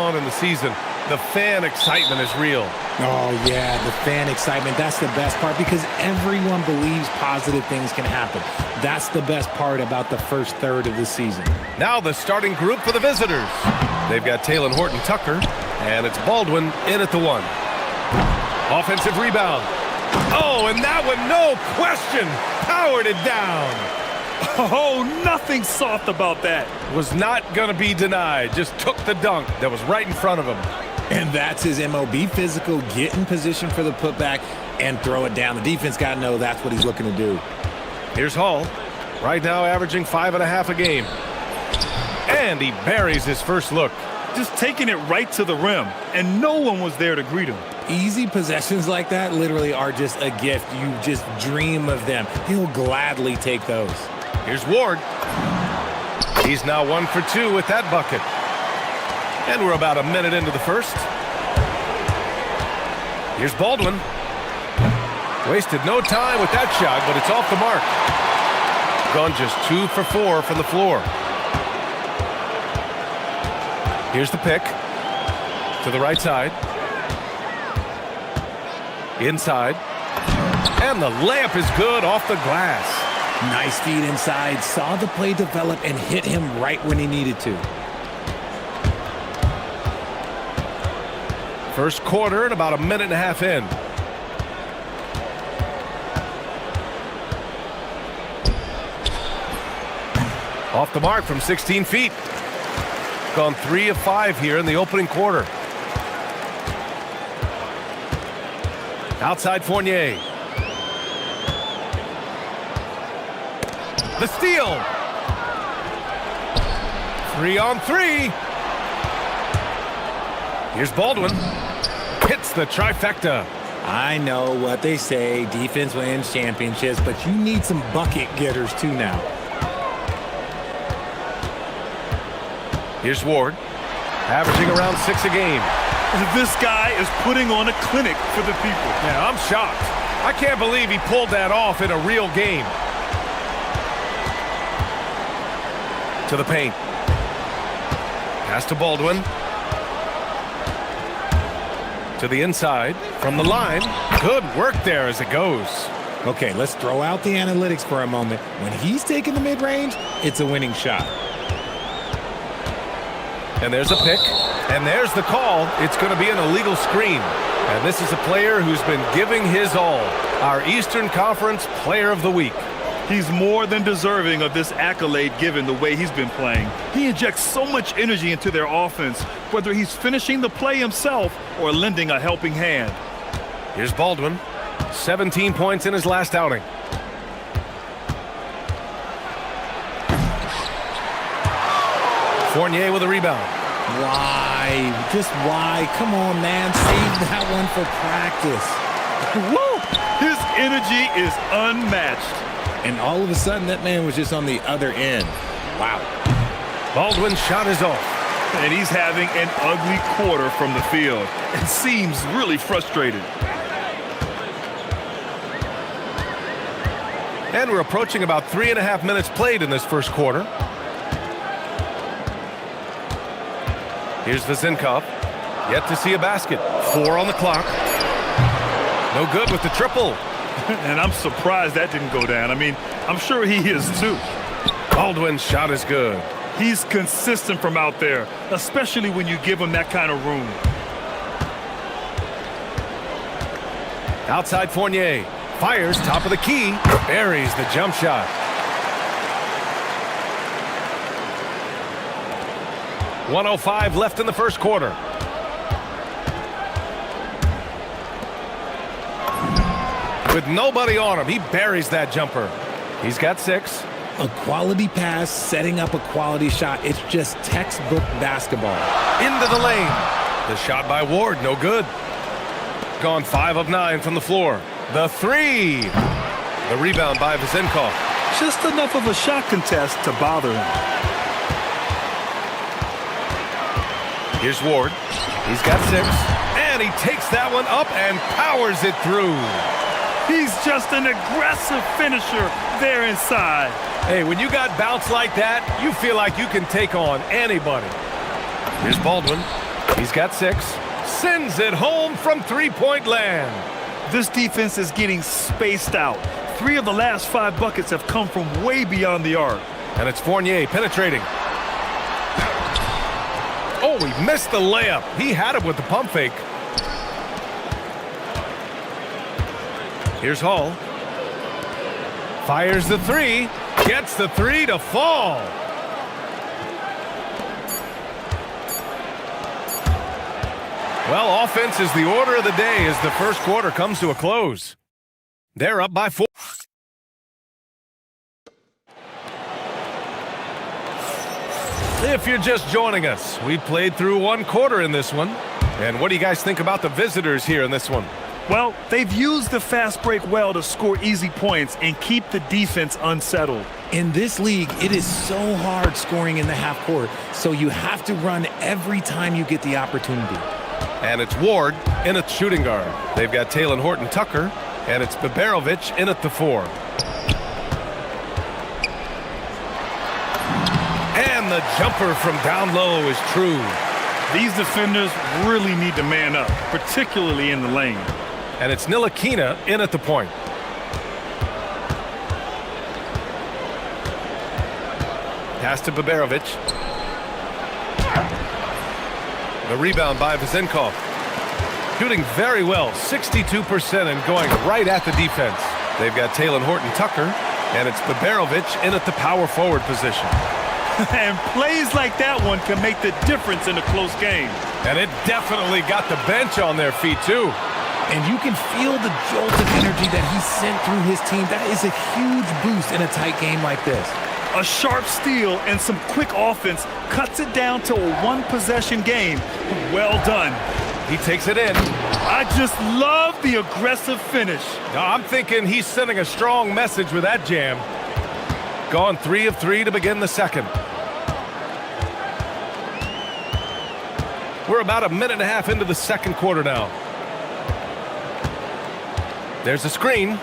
on in the season, the fan excitement is real. Oh, yeah, the fan excitement. That's the best part because everyone believes positive things can happen. That's the best part about the first third of the season. Now the starting group for the visitors. They've got Taylor Horton-Tucker, and it's Baldwin in at the one. Offensive rebound. Oh, and that one, no question, powered it down. Oh, nothing soft about that. Was not going to be denied. Just took the dunk that was right in front of him. And that's his MO. Be physical, get in position for the putback, and throw it down. The defense got to know that's what he's looking to do. Here's Hall. Right now averaging 5.5 a game. And he buries his first look. Just taking it right to the rim, and no one was there to greet him. Easy possessions like that literally are just a gift. You just dream of them. He'll gladly take those. Here's Ward. He's now 1 for 2 with that bucket. And we're about a minute into the first. Here's Baldwin. Wasted no time with that shot, but it's off the mark. Gone just 2 for 4 from the floor. Here's the pick. To the right side. Inside. And the layup is good off the glass. Nice feed inside. Saw the play develop and hit him right when he needed to. First quarter and about a minute and a half in. Off the mark from 16 feet. Gone 3 of 5 here in the opening quarter. Outside Fournier. The steal. 3 on 3. Here's Baldwin. Hits the trifecta. I know what they say, defense wins championships, but you need some bucket getters too now. Here's Ward, averaging around 6 a game. This guy is putting on a clinic for the people. Yeah, I'm shocked. I can't believe he pulled that off in a real game. To the paint. Pass to Baldwin. To the inside. From the line. Good work there as it goes. Okay, let's throw out the analytics for a moment. When he's taking the mid-range, it's a winning shot. And there's a pick. And there's the call. It's going to be an illegal screen. And this is a player who's been giving his all. Our Eastern Conference Player of the Week. He's more than deserving of this accolade given the way he's been playing. He injects so much energy into their offense, whether he's finishing the play himself or lending a helping hand. Here's Baldwin. 17 points in his last outing. Fournier with a rebound. Why? Just why? Come on, man. Save that one for practice. Woo! His energy is unmatched. And all of a sudden, that man was just on the other end. Wow. Baldwin's shot is off. And he's having an ugly quarter from the field. It seems really frustrated. And we're approaching about 3.5 minutes played in this first quarter. Here's Vezinkov. Yet to see a basket. 4 on the clock. No good with the triple. And I'm surprised that didn't go down. I mean, I'm sure he is too. Baldwin's shot is good. He's consistent from out there, especially when you give him that kind of room. Outside Fournier. Fires top of the key. Buries the jump shot. .105 left in the first quarter. With nobody on him, he buries that jumper. He's got 6. A quality pass, setting up a quality shot. It's just textbook basketball. Into the lane. The shot by Ward, no good. Gone 5 of 9 from the floor. The 3. The rebound by Vezinkov. Just enough of a shot contest to bother him. Here's Ward. He's got 6. And he takes that one up and powers it through. He's just an aggressive finisher there inside. Hey, when you got bounce like that, you feel like you can take on anybody. Here's Baldwin. He's got 6. Sends it home from three-point land. This defense is getting spaced out. 3 of the last 5 buckets have come from way beyond the arc. And it's Fournier penetrating. Oh, he missed the layup. He had it with the pump fake. Here's Hall. Fires the 3. Gets the 3 to fall. Well, offense is the order of the day as the first quarter comes to a close. They're up by 4. If you're just joining us, we played through 1 quarter in this one. And what do you guys think about the visitors here in this one? Well, they've used the fast break well to score easy points and keep the defense unsettled. In this league, it is so hard scoring in the half court, so you have to run every time you get the opportunity. And it's Ward in at shooting guard. They've got Taylor Horton Tucker, and it's Babarovich in at the 4. And the jumper from down low is true. These defenders really need to man up, particularly in the lane. And it's Ntilikina in at the point. Pass to Babarovich. The rebound by Vezenkov. Shooting very well, 62% and going right at the defense. They've got Taylor Horton Tucker, and it's Babarovich in at the power forward position. And plays like that one can make the difference in a close game. And it definitely got the bench on their feet, too. And you can feel the jolt of energy that he sent through his team. That is a huge boost in a tight game like this. A sharp steal and some quick offense cuts it down to a 1-possession game. Well done. He takes it in. I just love the aggressive finish. I'm thinking he's sending a strong message with that jam. Gone 3 of 3 to begin the second. We're about a minute and a half into the second quarter now. There's a screen.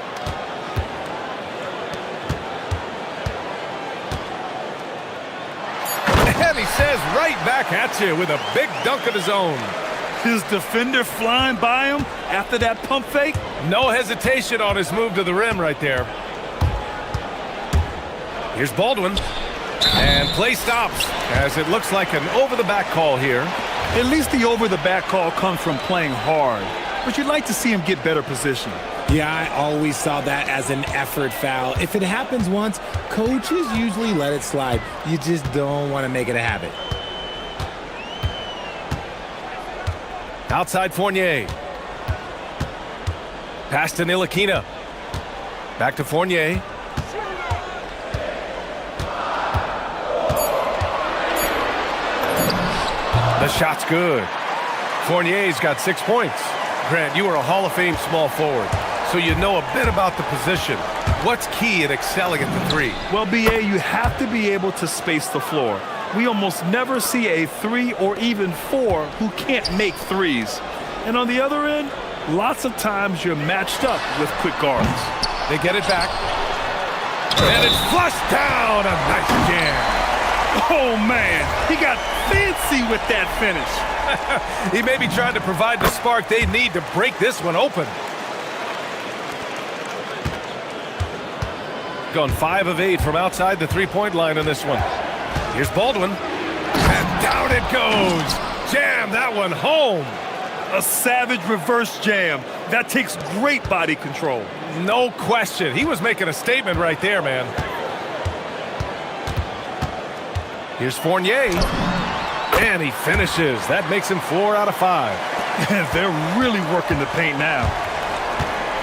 And he says right back at you with a big dunk of his own. His defender flying by him after that pump fake. No hesitation on his move to the rim right there. Here's Baldwin. And play stops as it looks like an over-the-back call here. At least the over-the-back call comes from playing hard. But you'd like to see him get better position. Yeah, I always saw that as an effort foul. If it happens once, coaches usually let it slide. You just don't want to make it a habit. Outside Fournier. Pass to Ntilikina. Back to Fournier. The shot's good. Fournier's got 6 points. Grant, you are a Hall of Fame small forward, so you know a bit about the position. What's key in excelling at the 3? Well, BA, you have to be able to space the floor. We almost never see a 3 or even 4 who can't make threes. And on the other end, lots of times you're matched up with quick guards. They get it back. And it's flushed down. A nice jam. Oh, man, he got fancy with that finish. He may be trying to provide the spark they need to break this one open. Gone 5 of 8 from outside the three-point line in this one. Here's Baldwin. And down it goes. Jam that one home. A savage reverse jam. That takes great body control. No question. He was making a statement right there, man. Here's Fournier. And he finishes. That makes him 4 out of 5. They're really working the paint now.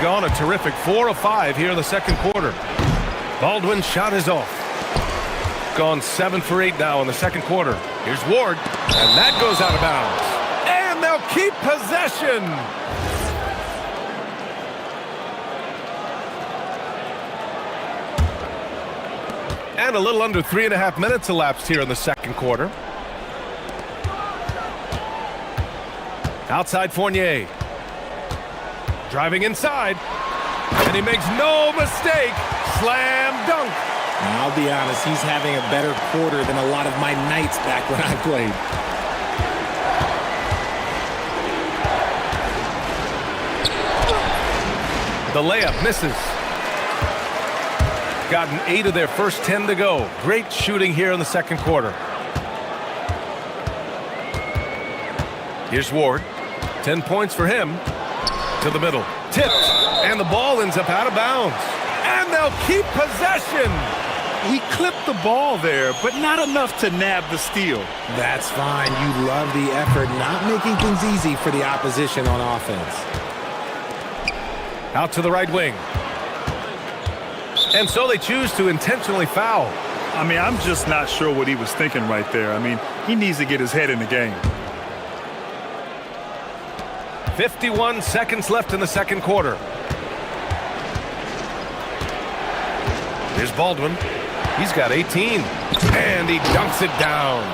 Gone a terrific 4 of 5 here in the second quarter. Baldwin's shot is off. Gone 7 for 8 now in the second quarter. Here's Ward. And that goes out of bounds. And they'll keep possession. And a little under 3.5 minutes elapsed here in the second quarter. Outside Fournier. Driving inside. And he makes no mistake. Slam dunk. I'll be honest, he's having a better quarter than a lot of my nights back when I played. The layup misses. Gotten 8 of their first 10 to go. Great shooting here in the second quarter. Here's Ward. 10 points for him. To the middle. Tipped. And the ball ends up out of bounds. And they'll keep possession. He clipped the ball there, but not enough to nab the steal. That's fine. You love the effort, not making things easy for the opposition on offense. Out to the right wing. And so they choose to intentionally foul. I mean, I'm just not sure what he was thinking right there. I mean, he needs to get his head in the game. 51 seconds left in the second quarter. Here's Baldwin. He's got 18. And he dunks it down.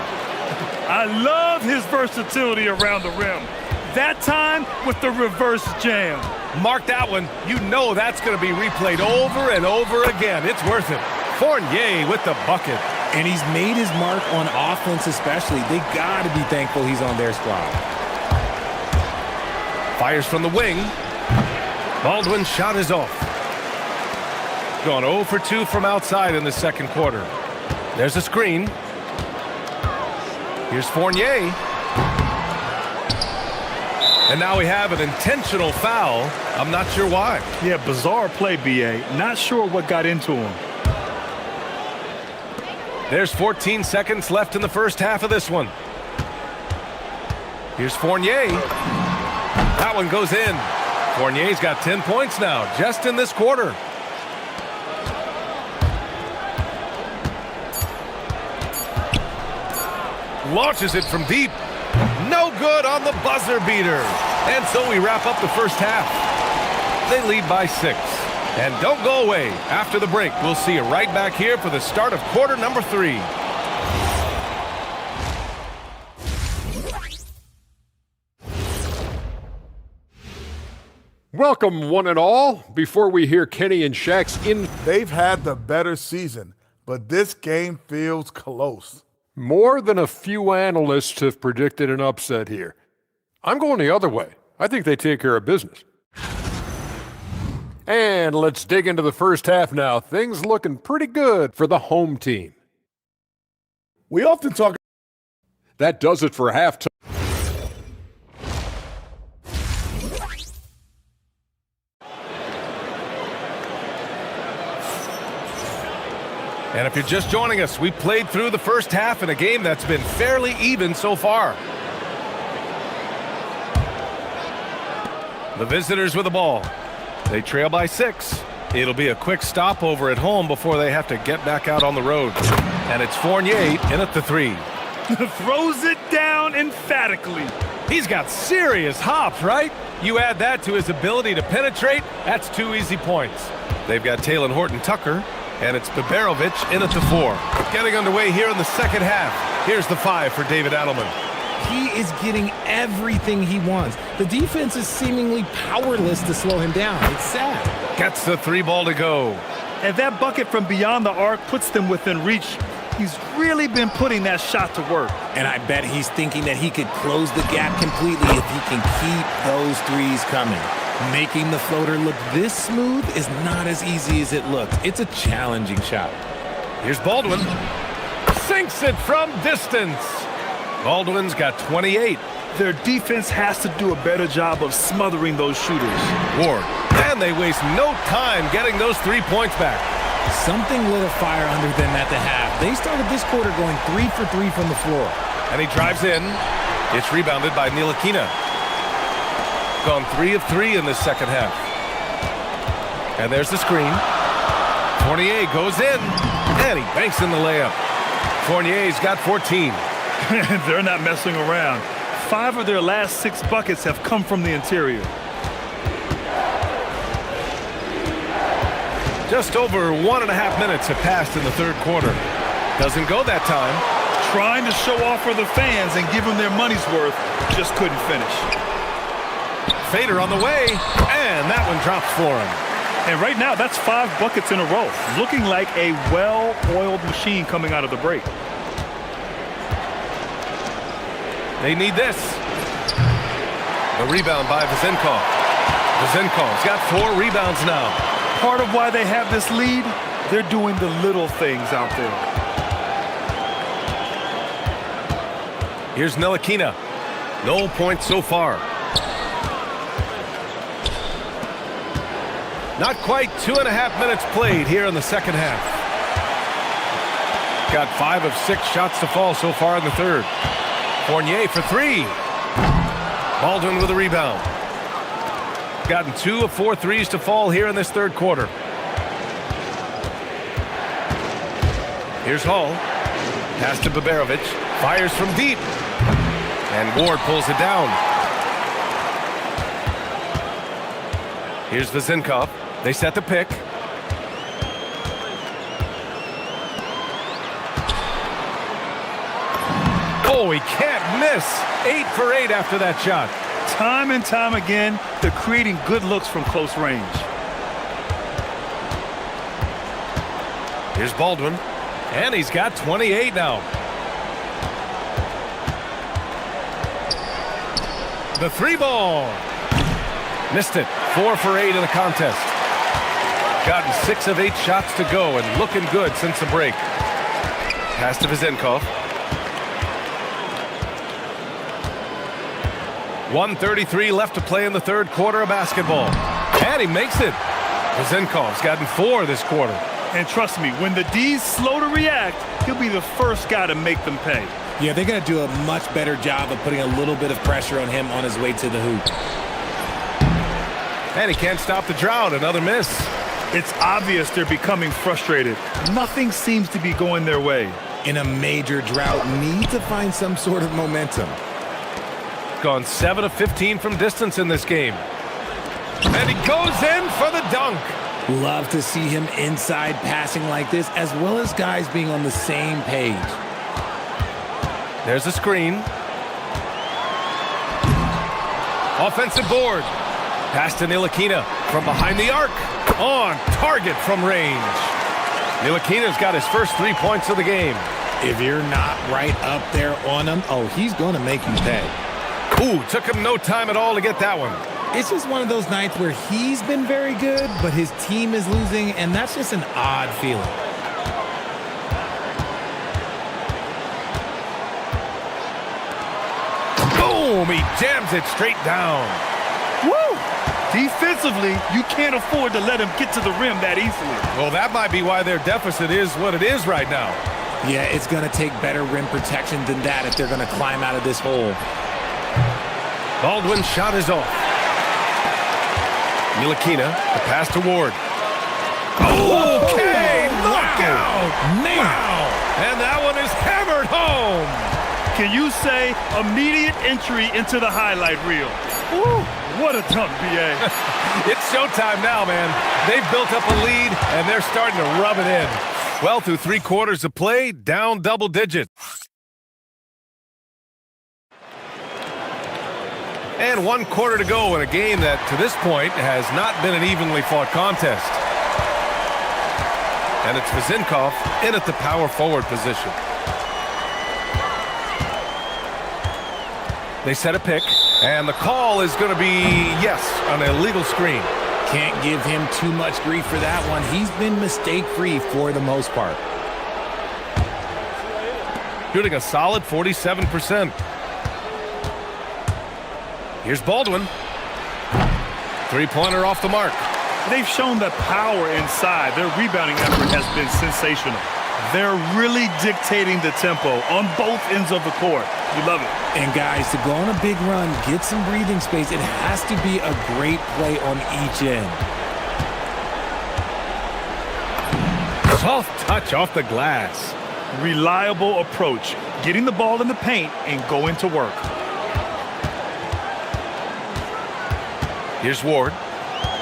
I love his versatility around the rim. That time with the reverse jam. Mark that one. You know that's going to be replayed over and over again. It's worth it. Fournier with the bucket. And he's made his mark on offense especially. They got to be thankful he's on their squad. Fires from the wing. Baldwin's shot is off. Gone 0 for 2 from outside in the second quarter. There's a screen. Here's Fournier. And now we have an intentional foul. I'm not sure why. Yeah, bizarre play, B.A. Not sure what got into him. There's 14 seconds left in the first half of this one. Here's Fournier. That one goes in. Fournier's got 10 points now, just in this quarter. Launches it from deep. No good on the buzzer beater. And so we wrap up the first half. They lead by 6. And don't go away. After the break, we'll see you right back here for the start of quarter number 3. Welcome, one and all. Before we hear Kenny and Shaq's They've had the better season, but this game feels close. more than a few analysts have predicted an upset here. I'm going the other way. I think they take care of business. And let's dig into the first half now. Things looking pretty good for the home team. We often talk. That does it for halftime. And if you're just joining us, we played through the first half in a game that's been fairly even so far. The visitors with the ball. They trail by 6. It'll be a quick stopover at home before they have to get back out on the road. And it's Fournier in at the 3. Throws it down emphatically. He's got serious hops, right? You add that to his ability to penetrate, that's 2 easy points. They've got Taylor Horton-Tucker, and it's Beberovich in at the 4. Getting underway here in the second half. Here's the 5 for David Adelman. He is getting everything he wants. The defense is seemingly powerless to slow him down. It's sad. Gets the 3 ball to go. And that bucket from beyond the arc puts them within reach. He's really been putting that shot to work. And I bet he's thinking that he could close the gap completely if he can keep those threes coming. Making the floater look this smooth is not as easy as it looks. It's a challenging shot. Here's Baldwin. Sinks it from distance. Baldwin's got 28. Their defense has to do a better job of smothering those shooters. Ward. And they waste no time getting those 3 points back. Something lit a fire under them at the half. They started this quarter going 3 for 3 from the floor. And he drives in. It's rebounded by Ntilikina. Gone 3 of 3 in this second half. And there's the screen. Fournier goes in. And he banks in the layup. Fournier's got 14. They're not messing around. 5 of their last 6 buckets have come from the interior. Just over 1.5 minutes have passed in the third quarter. Doesn't go that time. Trying to show off for the fans and give them their money's worth, just couldn't finish. Fader on the way, and that one drops for him. And right now, that's 5 buckets in a row. Looking like a well-oiled machine coming out of the break. They need this. The rebound by Vasenkov. Zincov's got 4 rebounds now. Part of why they have this lead, they're doing the little things out there. Here's Ntilikina. No points so far. Not quite 2.5 minutes played here in the second half. Got 5 of 6 shots to fall so far in the third. Fournier for 3. Baldwin with a rebound. Gotten 2 of 4 threes to fall here in this third quarter. Here's Hall. Pass to Baberovic. Fires from deep. And Ward pulls it down. Here's Zincov. They set the pick. Oh, he can't miss. 8 for 8 after that shot. Time and time again, they're creating good looks from close range. Here's Baldwin. And he's got 28 now. The 3 ball. Missed it. 4 for 8 in the contest. Gotten 6 of 8 shots to go and looking good since the break. Pass to Zincov. 1:33 left to play in the third quarter of basketball. And he makes it. Zinkov's gotten 4 this quarter. And trust me, when the D's slow to react, he'll be the first guy to make them pay. Yeah, they're going to do a much better job of putting a little bit of pressure on him on his way to the hoop. And he can't stop the drought. Another miss. It's obvious they're becoming frustrated. Nothing seems to be going their way. In a major drought, need to find some sort of momentum. Gone 7 of 15 from distance in this game. And he goes in for the dunk. Love to see him inside passing like this, as well as guys being on the same page. There's a screen. Offensive board. Pass to Ntilikina from behind the arc. On target from range. Ntilikina's got his first 3 points of the game. If you're not right up there on him, oh, he's going to make you pay. Ooh, took him no time at all to get that one. It's just one of those nights where he's been very good, but his team is losing, and that's just an odd feeling. Boom! He jams it straight down. Woo! Defensively, you can't afford to let him get to the rim that easily. Well, that might be why their deficit is what it is right now. Yeah, it's going to take better rim protection than that if they're going to climb out of this hole. Baldwin's shot is off. Ntilikina, the pass to Ward. Okay, knockout! Wow! And that one is hammered home. Can you say immediate entry into the highlight reel? Woo! What a dunk, B.A. It's showtime now, man. They've built up a lead, and they're starting to rub it in. Well, through 3 quarters of play, down double digits. And 1 quarter to go in a game that, to this point, has not been an evenly fought contest. And it's Zincov in at the power forward position. They set a pick, and the call is going to be, yes, an illegal screen. Can't give him too much grief for that one. He's been mistake-free for the most part. Shooting a solid 47%. Here's Baldwin. 3-pointer off the mark. They've shown that power inside. Their rebounding effort has been sensational. They're really dictating the tempo on both ends of the court. You love it. And guys, to go on a big run, get some breathing space, it has to be a great play on each end. Soft touch off the glass. Reliable approach. Getting the ball in the paint and going to work. Here's Ward.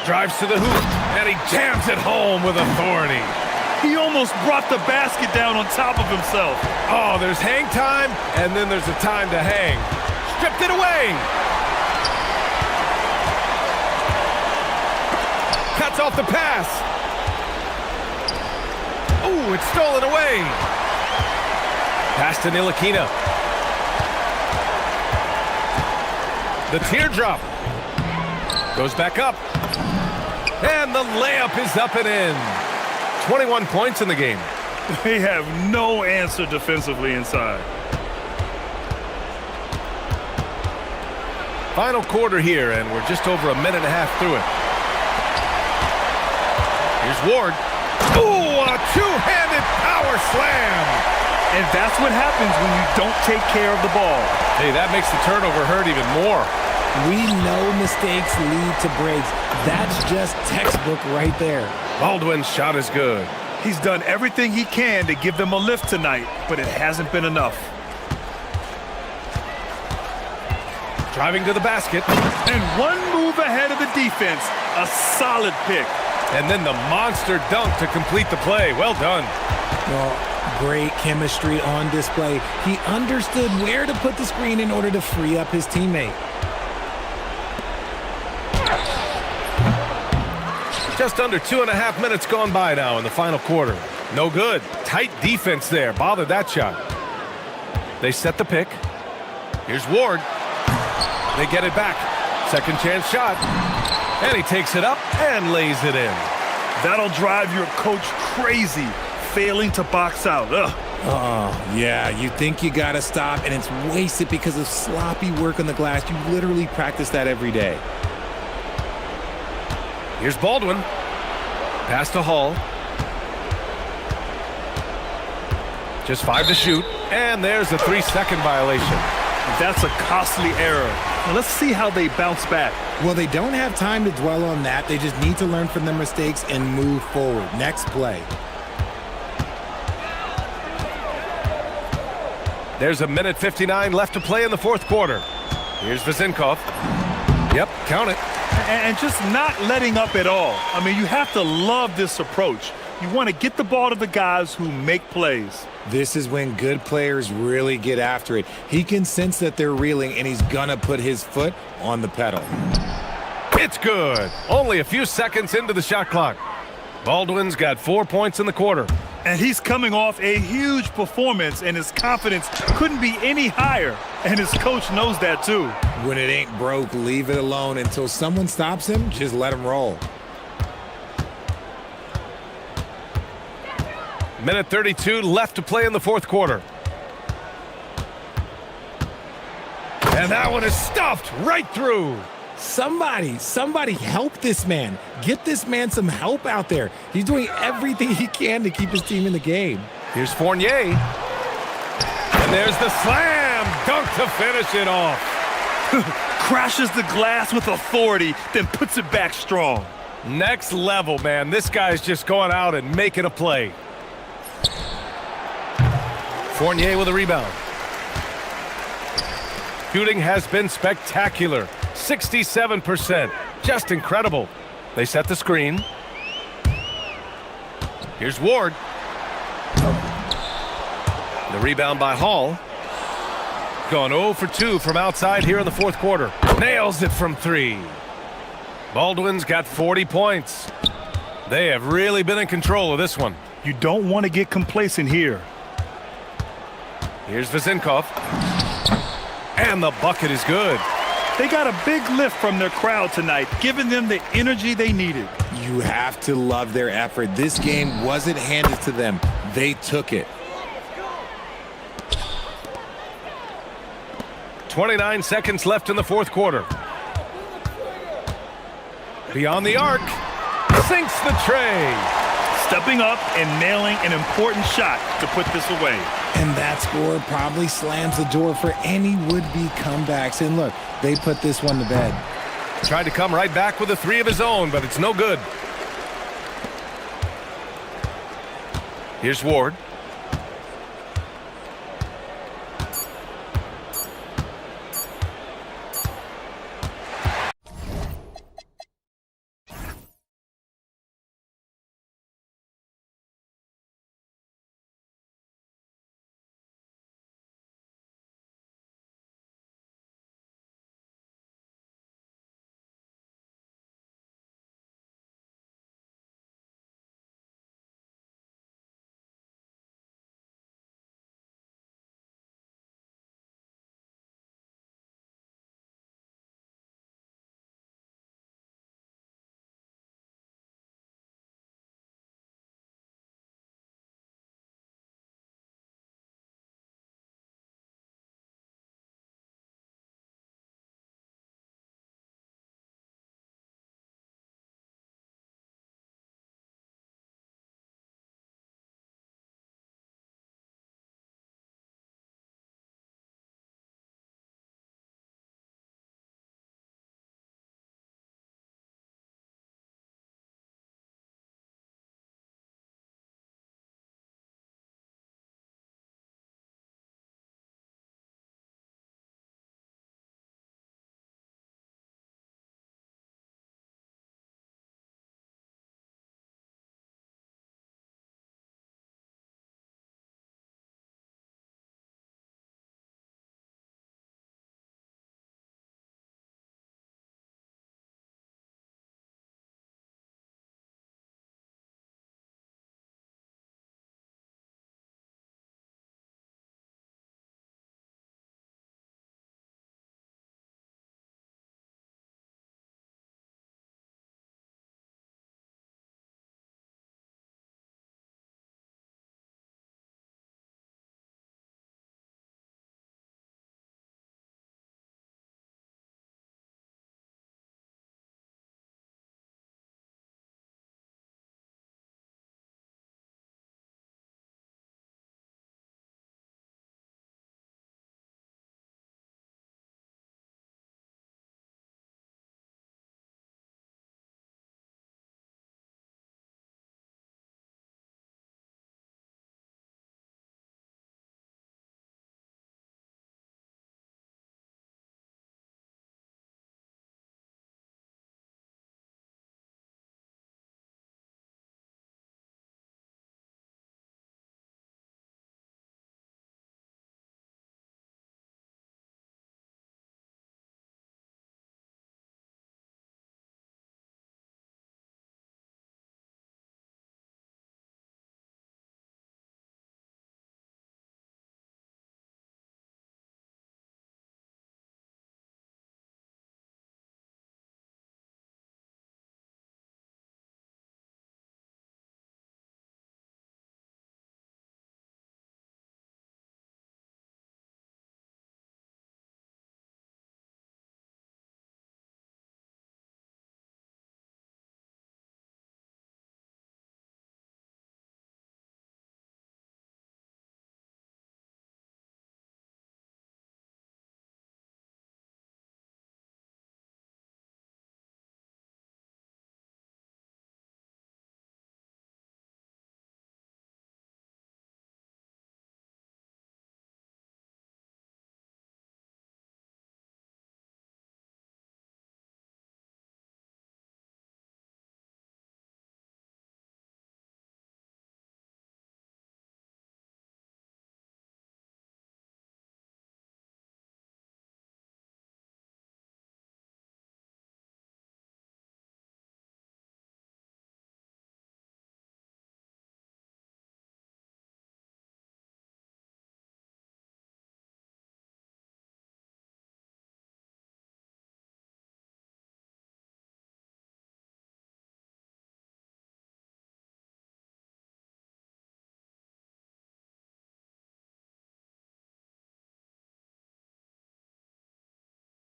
Drives to the hoop, and he jams it home with authority. He almost brought the basket down on top of himself. Oh, there's hang time, and then there's a time to hang. Stripped it away. Cuts off the pass. Ooh, it's stolen away. Pass to Ntilikina. The teardrop. Goes back up. And the layup is up and in. 21 points in the game. They have no answer defensively inside. Final quarter here, and we're just over a minute and a half through it. Here's Ward. Ooh, a two-handed power slam. And that's what happens when you don't take care of the ball. Hey, that makes the turnover hurt even more. We know mistakes lead to breaks. That's just textbook right there. Baldwin's shot is good. He's done everything he can to give them a lift tonight, but it hasn't been enough. Driving to the basket. And one move ahead of the defense. A solid pick. And then the monster dunk to complete the play. Well done. Well, great chemistry on display. He understood where to put the screen in order to free up his teammate. Just under 2.5 minutes gone by now in the final quarter. No good. Tight defense there. Bothered that shot. They set the pick. Here's Ward. They get it back. Second chance shot. And he takes it up and lays it in. That'll drive your coach crazy, failing to box out. Ugh. Oh, yeah, you think you got to stop, and it's wasted because of sloppy work on the glass. You literally practice that every day. Here's Baldwin. Pass to Hall. Just 5 to shoot. And there's a 3-second violation. That's a costly error. Now let's see how they bounce back. Well, they don't have time to dwell on that. They just need to learn from their mistakes and move forward. Next play. There's a minute 59 left to play in the fourth quarter. Here's Vezinkov. Yep, count it. And just not letting up at all. I mean, you have to love this approach. You want to get the ball to the guys who make plays. This is when good players really get after it. He can sense that they're reeling, and he's gonna put his foot on the pedal. It's good. Only a few seconds into the shot clock. Baldwin's got 4 points in the quarter. And he's coming off a huge performance, and his confidence couldn't be any higher. And his coach knows that too. When it ain't broke, leave it alone. Until someone stops him, just let him roll. Minute 32 left to play in the fourth quarter. And that one is stuffed right through. Somebody help this man. Get this man some help out there. He's doing everything he can to keep his team in the game. Here's Fournier. And there's the slam dunk to finish it off. Crashes the glass with authority, then puts it back strong. Next level, man. This guy's just going out and making a play. Fournier with a rebound. Shooting has been spectacular. 67%. Just incredible. They set the screen. Here's Ward. The rebound by Hall. Gone 0 for 2 from outside here in the fourth quarter. Nails it from 3. Baldwin's got 40 points. They have really been in control of this one. You don't want to get complacent here. Here's Vezinkov. And the bucket is good. They got a big lift from their crowd tonight, giving them the energy they needed. You have to love their effort. This game wasn't handed to them. They took it. 29 seconds left in the fourth quarter. Beyond the arc. Sinks the tray. Stepping up and nailing an important shot to put this away. And that score probably slams the door for any would-be comebacks. And look, they put this one to bed. Tried to come right back with a 3 of his own, but it's no good. Here's Ward.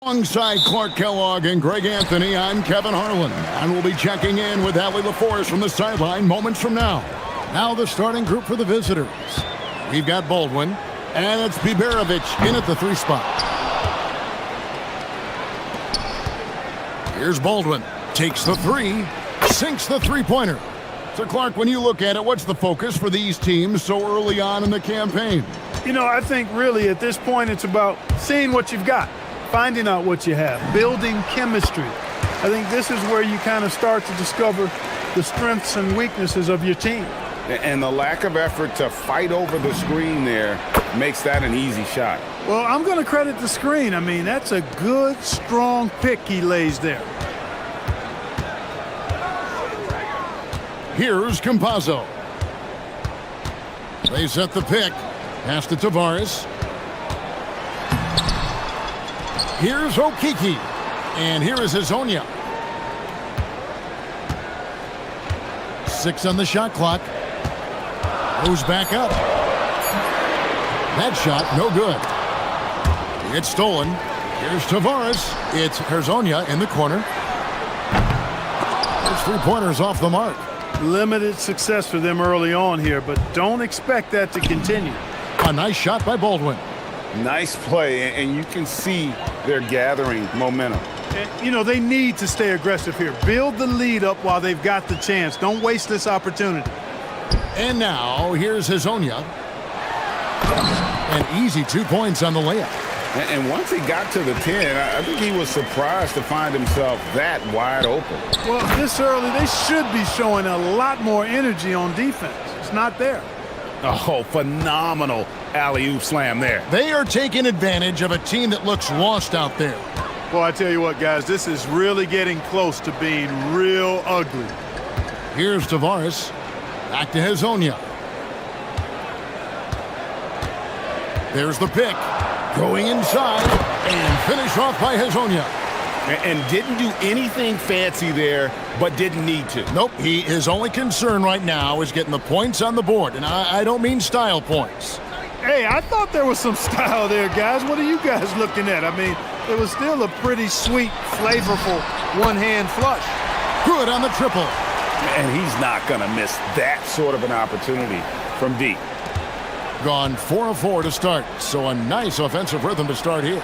Alongside Clark Kellogg and Greg Anthony, I'm Kevin Harlan, and we'll be checking in with Allie LaForest from the sideline moments from now. Now the starting group for the visitors. We've got Baldwin, and it's Biberovic in at the 3 spot. Here's Baldwin, takes the 3, sinks the 3-pointer. So Clark, when you look at it, what's the focus for these teams so early on in the campaign? You know, I think really at this point it's about seeing what you've got, finding out what you have, building chemistry. I think this is where you kind of start to discover the strengths and weaknesses of your team. And the lack of effort to fight over the screen there makes that an easy shot. Well, I'm going to credit the screen. I mean, that's a good, strong pick he lays there. Here's Campazzo. They set the pick. Pass to Tavares. Here's Okiki. And here is Hazonia. 6 on the shot clock. Goes back up. That shot, no good. It's stolen. Here's Tavares. It's Hazonia in the corner. There's 3-pointers off the mark. Limited success for them early on here, but don't expect that to continue. A nice shot by Baldwin. Nice play, and you can see they're gathering momentum. And, you know, they need to stay aggressive here. Build the lead up while they've got the chance. Don't waste this opportunity. And now, here's Hazonia. An easy 2 points on the layup. And once he got to the 10, I think he was surprised to find himself that wide open. Well, this early, they should be showing a lot more energy on defense. It's not there. Oh, phenomenal alley-oop slam there. They are taking advantage of a team that looks lost out there. Well, I tell you what, guys, this is really getting close to being real ugly. Here's Tavares. Back to Hazonia. There's the pick. Going inside and finish off by Hazonia. And didn't do anything fancy there, but didn't need to. Nope, his only concern right now is getting the points on the board. And I don't mean style points. Hey, I thought there was some style there, guys. What are you guys looking at? I mean, it was still a pretty sweet, flavorful one-hand flush. Good on the triple. And he's not going to miss that sort of an opportunity from deep. Gone 4 of 4 to start, so a nice offensive rhythm to start here.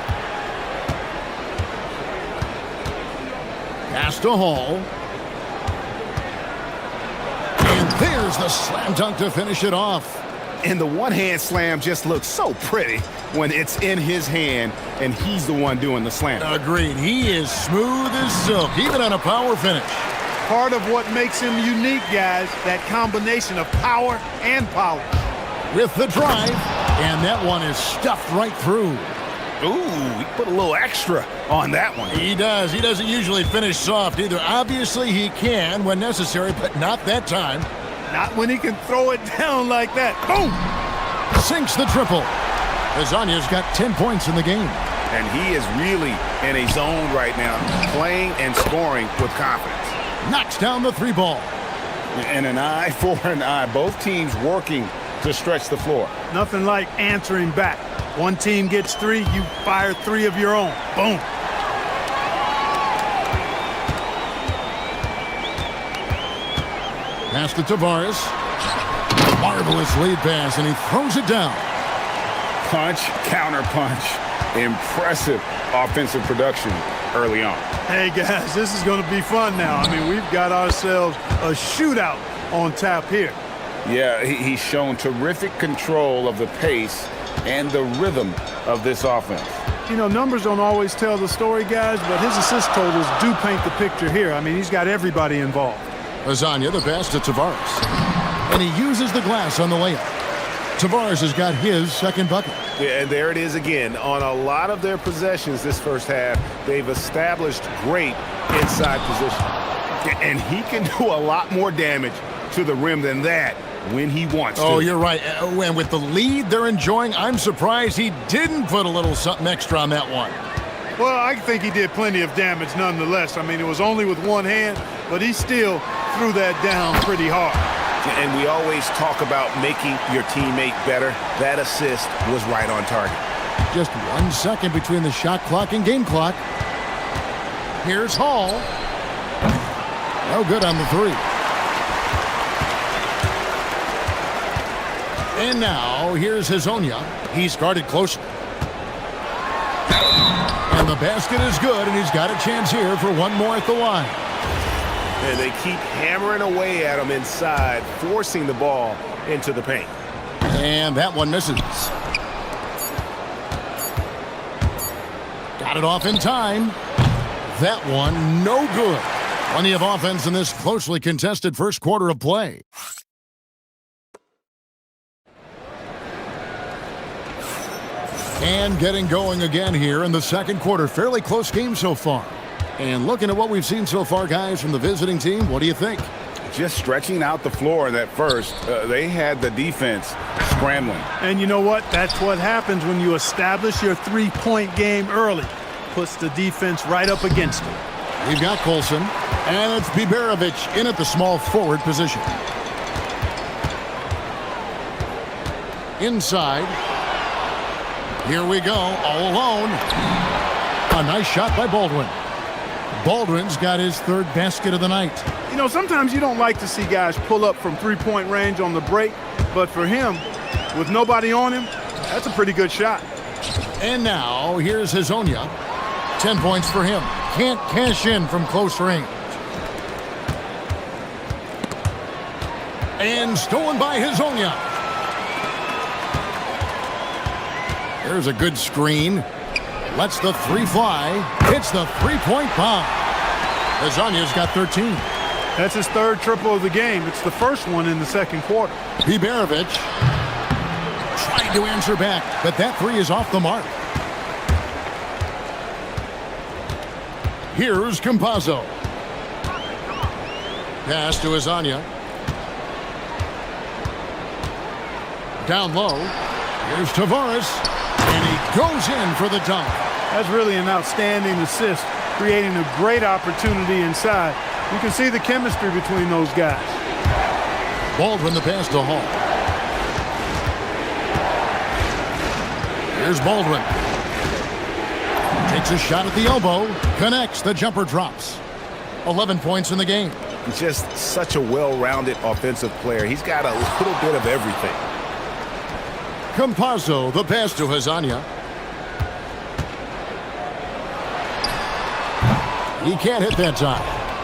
Pass to Hall. And there's the slam dunk to finish it off. And the one-hand slam just looks so pretty when it's in his hand and he's the one doing the slam. Agreed. He is smooth as silk, even on a power finish. Part of what makes him unique, guys, that combination of power and polish. With the drive, and that one is stuffed right through. Ooh, he put a little extra on that one. He does. He doesn't usually finish soft either. Obviously, he can when necessary, but not that time. Not when he can throw it down like that. Boom! Sinks the triple. Hazounia's got 10 points in the game. And he is really in a zone right now, playing and scoring with confidence. Knocks down the 3 ball. And an eye for an eye. Both teams working to stretch the floor. Nothing like answering back. One team gets 3, you fire 3 of your own. Boom. Pass to Tavares. Marvelous lead pass, and he throws it down. Punch, counter punch. Impressive offensive production early on. Hey, guys, this is going to be fun now. I mean, we've got ourselves a shootout on tap here. Yeah, he's shown terrific control of the pace and the rhythm of this offense. You know, numbers don't always tell the story, guys, but his assist totals do paint the picture here. I mean, he's got everybody involved. Hazonia, the pass to Tavares. And he uses the glass on the layup. Tavares has got his second bucket. Yeah, and there it is again. On a lot of their possessions this first half, they've established great inside position. And he can do a lot more damage to the rim than that when he wants to. Oh, you're right. And with the lead they're enjoying, I'm surprised he didn't put a little something extra on that one. Well, I think he did plenty of damage nonetheless. I mean, it was only with one hand, but he still threw that down pretty hard. And we always talk about making your teammate better. That assist was right on target. just 1 second between the shot clock and game clock. Here's Hall. No good on the three. And now, here's Hazonia. He's guarded close. And the basket is good, and he's got a chance here for one more at the line. And they keep hammering away at him inside, forcing the ball into the paint. And that one misses. Got it off in time. That one, no good. Plenty of offense in this closely contested first quarter of play. And getting going again here in the second quarter. Fairly close game so far. And looking at what we've seen so far, guys, from the visiting team, what do you think? Just stretching out the floor in that first. They had the defense scrambling. And you know what? That's what happens when you establish your three-point game early. Puts the defense right up against it. We've got Colson, and it's Biberovic in at the small forward position. Inside. Here we go, all alone. A nice shot by Baldwin. Baldwin's got his third basket of the night. You know, sometimes you don't like to see guys pull up from three-point range on the break, but for him, with nobody on him, that's a pretty good shot. And now, here's Hazonia. 10 points for him. Can't cash in from close range. And stolen by Hazonia. There's a good screen. Lets the three fly. Hits the three-point bomb. Hazonia's got 13. That's his third triple of the game. It's the first one in the second quarter. Biberovic tried to answer back, but that three is off the mark. Here's Campazzo. Pass to Hazonia. Down low. Here's Tavares. And he goes in for the dunk. That's really an outstanding assist, creating a great opportunity inside. You can see the chemistry between those guys. Baldwin the pass to Hall. Here's Baldwin. Takes a shot at the elbow. Connects. The jumper drops. 11 points in the game. Just such a well-rounded offensive player. He's got a little bit of everything. Campazzo, the pass to Hazonia. He can't hit that time.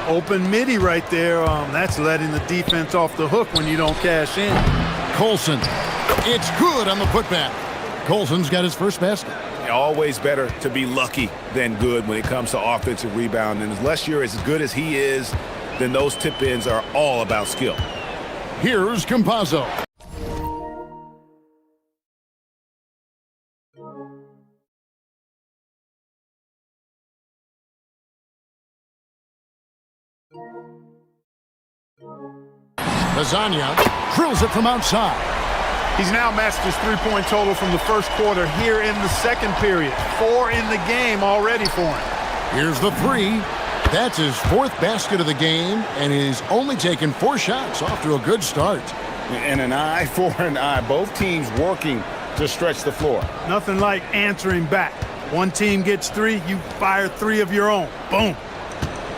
Open midi right there. That's letting the defense off the hook when you don't cash in. Colson. It's good on the putback. Colson's got his first basket. Always better to be lucky than good when it comes to offensive rebound. And unless you're as good as he is, then those tip-ins are all about skill. Here's Campazzo. Hazonia drills it from outside. He's now matched his three-point total from the first quarter here in the second period. 4 in the game already for him. Here's the three. That's his fourth basket of the game, and he's only taken 4 shots. Off to a good start. And an eye for an eye. Both teams working to stretch the floor. Nothing like answering back. One team gets 3, you fire 3 of your own. Boom.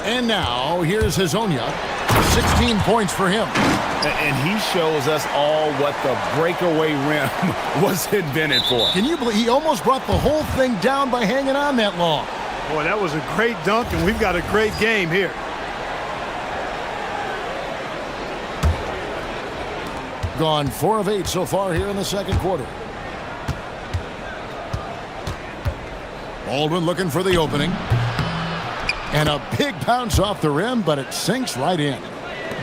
And now, here's Hazonia. 16 points for him. And he shows us all what the breakaway rim was invented for. Can you believe he almost brought the whole thing down by hanging on that long? Boy, that was a great dunk, and we've got a great game here. Gone 4 of 8 so far here in the second quarter. Baldwin looking for the opening. And a big bounce off the rim, but it sinks right in.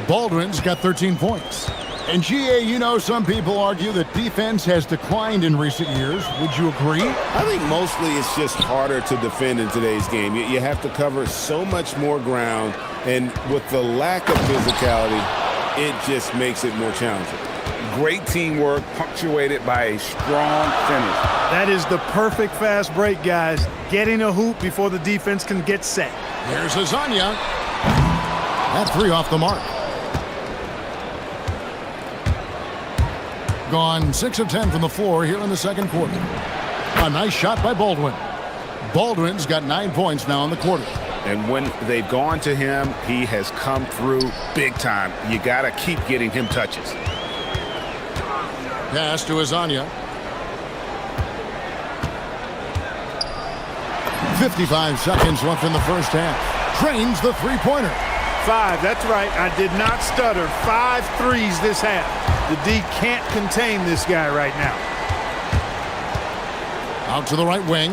Baldwin's got 13 points. And GA, you know, some people argue that defense has declined in recent years. Would you agree? I think mostly it's just harder to defend in today's game. You have to cover so much more ground, and with the lack of physicality, it just makes it more challenging. Great teamwork punctuated by a strong finish. That is the perfect fast break, guys. Getting a hoop before the defense can get set. Here's Hazonia. That 3 off the mark. Gone 6 of 10 from the floor here in the second quarter. A nice shot by Baldwin. Baldwin's got 9 points now in the quarter. And when they've gone to him, he has come through big time. You got to keep getting him touches. Pass to Azania. 55 seconds left in the first half. Drains the three-pointer. 5, that's right. I did not stutter. 5 threes this half. The D can't contain this guy right now. Out to the right wing.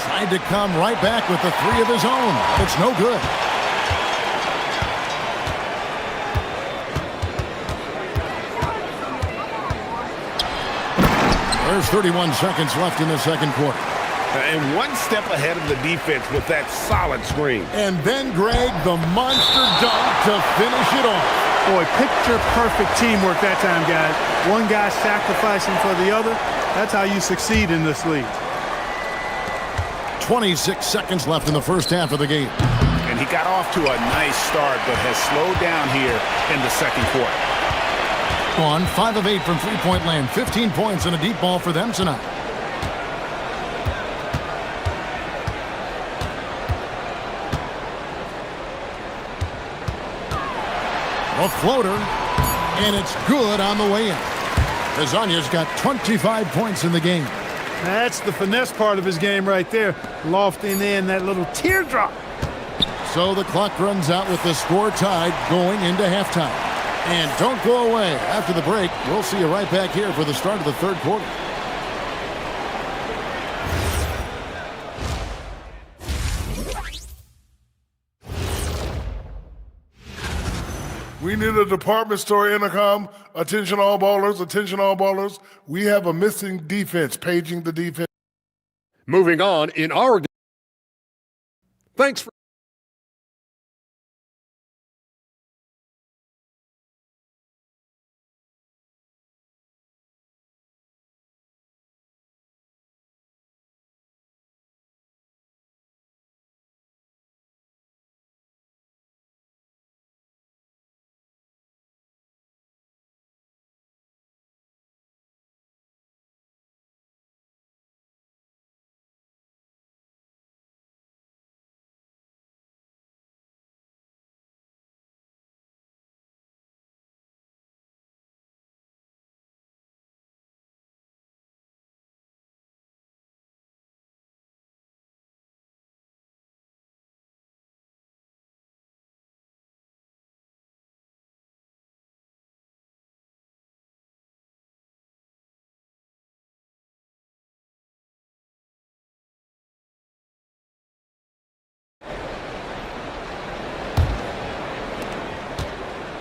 Tried to come right back with the 3 of his own. It's no good. There's 31 seconds left in the second quarter. And one step ahead of the defense with that solid screen. And then, Greg, the monster dunk to finish it off. Boy, picture-perfect teamwork that time, guys. One guy sacrificing for the other. That's how you succeed in this league. 26 seconds left in the first half of the game. And he got off to a nice start, but has slowed down here in the second quarter. On 5 of 8 from three-point land. 15 points and a deep ball for them tonight. A floater, and it's good on the way in. Azania's got 25 points in the game. That's the finesse part of his game right there. Lofting in that little teardrop. So the clock runs out with the score tied going into halftime. And don't go away. After the break, we'll see you right back here for the start of the third quarter. We need a department store intercom. Attention all ballers, attention all ballers. We have a missing defense, paging the defense. Moving on in our... Thanks for...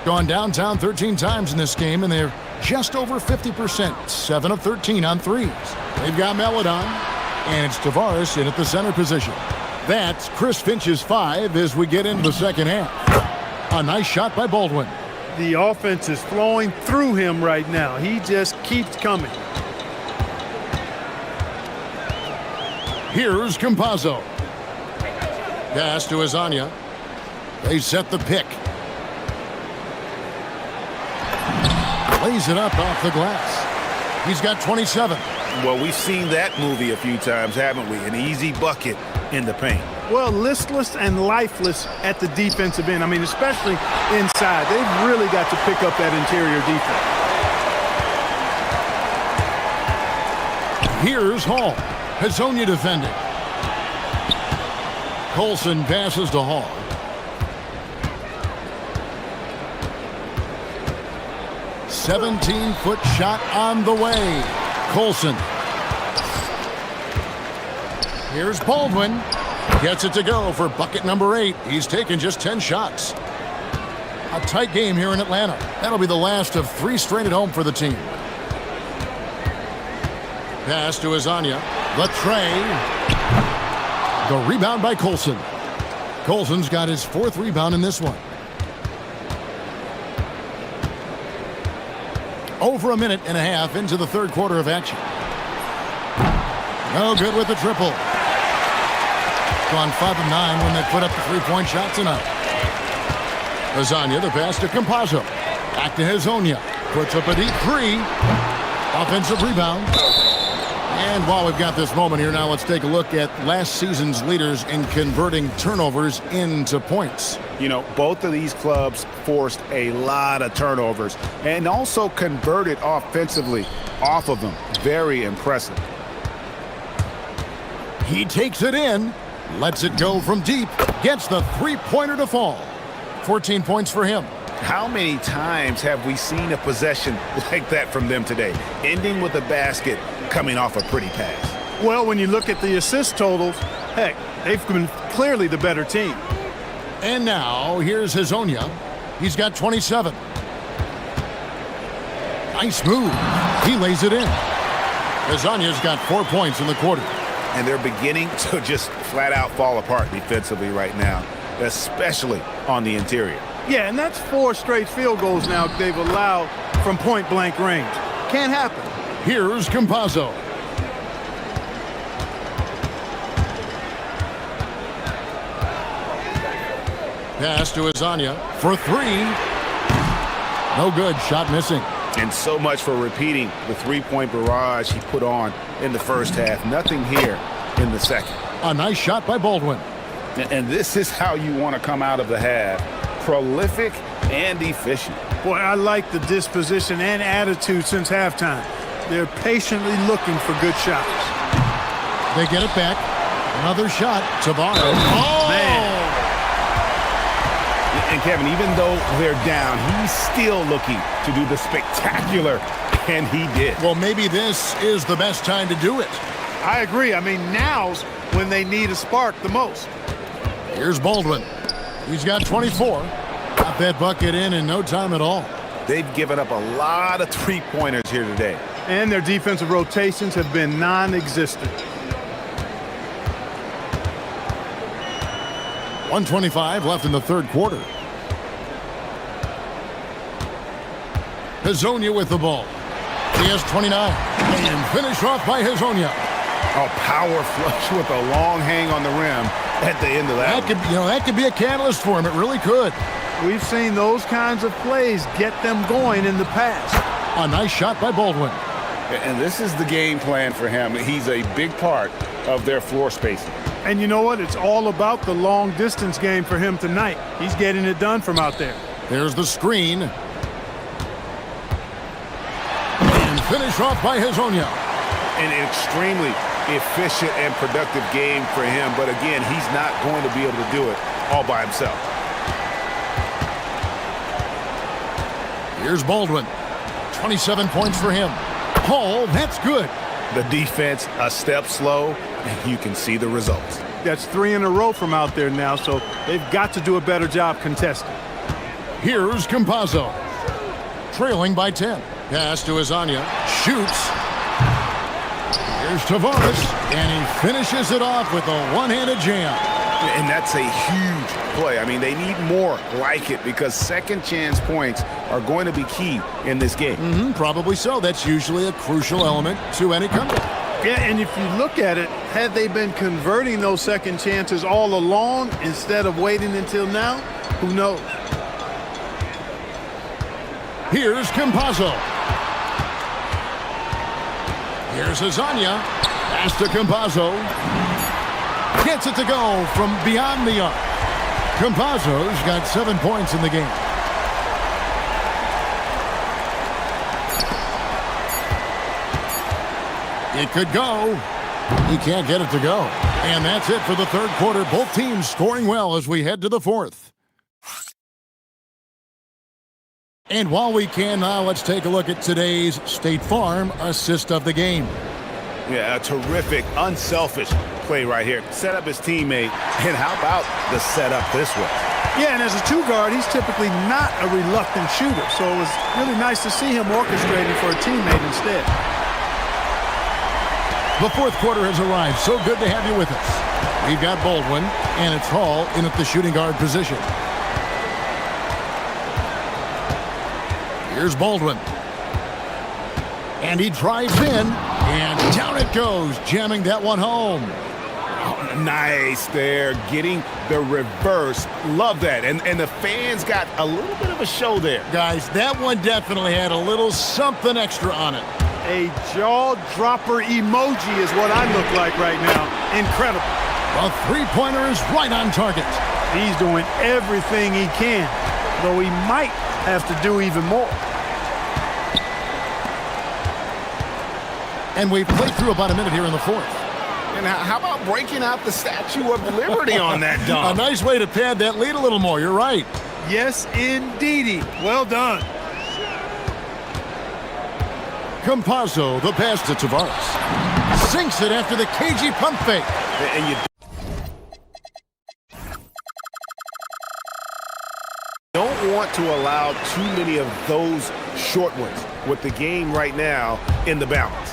Gone downtown 13 times in this game, and they're just over 50%. 7 of 13 on threes. They've got Melodon, and it's Tavares in at the center position. That's Chris Finch's 5 as we get into the second half. A nice shot by Baldwin. The offense is flowing through him right now. He just keeps coming. Here's Campazzo. Pass to Azania. They set the pick. Lays it up off the glass. He's got 27. Well, we've seen that movie a few times, haven't we? An easy bucket in the paint. Well, listless and lifeless at the defensive end. I mean, especially inside. They've really got to pick up that interior defense. Here's Hall. Hazonia defending. Colson passes to Hall. 17-foot shot on the way. Colson. Here's Baldwin. Gets it to go for bucket number 8. He's taken just 10 shots. A tight game here in Atlanta. That'll be the last of 3 straight at home for the team. Pass to Azania. The tray. The rebound by Colson. Colson's got his 4th rebound in this one. Over a minute and a half into the third quarter of action. No good with the triple. Gone 5 of 9 when they put up the 3-point shot tonight. Azania, the pass to Campazzo. Back to Hazonia. Puts up a deep 3. Offensive rebound. And while we've got this moment here, now let's take a look at last season's leaders in converting turnovers into points. You know, both of these clubs forced a lot of turnovers and also converted offensively off of them. Very impressive. He takes it in, lets it go from deep, gets the three-pointer to fall. 14 points for him. How many times have we seen a possession like that from them today, ending with a basket coming off a pretty pass? Well, when you look at the assist totals, heck, they've been clearly the better team. And now, here's Hazonia. He's got 27. Nice move. He lays it in. Hazonia's got 4 points in the quarter. And they're beginning to just flat out fall apart defensively right now, especially on the interior. Yeah, and that's 4 straight field goals now they've allowed from point-blank range. Can't happen. Here's Campazzo. Pass to Hazonia for 3. No good. Shot missing. And so much for repeating the three-point barrage he put on in the first half. Nothing here in the second. A nice shot by Baldwin. And this is how you want to come out of the half. Prolific and efficient. Boy, I like the disposition and attitude since halftime. They're patiently looking for good shots. They get it back. Another shot. Tavares. Oh! Man. And Kevin, even though they're down, he's still looking to do the spectacular, and he did. Well, maybe this is the best time to do it. I agree. I mean, now's when they need a spark the most. Here's Baldwin. He's got 24. Got that bucket in no time at all. They've given up a lot of three-pointers here today. And their defensive rotations have been non-existent. 1:25 left in the third quarter. Hazonia with the ball. He has 29. And finished off by Hazonia. A power flush with a long hang on the rim at the end of that. That could be a catalyst for him. It really could. We've seen those kinds of plays get them going in the past. A nice shot by Baldwin. And this is the game plan for him. He's a big part of their floor spacing. And you know what? It's all about the long distance game for him tonight. He's getting it done from out there. There's the screen. And finish off by Hazonia. An extremely efficient and productive game for him. But again, he's not going to be able to do it all by himself. Here's Baldwin. 27 points for him. Oh, that's good. The defense a step slow, and you can see the results. That's 3 in a row from out there now, so they've got to do a better job contesting. Here's Campazzo. Trailing by 10. Pass to Hazonia. Shoots. Here's Tavares. And he finishes it off with a one-handed jam. And that's a huge play. I mean, they need more like it because second chance points are going to be key in this game. Probably so. That's usually a crucial element to any comeback. Yeah, and if you look at it, had they been converting those second chances all along instead of waiting until now, who knows? Here's Campazzo. Here's Hazonia. Pass to Campazzo. Gets it to go from beyond the arc. Campazzo's got 7 points in the game. It could go. He can't get it to go. And that's it for the third quarter. Both teams scoring well as we head to the fourth. And while we can now, let's take a look at today's State Farm assist of the game. Yeah, a terrific, unselfish play right here. Set up his teammate, and how about the setup this way? Yeah, and as a two guard, he's typically not a reluctant shooter, so it was really nice to see him orchestrating for a teammate instead. The fourth quarter has arrived. So good to have you with us. We've got Baldwin, and it's Hall in at the shooting guard position. Here's Baldwin. And he drives in, and down it goes, jamming that one home. Oh, nice there, getting the reverse. Love that. And the fans got a little bit of a show there. Guys, that one definitely had a little something extra on it. A jaw-dropper emoji is what I look like right now. Incredible. The three-pointer is right on target. He's doing everything he can, though he might have to do even more. And we've played through about a minute here in the fourth. And how about breaking out the Statue of Liberty on that A dunk? nice way to pad that lead a little more. You're right. Yes, indeedy. Well done. Campazzo, the pass to Tavares. Sinks it after the cagey pump fake. And you don't want to allow too many of those short ones with the game right now in the balance.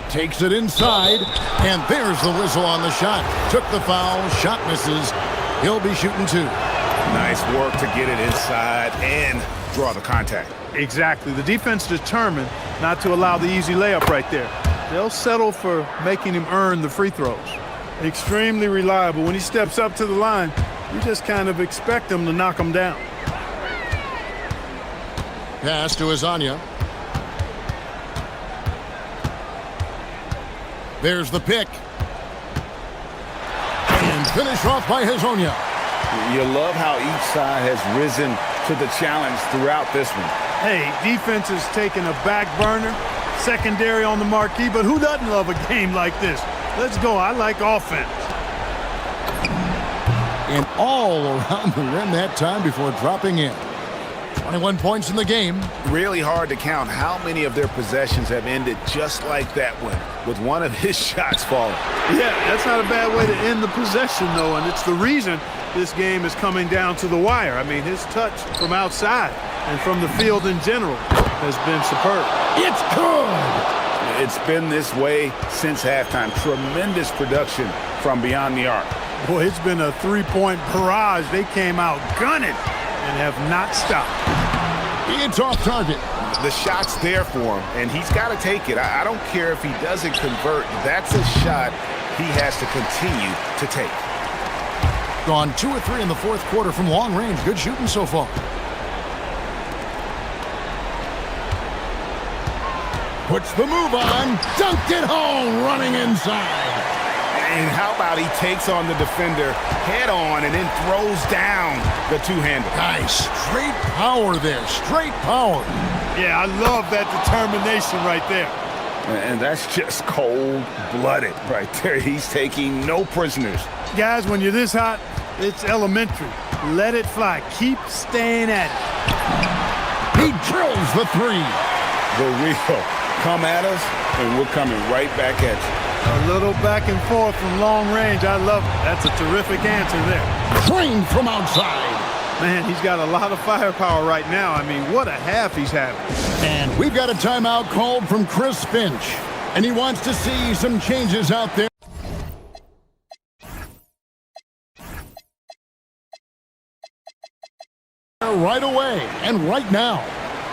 Takes it inside, and there's the whistle on the shot. Took the foul, shot misses. He'll be shooting two. Nice work to get it inside and draw the contact. Exactly. The defense determined not to allow the easy layup right there. They'll settle for making him earn the free throws. Extremely reliable. When he steps up to the line, you just kind of expect him to knock him down. Pass to Azania. There's the pick. And finish off by Hazonia. You love how each side has risen to the challenge throughout this one. Hey, defense is taking a back burner, secondary on the marquee, but who doesn't love a game like this? Let's go. I like offense. And all around the rim that time before dropping in. 21 points in the game. Really hard to count how many of their possessions have ended just like that one, with one of his shots falling. Yeah, that's not a bad way to end the possession, though, and it's the reason this game is coming down to the wire. I mean, his touch from outside and from the field in general has been superb. It's good! It's been this way since halftime. Tremendous production from beyond the arc. Boy, it's been a three-point barrage. They came out gunning and have not stopped. It's off target. The shot's there for him, and he's got to take it. I don't care if he doesn't convert. That's a shot he has to continue to take. Gone 2 or 3 in the fourth quarter from long range. Good shooting so far. Puts the move on. Dunked it home, running inside. And how about he takes on the defender head on and then throws down the two-hander. Nice. Straight power there. Straight power. Yeah, I love that determination right there. And that's just cold-blooded right there. He's taking no prisoners. Guys, when you're this hot, it's elementary. Let it fly. Keep staying at it. He drills the three. The real come at us, and we're coming right back at you. A little back and forth from long range. I love it. That's a terrific answer there. Trained from outside. Man, he's got a lot of firepower right now. I mean, what a half he's having. And we've got a timeout called from Chris Finch. And he wants to see some changes out there. Right away and right now.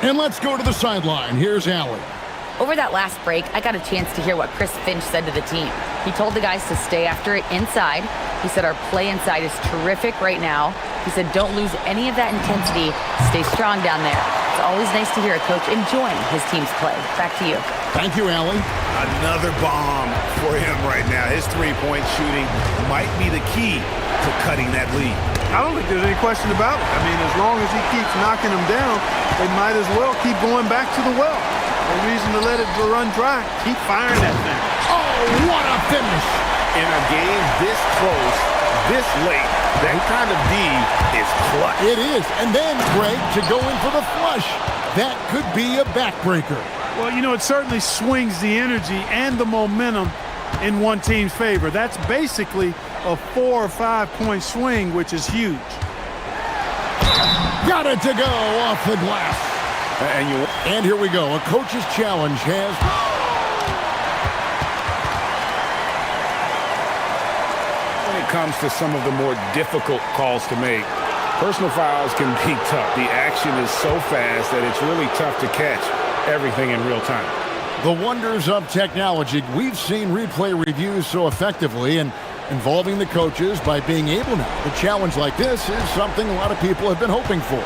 And let's go to the sideline. Here's Allie. Over that last break, I got a chance to hear what Chris Finch said to the team. He told the guys to stay after it inside. He said our play inside is terrific right now. He said don't lose any of that intensity. Stay strong down there. It's always nice to hear a coach enjoying his team's play. Back to you. Thank you, Allie. Another bomb for him right now. His three-point shooting might be the key to cutting that lead. I don't think there's any question about it. I mean, as long as he keeps knocking them down, they might as well keep going back to the well. No reason to let it run dry. Keep firing that thing. Oh, what a finish. In a game this close, this late, that kind of D is clutch. It is. And then, Greg, to go in for the flush. That could be a backbreaker. Well, you know, it certainly swings the energy and the momentum in one team's favor. That's basically a 4 or 5 point swing, which is huge. Got it to go off the glass. And here we go. A coach's challenge has... When it comes to some of the more difficult calls to make, personal fouls can be tough. The action is so fast that it's really tough to catch everything in real time. The wonders of technology. We've seen replay reviews so effectively and involving the coaches by being able now. A challenge like this is something a lot of people have been hoping for.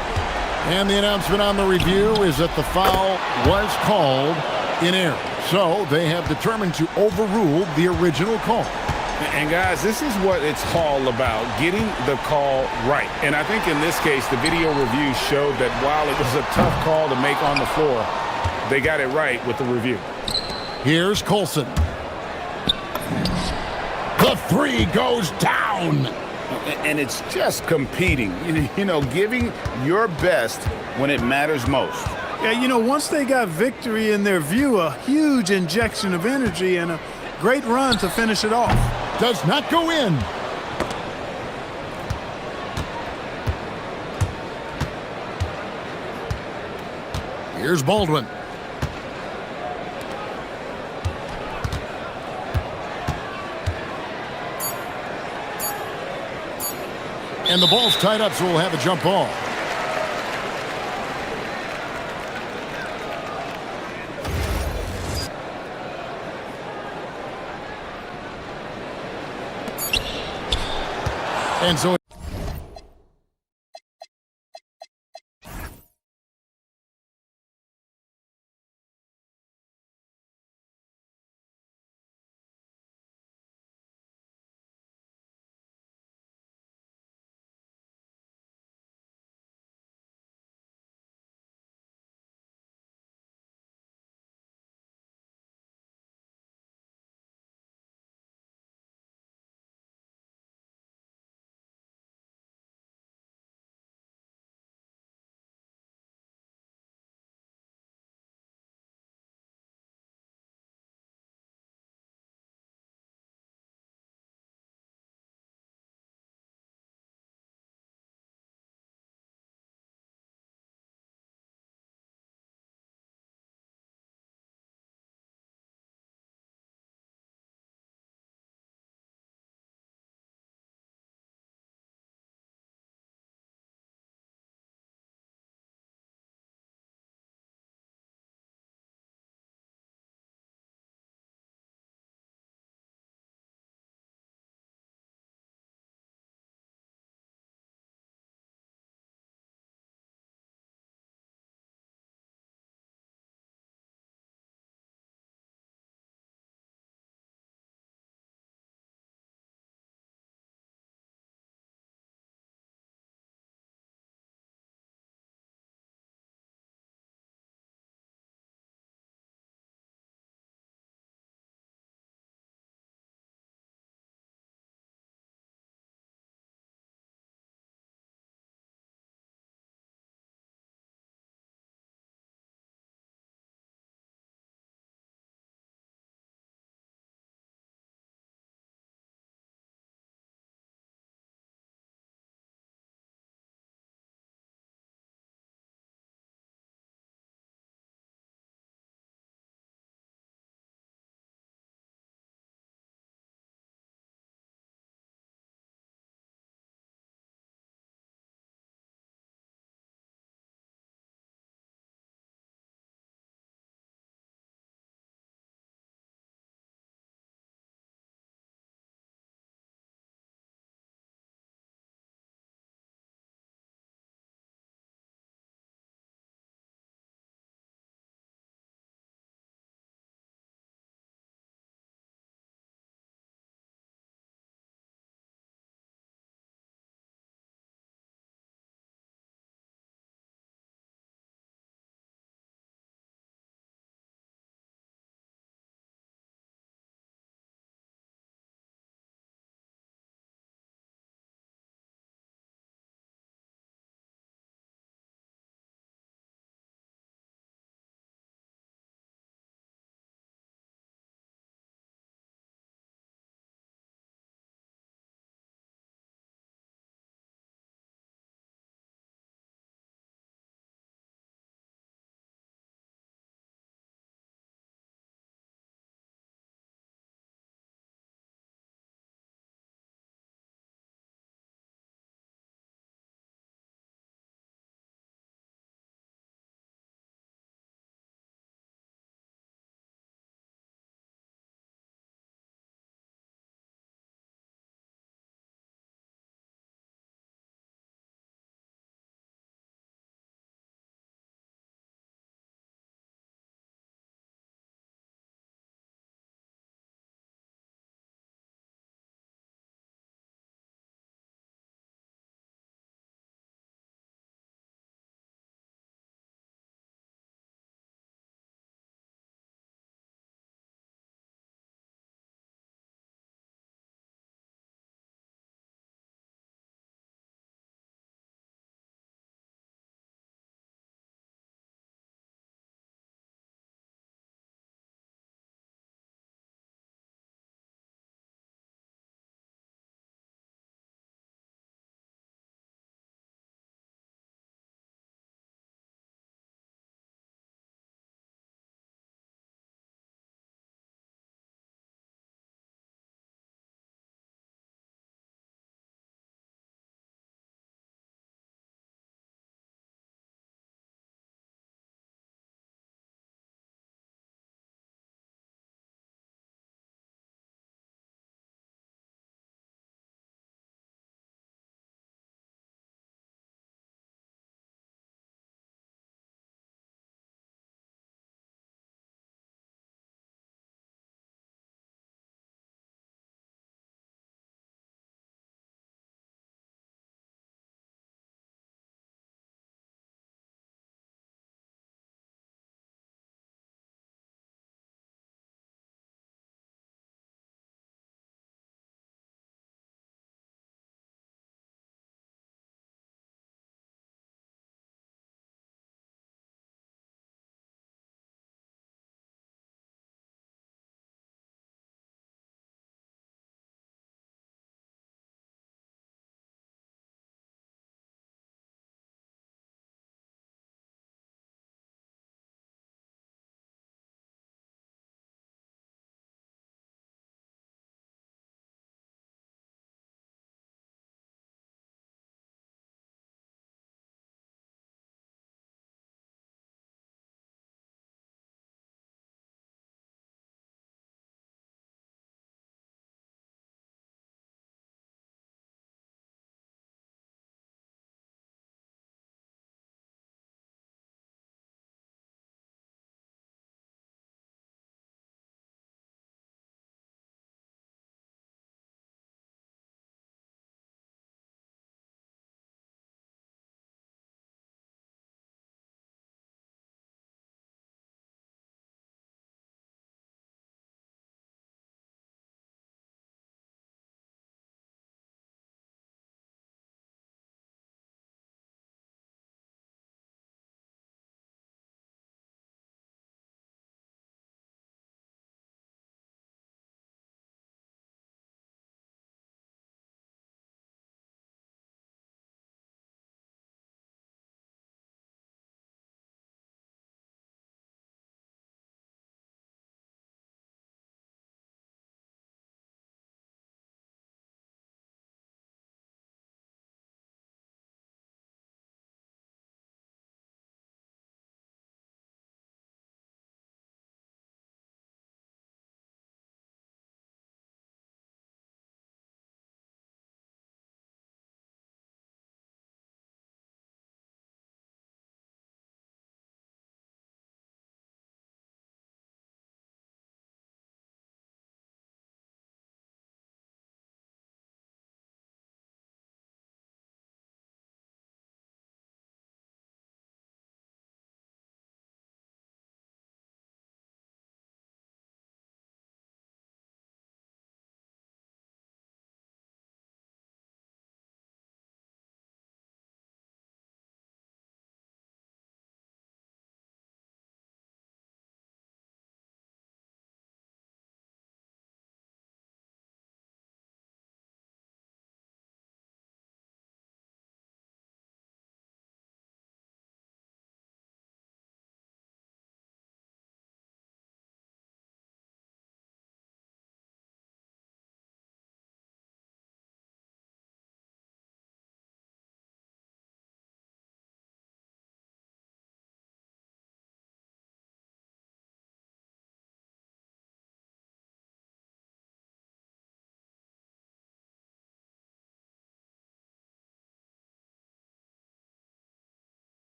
And the announcement on the review is that the foul was called in error. So they have determined to overrule the original call. And guys, this is what it's all about, getting the call right. And I think in this case, the video review showed that while it was a tough call to make on the floor, they got it right with the review. Here's Colson. The three goes down. And it's just competing, you know, giving your best when it matters most. Yeah, you know, once they got victory in their view, a huge injection of energy and a great run to finish it off. Does not go in. Here's Baldwin. And the ball's tied up, so we'll have a jump ball. And so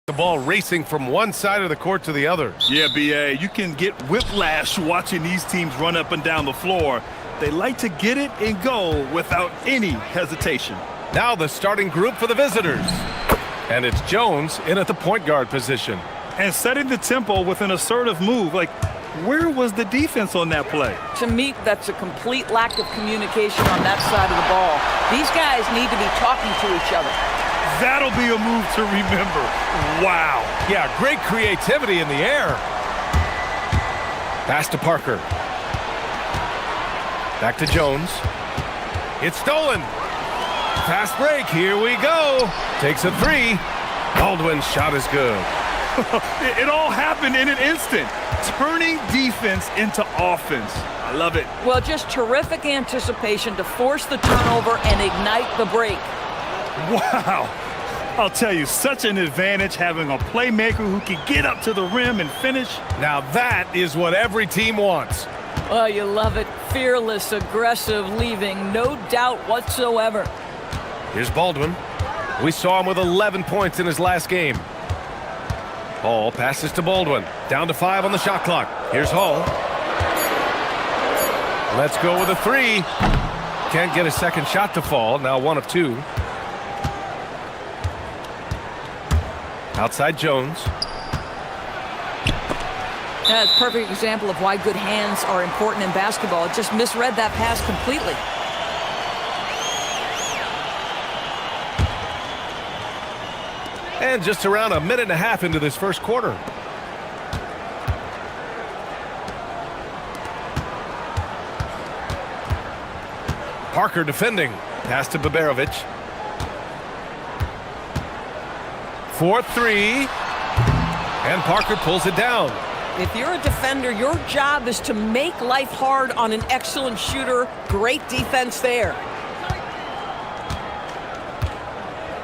The ball racing from one side of the court to the other. Yeah, B.A., you can get whiplash watching these teams run up and down the floor. They like to get it and go without any hesitation. Now the starting group for the visitors. And it's Jones in at the point guard position. And setting the tempo with an assertive move. Like, where was the defense on that play? To me, that's a complete lack of communication on that side of the ball. These guys need to be talking to each other. That'll be a move to remember. Wow. Yeah, great creativity in the air. Pass to Parker. Back to Jones. It's stolen. Fast break. Here we go. Takes a three. Baldwin's shot is good. It all happened in an instant. Turning defense into offense. I love it. Well, just terrific anticipation to force the turnover and ignite the break. Wow. I'll tell you, such an advantage having a playmaker who can get up to the rim and finish. Now that is what every team wants. Oh, you love it. Fearless, aggressive, leaving no doubt whatsoever. Here's Baldwin. We saw him with 11 points in his last game. Hall passes to Baldwin. Down to 5 on the shot clock. Here's Hall. Let's go with a three. Can't get a second shot to fall. Now 1 of 2. Outside Jones. That's a perfect example of why good hands are important in basketball. It just misread that pass completely. And just around a minute and a half into this first quarter. Parker defending. Pass to Baberovic. 4-3. And Parker pulls it down. If you're a defender, your job is to make life hard on an excellent shooter. Great defense there.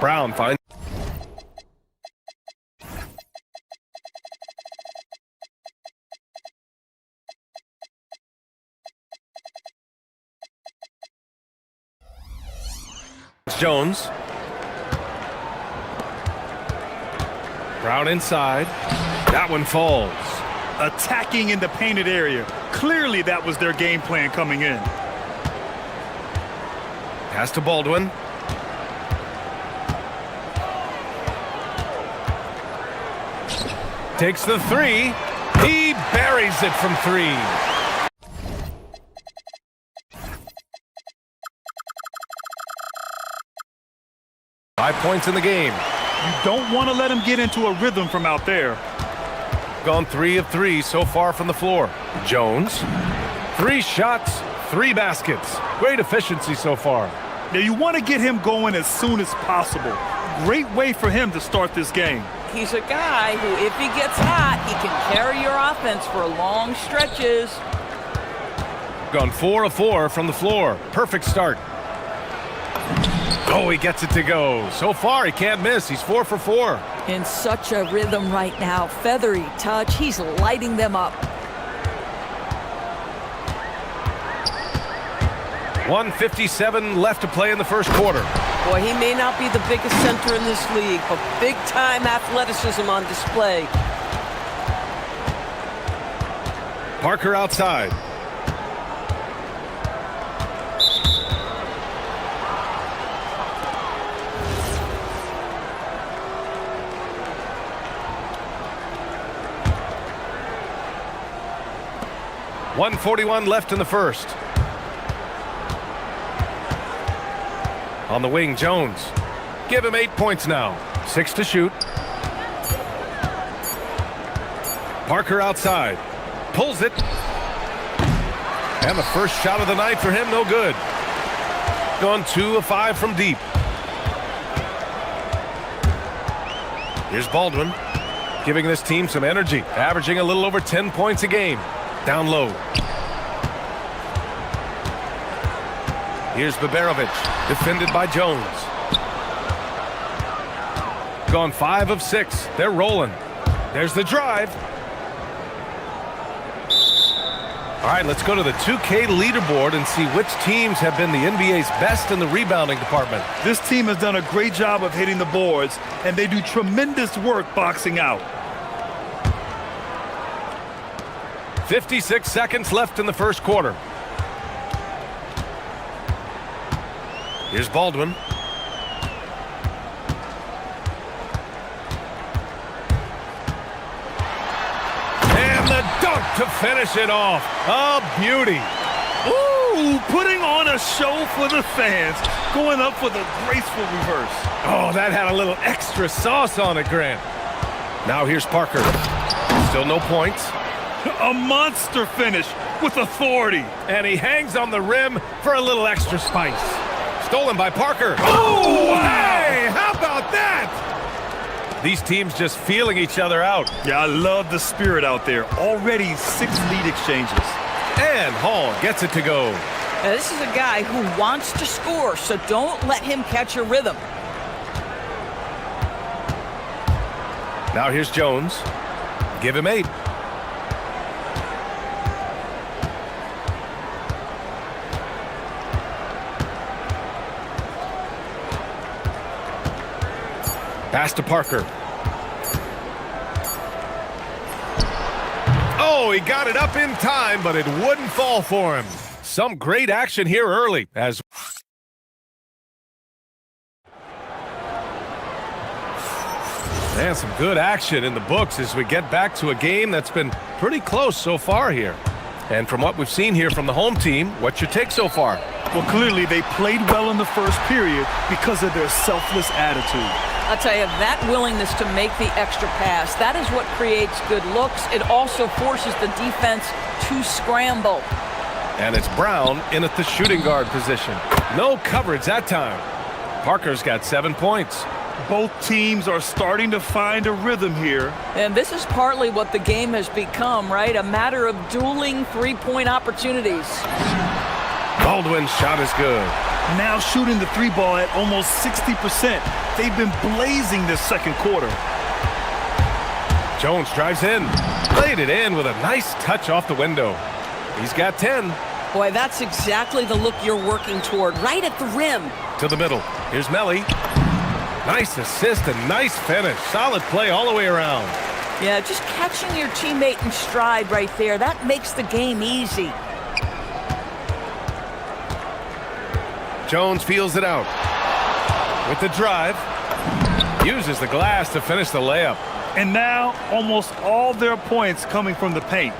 Brown finds. Jones. Brown inside. That one falls. Attacking in the painted area. Clearly that was their game plan coming in. Pass to Baldwin. Takes the three. He buries it from 3. Five points in the game. You don't want to let him get into a rhythm from out there. Gone 3 of 3 so far from the floor. Jones. 3 shots, 3 baskets. Great efficiency so far. Now you want to get him going as soon as possible. Great way for him to start this game. He's a guy who, if he gets hot, he can carry your offense for long stretches. Gone 4 of 4 from the floor. Perfect start. Oh, he gets it to go. So far, he can't miss. He's 4 for 4. In such a rhythm right now. Feathery touch. He's lighting them up. 1:57 left to play in the first quarter. Boy, he may not be the biggest center in this league, but big-time athleticism on display. Parker outside. .141 left in the first. On the wing, Jones. Give him 8 points now. 6 to shoot. Parker outside. Pulls it. And the first shot of the night for him, no good. Gone 2 of 5 from deep. Here's Baldwin, giving this team some energy, averaging a little over 10 points a game. Down low. Here's Baberovic, defended by Jones. Gone 5 of 6. They're rolling. There's the drive. All right, let's go to the 2K leaderboard and see which teams have been the NBA's best in the rebounding department. This team has done a great job of hitting the boards, and they do tremendous work boxing out. 56 seconds left in the first quarter. Here's Baldwin. And the dunk to finish it off. A beauty. Ooh, putting on a show for the fans, going up with a graceful reverse. Oh, that had a little extra sauce on it, Grant. Now here's Parker. Still no points. A monster finish with authority. And he hangs on the rim for a little extra spice. Stolen by Parker. Oh, hey, how about that? These teams just feeling each other out. Yeah, I love the spirit out there. Already 6 lead exchanges. And Hall gets it to go. Now, this is a guy who wants to score, so don't let him catch a rhythm. Now here's Jones. Give him 8. Pass to Parker. Oh, he got it up in time, but it wouldn't fall for him. Some great action here early as... And some good action in the books as we get back to a game that's been pretty close so far here. And from what we've seen here from the home team, what's your take so far? Well, clearly they played well in the first period because of their selfless attitude. I'll tell you, that willingness to make the extra pass, that is what creates good looks. It also forces the defense to scramble. And it's Brown in at the shooting guard position. No coverage that time. Parker's got 7 points. Both teams are starting to find a rhythm here. And this is partly what the game has become, right? A matter of dueling three-point opportunities. Baldwin's shot is good. Now shooting the 3 ball at almost 60%. They've been blazing this second quarter. Jones drives in. Laid it in with a nice touch off the window. He's got 10. Boy, that's exactly the look you're working toward, right at the rim. To the middle. Here's Melly. Nice assist and nice finish. Solid play all the way around. Yeah, just catching your teammate in stride right there, that makes the game easy. Jones feels it out. With the drive. Uses the glass to finish the layup. And now almost all their points coming from the paint.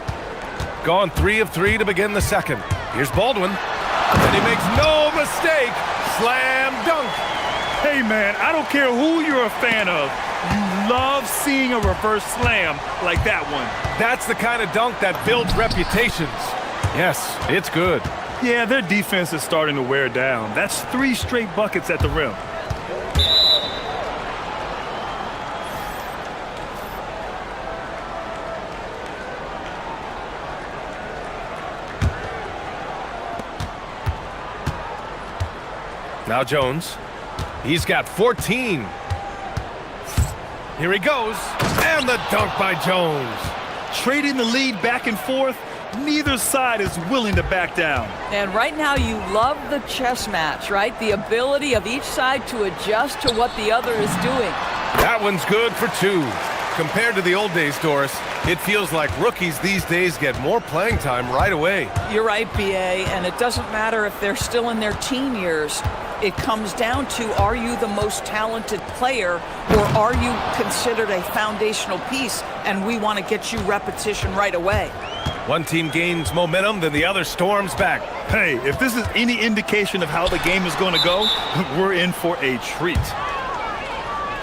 Gone 3 of 3 to begin the second. Here's Baldwin. And he makes no mistake. Slam dunk. Hey, man, I don't care who you're a fan of. You love seeing a reverse slam like that one. That's the kind of dunk that builds reputations. Yes, it's good. Yeah, their defense is starting to wear down. That's 3 straight buckets at the rim. Now Jones. He's got 14. Here he goes. And the dunk by Jones. Trading the lead back and forth, neither side is willing to back down. And right now you love the chess match, right? The ability of each side to adjust to what the other is doing. That one's good for 2. Compared to the old days, Doris, it feels like rookies these days get more playing time right away. You're right, B.A., and it doesn't matter if they're still in their teen years. It comes down to, are you the most talented player, or are you considered a foundational piece, and we want to get you repetition right away. One team gains momentum, then the other storms back. Hey, if this is any indication of how the game is going to go, we're in for a treat.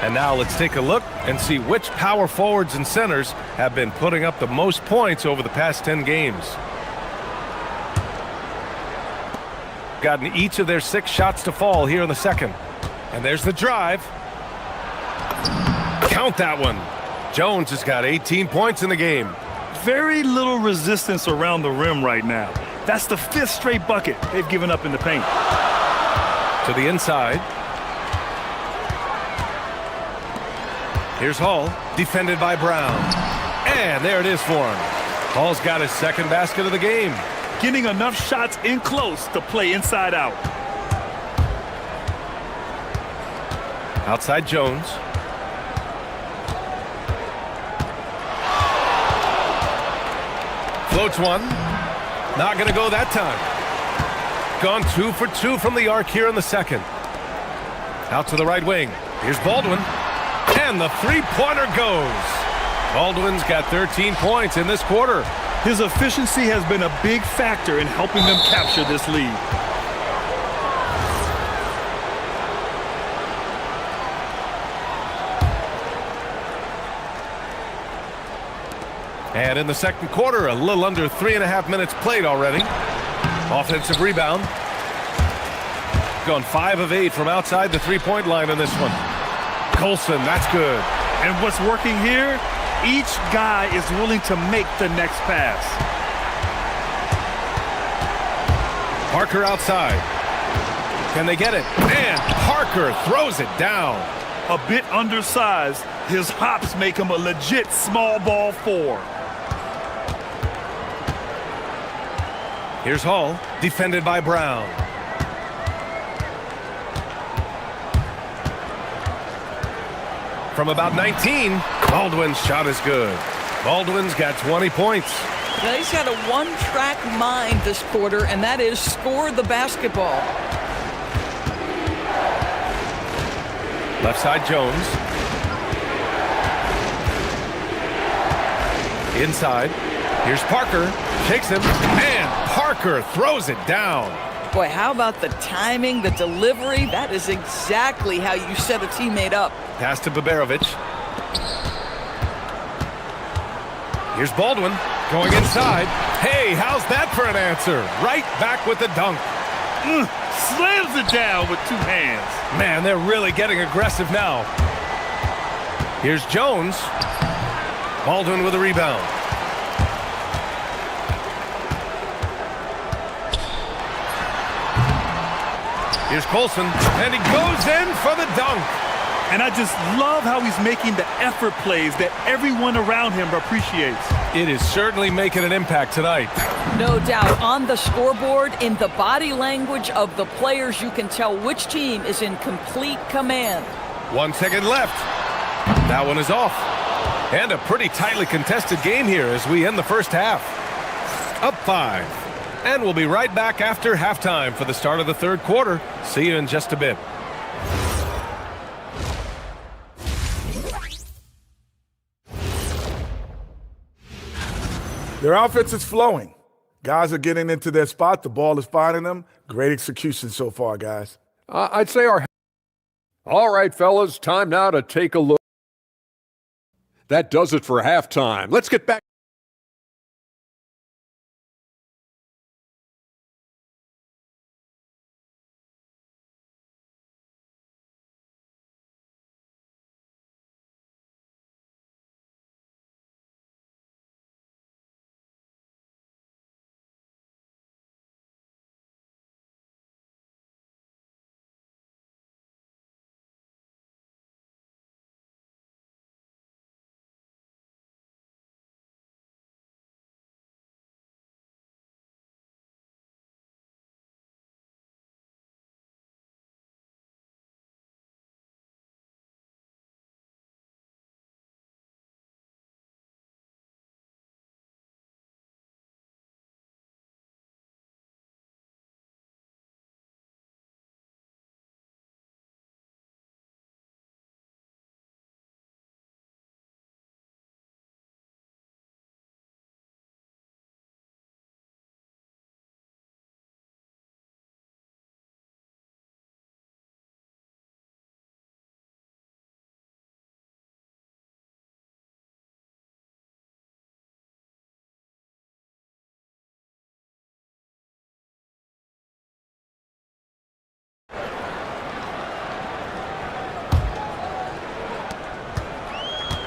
And now let's take a look and see which power forwards and centers have been putting up the most points over the past 10 games. Gotten each of their 6 shots to fall here in the second. And there's the drive. Count that one. Jones has got 18 points in the game. Very little resistance around the rim right now. That's the 5th straight bucket they've given up in the paint. To the inside. Here's Hall, defended by Brown. And there it is for him. Hall's got his second basket of the game. Getting enough shots in close to play inside out. Outside Jones. Floats one. Not going to go that time. Gone 2 for 2 from the arc here in the second. Out to the right wing. Here's Baldwin. And the three-pointer goes. Baldwin's got 13 points in this quarter. His efficiency has been a big factor in helping them capture this lead. And in the second quarter, a little under 3.5 minutes played already. Offensive rebound. Gone 5 of 8 from outside the three-point line on this one. Colson, that's good. And what's working here? Each guy is willing to make the next pass. Parker outside. Can they get it? And Parker throws it down. A bit undersized, his hops make him a legit small ball 4. Here's Hall, defended by Brown. From about 19, Baldwin's shot is good. Baldwin's got 20 points. Now he's got a one-track mind this quarter, and that is score the basketball. Left side Jones. Inside. Here's Parker. Takes him. And Parker throws it down. Boy, how about the timing, the delivery? That is exactly how you set a teammate up. Pass to Baberovic. Here's Baldwin going inside. Hey, how's that for an answer? Right back with the dunk. Slams it down with 2 hands. Man, they're really getting aggressive now. Here's Jones. Baldwin with a rebound. Here's Colson, and he goes in for the dunk. And I just love how he's making the effort plays that everyone around him appreciates. It is certainly making an impact tonight. No doubt. On the scoreboard, in the body language of the players, you can tell which team is in complete command. 1 second left. That one is off. And a pretty tightly contested game here as we end the first half. Up 5. And we'll be right back after halftime for the start of the third quarter. See you in just a bit. Their offense is flowing. Guys are getting into their spot. The ball is finding them. Great execution so far, guys. I'd say our... All right, fellas, time now to take a look. That does it for halftime. Let's get back.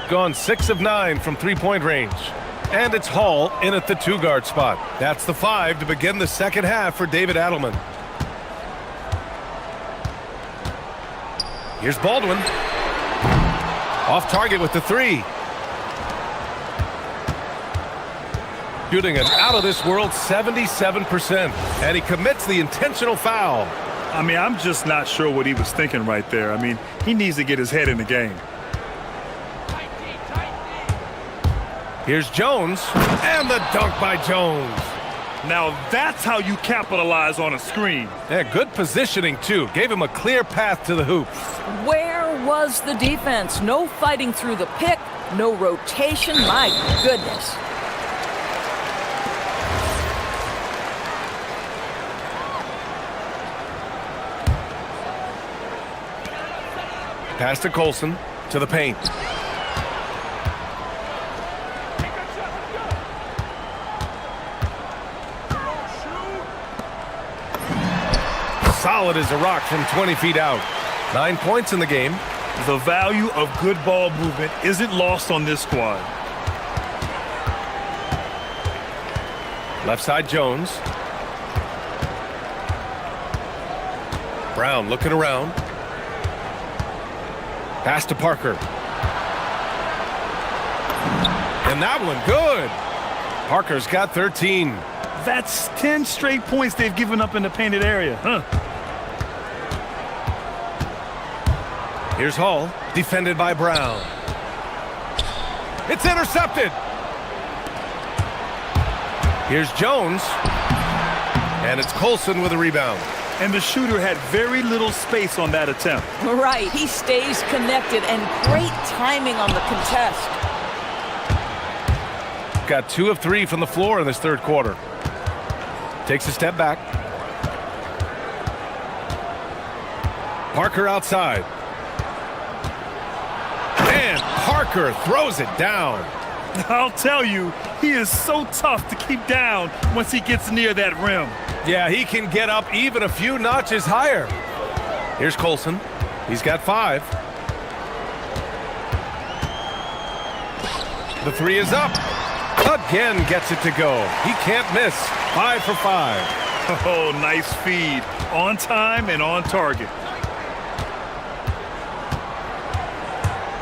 Gone 6 of 9 from three-point range. And it's Hall in at the 2-guard spot. That's the 5 to begin the second half for David Adelman. Here's Baldwin. Off target with the 3. shooting an out-of-this-world 77%. And he commits the intentional foul. I mean, I'm just not sure what he was thinking right there. I mean, he needs to get his head in the game. Here's Jones, and the dunk by Jones. Now that's how you capitalize on a screen. Yeah, good positioning, too. Gave him a clear path to the hoop. Where was the defense? No fighting through the pick, no rotation. My goodness. Pass to Colson, to the paint. Solid as a rock from 20 feet out. 9 points in the game. The value of good ball movement isn't lost on this squad. Left side Jones. Brown looking around. Pass to Parker. And that one good. Parker's got 13. That's 10 straight points they've given up in the painted area, huh? Here's Hall, defended by Brown. It's intercepted. Here's Jones. And it's Colson with a rebound. And the shooter had very little space on that attempt. Right, he stays connected and great timing on the contest. Got 2 of 3 from the floor in this third quarter. Takes a step back. Parker outside. And Parker throws it down. I'll tell you, he is so tough to keep down once he gets near that rim. Yeah, he can get up even a few notches higher. Here's Colson. He's got 5. The 3 is up. Again gets it to go. He can't miss. 5 for 5. Oh, nice feed. On time and on target.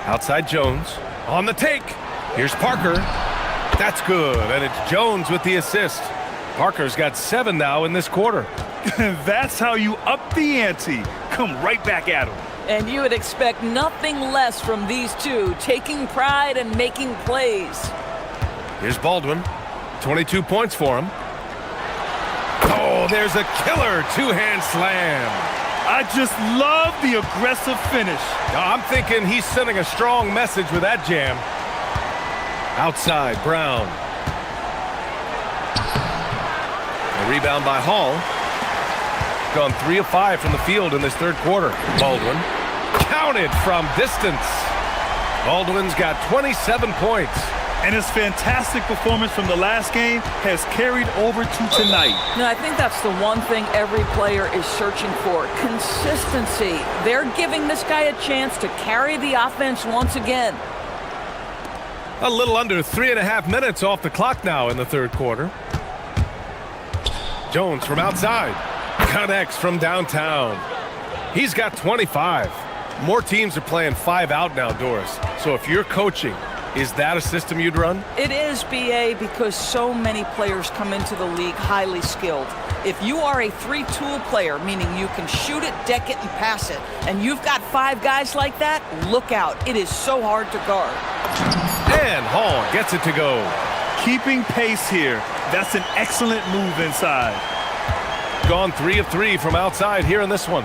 Outside Jones. On the take. Here's Parker. That's good. And it's Jones with the assist. Parker's got 7 now in this quarter. That's how you up the ante. Come right back at him. And you would expect nothing less from these two, taking pride and making plays. Here's Baldwin. 22 points for him. Oh, there's a killer two-hand slam. I just love the aggressive finish. I'm thinking he's sending a strong message with that jam. Outside, Brown. A rebound by Hall. Gone 3 of 5 from the field in this third quarter. Baldwin counted from distance. Baldwin's got 27 points. And his fantastic performance from the last game has carried over to tonight. No, I think that's the one thing every player is searching for. Consistency. They're giving this guy a chance to carry the offense once again. A little under 3.5 minutes off the clock now in the third quarter. Jones from outside. Connects from downtown. He's got 25. More teams are playing 5 out now, Doris. So if you're coaching, is that a system you'd run? It is, BA, because so many players come into the league highly skilled. If you are a 3-tool player, meaning you can shoot it, deck it, and pass it, and you've got 5 guys like that, look out. It is so hard to guard. And Hall gets it to go. Keeping pace here. That's an excellent move inside. Gone 3 of 3 from outside here in this one.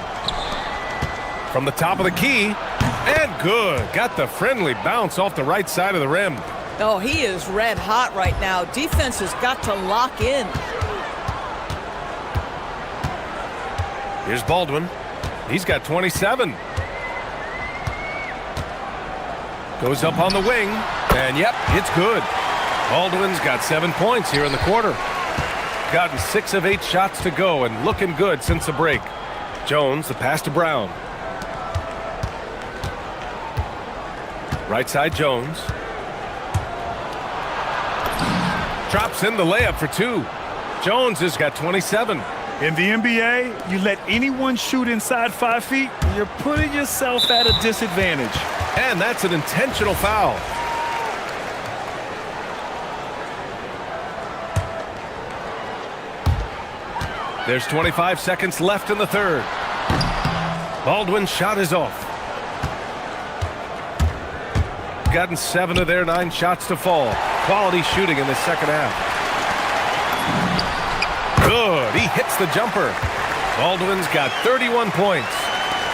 From the top of the key. And good. Got the friendly bounce off the right side of the rim. Oh, he is red hot right now. Defense has got to lock in. Here's Baldwin. He's got 27. Goes up on the wing. And yep, it's good. Baldwin's got 7 points here in the quarter. Gotten 6 of 8 shots to go and looking good since the break. Jones, the pass to Brown. Right side Jones. Drops in the layup for 2. Jones has got 27. In the NBA, you let anyone shoot inside 5 feet, you're putting yourself at a disadvantage. And that's an intentional foul. There's 25 seconds left in the third. Baldwin's shot is off. Gotten 7 of their 9 shots to fall. Quality shooting in the second half. Good. He hits the jumper. Baldwin's got 31 points.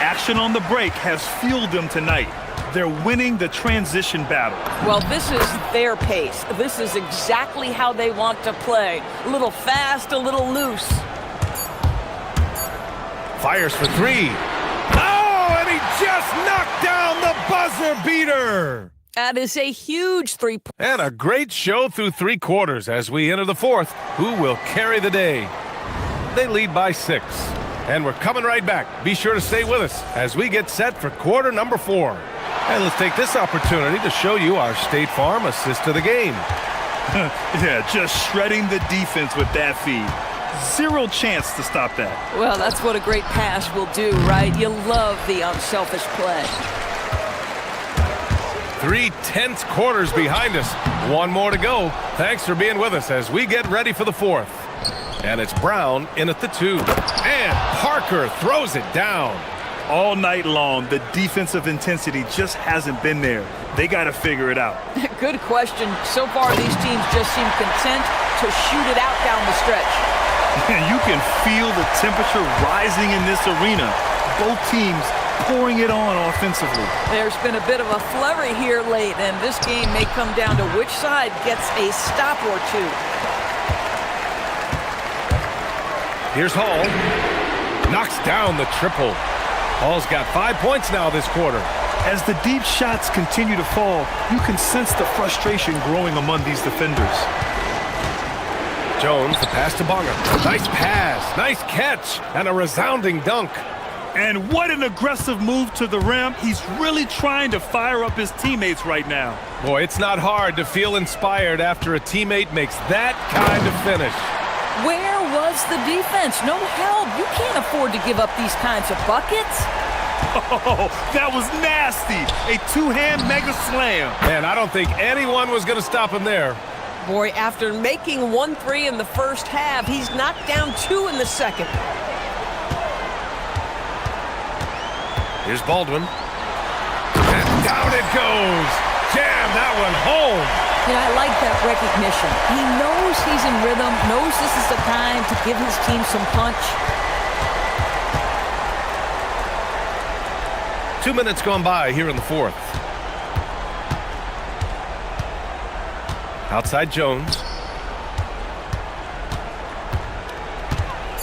Action on the break has fueled them tonight. They're winning the transition battle. Well, this is their pace. This is exactly how they want to play. A little fast, a little loose. Fires for 3. Oh, and he just knocked down the buzzer beater. That is a huge three-point. And a great show through 3 quarters as we enter the fourth. Who will carry the day? They lead by 6. And we're coming right back. Be sure to stay with us as we get set for quarter number 4. And let's take this opportunity to show you our State Farm assist to the game. Yeah, just shredding the defense with that feed. Zero chance to stop that. Well, that's what a great pass will do, right? You love the unselfish play. 3 tense quarters behind us. 1 more to go. Thanks for being with us as we get ready for the fourth. And it's Brown in at the 2. And Parker throws it down. All night long, the defensive intensity just hasn't been there. They got to figure it out. Good question. So far, these teams just seem content to shoot it out down the stretch. You can feel the temperature rising in this arena. Both teams pouring it on offensively. There's been a bit of a flurry here late, and this game may come down to which side gets a stop or 2. Here's Hall. Knocks down the triple. Hall's got 5 points now this quarter. As the deep shots continue to fall, you can sense the frustration growing among these defenders. Jones, the pass to Bonga. Nice pass, nice catch, and a resounding dunk. And what an aggressive move to the rim. He's really trying to fire up his teammates right now. Boy, it's not hard to feel inspired after a teammate makes that kind of finish. Where was the defense? No help. You can't afford to give up these kinds of buckets. Oh, that was nasty. A 2-hand mega slam. And I don't think anyone was going to stop him there. Boy, after making 1 3 in the first half, he's knocked down 2 in the second. Here's Baldwin. And down it goes. Jam that one home. You know, I like that recognition. He knows he's in rhythm, knows this is the time to give his team some punch. 2 minutes gone by here in the fourth. Outside Jones.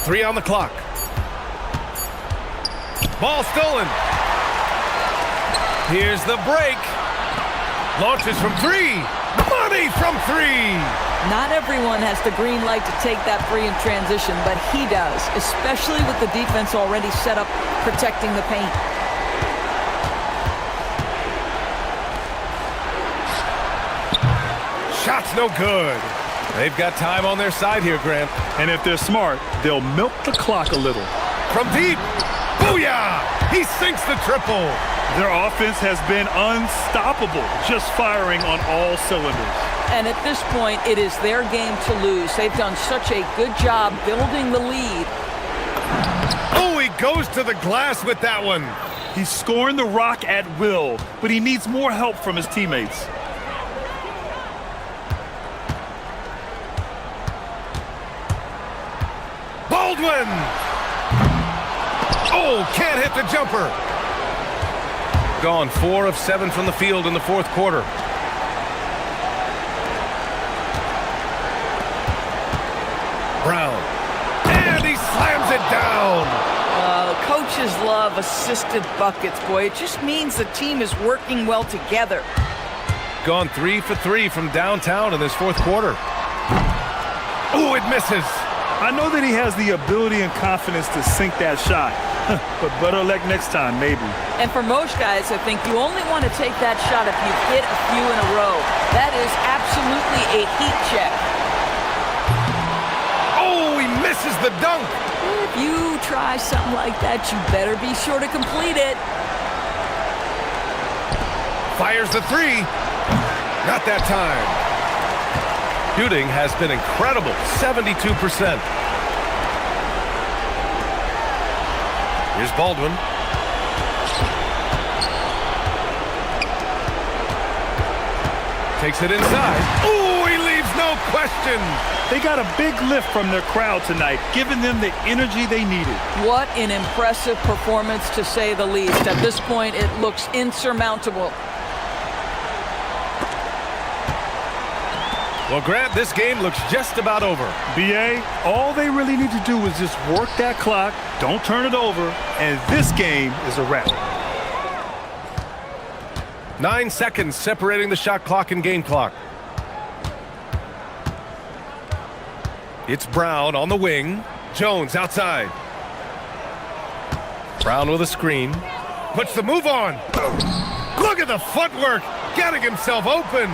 3 on the clock. Ball stolen. Here's the break. Launches from 3. Money from 3. Not everyone has the green light to take that free in transition, but he does, especially with the defense already set up protecting the paint. Shot's no good. They've got time on their side here, Grant. And if they're smart, they'll milk the clock a little. From deep. Booyah! He sinks the triple. Their offense has been unstoppable, just firing on all cylinders. And at this point, it is their game to lose. They've done such a good job building the lead. Oh, he goes to the glass with that one. He's scoring the rock at will, but he needs more help from his teammates. Baldwin! Oh, can't hit the jumper. Gone 4 of 7 from the field in the fourth quarter. Brown. And he slams it down. Coaches love assisted buckets, boy. It just means the team is working well together. Gone 3 for 3 from downtown in this fourth quarter. Oh, it misses. I know that he has the ability and confidence to sink that shot, but better luck next time, maybe. And for most guys, I think you only want to take that shot if you've hit a few in a row. That is absolutely a heat check. Oh, he misses the dunk. If you try something like that, you better be sure to complete it. Fires the 3. Not that time. Shooting has been incredible, 72%. Here's Baldwin. Takes it inside. Ooh, he leaves no question. They got a big lift from their crowd tonight, giving them the energy they needed. What an impressive performance, to say the least. At this point, it looks insurmountable. Well, Grant, this game looks just about over. BA, all they really need to do is just work that clock, don't turn it over, and this game is a wrap. 9 seconds separating the shot clock and game clock. It's Brown on the wing. Jones outside. Brown with a screen. Puts the move on. Look at the footwork. Getting himself open.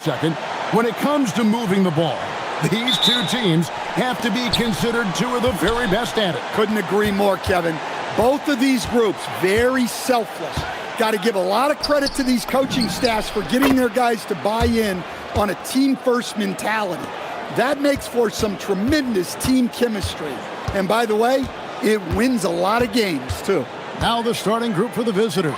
Second, when it comes to moving the ball, these two teams have to be considered two of the very best at it. Couldn't agree more, Kevin. Both of these groups, very selfless. Got to give a lot of credit to these coaching staffs for getting their guys to buy in on a team-first mentality. That makes for some tremendous team chemistry. And by the way, it wins a lot of games, too. Now the starting group for the visitors.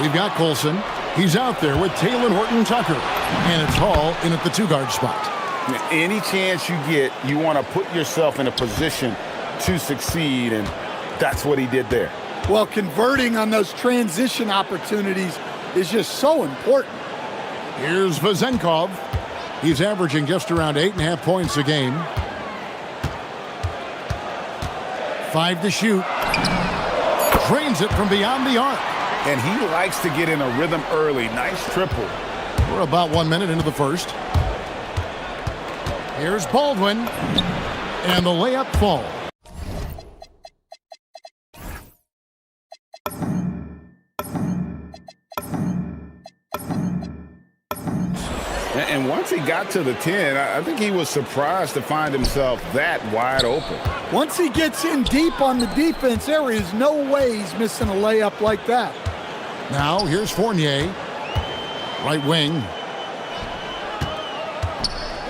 We've got Colson. He's out there with Taylor Horton-Tucker. And it's Hall in at the two-guard spot. Any chance you get, you want to put yourself in a position to succeed, and that's what he did there. Well, converting on those transition opportunities is just so important. Here's Vazenkov. He's averaging just around 8.5 points a game. 5 to shoot. Drains it from beyond the arc. And he likes to get in a rhythm early. Nice triple. We're about 1 minute into the first. Here's Baldwin. And the layup falls. And once he got to the 10, I think he was surprised to find himself that wide open. Once he gets in deep on the defense, there is no way he's missing a layup like that. Now, here's Fournier. Right wing.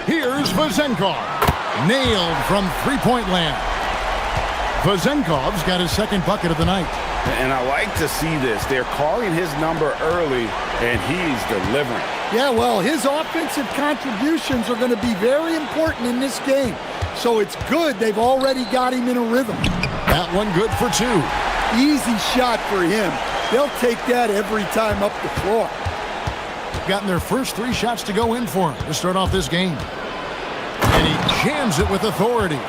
Here's Vazenkov. Nailed from three-point land. Vazenkov's got his second bucket of the night. And I like to see this. They're calling his number early, and he's delivering. Yeah, well, his offensive contributions are going to be very important in this game. So it's good they've already got him in a rhythm. That one good for 2. Easy shot for him. They'll take that every time up the floor. Gotten their first 3 shots to go in for him to start off this game. And he jams it with authority.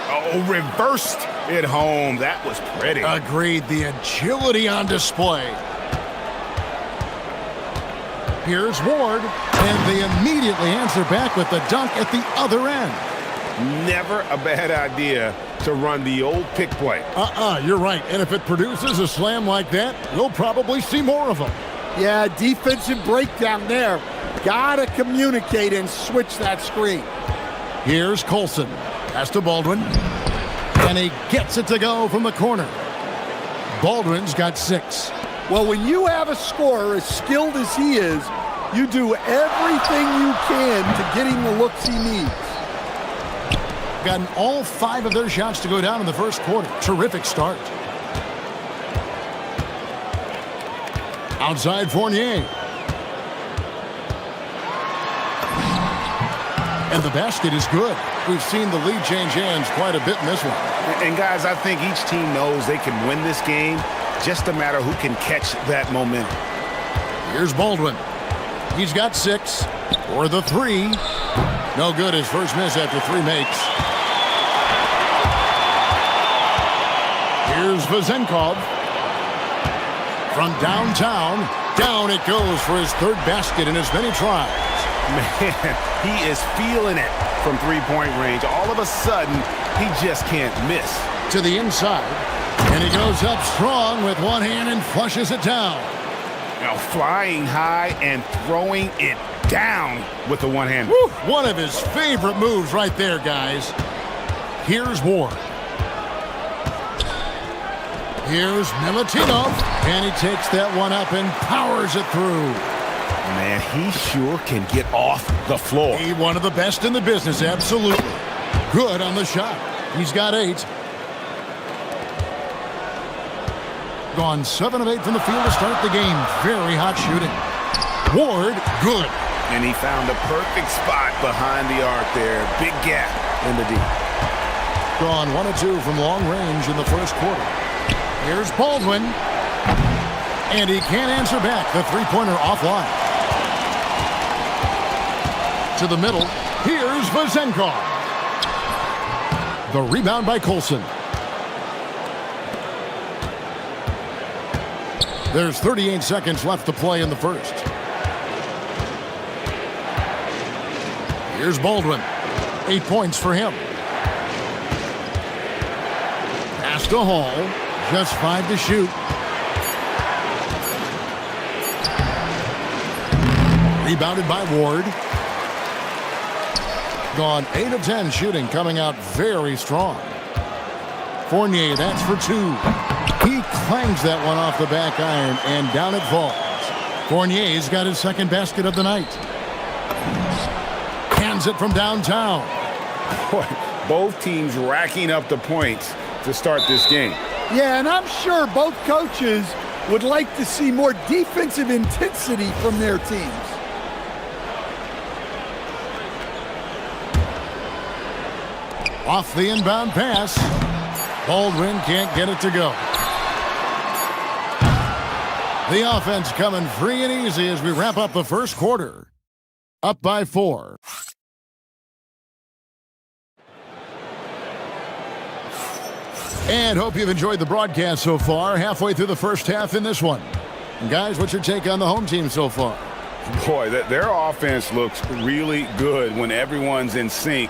Oh, reversed it home. That was pretty. Agreed. The agility on display. Here's Ward, and they immediately answer back with the dunk at the other end. Never a bad idea to run the old pick play. You're right. And if it produces a slam like that, we'll probably see more of them. Yeah, defensive breakdown there. Gotta communicate and switch that screen. Here's Colson. Pass to Baldwin. And he gets it to go from the corner. Baldwin's got 6. Well, when you have a scorer as skilled as he is, you do everything you can to get him the looks he needs. Gotten all 5 of their shots to go down in the first quarter. Terrific start. Outside Fournier. And the basket is good. We've seen the lead change hands quite a bit in this one. And guys, I think each team knows they can win this game. Just a matter who can catch that momentum. Here's Baldwin. He's got 6 for the 3. No good. His first miss after 3 makes. Here's Vazenkov. From downtown, down it goes for his 3rd basket in as many tries. Man, he is feeling it from three-point range. All of a sudden, he just can't miss. To the inside, and he goes up strong with one hand and flushes it down. Now flying high and throwing it down with the one hand. One of his favorite moves right there, guys. Here's Ward. Here's Milutinov, and he takes that one up and powers it through. Man, he sure can get off the floor. He's one of the best in the business, absolutely. Good on the shot. He's got 8. Gone 7 of 8 from the field to start the game. Very hot shooting. Ward, good. And he found a perfect spot behind the arc there. Big gap in the deep. Gone 1 of 2 from long range in the first quarter. Here's Baldwin. And he can't answer back. The three-pointer offline. To the middle. Here's Vazenkov. The rebound by Colson. There's 38 seconds left to play in the first. Here's Baldwin. 8 points for him. Pass to Hall. Just 5 to shoot. Rebounded by Ward. Gone 8 of 10 shooting, coming out very strong. Fournier, that's for 2. He clangs that one off the back iron, and down it falls. Fournier's got his second basket of the night. Hands it from downtown. Boy, both teams racking up the points to start this game. Yeah, and I'm sure both coaches would like to see more defensive intensity from their teams. Off the inbound pass. Baldwin can't get it to go. The offense coming free and easy as we wrap up the first quarter. Up by 4. And hope you've enjoyed the broadcast so far. Halfway through the first half in this one. And guys, what's your take on the home team so far? Boy, their offense looks really good when everyone's in sync.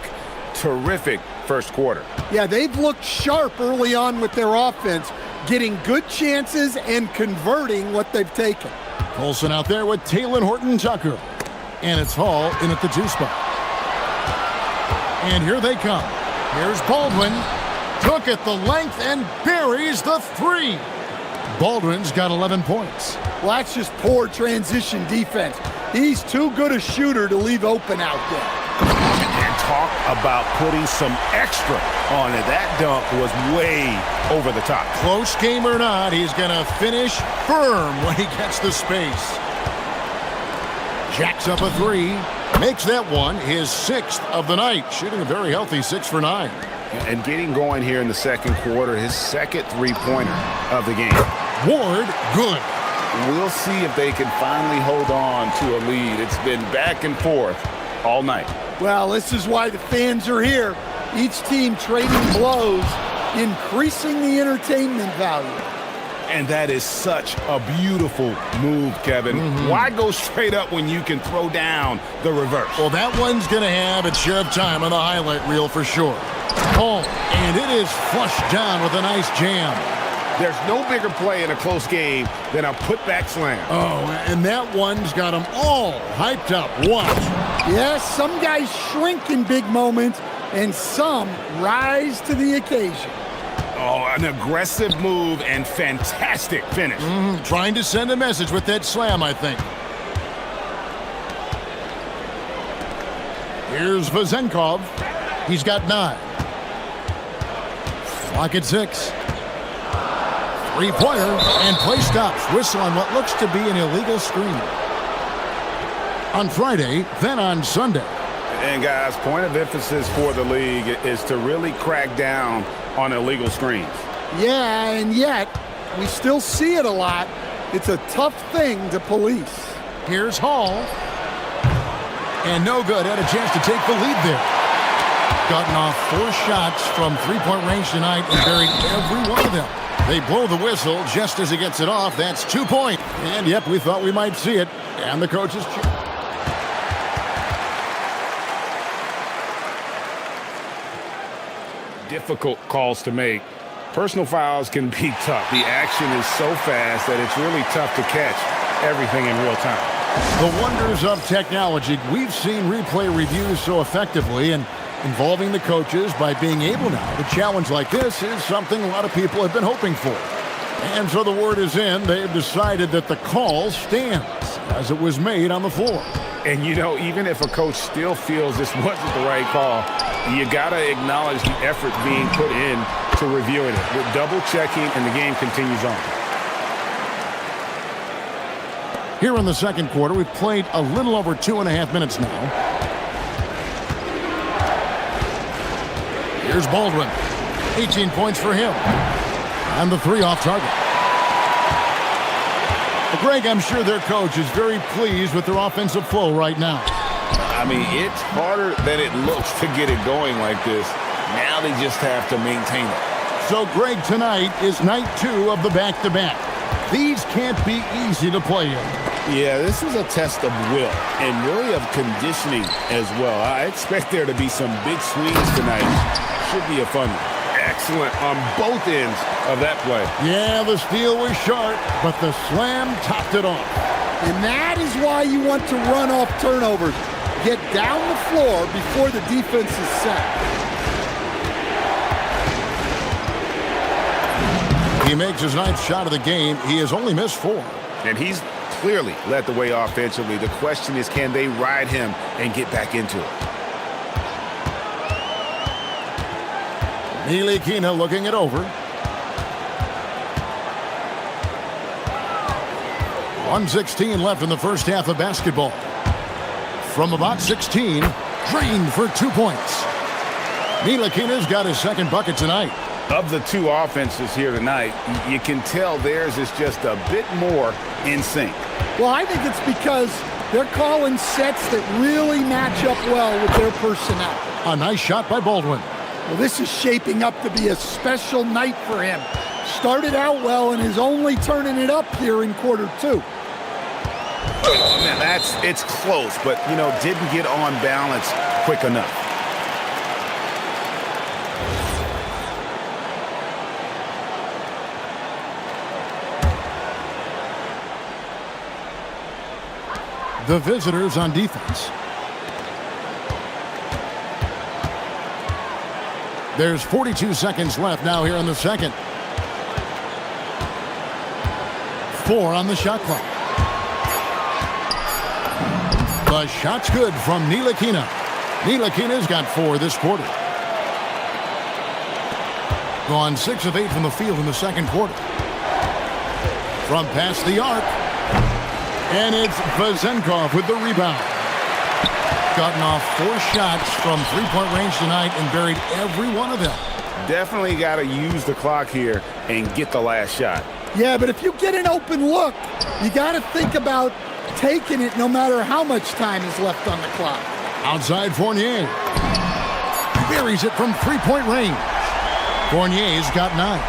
Terrific first quarter. Yeah, they've looked sharp early on with their offense, getting good chances and converting what they've taken. Colson out there with Taylor Horton-Tucker. And it's Hall in at the 2 spot. And here they come. Here's Baldwin. Took it the length and buries the 3. Baldwin's got 11 points. Well, that's just poor transition defense. He's too good a shooter to leave open out there. And talk about putting some extra on it. That dunk was way over the top. Close game or not, he's going to finish firm when he gets the space. Jacks up a 3. Makes that one his 6th of the night. Shooting a very healthy 6 for 9. And getting going here in the second quarter, his second 3-pointer of the game. Ward, good. We'll see if they can finally hold on to a lead. It's been back and forth all night. Well, this is why the fans are here. Each team trading blows, increasing the entertainment value. And that is such a beautiful move, Kevin. Why go straight up when you can throw down the reverse? Well, that one's going to have its share of time on the highlight reel for sure. Oh, and it is flushed down with a nice jam. There's no bigger play in a close game than a putback slam. Oh, and that one's got them all hyped up. Watch. Yes, some guys shrink in big moments, and some rise to the occasion. Oh, an aggressive move and fantastic finish. Trying to send a message with that slam, I think. Here's Vazenkov. He's got 9. Clock at 6. 3-pointer, and play stops. Whistle on what looks to be an illegal screen. On Friday, then on Sunday. And guys, point of emphasis for the league is to really crack down on illegal screens. Yeah, and yet, we still see it a lot. It's a tough thing to police. Here's Hall. And no good. Had a chance to take the lead there. Gotten off 4 shots from 3-point range tonight and buried every one of them. They blow the whistle just as he gets it off. That's 2 points. And yep, we thought we might see it. And the coaches cheer. Difficult calls to make. Personal fouls can be tough. The action is so fast that it's really tough to catch everything in real time. The wonders of technology. We've seen replay reviews so effectively, and involving the coaches by being able now to challenge like this is something a lot of people have been hoping for. And so the word is in. They've decided that the call stands as it was made on the floor. And, you know, even if a coach still feels this wasn't the right call, you got to acknowledge the effort being put in to reviewing it. With double-checking, and the game continues on. Here in the second quarter, we've played a little over 2.5 minutes now. Here's Baldwin. 18 points for him. And the 3 off target. Well, Greg, I'm sure their coach is very pleased with their offensive flow right now. I mean, it's harder than it looks to get it going like this. Now they just have to maintain it. So, Greg, tonight is night 2 of the back-to-back. These can't be easy to play in. Yeah, this is a test of will and really of conditioning as well. I expect there to be some big swings tonight. Should be a fun one. Excellent on both ends of that play. Yeah, the steal was sharp, but the slam topped it off. And that is why you want to run off turnovers. get down the floor before the defense is set. He makes his 9th shot of the game. He has only missed 4. And he's clearly led the way offensively. The question is, can they ride him and get back into it? Ntilikina looking it over. 1:16 left in the first half of basketball. From about 16, drained for 2 points. Ntilikina's got his second bucket tonight. Of the two offenses here tonight, you can tell theirs is just a bit more in sync. Well, I think it's because they're calling sets that really match up well with their personnel. A nice shot by Baldwin. Well, this is shaping up to be a special night for him. Started out well and is only turning it up here in quarter 2. Oh, man, it's close, but, didn't get on balance quick enough. The visitors on defense. There's 42 seconds left now here in the second. 4 on the shot clock. The shot's good from Ntilikina. Ntilikina's got 4 this quarter. Gone 6 of 8 from the field in the second quarter. From past the arc. And it's Vezenkov with the rebound. Gotten off 4 shots from 3-point range tonight and buried every one of them. Definitely got to use the clock here and get the last shot. Yeah, but if you get an open look, you got to think about taking it no matter how much time is left on the clock. Outside Fournier. Buries it from 3-point range. Fournier's got 9.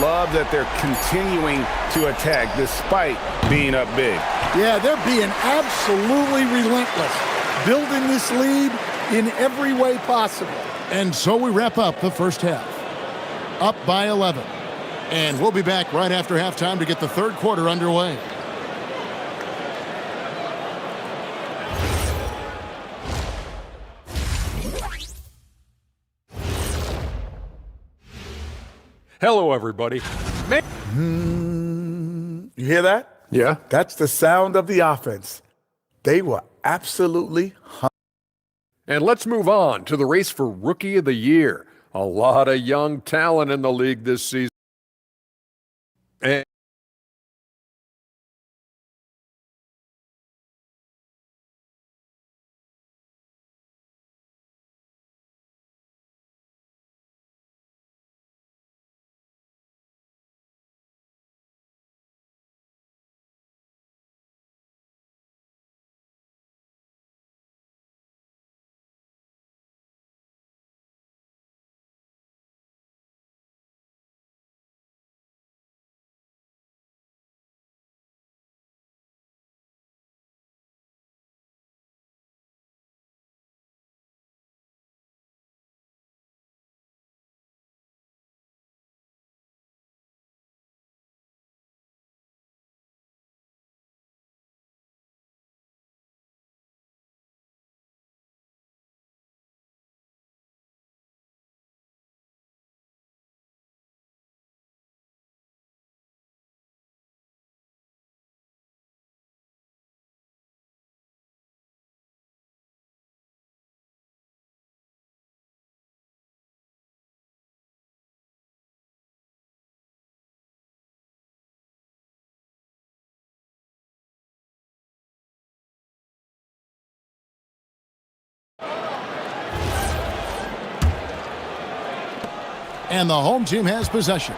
Love that they're continuing to attack despite being up big. Yeah, they're being absolutely relentless, building this lead in every way possible. And so we wrap up the first half. Up by 11. And we'll be back right after halftime to get the third quarter underway. Hello, everybody. You hear that? Yeah. That's the sound of the offense. They were absolutely And let's move on to the race for Rookie of the Year. A lot of young talent in the league this season. And the home team has possession.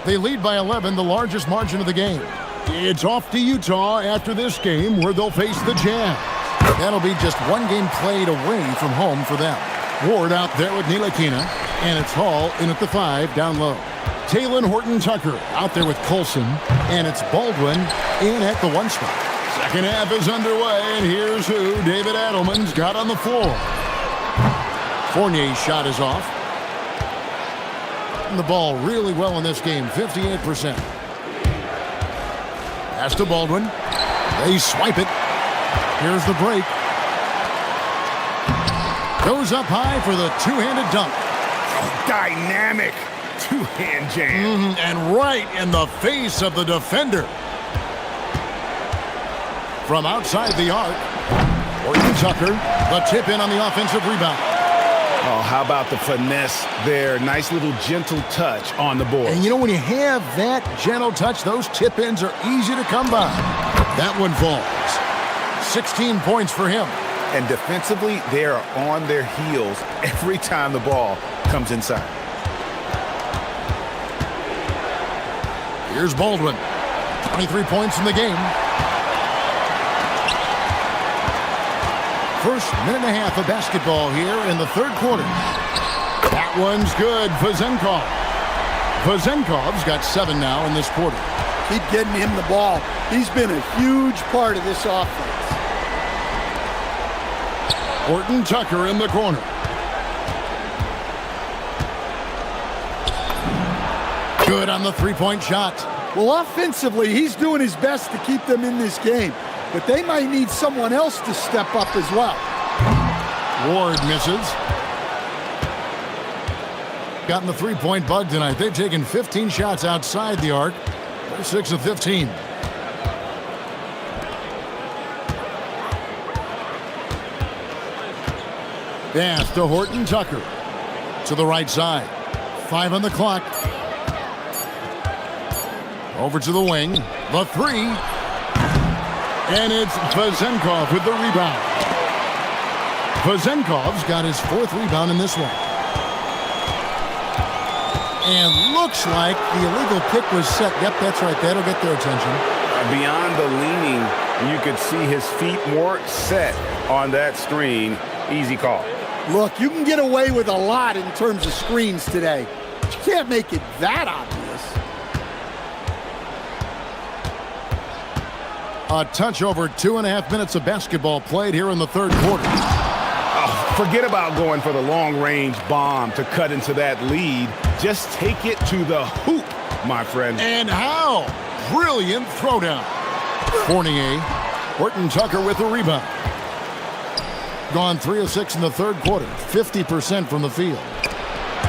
They lead by 11, the largest margin of the game. It's off to Utah after this game where they'll face the Jazz. That'll be just 1 game played away from home for them. Ward out there with Ntilikina, and it's Hall in at the 5 down low. Taylor Horton-Tucker out there with Colson, and it's Baldwin in at the 1 spot. Second half is underway, and here's who David Adelman's got on the floor. Fournier's shot is off. The ball really well in this game, 58%. Pass to Baldwin. They swipe it. Here's the break. Goes up high for the two-handed dunk. Dynamic two-hand jam. And right in the face of the defender. From outside the arc, Horton Tucker, the tip in on the offensive rebound. Oh, how about the finesse there? Nice little gentle touch on the board. And you know, when you have that gentle touch, those tip-ins are easy to come by. That one falls. 16 points for him. And defensively, they are on their heels every time the ball comes inside. Here's Baldwin. 23 points in the game. First minute and a half of basketball here in the third quarter. That one's good. Vazenkov's got 7 now in this quarter. Keep getting him the ball. He's been a huge part of this offense. Horton Tucker in the corner. Good on the three-point shot. Well, offensively, he's doing his best to keep them in this game, but they might need someone else to step up as well. Ward misses. Gotten the three-point bug tonight. They've taken 15 shots outside the arc. They're 6 of 15. Pass to Horton Tucker. To the right side. 5 on the clock. Over to the wing. The three. And it's Vazenkov with the rebound. Vazenkov's got his 4th rebound in this one. And looks like the illegal pick was set. Yep, that's right. That'll get their attention. Beyond the leaning, you could see his feet more set on that screen. Easy call. Look, you can get away with a lot in terms of screens today. But you can't make it that obvious. A touch over 2.5 minutes of basketball played here in the third quarter. Oh, forget about going for the long-range bomb to cut into that lead. Just take it to the hoop, my friend. And how? Brilliant throwdown. Fournier. Horton Tucker with the rebound. Gone 3 of 6 in the third quarter. 50% from the field.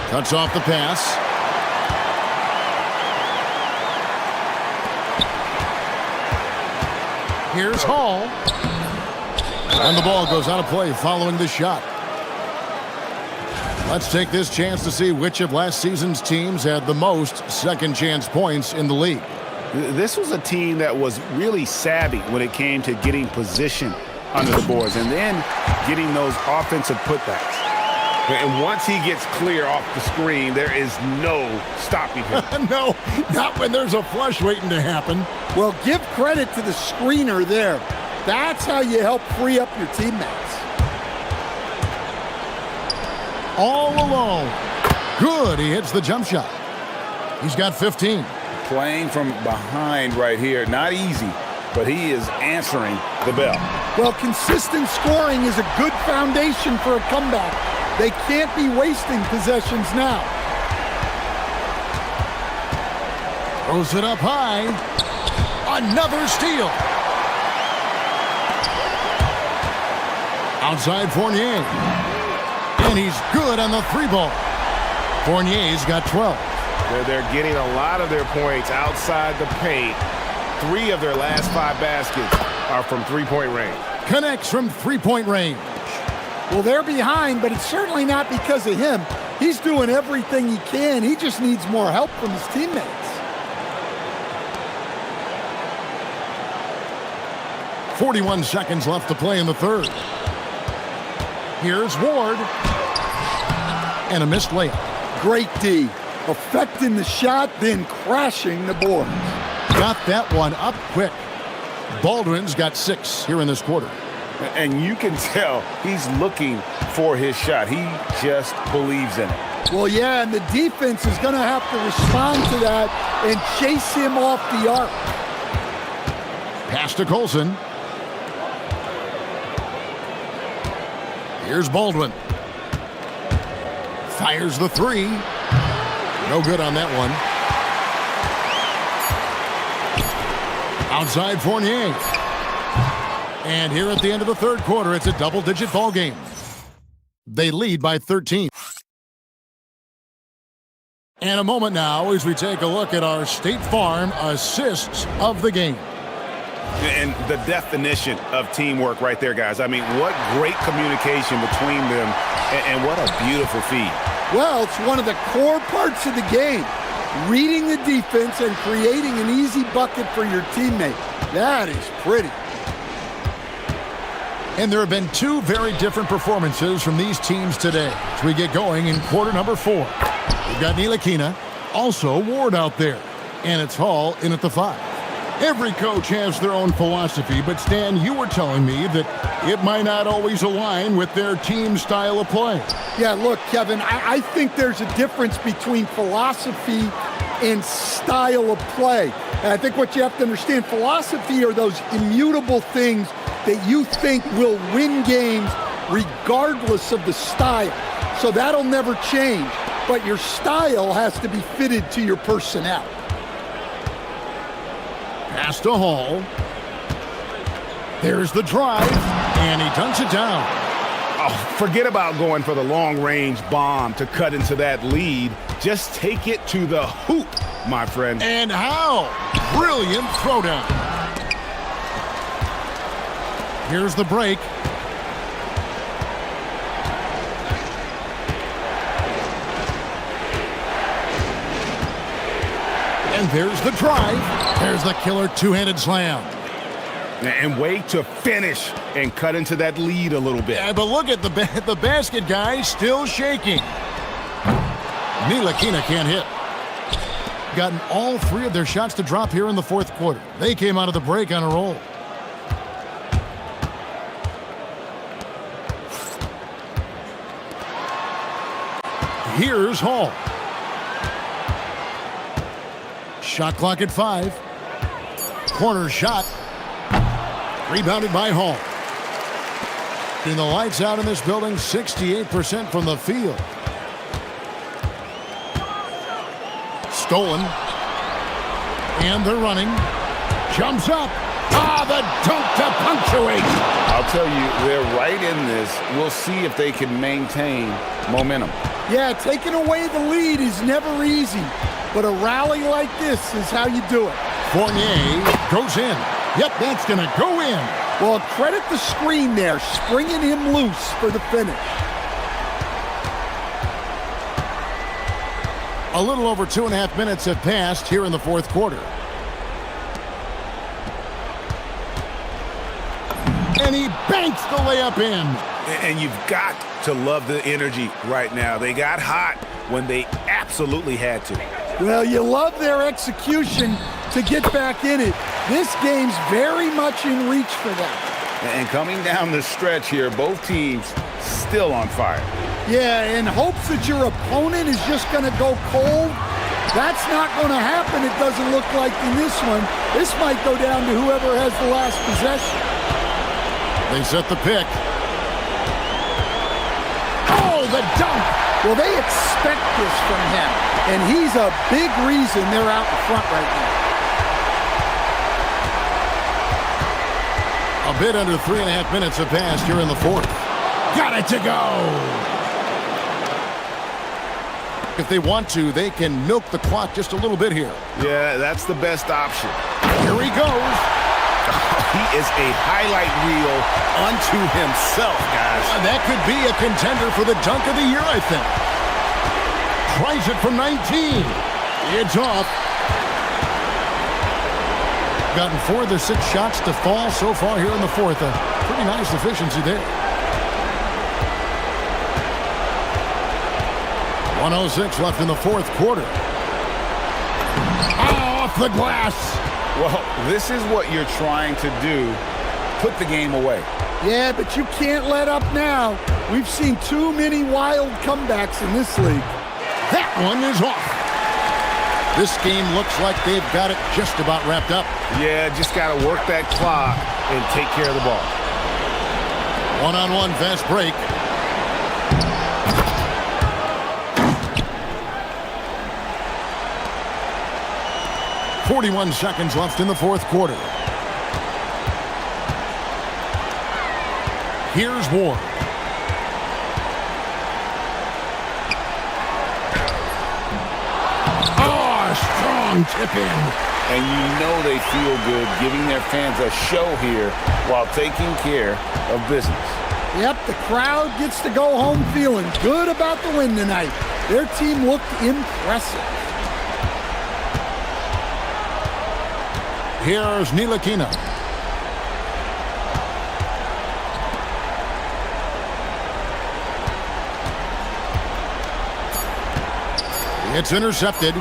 Cuts off the pass. Here's Hall. And the ball goes out of play following the shot. Let's take this chance to see which of last season's teams had the most second chance points in the league. This was a team that was really savvy when it came to getting position under the boards and then getting those offensive putbacks. And once he gets clear off the screen, there is no stopping him. No, not when there's a flush waiting to happen. Well, give credit to the screener there. That's how you help free up your teammates. All alone. Good, he hits the jump shot. He's got 15. Playing from behind right here, not easy, but he is answering the bell. Well, consistent scoring is a good foundation for a comeback. They can't be wasting possessions now. Throws it up high. Another steal. Outside Fournier. And he's good on the 3-ball. Fournier's got 12. They're getting a lot of their points outside the paint. 3 of their last 5 baskets are from three-point range. Connects from three-point range. Well, they're behind, but it's certainly not because of him. He's doing everything he can. He just needs more help from his teammates. .41 seconds left to play in the third. Here's Ward. And a missed layup. Great D. Affecting the shot, then crashing the board. Got that one up quick. Baldwin's got 6 here in this quarter. And you can tell he's looking for his shot. He just believes in it. Well, yeah, and the defense is going to have to respond to that and chase him off the arc. Pass to Colson. Here's Baldwin. Fires the 3. No good on that one. Outside Fournier. And here at the end of the third quarter, it's a double-digit ball game. They lead by 13. And a moment now as we take a look at our State Farm assists of the game. And the definition of teamwork right there, guys. I mean, what great communication between them, and what a beautiful feed. Well, it's one of the core parts of the game. Reading the defense and creating an easy bucket for your teammate. That is pretty. And there have been two very different performances from these teams today as we get going in quarter number 4. We've got Ntilikina, also Ward out there, and it's Hall in at the 5. Every coach has their own philosophy, but Stan, you were telling me that it might not always align with their team style of play. Yeah, look, Kevin, I think there's a difference between philosophy and style of play. And I think what you have to understand, philosophy are those immutable things that you think will win games regardless of the style. So that'll never change, but your style has to be fitted to your personnel. Pass to Hall. There's the drive, and he dunks it down. Oh, forget about going for the long-range bomb to cut into that lead. Just take it to the hoop, my friend. And how? Brilliant throwdown. Here's the break. And there's the drive. There's the killer two-handed slam. And way to finish and cut into that lead a little bit. Yeah, but look at the basket guy still shaking. Ntilikina can't hit. Gotten all 3 of their shots to drop here in the 4th quarter. They came out of the break on a roll. Here's Hall. Shot clock at 5. Corner shot. Rebounded by Hall. And the lights out in this building, 68% from the field. Stolen. And they're running. Jumps up. Ah, the dunk to punctuate. I'll tell you, they're right in this. We'll see if they can maintain momentum. Yeah, taking away the lead is never easy, but a rally like this is how you do it. Fournier goes in. Yep, that's going to go in. Well, credit the screen there, springing him loose for the finish. A little over 2.5 minutes have passed here in the 4th quarter. And he banks the layup in. And you've got to love the energy right now. They got hot when they absolutely had to. Well, you love their execution to get back in it. This game's very much in reach for them. And coming down the stretch here, both teams still on fire. Yeah, in hopes that your opponent is just going to go cold. That's not going to happen, it doesn't look like in this one. This might go down to whoever has the last possession. They set the pick. Oh, the dunk! Well, they expect this from him, and he's a big reason they're out in front right now. A bit under 3.5 minutes have passed here in the 4th. Got it to go! If they want to, they can milk the clock just a little bit here. Yeah, that's the best option. Here he goes. He is a highlight reel unto himself, guys. That could be a contender for the dunk of the year, I think. Tries it from 19. It's off. Gotten 4 of the 6 shots to fall so far here in the 4th. A pretty nice efficiency there. 1:06 left in the 4th quarter. Oh, off the glass. Well, this is what you're trying to do. Put the game away. Yeah, but you can't let up now. We've seen too many wild comebacks in this league. That one is off. This game looks like they've got it just about wrapped up. Yeah, just got to work that clock and take care of the ball. One-on-one fast break. .41 seconds left in the 4th quarter. Here's Ward. strong tip in. And you know they feel good giving their fans a show here while taking care of business. Yep, the crowd gets to go home feeling good about the win tonight. Their team looked impressive. Here's Ntilikina. It's intercepted.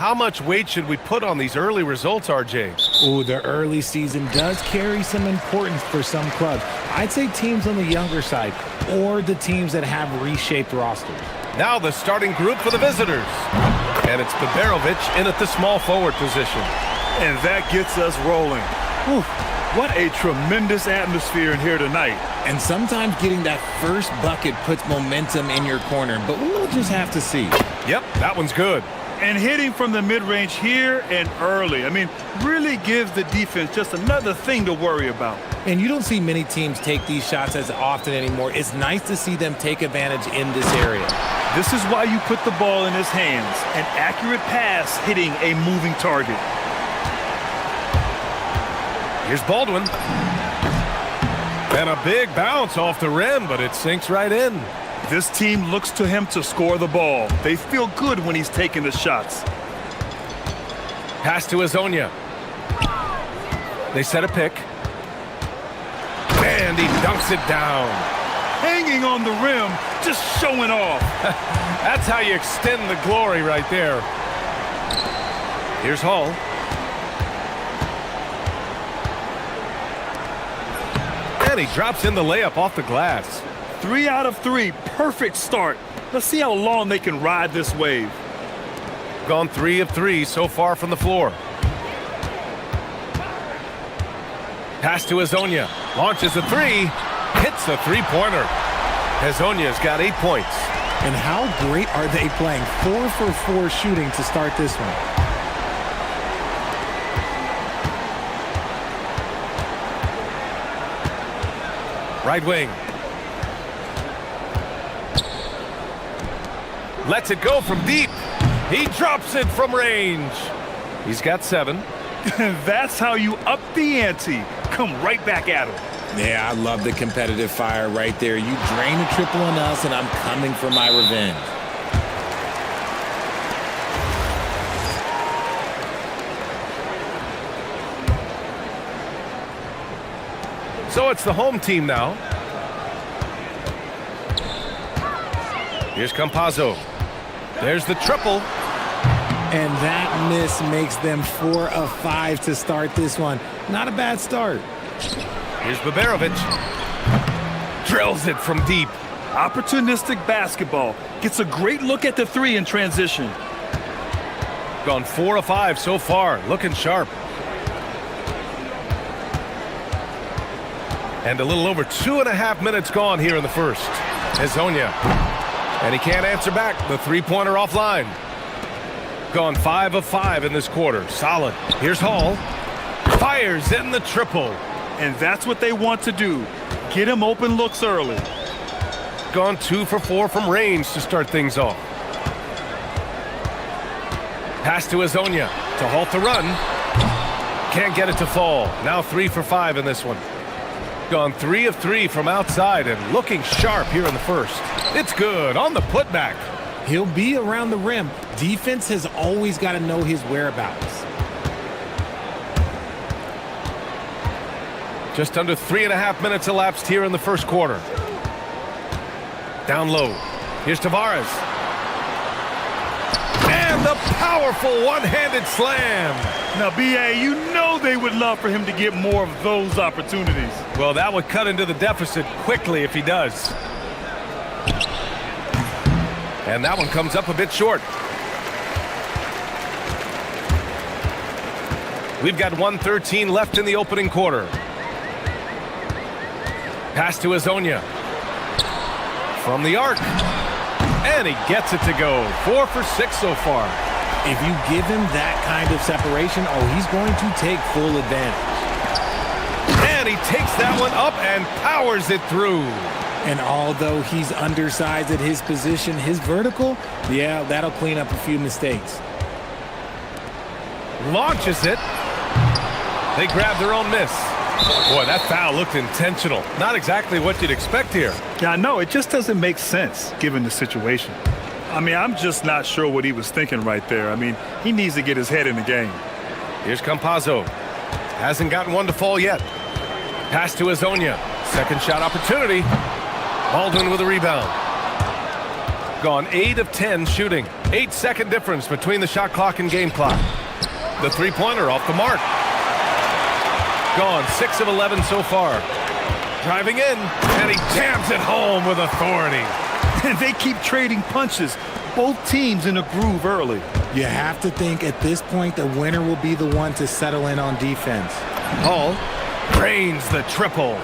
How much weight should we put on these early results, RJ? Oh, the early season does carry some importance for some clubs. I'd say teams on the younger side or the teams that have reshaped rosters. Now the starting group for the visitors. And it's Biberovic in at the small forward position. And that gets us rolling. Whew, what a tremendous atmosphere in here tonight. And sometimes getting that first bucket puts momentum in your corner, but we'll just have to see. Yep, that one's good. And hitting from the mid-range here and early. I mean, really gives the defense just another thing to worry about. And you don't see many teams take these shots as often anymore. It's nice to see them take advantage in this area. This is why you put the ball in his hands. An accurate pass hitting a moving target. Here's Baldwin. And a big bounce off the rim, but it sinks right in. This team looks to him to score the ball. They feel good when he's taking the shots. Pass to Azonia. They set a pick. And he dunks it down. Hanging on the rim, just showing off. That's how you extend the glory right there. Here's Hall. And he drops in the layup off the glass. 3 out of 3, perfect start. Let's see how long they can ride this wave. Gone 3 of 3 so far from the floor. Pass to Azonia. Launches a 3. Hits a three-pointer. Azonia's got 8 points. And how great are they playing? 4 for 4 shooting to start this one. Right wing. Lets it go from deep. He drops it from range. He's got 7. That's how you up the ante. Come right back at him. Yeah, I love the competitive fire right there. You drain a triple on us, and I'm coming for my revenge. So it's the home team now. Here's Campazzo. There's the triple. And that miss makes them 4 of 5 to start this one. Not a bad start. Here's Biberovic. Drills it from deep. Opportunistic basketball. Gets a great look at the 3 in transition. Gone 4 of 5 so far. Looking sharp. And a little over 2.5 minutes gone here in the first. Azonia. And he can't answer back. The three-pointer offline. Gone 5 of 5 in this quarter. Solid. Here's Hall. Fires in the triple. And that's what they want to do. Get him open looks early. Gone 2 for 4 from range to start things off. Pass to Azonia to halt the run. Can't get it to fall. Now 3 for 5 in this one. Gone 3 of 3 from outside and looking sharp here in the first. It's good on the putback. He'll be around the rim. Defense has always got to know his whereabouts. Just under 3.5 minutes elapsed here in the first quarter. Down low. Here's Tavares. And the powerful one-handed slam. Now, B.A., you know they would love for him to get more of those opportunities. Well, that would cut into the deficit quickly if he does. And that one comes up a bit short. We've got 1:13 left in the opening quarter. Pass to Azonia. From the arc. And he gets it to go. 4 for 6 so far. If you give him that kind of separation, he's going to take full advantage. And he takes that one up and powers it through. And although he's undersized at his position, his vertical, yeah, that'll clean up a few mistakes. Launches it. They grab their own miss. Boy, that foul looked intentional. Not exactly what you'd expect here. Yeah, I know. It just doesn't make sense given the situation. I mean, I'm just not sure what he was thinking right there. I mean, he needs to get his head in the game. Here's Campazzo. Hasn't gotten one to fall yet. Pass to Azonia. Second shot opportunity. Baldwin with a rebound. Gone 8 of 10 shooting. 8-second difference between the shot clock and game clock. The three-pointer off the mark. Gone 6 of 11 so far. Driving in, and he jams it home with authority. And they keep trading punches. Both teams in a groove early. You have to think at this point the winner will be the one to settle in on defense. Hall drains the triple.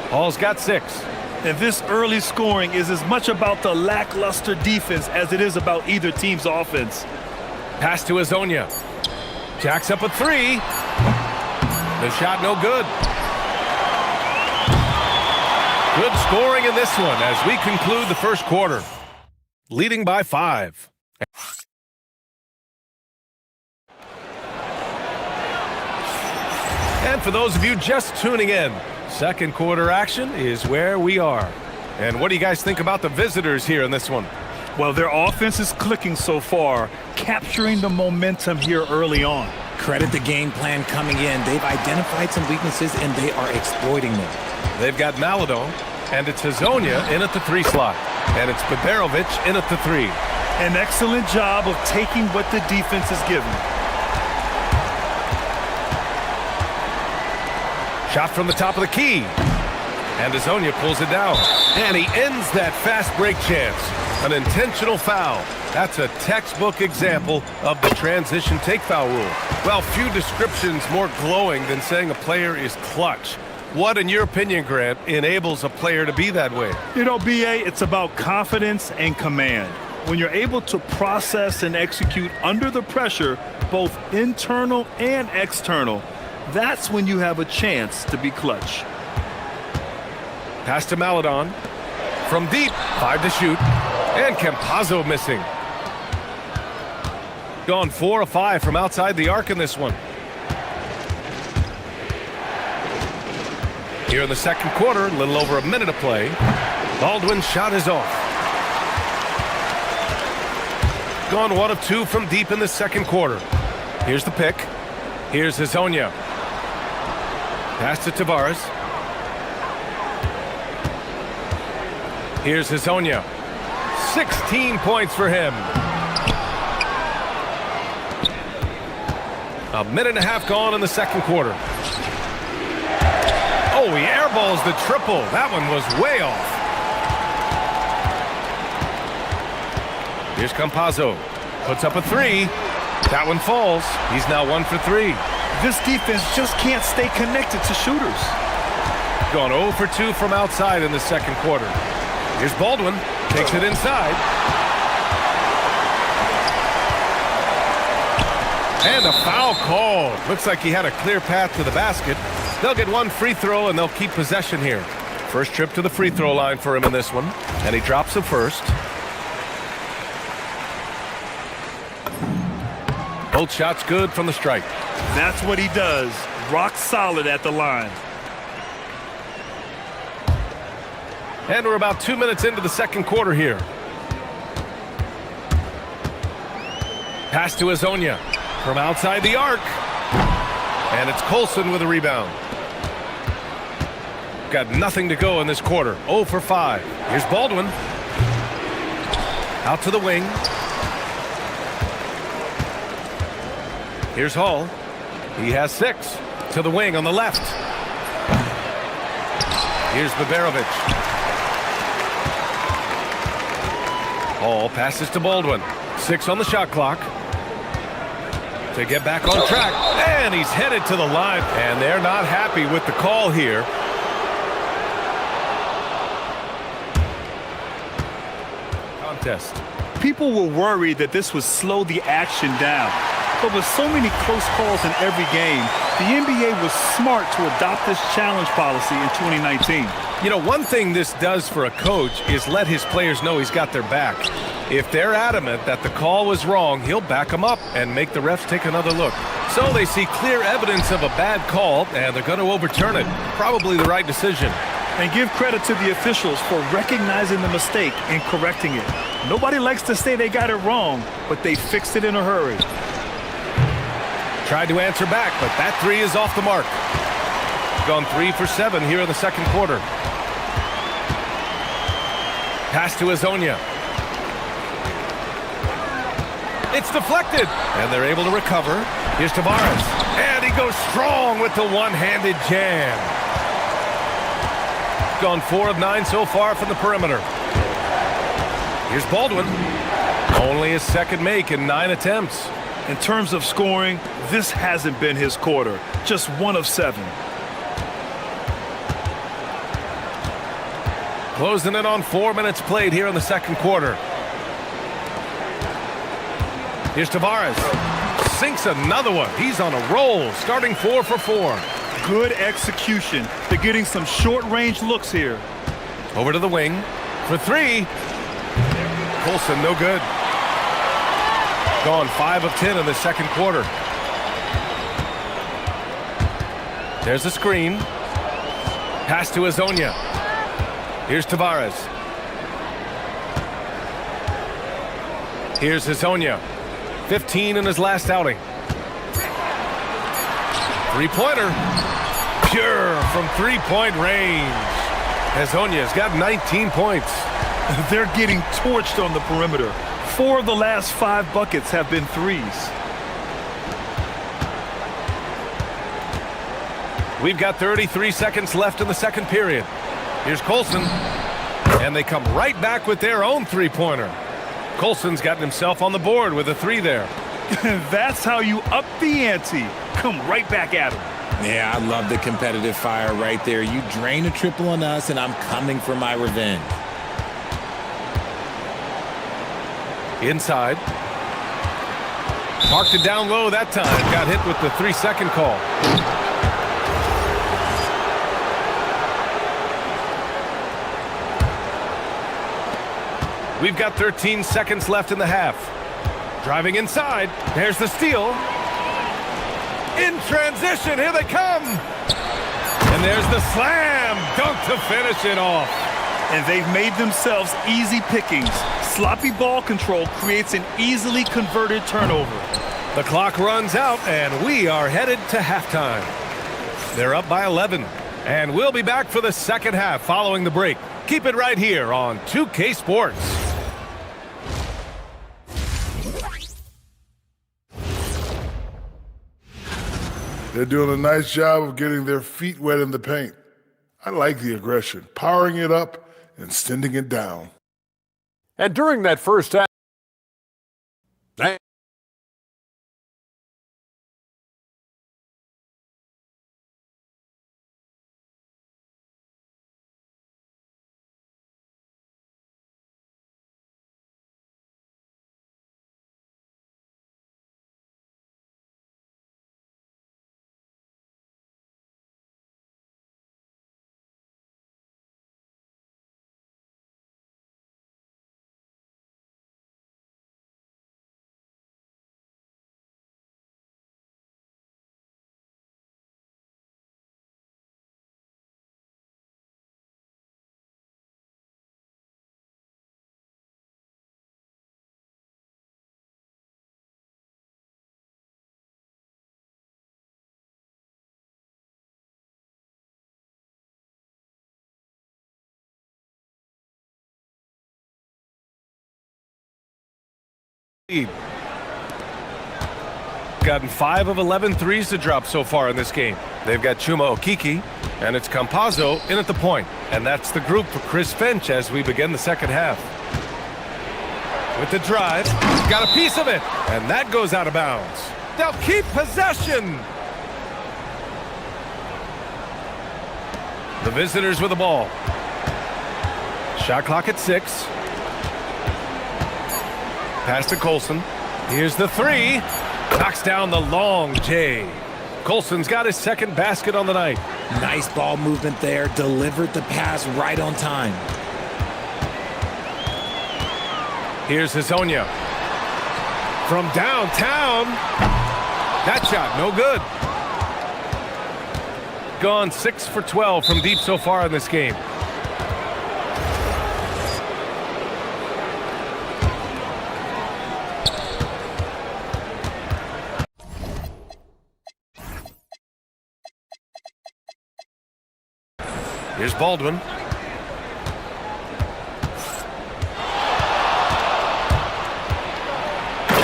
Hall's got 6. And this early scoring is as much about the lackluster defense as it is about either team's offense. Pass to Azonia. Jacks up a 3. The shot no good. Good scoring in this one as we conclude the first quarter. Leading by 5. And for those of you just tuning in, second quarter action is where we are. And what do you guys think about the visitors here in this one? Well, their offense is clicking so far, capturing the momentum here early on. Credit the game plan coming in. They've identified some weaknesses and they are exploiting them. They've got Maladon, and it's Azonia in at the 3 slot. And it's Beberovic in at the 3. An excellent job of taking what the defense is given. Shot from the top of the key. And Azonia pulls it down. And he ends that fast break chance. An intentional foul. That's a textbook example of the transition take foul rule. Well, few descriptions more glowing than saying a player is clutch. What, in your opinion, Grant, enables a player to be that way? You know, BA, it's about confidence and command. When you're able to process and execute under the pressure, both internal and external, that's when you have a chance to be clutch. Pass to Maladon. From deep, 5 to shoot. And Campazzo missing. Gone 4 of 5 from outside the arc in this one. Here in the second quarter, a little over a minute of play. Baldwin's shot is off. Gone 1 of 2 from deep in the second quarter. Here's the pick. Here's Azonia. Pass to Tavares. Here's Azonia. 16 points for him. A minute and a half gone in the second quarter. Oh, he airballs the triple. That one was way off. Here's Campazzo. Puts up a 3. That one falls. He's now 1 for 3. This defense just can't stay connected to shooters. Gone 0 for 2 from outside in the second quarter. Here's Baldwin. Takes it inside. And a foul call. Looks like he had a clear path to the basket. They'll get 1 free throw and they'll keep possession here. First trip to the free throw line for him in this one. And he drops the first. Both shots good from the strike. That's what he does. Rock solid at the line. And we're about 2 minutes into the second quarter here. Pass to Azonia from outside the arc. And it's Colson with a rebound. Got nothing to go in this quarter. 0 for 5. Here's Baldwin. Out to the wing. Here's Hall. He has 6. To the wing on the left. Here's Beberovic. Hall passes to Baldwin. 6 on the shot clock. To get back on track. And he's headed to the line. And they're not happy with the call here. Contest. People were worried that this would slow the action down. But with so many close calls in every game, the NBA was smart to adopt this challenge policy in 2019. You know, one thing this does for a coach is let his players know he's got their back. If they're adamant that the call was wrong, he'll back them up and make the refs take another look. So they see clear evidence of a bad call, and they're going to overturn it. Probably the right decision. And give credit to the officials for recognizing the mistake and correcting it. Nobody likes to say they got it wrong, but they fixed it in a hurry. Tried to answer back, but that 3 is off the mark. Gone 3 for 7 here in the second quarter. Pass to Azonia. It's deflected, and they're able to recover. Here's Tavares, and he goes strong with the one-handed jam. Gone 4 of 9 so far from the perimeter. Here's Baldwin. Only his second make in 9 attempts. In terms of scoring, this hasn't been his quarter. Just 1 of 7. Closing in on 4 minutes played here in the second quarter. Here's Tavares. Sinks another one. He's on a roll, starting 4 for 4. Good execution. They're getting some short-range looks here. Over to the wing for 3. Colson, no good. Gone 5 of 10 in the second quarter. There's a screen. Pass to Azonia. Here's Tavares. Here's Azonia. 15 in his last outing. Three-pointer. Pure from three-point range. Azonia's got 19 points. They're getting torched on the perimeter. 4 of the last 5 buckets have been threes. We've got 33 seconds left in the second period. Here's Colson. And they come right back with their own three-pointer. Colson's gotten himself on the board with a 3 there. That's how you up the ante. Come right back at him. Yeah, I love the competitive fire right there. You drain a triple on us, and I'm coming for my revenge. Inside. Marked it down low that time. Got hit with the 3-second call. We've got 13 seconds left in the half. Driving inside. There's the steal. In transition. Here they come. And there's the slam. Dunk to finish it off. And they've made themselves easy pickings. Sloppy ball control creates an easily converted turnover. The clock runs out, and we are headed to halftime. They're up by 11, and we'll be back for the second half following the break. Keep it right here on 2K Sports. They're doing a nice job of getting their feet wet in the paint. I like the aggression, powering it up and sending it down. And during that first half, Gotten 5 of 11 threes to drop so far in this game. They've got Chuma Okiki, and it's Campazzo in at the point. And that's the group for Chris Finch as we begin the second half. With the drive, got a piece of it, and that goes out of bounds. They'll keep possession. The visitors with the ball. Shot clock at 6. Pass to Colson. Here's the 3. Knocks down the long J. Colson's got his second basket on the night. Nice ball movement there. Delivered the pass right on time. Here's Azonia. From downtown. That shot, no good. Gone 6 for 12 from deep so far in this game. Here's Baldwin.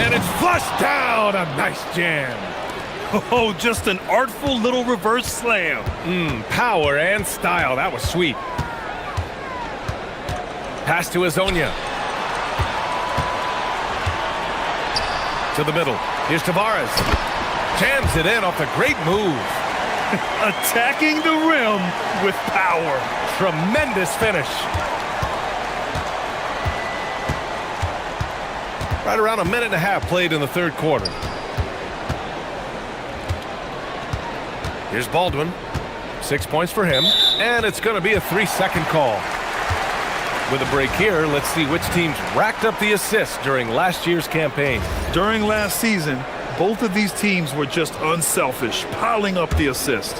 And it's Flush down, a nice jam. Oh, just an artful little reverse slam. Power and style, that was sweet. Pass to Azonia. To the middle. Here's Tavares. Jams it in off the great move. Attacking the rim with power. Tremendous finish. Right around a minute and a half played in the third quarter. Here's Baldwin. 6 points for him. And it's going to be a 3-second call. With a break here, let's see which teams racked up the assists during last year's campaign. During last season, both of these teams were just unselfish, piling up the assist.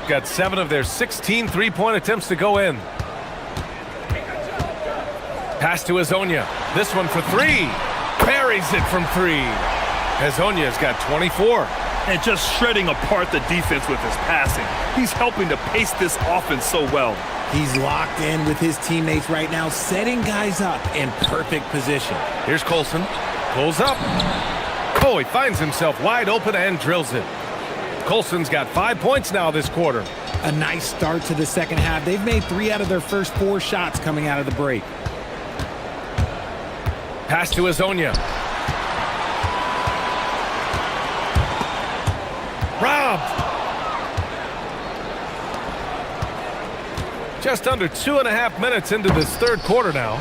Got 7 of their 16 three-point attempts to go in. Pass to Azonia. This one for 3. Buries it from 3. Azonia's got 24. And just shredding apart the defense with his passing. He's helping to pace this offense so well. He's locked in with his teammates right now, setting guys up in perfect position. Here's Colson. Pulls up. Oh, he finds himself wide open and drills it. Colson's got 5 points now this quarter. A nice start to the second half. They've made 3 out of their first 4 shots coming out of the break. Pass to Azonia. Robbed. Just under 2.5 minutes into this third quarter now.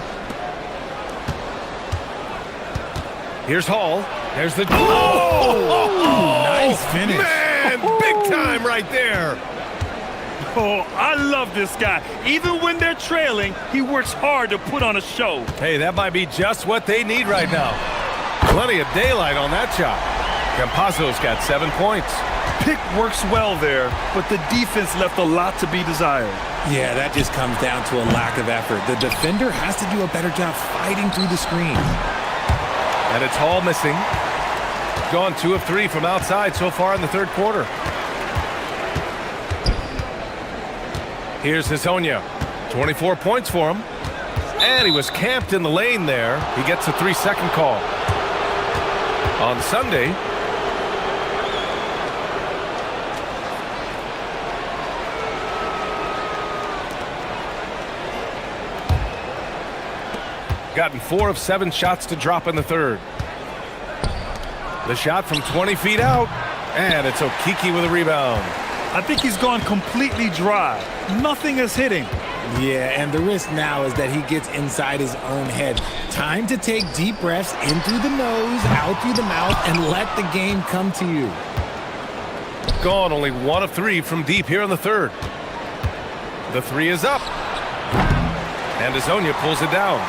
Here's Hall. There's the... Oh! Nice finish. Man, big time right there. Oh, I love this guy. Even when they're trailing, he works hard to put on a show. Hey, that might be just what they need right now. Plenty of daylight on that shot. Campazzo's got 7 points. Pick works well there, but the defense left a lot to be desired. Yeah, that just comes down to a lack of effort. The defender has to do a better job fighting through the screen. And it's Hall missing. Gone 2 of 3 from outside so far in the third quarter. Here's Azonia. 24 points for him. And he was camped in the lane there. He gets a 3-second call. On Sunday, gotten 4 of 7 shots to drop in the third. The shot from 20 feet out, and it's Okiki with a rebound. I think he's gone completely dry. Nothing is hitting. Yeah, and the risk now is that he gets inside his own head. Time to take deep breaths in through the nose, out through the mouth, and let the game come to you. Gone only 1 of 3 from deep here in the third. The 3 is up. And Azonia pulls it down.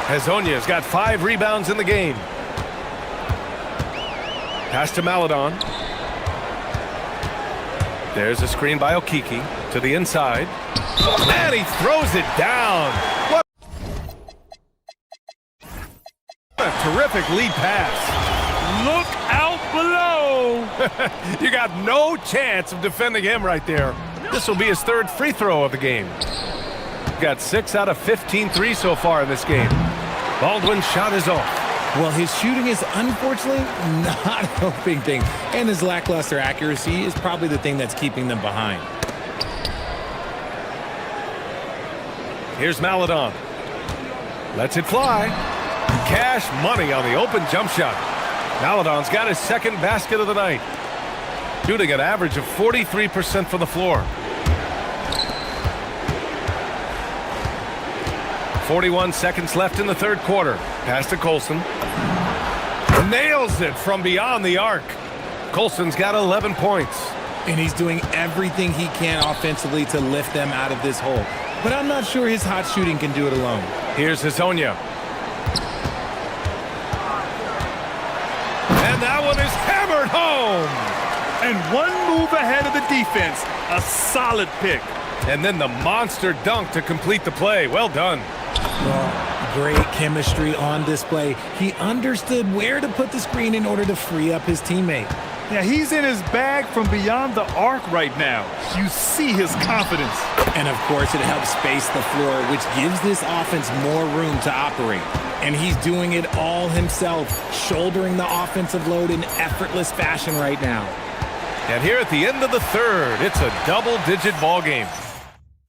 Azonia's got 5 rebounds in the game. Pass to Maladon. There's a screen by Okiki to the inside. And he throws it down. What a terrific lead pass. Look out below. You got no chance of defending him right there. This will be his 3rd free throw of the game. Got 6 out of 15 threes so far in this game. Baldwin's shot is off. Well, his shooting is unfortunately not helping things, and his lackluster accuracy is probably the thing that's keeping them behind. Here's Maladon. Lets it fly. Cash money on the open jump shot. Maladon's got his 2nd basket of the night. Shooting an average of 43% from the floor. 41 seconds left in the third quarter. Pass to Colson. Nails it from beyond the arc. Colson's got 11 points. And he's doing everything he can offensively to lift them out of this hole. But I'm not sure his hot shooting can do it alone. Here's Azonia. And that one is hammered home. And 1 move ahead of the defense. A solid pick. And then the monster dunk to complete the play. Well done. Well, great chemistry on display. He understood where to put the screen in order to free up his teammate. Yeah, he's in his bag from beyond the arc right now. You see his confidence. And, of course, it helps space the floor, which gives this offense more room to operate. And he's doing it all himself, shouldering the offensive load in effortless fashion right now. And here at the end of the third, it's a double-digit ball game.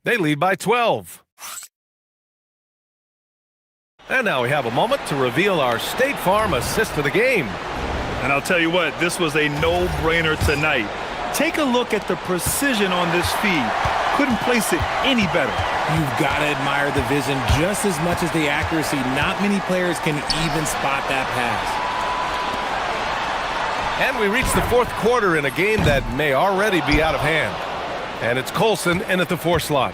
They lead by 12. And now we have a moment to reveal our State Farm assist of the game. And I'll tell you what, this was a no-brainer tonight. Take a look at the precision on this feed. Couldn't place it any better. You've got to admire the vision just as much as the accuracy. Not many players can even spot that pass. And we reach the fourth quarter in a game that may already be out of hand. And it's Colson in at the 4 slot.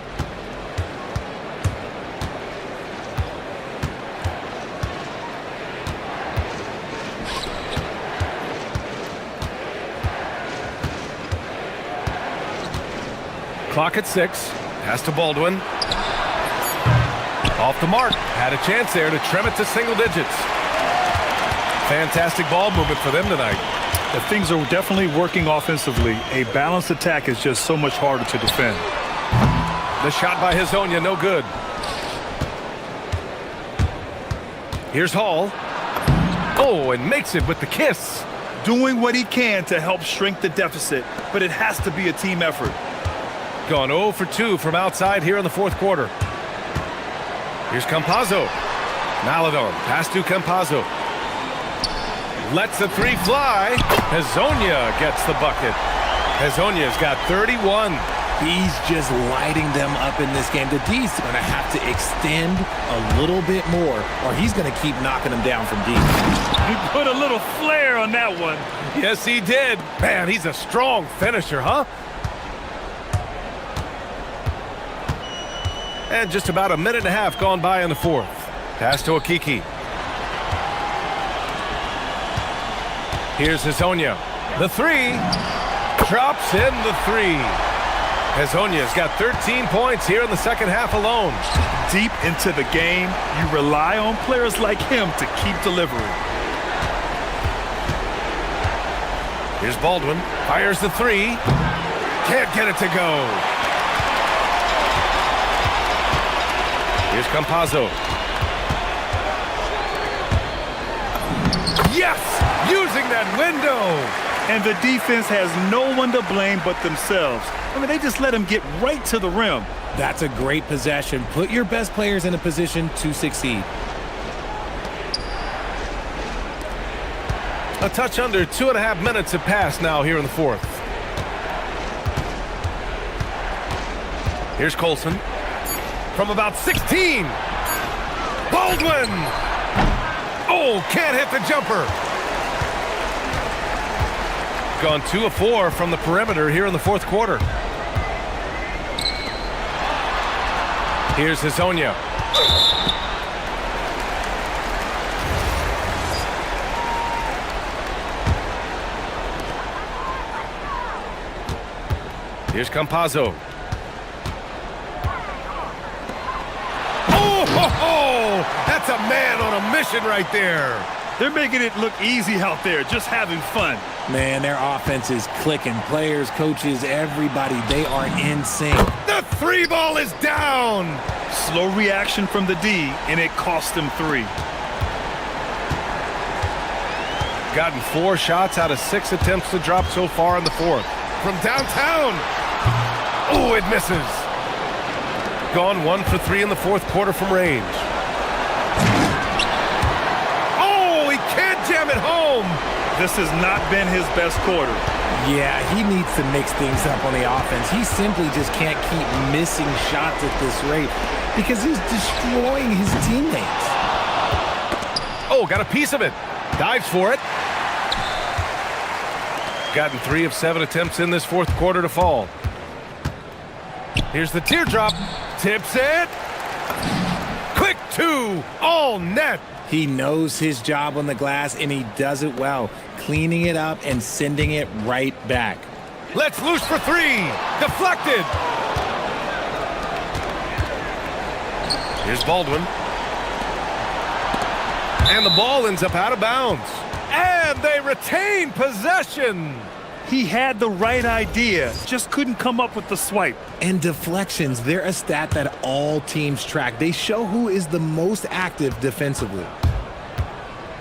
Clock at 6. Pass to Baldwin. Off the mark. Had a chance there to trim it to single digits. Fantastic ball movement for them tonight. The things are definitely working offensively. A balanced attack is just so much harder to defend. The shot by Hezonja, no good. Here's Hall. Oh, and makes it with the kiss. Doing what he can to help shrink the deficit, but it has to be a team effort. Gone 0 for 2 from outside here in the fourth quarter. Here's Campazzo. Maladon, pass to Campazzo. Lets the 3 fly. Hezonja gets the bucket. Hezonja's got 31. He's just lighting them up in this game. The D's going to have to extend a little bit more, or he's going to keep knocking them down from deep. He put a little flair on that one. Yes, he did. Man, he's a strong finisher, huh? And just about a minute and a half gone by in the fourth. Pass to Okiki. Here's Hezonja. The 3. Drops in the 3. Hezonja's got 13 points here in the second half alone. Deep into the game, you rely on players like him to keep delivering. Here's Baldwin. Fires the 3. Can't get it to go. Here's Campazzo. Yes! Using that window! And the defense has no one to blame but themselves. I mean, they just let him get right to the rim. That's a great possession. Put your best players in a position to succeed. A touch under 2.5 minutes have passed now here in the fourth. Here's Colson. From about 16. Baldwin! Oh, can't hit the jumper. Gone 2 of 4 from the perimeter here in the fourth quarter. Here's Hezonja. Here's Campazzo. Oh, that's a man on a mission right there. They're making it look easy out there, just having fun. Man, their offense is clicking. Players, coaches, everybody, they are in sync. The 3 ball is down. Slow reaction from the D, and it cost them 3. Gotten 4 shots out of 6 attempts to drop so far in the fourth. From downtown. Oh, it misses. Gone 1 for 3 in the fourth quarter from range. Oh, he can't jam it home. This has not been his best quarter. Yeah, he needs to mix things up on the offense. He simply just can't keep missing shots at this rate because he's destroying his teammates. Oh, got a piece of it. Dives for it. Gotten 3 of 7 attempts in this fourth quarter to fall. Here's the teardrop. Tips it. Quick 2. All net. He knows his job on the glass, and he does it well, cleaning it up and sending it right back. Let's loose for 3. Deflected. Here's Baldwin. And the ball ends up out of bounds. And they retain possession. He had the right idea, just couldn't come up with the swipe. And deflections, they're a stat that all teams track. They show who is the most active defensively.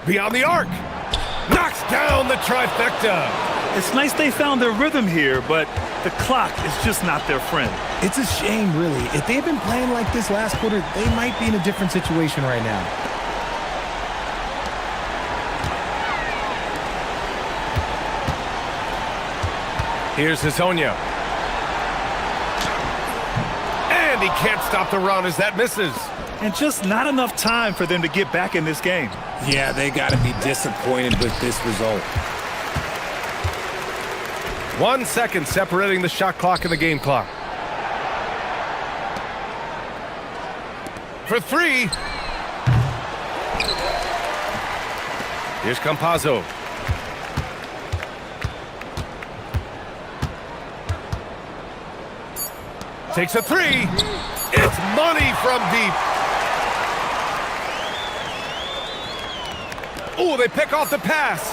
Beyond the arc. Knocks down the trifecta. It's nice they found their rhythm here, but the clock is just not their friend. It's a shame, really. If they'd been playing like this last quarter, they might be in a different situation right now. Here's Hezonja. And he can't stop the run as that misses. And just not enough time for them to get back in this game. Yeah, they got to be disappointed with this result. 1 second separating the shot clock and the game clock. For three. Here's Campazzo. Takes a three. It's money from deep. Oh, they pick off the pass.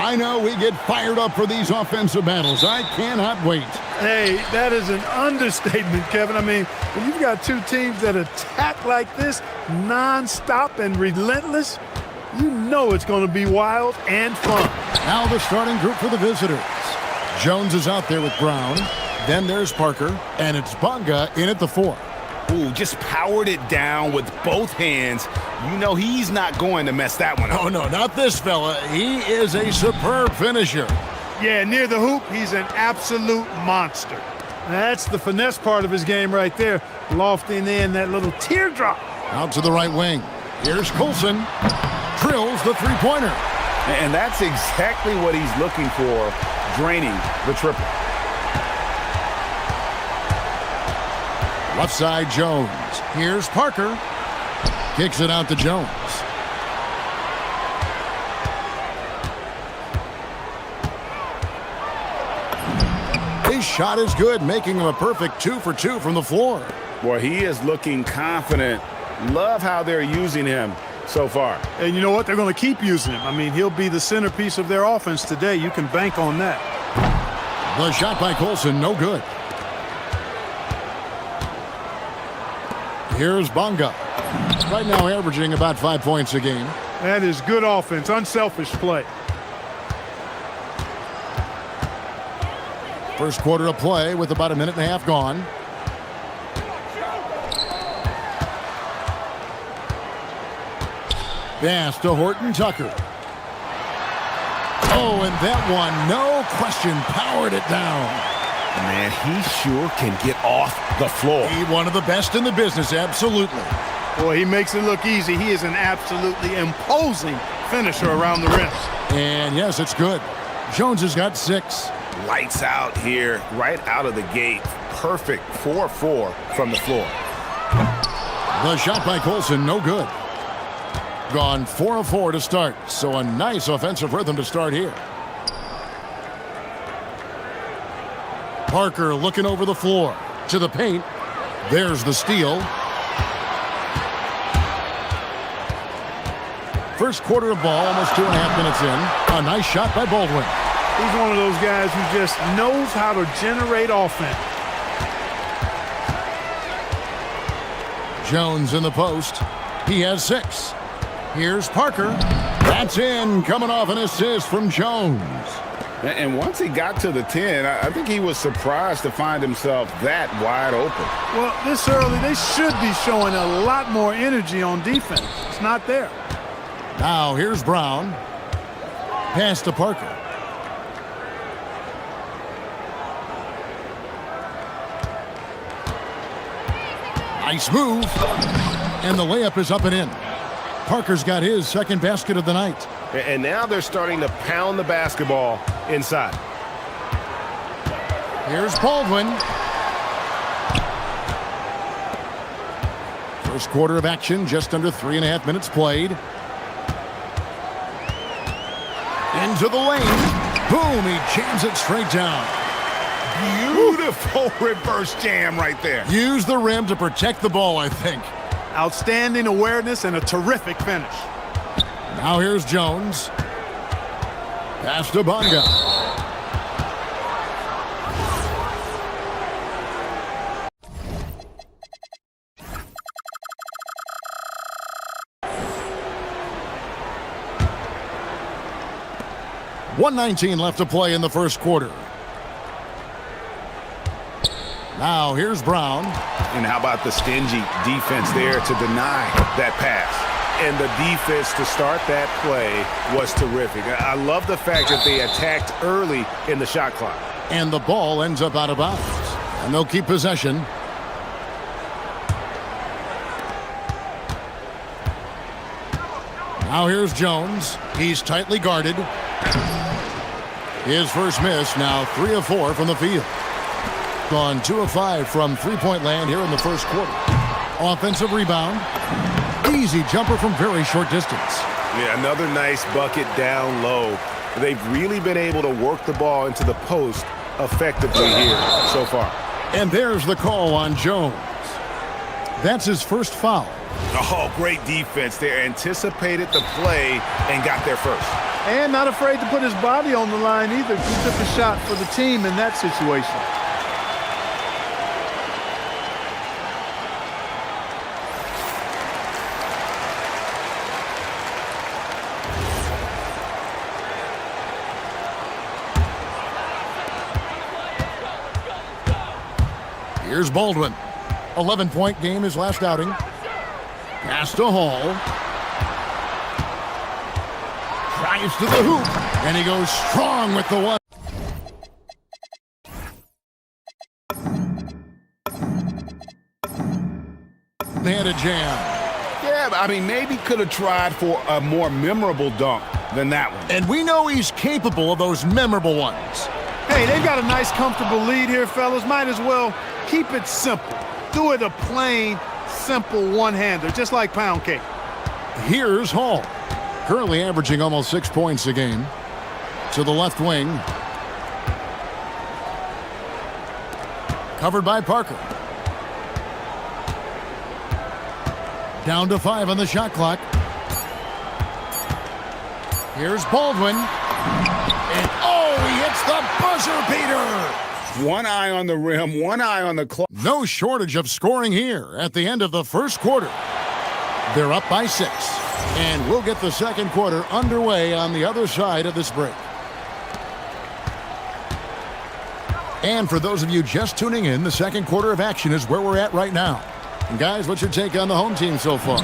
I know we get fired up for these offensive battles. I cannot wait. Hey, that is an understatement, Kevin. I mean, when you've got two teams that attack like this, non-stop and relentless, you know it's going to be wild and fun. Now the starting group for the visitors. Jones is out there with Brown. Then there's Parker, and it's Bonga in at the 4. Ooh, just powered it down with both hands. You know he's not going to mess that one up. Oh, no, not this fella. He is a superb finisher. Yeah, near the hoop, he's an absolute monster. That's the finesse part of his game right there, lofting in that little teardrop. Out to the right wing. Here's Coulson. Drills the three-pointer. And that's exactly what he's looking for, draining the triple. Left side, Jones. Here's Parker. Kicks it out to Jones. His shot is good, making him a perfect 2 for 2 from the floor. Boy, he is looking confident. Love how they're using him so far. And you know what? They're going to keep using him. I mean, he'll be the centerpiece of their offense today. You can bank on that. The shot by Coulson, no good. Here's Bonga. Right now averaging about 5 points a game. That is good offense, unselfish play. First quarter of play with about a minute and a half gone. Pass to Horton Tucker. Oh, and that one, no question, powered it down. Man, he sure can get off the floor. He's one of the best in the business, absolutely. Boy, he makes it look easy. He is an absolutely imposing finisher around the rim. And yes, it's good. Jones has got 6. Lights out here, right out of the gate. Perfect 4-4 from the floor. The shot by Coulson, no good. Gone 4 of 4 to start, so a nice offensive rhythm to start here. Parker looking over the floor to the paint. There's the steal. First quarter of ball, almost 2.5 minutes in. A nice shot by Baldwin. He's one of those guys who just knows how to generate offense. Jones in the post. He has 6. Here's Parker. That's in, coming off an assist from Jones. And once he got to the 10, I think he was surprised to find himself that wide open. Well, this early, they should be showing a lot more energy on defense. It's not there. Now here's Brown. Pass to Parker. Nice move. And the layup is up and in. Parker's got his second basket of the night. And now they're starting to pound the basketball inside. Here's Baldwin. First quarter of action, just under 3.5 minutes played. Into the lane. Boom, he jams it straight down. Beautiful reverse jam right there. Use the rim to protect the ball, I think. Outstanding awareness and a terrific finish. Now here's Jones. Pass to Bonga. .119 left to play in the first quarter. Now here's Brown. And how about the stingy defense there to deny that pass? And the defense to start that play was terrific. I love the fact that they attacked early in the shot clock. And the ball ends up out of bounds. And they'll keep possession. Now here's Jones. He's tightly guarded. His first miss, now 3 of 4 from the field. Gone 2 of 5 from three-point land here in the first quarter. Offensive rebound. Easy jumper from very short distance. Yeah, another nice bucket down low. They've really been able to work the ball into the post effectively here so far. And there's the call on Jones. That's his first foul. Oh, great defense there. Anticipated the play and got there first. And not afraid to put his body on the line either. He took a shot for the team in that situation. Here's Baldwin. 11-point game his last outing. Pass to Hall. Drives to the hoop. And he goes strong with the one. They had a jam. Yeah, I mean, maybe could have tried for a more memorable dunk than that one. And we know he's capable of those memorable ones. Hey, they've got a nice, comfortable lead here, fellas. Might as well keep it simple. Do it a plain, simple one-hander, just like pound cake. Here's Hall. Currently averaging almost 6 points a game. To the left wing. Covered by Parker. Down to 5 on the shot clock. Here's Baldwin. And oh, he hits the buzzer beater. One eye on the rim, one eye on the clock. No shortage of scoring here at the end of the first quarter. They're up by 6. And we'll get the second quarter underway on the other side of this break. And for those of you just tuning in, the second quarter of action is where we're at right now. And guys, what's your take on the home team so far?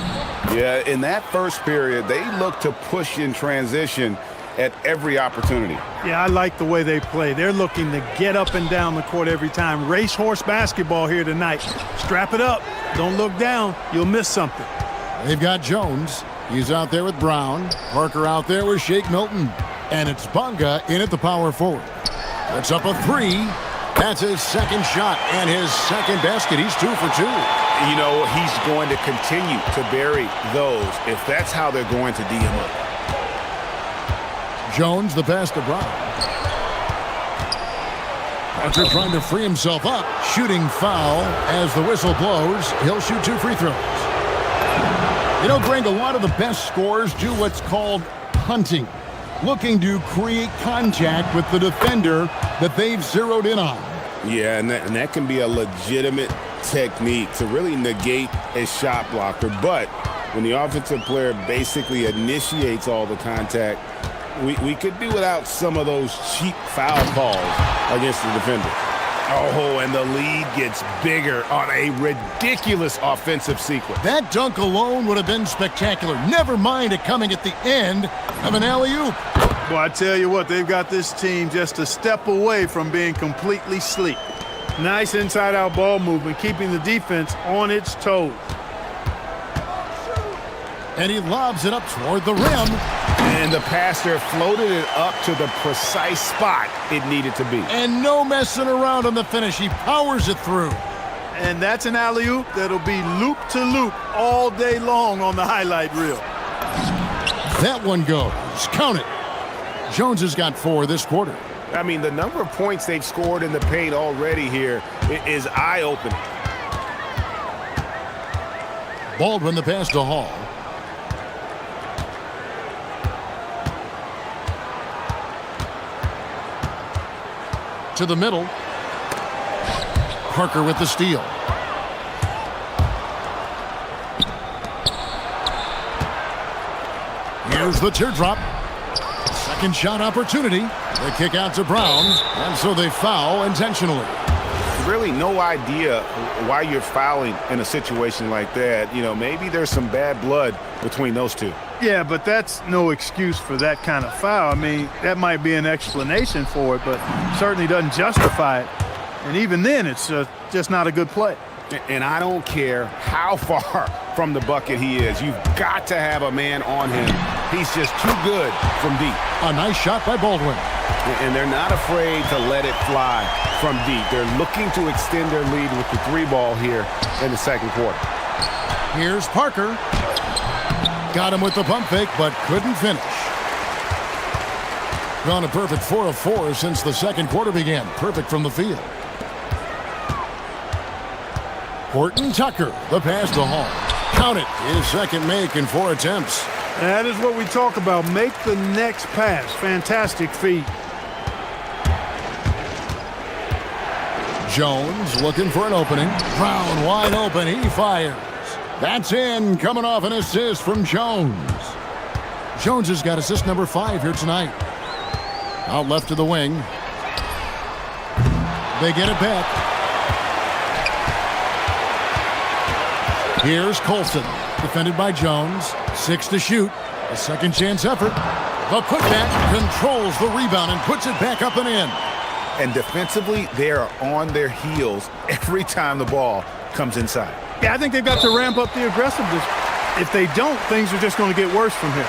Yeah, in that first period, they look to push in transition at every opportunity. Yeah, I like the way they play. They're looking to get up and down the court every time. Racehorse basketball here tonight. Strap it up. Don't look down. You'll miss something. They've got Jones. He's out there with Brown. Parker out there with Shake Milton. And it's Bunga in at the power forward. Puts up a 3. That's his second shot and his second basket. He's 2 for 2. You know, he's going to continue to bury those if that's how they're going to D him up. Jones, the pass to Brown. After trying to free himself up, shooting foul as the whistle blows. He'll shoot 2 free throws. You know, Greg, a lot of the best scorers do what's called hunting, looking to create contact with the defender that they've zeroed in on. Yeah, and that can be a legitimate technique to really negate a shot blocker. But when the offensive player basically initiates all the contact, we could do without some of those cheap foul calls against the defender. Oh, and the lead gets bigger on a ridiculous offensive sequence. That dunk alone would have been spectacular. Never mind it coming at the end of an alley-oop. Well, I tell you what, they've got this team just a step away from being completely sleep. Nice inside-out ball movement, keeping the defense on its toes. And he lobs it up toward the rim. And the passer floated it up to the precise spot it needed to be. And no messing around on the finish. He powers it through. And that's an alley-oop that'll be loop-to-loop all day long on the highlight reel. That one goes. Count it. Jones has got 4 this quarter. I mean, the number of points they've scored in the paint already here is eye-opening. Baldwin, the pass to Hall. To the middle. Parker with the steal. Here's the teardrop. Second shot opportunity. The kick out to Brown, and so they foul intentionally. Really no idea why you're fouling in a situation like that. You know, maybe there's some bad blood between those two. Yeah, but that's no excuse for that kind of foul. I mean, that might be an explanation for it, but certainly doesn't justify it. And even then, it's just not a good play. And I don't care how far from the bucket he is. You've got to have a man on him. He's just too good from deep. A nice shot by Baldwin. And they're not afraid to let it fly from deep. They're looking to extend their lead with the 3-ball here in the second quarter. Here's Parker. Got him with the pump fake, but couldn't finish. Gone a perfect 4 of 4 since the second quarter began. Perfect from the field. Horton Tucker, the pass to Hall. Count it. His second make in 4 attempts. That is what we talk about. Make the next pass. Fantastic feat. Jones looking for an opening. Brown wide open. He fires. That's in. Coming off an assist from Jones. Jones has got assist number 5 here tonight. Out left to the wing. They get it back. Here's Colson. Defended by Jones. 6 to shoot. A second chance effort. The putback controls the rebound and puts it back up and in. And defensively, they are on their heels every time the ball comes inside. Yeah, I think they've got to ramp up the aggressiveness. If they don't, things are just going to get worse from here.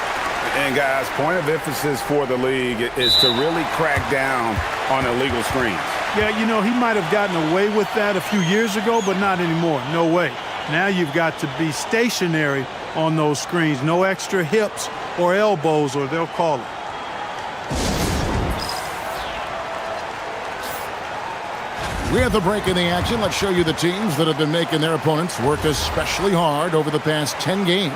And guys, point of emphasis for the league is to really crack down on illegal screens. Yeah, you know, he might have gotten away with that a few years ago, but not anymore. No way. Now you've got to be stationary on those screens. No extra hips or elbows, or they'll call it. We have the break in the action. Let's show you the teams that have been making their opponents work especially hard over the past 10 games.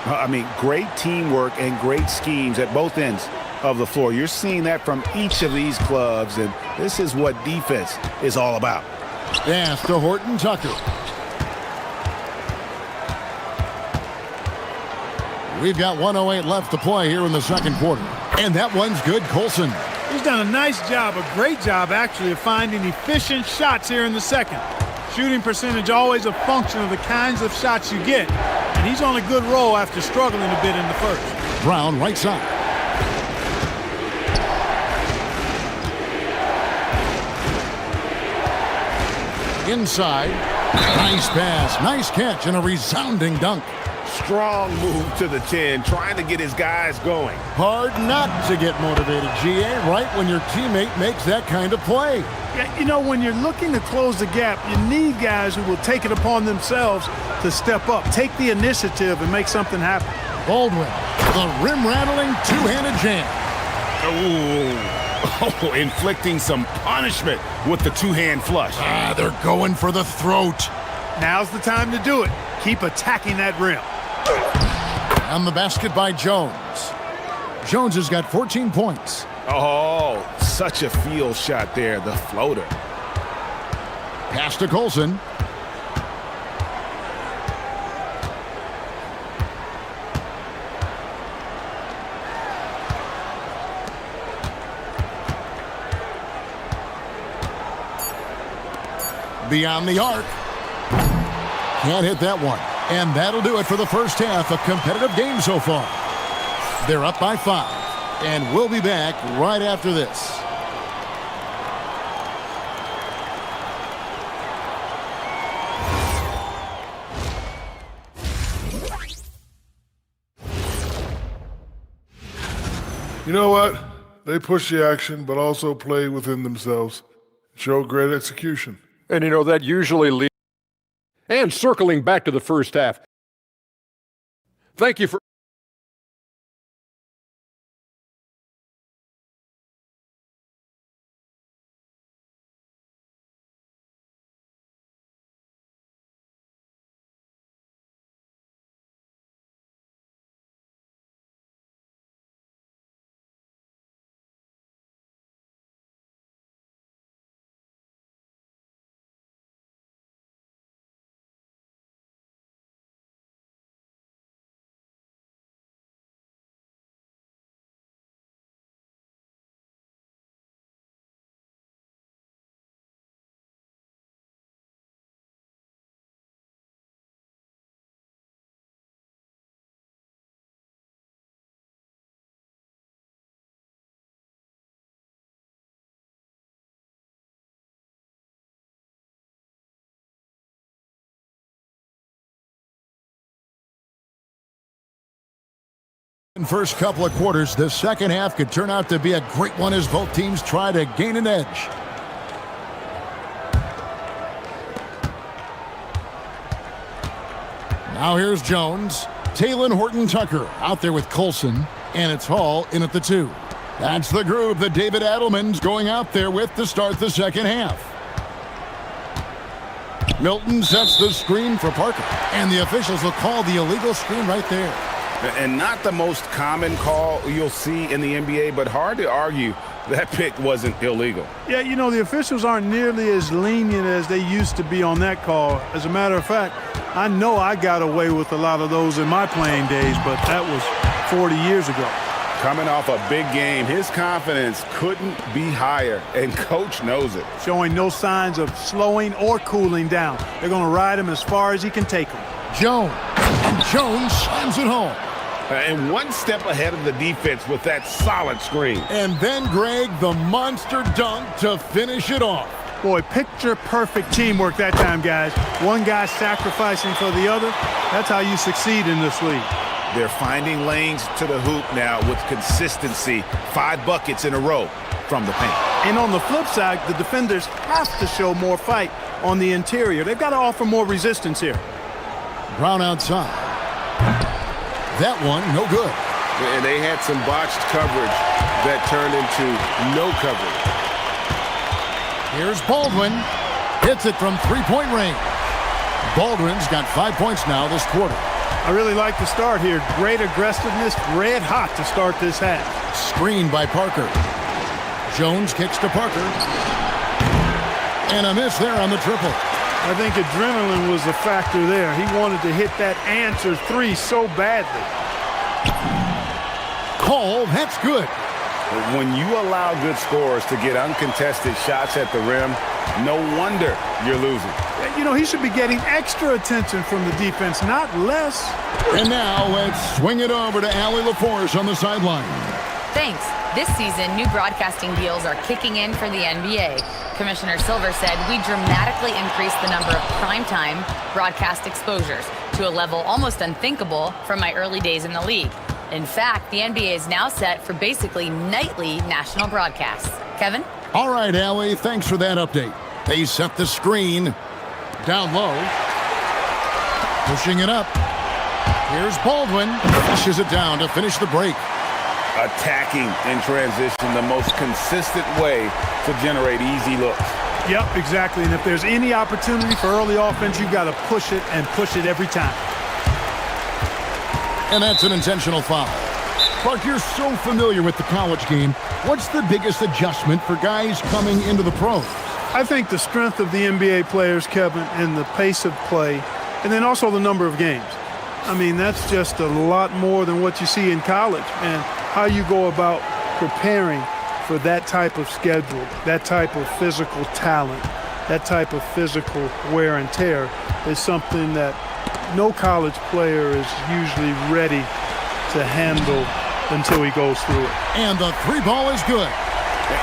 I mean, great teamwork and great schemes at both ends of the floor. You're seeing that from each of these clubs, and this is what defense is all about. Pass to Horton Tucker. We've got 1:08 left to play here in the second quarter. And that one's good, Colson. He's done a nice job, a great job actually, of finding efficient shots here in the second. Shooting percentage always a function of the kinds of shots you get. And he's on a good roll after struggling a bit in the first. Brown right side. Inside. Nice pass, nice catch, and a resounding dunk. Strong move to the 10, trying to get his guys going. Hard not to get motivated, GA, right when your teammate makes that kind of play. Yeah, you know, when you're looking to close the gap, you need guys who will take it upon themselves to step up, take the initiative, and make something happen. Baldwin, the rim-rattling two-handed jam. Oh, inflicting some punishment with the two-hand flush. They're going for the throat. Now's the time to do it. Keep attacking that rim. On the basket by Jones. Jones has got 14 points. Oh, such a field shot there, the floater. Pass to Colson. Beyond the arc. Can't hit that one. And that'll do it for the first half. A competitive game so far. They're up by 5. And we'll be back right after this. You know what? They push the action, but also play within themselves. Show great execution. And you know, that usually leads. And circling back to the first half. Thank you for. First couple of quarters, the second half could turn out to be a great one as both teams try to gain an edge. Now here's Jones. Taylor Horton Tucker out there with Colson, and it's Hall in at the 2. That's the group that David Adelman's going out there with to start the second half. Milton sets the screen for Parker, and the officials will call the illegal screen right there. And not the most common call you'll see in the NBA, but hard to argue that pick wasn't illegal. Yeah, you know, the officials aren't nearly as lenient as they used to be on that call. As a matter of fact, I know I got away with a lot of those in my playing days, but that was 40 years ago. Coming off a big game, his confidence couldn't be higher, and coach knows it. Showing no signs of slowing or cooling down. They're going to ride him as far as he can take him. Jones. And Jones slams it home. And one step ahead of the defense with that solid screen. And then, Greg, the monster dunk to finish it off. Boy, picture-perfect teamwork that time, guys. One guy sacrificing for the other. That's how you succeed in this league. They're finding lanes to the hoop now with consistency. 5 buckets in a row from the paint. And on the flip side, the defenders have to show more fight on the interior. They've got to offer more resistance here. Brown outside. That one, no good. And they had some botched coverage that turned into no coverage. Here's Baldwin. Hits it from three-point range. Baldwin's got 5 points now this quarter. I really like the start here. Great aggressiveness, red hot to start this half. Screened by Parker. Jones kicks to Parker. And a miss there on the triple. I think adrenaline was a factor there. He wanted to hit that answer three so badly. Call, that's good. When you allow good scorers to get uncontested shots at the rim, no wonder you're losing. You know, he should be getting extra attention from the defense, not less. And now let's swing it over to Allie LaForce on the sideline. Thanks. This season, new broadcasting deals are kicking in for the NBA. Commissioner Silver said we dramatically increased the number of primetime broadcast exposures to a level almost unthinkable from my early days in the league. In fact, the NBA is now set for basically nightly national broadcasts. Kevin? All right, Allie, thanks for that update. They set the screen down low. Pushing it up. Here's Baldwin. Pushes it down to finish the break. Attacking in transition, the most consistent way to generate easy looks. Yep, exactly. And if there's any opportunity for early offense, you've got to push it and push it every time. And that's an intentional foul. Clark, you're so familiar with the college game. What's the biggest adjustment for guys coming into the pros? I think the strength of the NBA players, Kevin, and the pace of play, and then also the number of games. I mean, that's just a lot more than what you see in college. And how you go about preparing for that type of schedule, that type of physical talent, that type of physical wear and tear is something that no college player is usually ready to handle until he goes through it. And the three ball is good.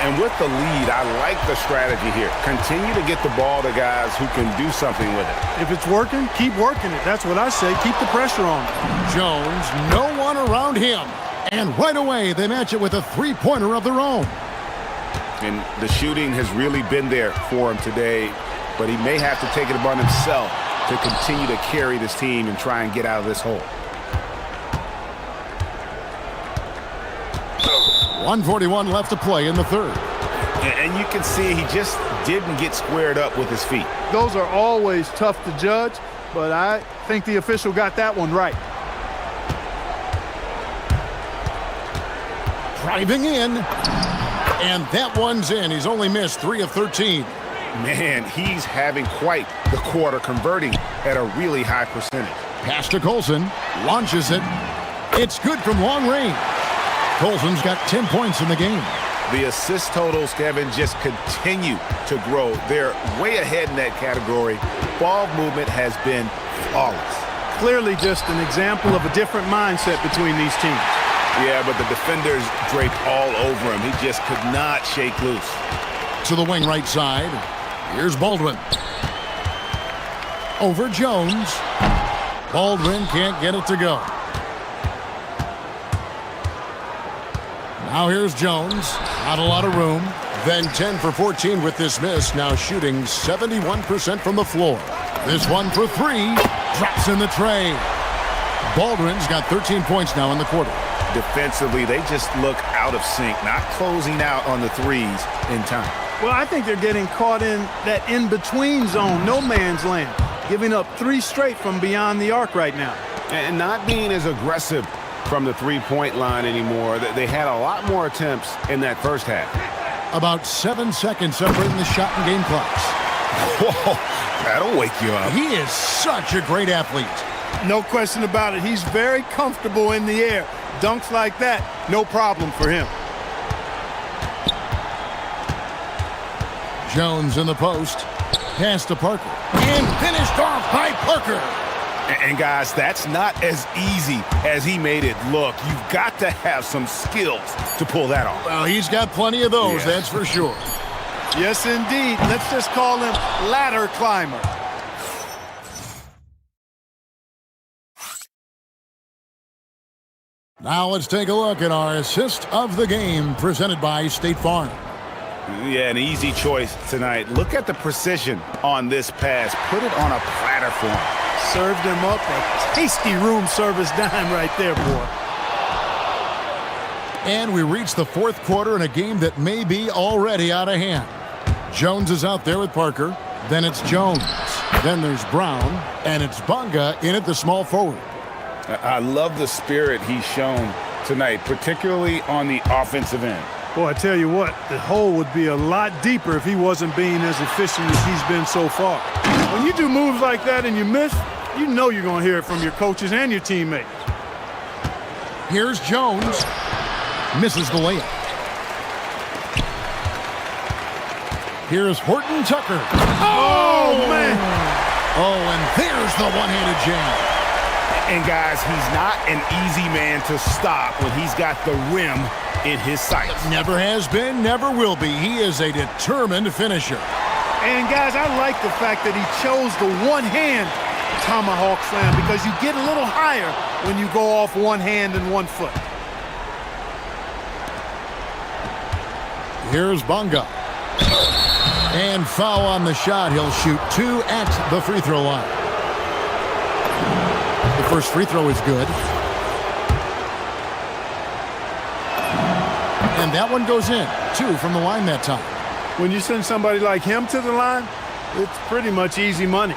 And with the lead, I like the strategy here. Continue to get the ball to guys who can do something with it. If it's working, keep working it. That's what I say. Keep the pressure on. Jones, no one around him. And right away, they match it with a three-pointer of their own. And the shooting has really been there for him today, but he may have to take it upon himself to continue to carry this team and try and get out of this hole. 1:41 left to play in the third. And you can see he just didn't get squared up with his feet. Those are always tough to judge, but I think the official got that one right. Driving in, and that one's in. He's only missed 3 of 13. Man, he's having quite the quarter, converting at a really high percentage. Pass to Colson, launches it. It's good from long range. Colson's got 10 points in the game. The assist totals, Kevin, just continue to grow. They're way ahead in that category. Ball movement has been flawless. Clearly just an example of a different mindset between these teams. Yeah, but the defenders draped all over him. He just could not shake loose. To the wing right side. Here's Baldwin. Over Jones. Baldwin can't get it to go. Now here's Jones. Not a lot of room. Then 10 for 14 with this miss. Now shooting 71% from the floor. This one for 3. Drops in the tray. Baldwin's got 13 points now in the quarter. Defensively, they just look out of sync, not closing out on the threes in time. Well, I think they're getting caught in that in-between zone, no man's land, giving up 3 straight from beyond the arc right now. And not being as aggressive from the three-point line anymore. They had a lot more attempts in that first half. About 7 seconds separating the shot and game clocks. Whoa, that'll wake you up. He is such a great athlete. No question about it. He's very comfortable in the air. Dunks like that, no problem for him. Jones in the post. Pass to Parker. And finished off by Parker. And guys, that's not as easy as he made it look. You've got to have some skills to pull that off. Well, he's got plenty of those, that's for sure. Yes, indeed. Let's just call him ladder climber. Now let's take a look at our assist of the game presented by State Farm. Yeah, an easy choice tonight. Look at the precision on this pass. Put it on a platter for him. Served him up a tasty room service dime right there, boy. And we reach the fourth quarter in a game that may be already out of hand. Jones is out there with Parker. Then it's Jones. Then there's Brown. And it's Bunga in at the small forward. I love the spirit he's shown tonight, particularly on the offensive end. Boy, I tell you what, the hole would be a lot deeper if he wasn't being as efficient as he's been so far. When you do moves like that and you miss, you know you're going to hear it from your coaches and your teammates. Here's Jones. Misses the layup. Here's Horton Tucker. Oh, man! Oh, and there's the one-handed jam. And guys, he's not an easy man to stop when he's got the rim in his sights. Never has been, never will be. He is a determined finisher. And guys, I like the fact that he chose the one-hand tomahawk slam because you get a little higher when you go off one hand and 1 foot. Here's Bunga. And foul on the shot. He'll shoot 2 at the free throw line. The first free throw is good. And that one goes in. 2 from the line that time. When you send somebody like him to the line, it's pretty much easy money.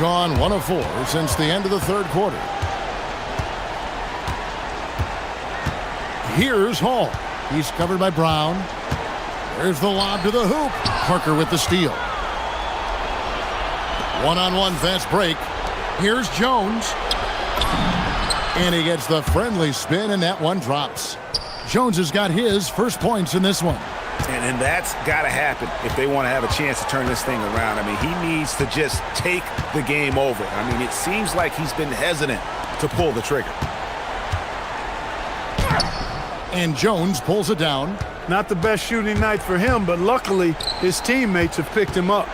Gone 1 of 4 since the end of the third quarter. Here's Hall. He's covered by Brown. There's the lob to the hoop. Parker with the steal. One-on-one fast break. Here's Jones. And he gets the friendly spin, and that one drops. Jones has got his first points in this one. And that's got to happen if they want to have a chance to turn this thing around. I mean, he needs to just take the game over. I mean, it seems like he's been hesitant to pull the trigger. And Jones pulls it down. Not the best shooting night for him, but luckily his teammates have picked him up.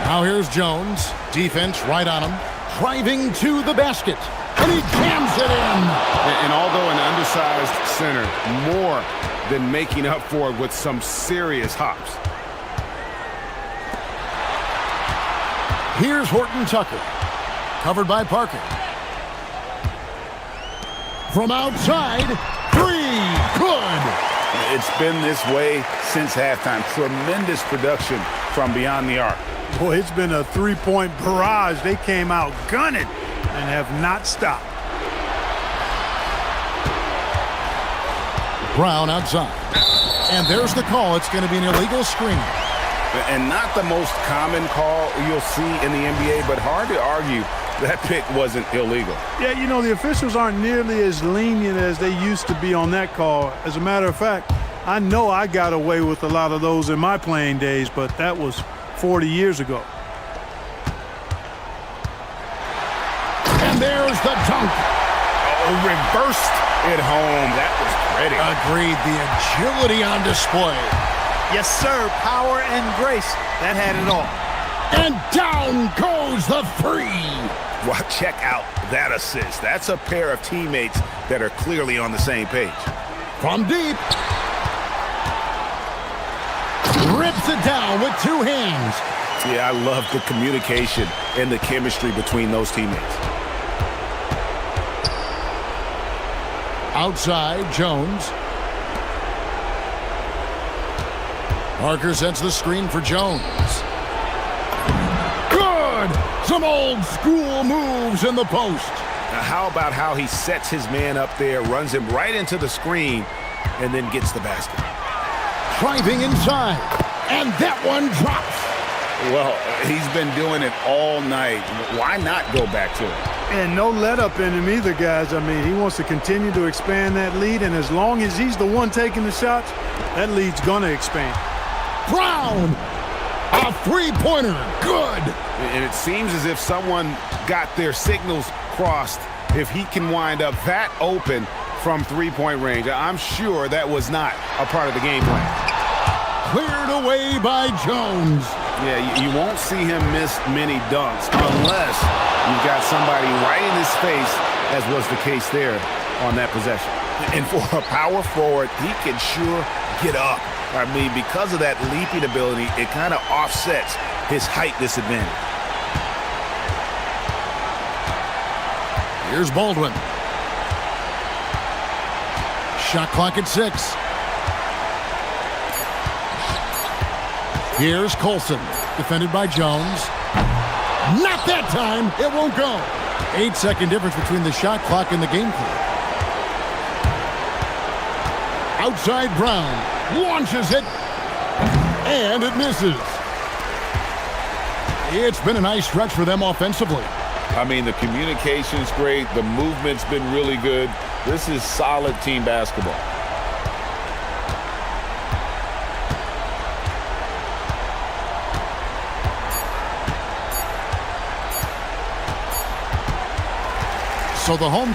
Now here's Jones. Defense right on him. Driving to the basket. And he jams it in. And although an undersized center, more than making up for it with some serious hops. Here's Horton Tucker. Covered by Parker. From outside, 3, good. It's been this way since halftime. Tremendous production from beyond the arc. Boy, it's been a three-point barrage. They came out gunning and have not stopped. Brown outside. And there's the call. It's going to be an illegal screen. And not the most common call you'll see in the NBA, but hard to argue that pick wasn't illegal. Yeah, you know, the officials aren't nearly as lenient as they used to be on that call. As a matter of fact, I know I got away with a lot of those in my playing days, but that was 40 years ago. And there's the dunk. Oh, reversed it home. That was pretty. Agreed. The agility on display. Yes, sir. Power and grace. That had it all. And down goes the three. Well, check out that assist. That's a pair of teammates that are clearly on the same page. From deep. Rips it down with 2 hands. Yeah, I love the communication and the chemistry between those teammates. Outside, Jones. Parker sets the screen for Jones. Good! Some old school moves in the post. Now, how about how he sets his man up there, runs him right into the screen, and then gets the basket? Driving inside, and that one drops. Well, he's been doing it all night. Why not go back to it? And no let up in him either, guys. I mean, he wants to continue to expand that lead, and as long as he's the one taking the shots, that lead's going to expand. Brown, a three-pointer, good. And it seems as if someone got their signals crossed if he can wind up that open from three-point range. I'm sure that was not a part of the game plan. Cleared away by Jones. Yeah, you won't see him miss many dunks unless you've got somebody right in his face, as was the case there on that possession. And for a power forward, he can sure get up. I mean, because of that leaping ability, it kind of offsets his height disadvantage. Here's Baldwin. Shot clock at 6. Here's Colson, defended by Jones. Not that time. It won't go. 8-second difference between the shot clock and the game clock. Outside Brown. Launches it. And it misses. It's been a nice stretch for them offensively. I mean, the communication's great. The movement's been really good. This is solid team basketball. So the home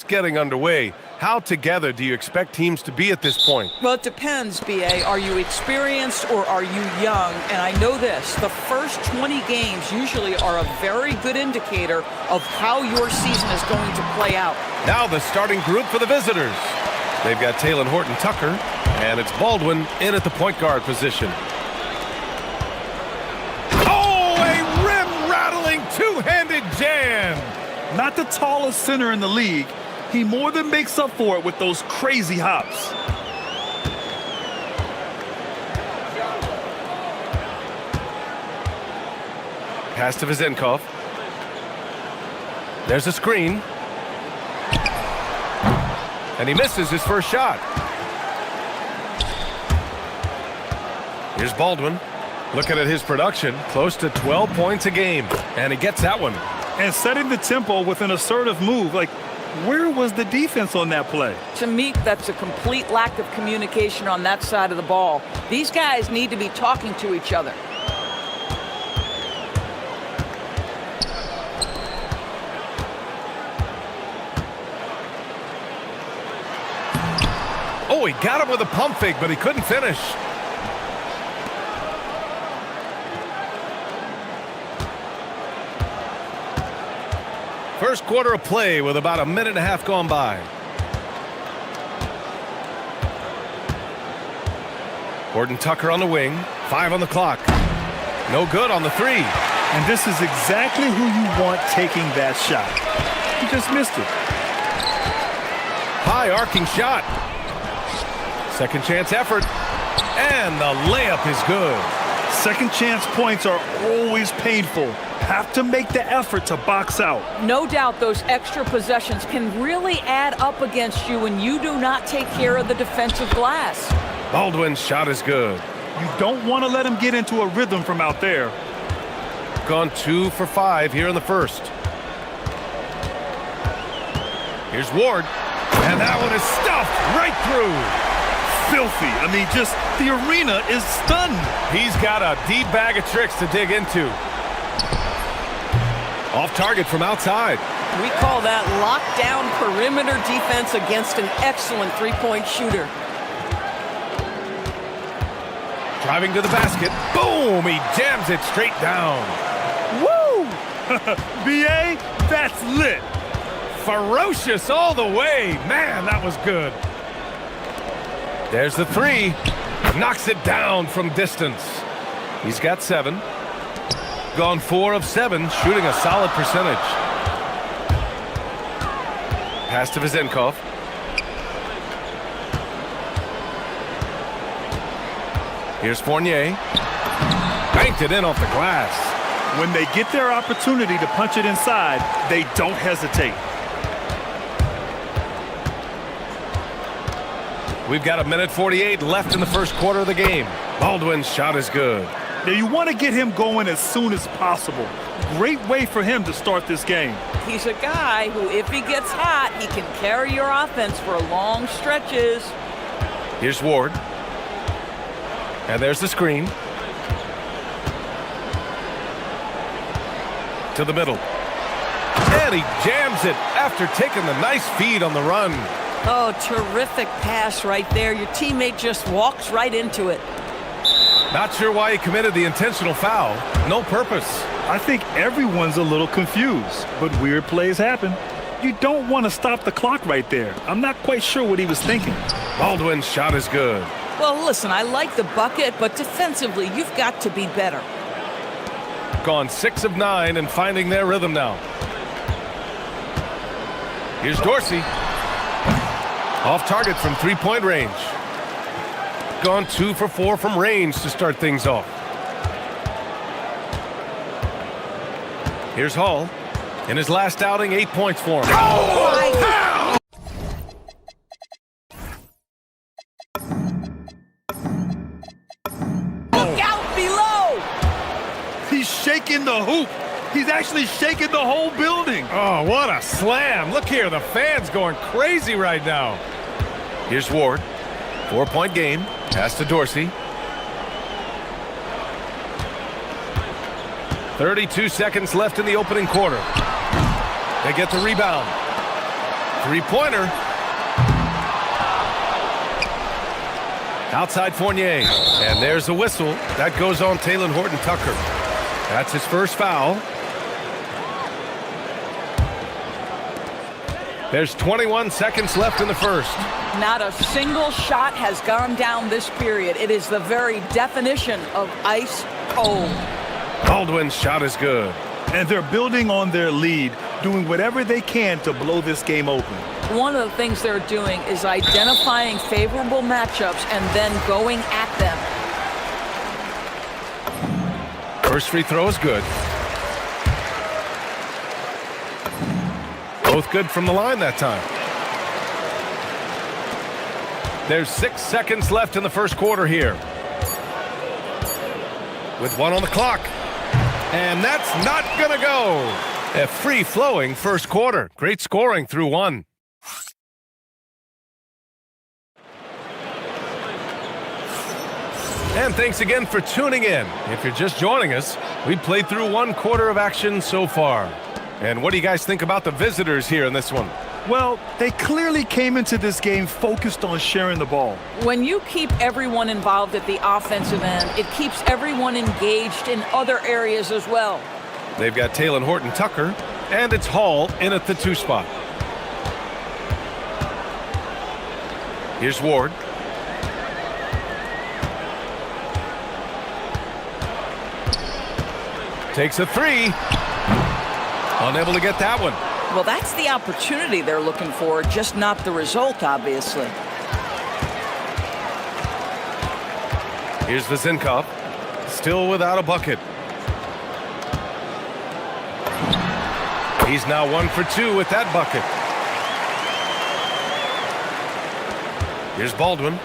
just getting underway. How together do you expect teams to be at this point? Well, it depends, B.A. Are you experienced or are you young? And I know this, the first 20 games usually are a very good indicator of how your season is going to play out. Now the starting group for the visitors. They've got Taylor Horton-Tucker, and it's Baldwin in at the point guard position. Oh, a rim-rattling two-handed jam! Not the tallest center in the league, he more than makes up for it with those crazy hops. Pass to Vizenkov. There's a screen. And he misses his first shot. Here's Baldwin. Looking at his production, close to 12 points a game. And he gets that one. And setting the tempo with an assertive move. Like, where was the defense on that play? To me, that's a complete lack of communication on that side of the ball. These guys need to be talking to each other. Oh, he got him with a pump fake, but he couldn't finish. First quarter of play with about a minute and a half gone by. Horton-Tucker on the wing, 5 on the clock. No good on the 3. And this is exactly who you want taking that shot. He just missed it. High arcing shot. Second chance effort. And the layup is good. Second chance points are always painful. Have to make the effort to box out. No doubt those extra possessions can really add up against you when you do not take care of the defensive glass. Baldwin's shot is good. You don't want to let him get into a rhythm from out there. Gone 2 for 5 here in the first. Here's Ward. And that one is stuffed right through. Filthy. I mean, just the arena is stunned. He's got a deep bag of tricks to dig into. Off target from outside. We call that lockdown perimeter defense against an excellent three-point shooter. Driving to the basket. Boom! He jams it straight down. Woo! B.A., that's lit. Ferocious all the way. Man, that was good. There's the 3. Knocks it down from distance. He's got 7. Gone 4 of 7, shooting a solid percentage. Pass to Vizenkov. Here's Fournier. Banked it in off the glass. When they get their opportunity to punch it inside, they don't hesitate. We've got a minute 48 left in the first quarter of the game. Baldwin's shot is good. Now you want to get him going as soon as possible. Great way for him to start this game. He's a guy who, if he gets hot, he can carry your offense for long stretches. Here's Ward. And there's the screen. To the middle. And he jams it after taking the nice feed on the run. Oh, terrific pass right there. Your teammate just walks right into it. Not sure why he committed the intentional foul. No purpose. I think everyone's a little confused, but weird plays happen. You don't want to stop the clock right there. I'm not quite sure what he was thinking. Baldwin's shot is good. Well, listen, I like the bucket, but defensively, you've got to be better. Gone 6 of 9 and finding their rhythm now. Here's Dorsey. Off target from 3-point range. Gone 2 for 4 from range to start things off. Here's Hall. In his last outing, 8 points for him. Oh, look out below! He's shaking the hoop. He's actually shaking the whole building. Oh, what a slam. Look here, the fans going crazy right now. Here's Ward. 4-point game. Pass to Dorsey. 32 seconds left in the opening quarter. They get the rebound. Three-pointer. Outside Fournier. And there's a whistle. That goes on Taylor Horton-Tucker. That's his first foul. There's 21 seconds left in the first. Not a single shot has gone down this period. It is the very definition of ice cold. Baldwin's shot is good. And they're building on their lead, doing whatever they can to blow this game open. One of the things they're doing is identifying favorable matchups and then going at them. First free throw is good. Both good from the line that time. There's 6 seconds left in the first quarter here. With 1 on the clock. And that's not gonna go. A free-flowing first quarter. Great scoring through 1. And thanks again for tuning in. If you're just joining us, we played through 1 quarter of action so far. And what do you guys think about the visitors here in this one? Well, they clearly came into this game focused on sharing the ball. When you keep everyone involved at the offensive end, it keeps everyone engaged in other areas as well. They've got Taylor Horton-Tucker, and it's Hall in at the 2 spot. Here's Ward. Takes a 3. Unable to get that one. Well, that's the opportunity they're looking for, just not the result, obviously. Here's Vezenkov, still without a bucket. He's now 1 for 2 with that bucket. Here's Baldwin.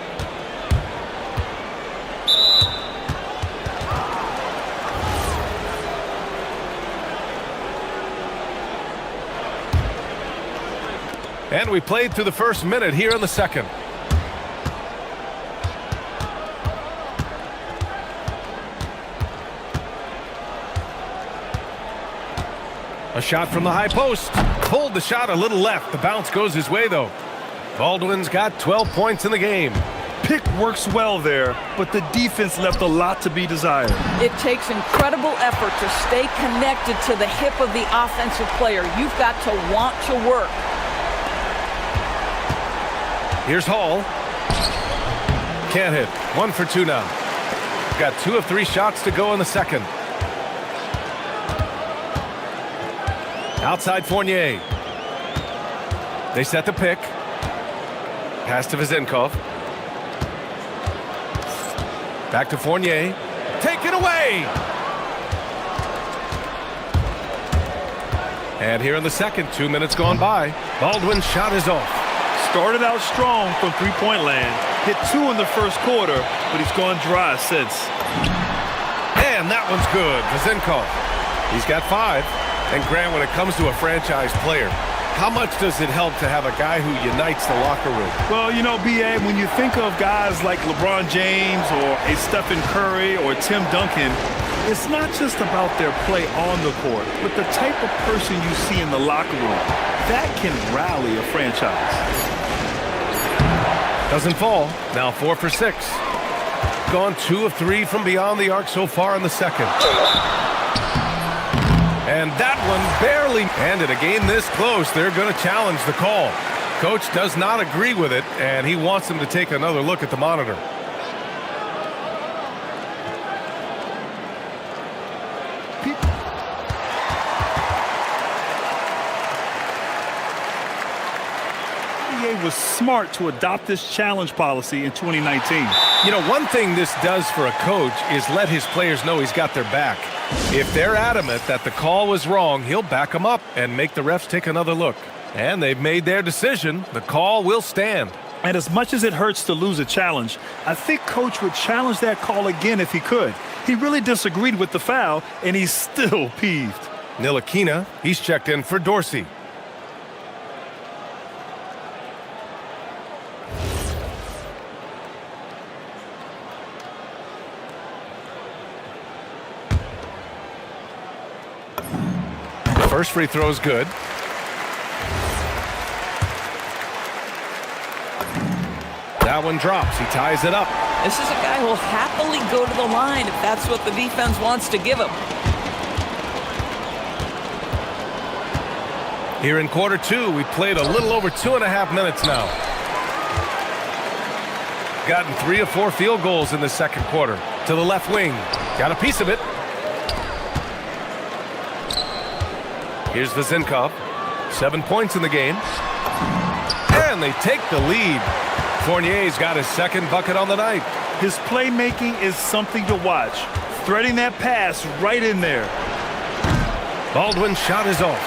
And we played through the first minute here in the second. A shot from the high post. Pulled the shot a little left. The bounce goes his way, though. Baldwin's got 12 points in the game. Pick works well there, but the defense left a lot to be desired. It takes incredible effort to stay connected to the hip of the offensive player. You've got to want to work. Here's Hall. Can't hit. 1 for 2 now. Got 2 of 3 shots to go in the second. Outside Fournier. They set the pick. Pass to Vezenkov. Back to Fournier. Taken away! And here in the second, 2 minutes gone by. Baldwin's shot is off. Started out strong from three-point land. Hit 2 in the first quarter, but he's gone dry since. And that one's good. Vezenkov. He's got 5. And Grant, when it comes to a franchise player, how much does it help to have a guy who unites the locker room? Well, you know, B.A., when you think of guys like LeBron James or a Stephen Curry or Tim Duncan, it's not just about their play on the court, but the type of person you see in the locker room. That can rally a franchise. Doesn't fall. Now 4 for 6. Gone 2 of 3 from beyond the arc so far in the second. And that one barely. And in a game this close, they're going to challenge the call. Coach does not agree with it, and he wants them to take another look at the monitor. Was smart to adopt this challenge policy in 2019. You know, one thing this does for a coach is let his players know he's got their back. If they're adamant that the call was wrong, he'll back them up and make the refs take another look. And they've made their decision. The call will stand. And as much as it hurts to lose a challenge, I think Coach would challenge that call again if he could. He really disagreed with the foul, and he's still peeved. Ntilikina, he's checked in for Dorsey. First free throw is good. That one drops. He ties it up. This is a guy who will happily go to the line if that's what the defense wants to give him. Here in quarter two, we played a little over 2.5 minutes now. Gotten 3 or 4 field goals in the second quarter. To the left wing. Got a piece of it. Here's Vezinkov. 7 points in the game. And they take the lead. Fournier's got his second bucket on the night. His playmaking is something to watch. Threading that pass right in there. Baldwin's shot is off.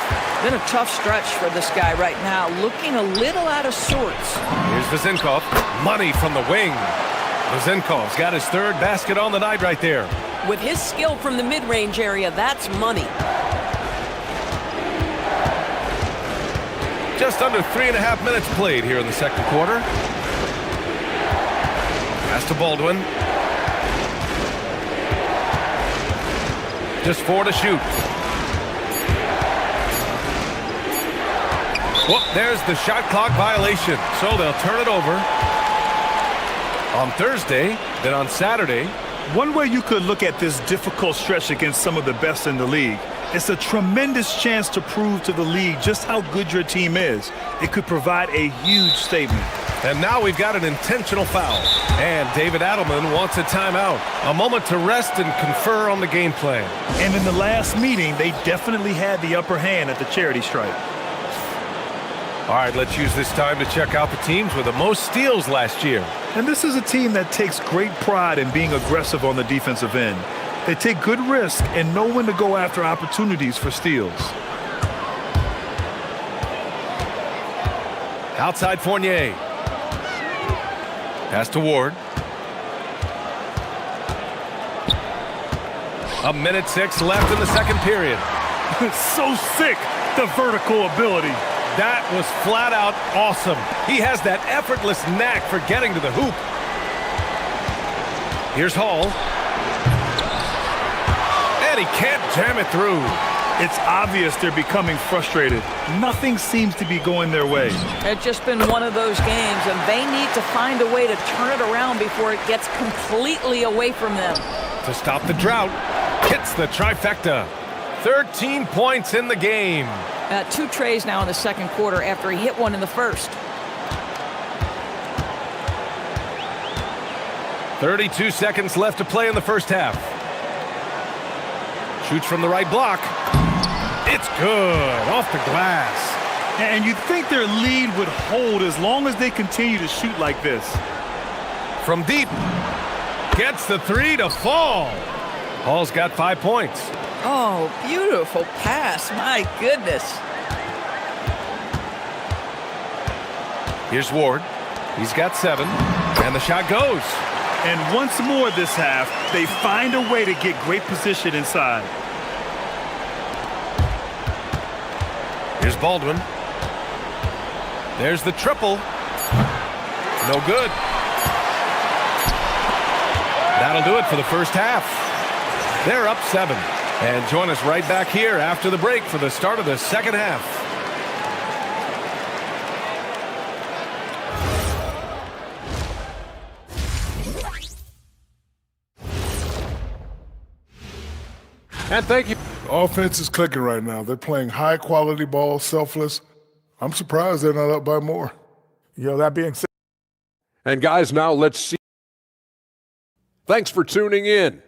Been a tough stretch for this guy right now, looking a little out of sorts. Here's Vezinkov. Money from the wing. Vezinkov's got his 3rd basket on the night right there. With his skill from the mid-range area, that's money. Just under 3.5 minutes played here in the second quarter. Pass to Baldwin. Just 4 to shoot. Well, there's the shot clock violation, so they'll turn it over on Thursday, then on Saturday. One way you could look at this difficult stretch against some of the best in the league, it's a tremendous chance to prove to the league just how good your team is. It could provide a huge statement. And now we've got an intentional foul. And David Adelman wants a timeout. A moment to rest and confer on the game plan. And in the last meeting, they definitely had the upper hand at the charity stripe. All right, let's use this time to check out the teams with the most steals last year. And this is a team that takes great pride in being aggressive on the defensive end. They take good risk and know when to go after opportunities for steals. Outside Fournier. Pass to Ward. 1:06 left in the second period. So sick, the vertical ability. That was flat out awesome. He has that effortless knack for getting to the hoop. Here's Hall. And he can't jam it through. It's obvious they're becoming frustrated. Nothing seems to be going their way. It's just been one of those games, and they need to find a way to turn it around before it gets completely away from them. To stop the drought, hits the trifecta. 13 points in the game. 2 trays now in the second quarter after he hit one in the first. 32 seconds left to play in the first half. Shoots from the right block. It's good, off the glass. And you'd think their lead would hold as long as they continue to shoot like this. From deep, gets the 3 to fall. Hall's got 5 points. Oh, beautiful pass, my goodness. Here's Ward. He's got 7, and the shot goes. And once more this half, they find a way to get great position inside. Here's Baldwin. There's the triple. No good. That'll do it for the first half. They're up 7. And join us right back here after the break for the start of the second half. And thank you. Offense is clicking right now. They're playing high-quality ball, selfless. I'm surprised they're not up by more. That being said. And guys, now let's see. Thanks for tuning in.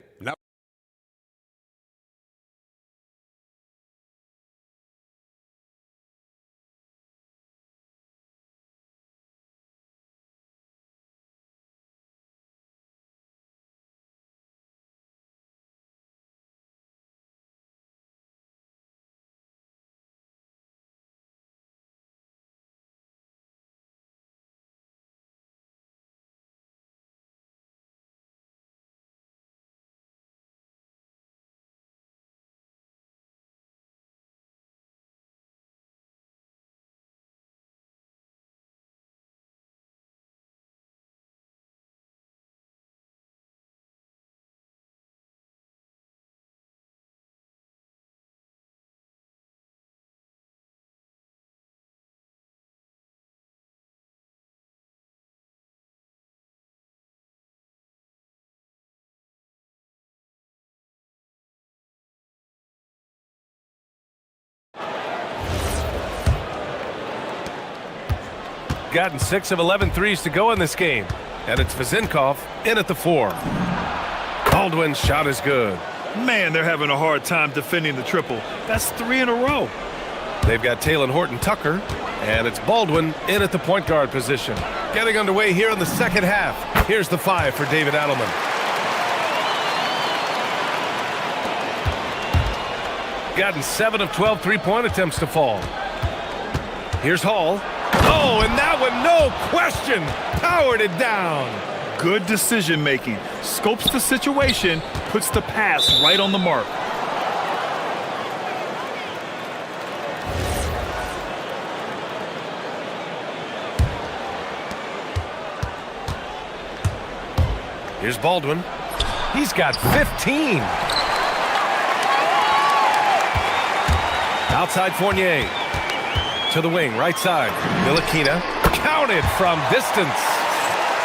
gotten 6 of 11 threes to go in this game. And it's Vazinkov in at the 4. Baldwin's shot is good. Man, they're having a hard time defending the triple. That's 3 in a row. They've got Taylor Horton-Tucker, and it's Baldwin in at the point guard position. Getting underway here in the second half. Here's the 5 for David Adelman. Gotten 7 of 12 three-point attempts to fall. Here's Hall. Oh, and that one, no question, powered it down. Good decision-making. Scopes the situation, puts the pass right on the mark. Here's Baldwin. He's got 15. Outside Fournier. To the wing, right side. Ntilikina counted from distance.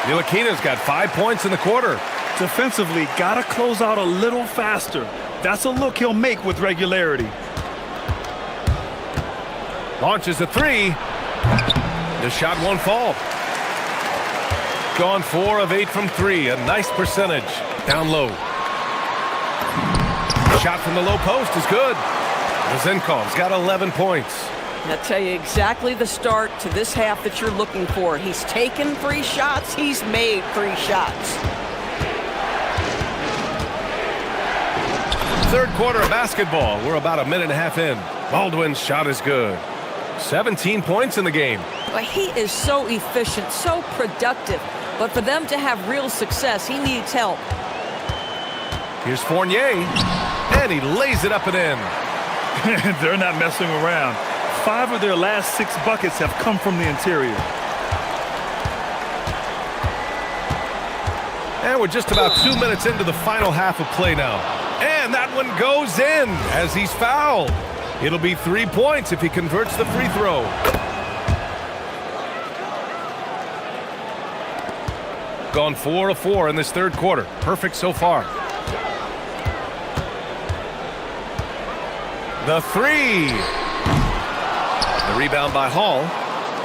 Ntilikina's got 5 points in the quarter. Defensively, gotta close out a little faster. That's a look he'll make with regularity. Launches a 3. The shot won't fall. Gone 4 of 8 from 3. A nice percentage. Down low. Shot from the low post is good. Vazinkov's got 11 points. I'll tell you exactly the start to this half that you're looking for. He's taken 3 shots. He's made 3 shots. Third quarter of basketball. We're about a minute and a half in. Baldwin's shot is good. 17 points in the game. But he is so efficient, so productive. But for them to have real success, he needs help. Here's Fournier, and he lays it up and in. They're not messing around. 5 of their last 6 buckets have come from the interior. And we're just about 2 minutes into the final half of play now. And that one goes in as he's fouled. It'll be 3 points if he converts the free throw. Gone 4 of 4 in this third quarter. Perfect so far. The 3. The rebound by Hall.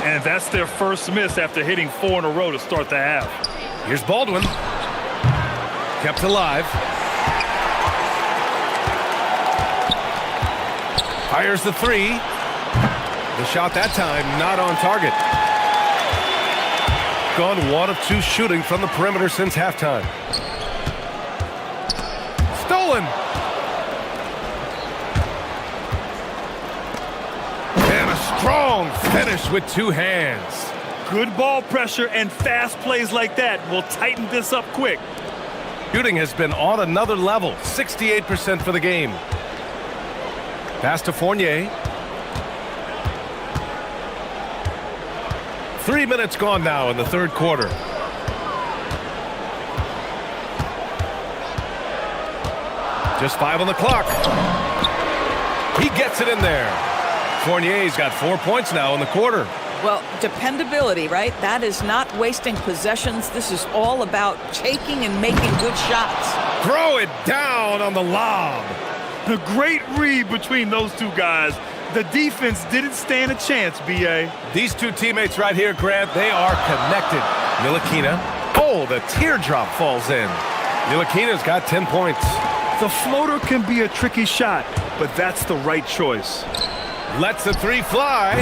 And that's their first miss after hitting 4 in a row to start the half. Here's Baldwin. Kept alive. Fires the 3. The shot that time not on target. Gone 1 of 2 shooting from the perimeter since halftime. Stolen. And a strong finish with 2 hands. Good ball pressure and fast plays like that will tighten this up quick. Shooting has been on another level. 68% for the game. Pass to Fournier. 3 minutes gone now in the third quarter. Just 5 on the clock. He gets it in there. Fournier's got 4 points now in the quarter. Well, dependability, right? That is not wasting possessions. This is all about taking and making good shots. Throw it down on the lob. A great read between those 2 guys. The defense didn't stand a chance, B.A. These 2 teammates right here, Grant, they are connected. Ntilikina. Oh, the teardrop falls in. Ntilikina's got 10 points. The floater can be a tricky shot, but that's the right choice. Lets the 3 fly,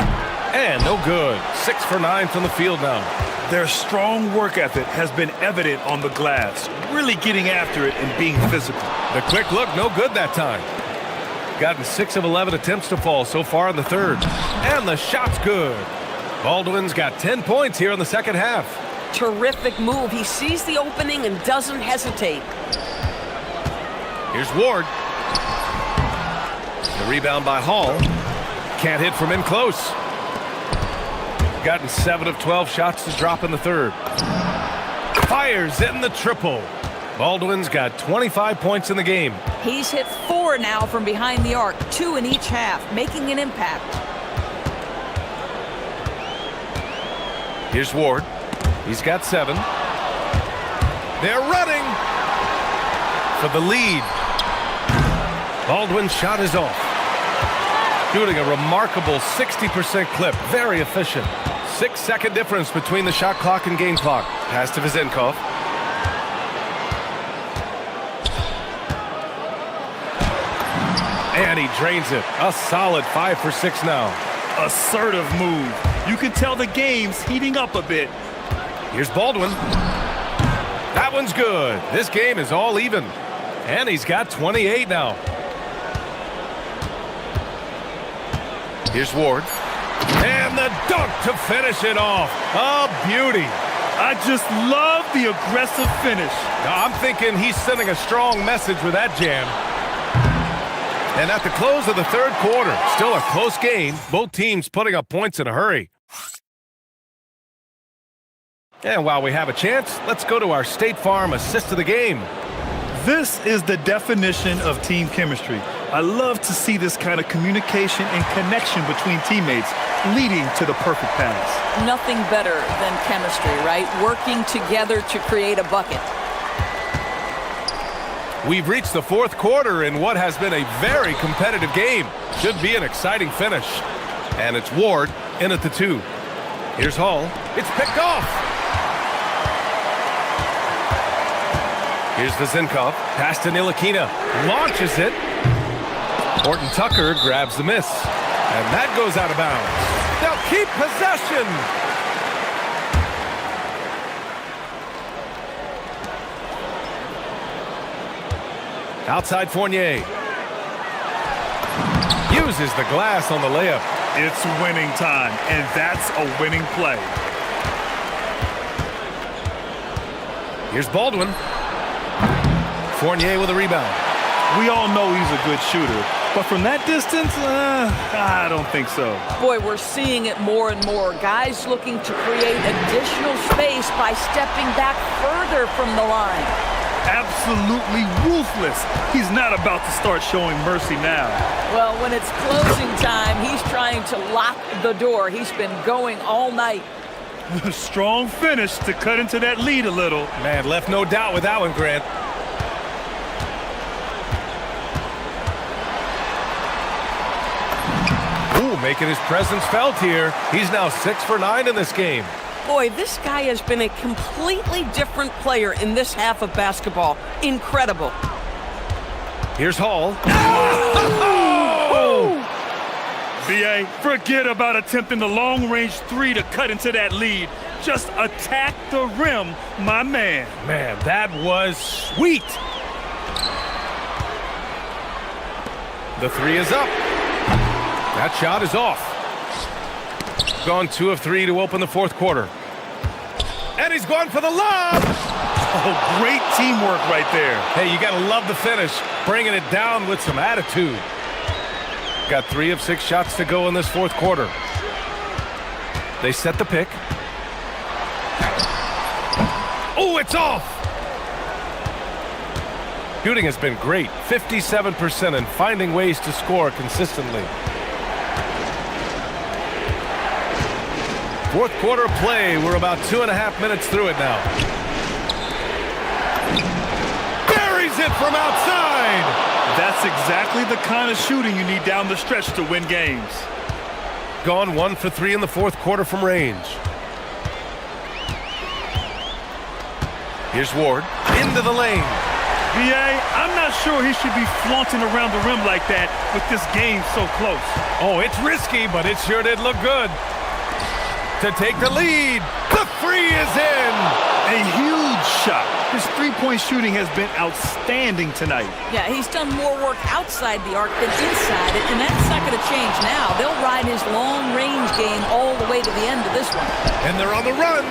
and no good. 6 for 9 from the field now. Their strong work ethic has been evident on the glass, really getting after it and being physical. The quick look, no good that time. Gotten 6 of 11 attempts to fall so far in the third. And the shot's good. Baldwin's got 10 points here in the second half. Terrific move. He sees the opening and doesn't hesitate. Here's Ward. The rebound by Hall. Can't hit from in close. Gotten 7 of 12 shots to drop in the third. Fires in the triple. Baldwin's got 25 points in the game. He's hit 4 now from behind the arc, 2 in each half, making an impact. Here's Ward. He's got 7. They're running for the lead. Baldwin's shot is off. Shooting a remarkable 60% clip. Very efficient. 6-second difference between the shot clock and game clock. Pass to Vizenkov. And he drains it. A solid 5 for 6 now. Assertive move. You can tell the game's heating up a bit. Here's Baldwin. That one's good. This game is all even. And he's got 28 now. Here's Ward. And the dunk to finish it off. A beauty. I just love the aggressive finish. Now, I'm thinking he's sending a strong message with that jam. And at the close of the third quarter, still a close game. Both teams putting up points in a hurry. And while we have a chance, let's go to our State Farm assist of the game. This is the definition of team chemistry. I love to see this kind of communication and connection between teammates leading to the perfect pass. Nothing better than chemistry, right? Working together to create a bucket. We've reached the fourth quarter in what has been a very competitive game. Should be an exciting finish. And it's Ward in at the 2. Here's Hall. It's picked off. Here's Vizenkov. Pass to Ntilikina. Launches it. Horton Tucker grabs the miss. And that goes out of bounds. They'll keep possession. Outside Fournier. Uses the glass on the layup. It's winning time, and that's a winning play. Here's Baldwin. Fournier with a rebound. We all know he's a good shooter, but from that distance, I don't think so. Boy, we're seeing it more and more. Guys looking to create additional space by stepping back further from the line. Absolutely ruthless. He's not about to start showing mercy now. Well, when it's closing time, he's trying to lock the door. He's been going all night. Strong finish to cut into that lead a little. Man, left no doubt with that one, Grant. Ooh, making his presence felt here. He's now 6 for 9 in this game. Boy, this guy has been a completely different player in this half of basketball. Incredible. Here's Hall. Oh! BA, forget about attempting the long-range 3 to cut into that lead. Just attack the rim, my man. Man, that was sweet. The 3 is up. That shot is off. Gone 2 of 3 to open the fourth quarter. And he's gone for the lob. Oh, great teamwork right there. Hey, you got to love the finish. Bringing it down with some attitude. Got 3 of 6 shots to go in this fourth quarter. They set the pick. Oh, it's off. Shooting has been great. 57% and finding ways to score consistently. Fourth quarter play. We're about 2.5 minutes through it now. Buries it from outside. That's exactly the kind of shooting you need down the stretch to win games. Gone 1 for 3 in the fourth quarter from range. Here's Ward. Into the lane. BA, I'm not sure he should be flaunting around the rim like that with this game so close. Oh, it's risky, but it sure did look good. To take the lead. The 3 is in. A huge shot. His three-point shooting has been outstanding tonight. Yeah, he's done more work outside the arc than inside it, and that's not going to change now. They'll ride his long-range game all the way to the end of this one. And they're on the run.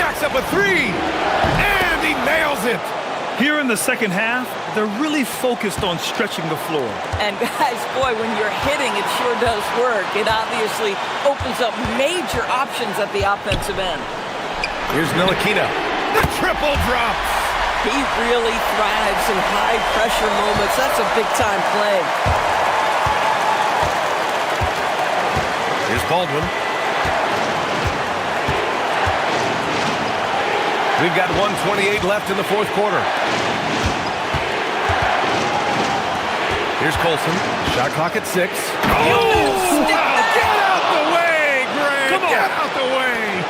Jacks up a 3. And he nails it. Here in the second half, they're really focused on stretching the floor. And guys, boy, when you're hitting, it sure does work. It obviously opens up major options at the offensive end. Here's Ntilikina. The triple drop. He really thrives in high-pressure moments. That's a big-time play. Here's Baldwin. We've got 1:28 left in the fourth quarter. Here's Colson. Shot clock at 6. Oh! Get out the way, Grant! Come on. Get out the way.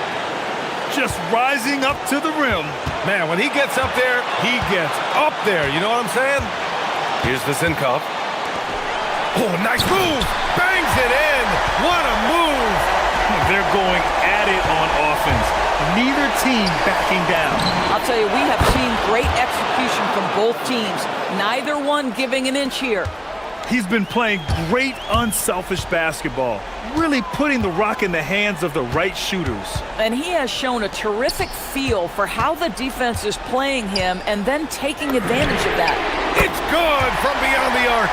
Just rising up to the rim. Man, when he gets up there, he gets up there. You know what I'm saying? Here's Vasenkov. Oh, nice move. Bangs it in. What a move. They're going at it on offense. Neither team backing down. I'll tell you, we have seen great execution from both teams. Neither one giving an inch here. He's been playing great unselfish basketball, really putting the rock in the hands of the right shooters. And he has shown a terrific feel for how the defense is playing him and then taking advantage of that. It's good from beyond the arc.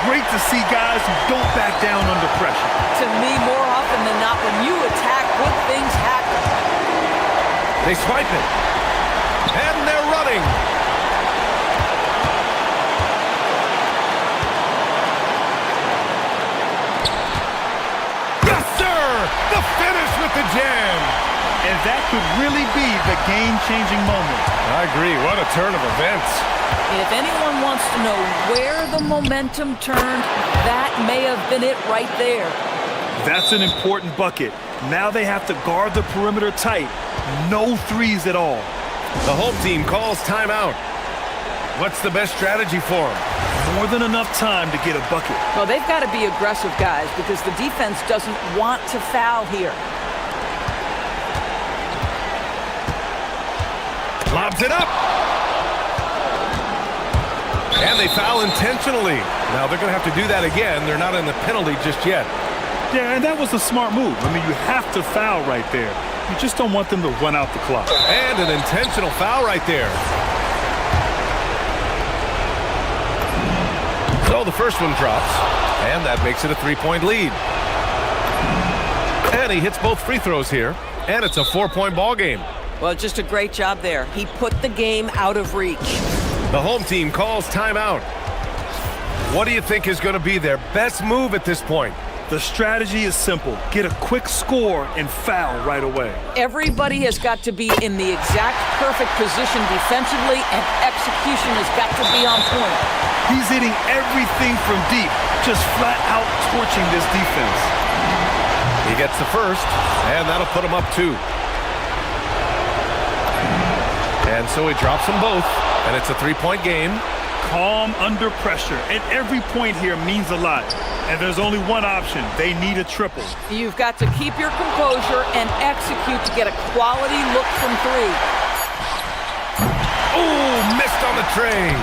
Great to see guys who don't back down under pressure. To me, more often than not, when you attack, good things happen. They swipe it. And they're running. Yes, sir! The finish with the jam. And that could really be the game-changing moment. I agree. What a turn of events. If anyone wants to know where the momentum turned, that may have been it right there. That's an important bucket. Now they have to guard the perimeter tight. No threes at all. The home team calls timeout. What's the best strategy for them? More than enough time to get a bucket. Well, they've got to be aggressive, guys, because the defense doesn't want to foul here. Lobs it up. And they foul intentionally. Now they're going to have to do that again. They're not in the penalty just yet. Yeah, and that was a smart move. I mean, you have to foul right there. You just don't want them to run out the clock. And an intentional foul right there. So the first one drops, and that makes it a three-point lead. And he hits both free throws here, and it's a 4-point ball game. Well, just a great job there. He put the game out of reach. The home team calls timeout. What do you think is going to be their best move at this point? The strategy is simple. Get a quick score and foul right away. Everybody has got to be in the exact perfect position defensively, and execution has got to be on point. He's hitting everything from deep, just flat out torching this defense. He gets the first, and that'll put him up 2. And so he drops them both, and it's a 3-point game. Calm under pressure, and every point here means a lot. And there's only one option. They need a triple. You've got to keep your composure and execute to get a quality look from 3. Oh, missed on the tray.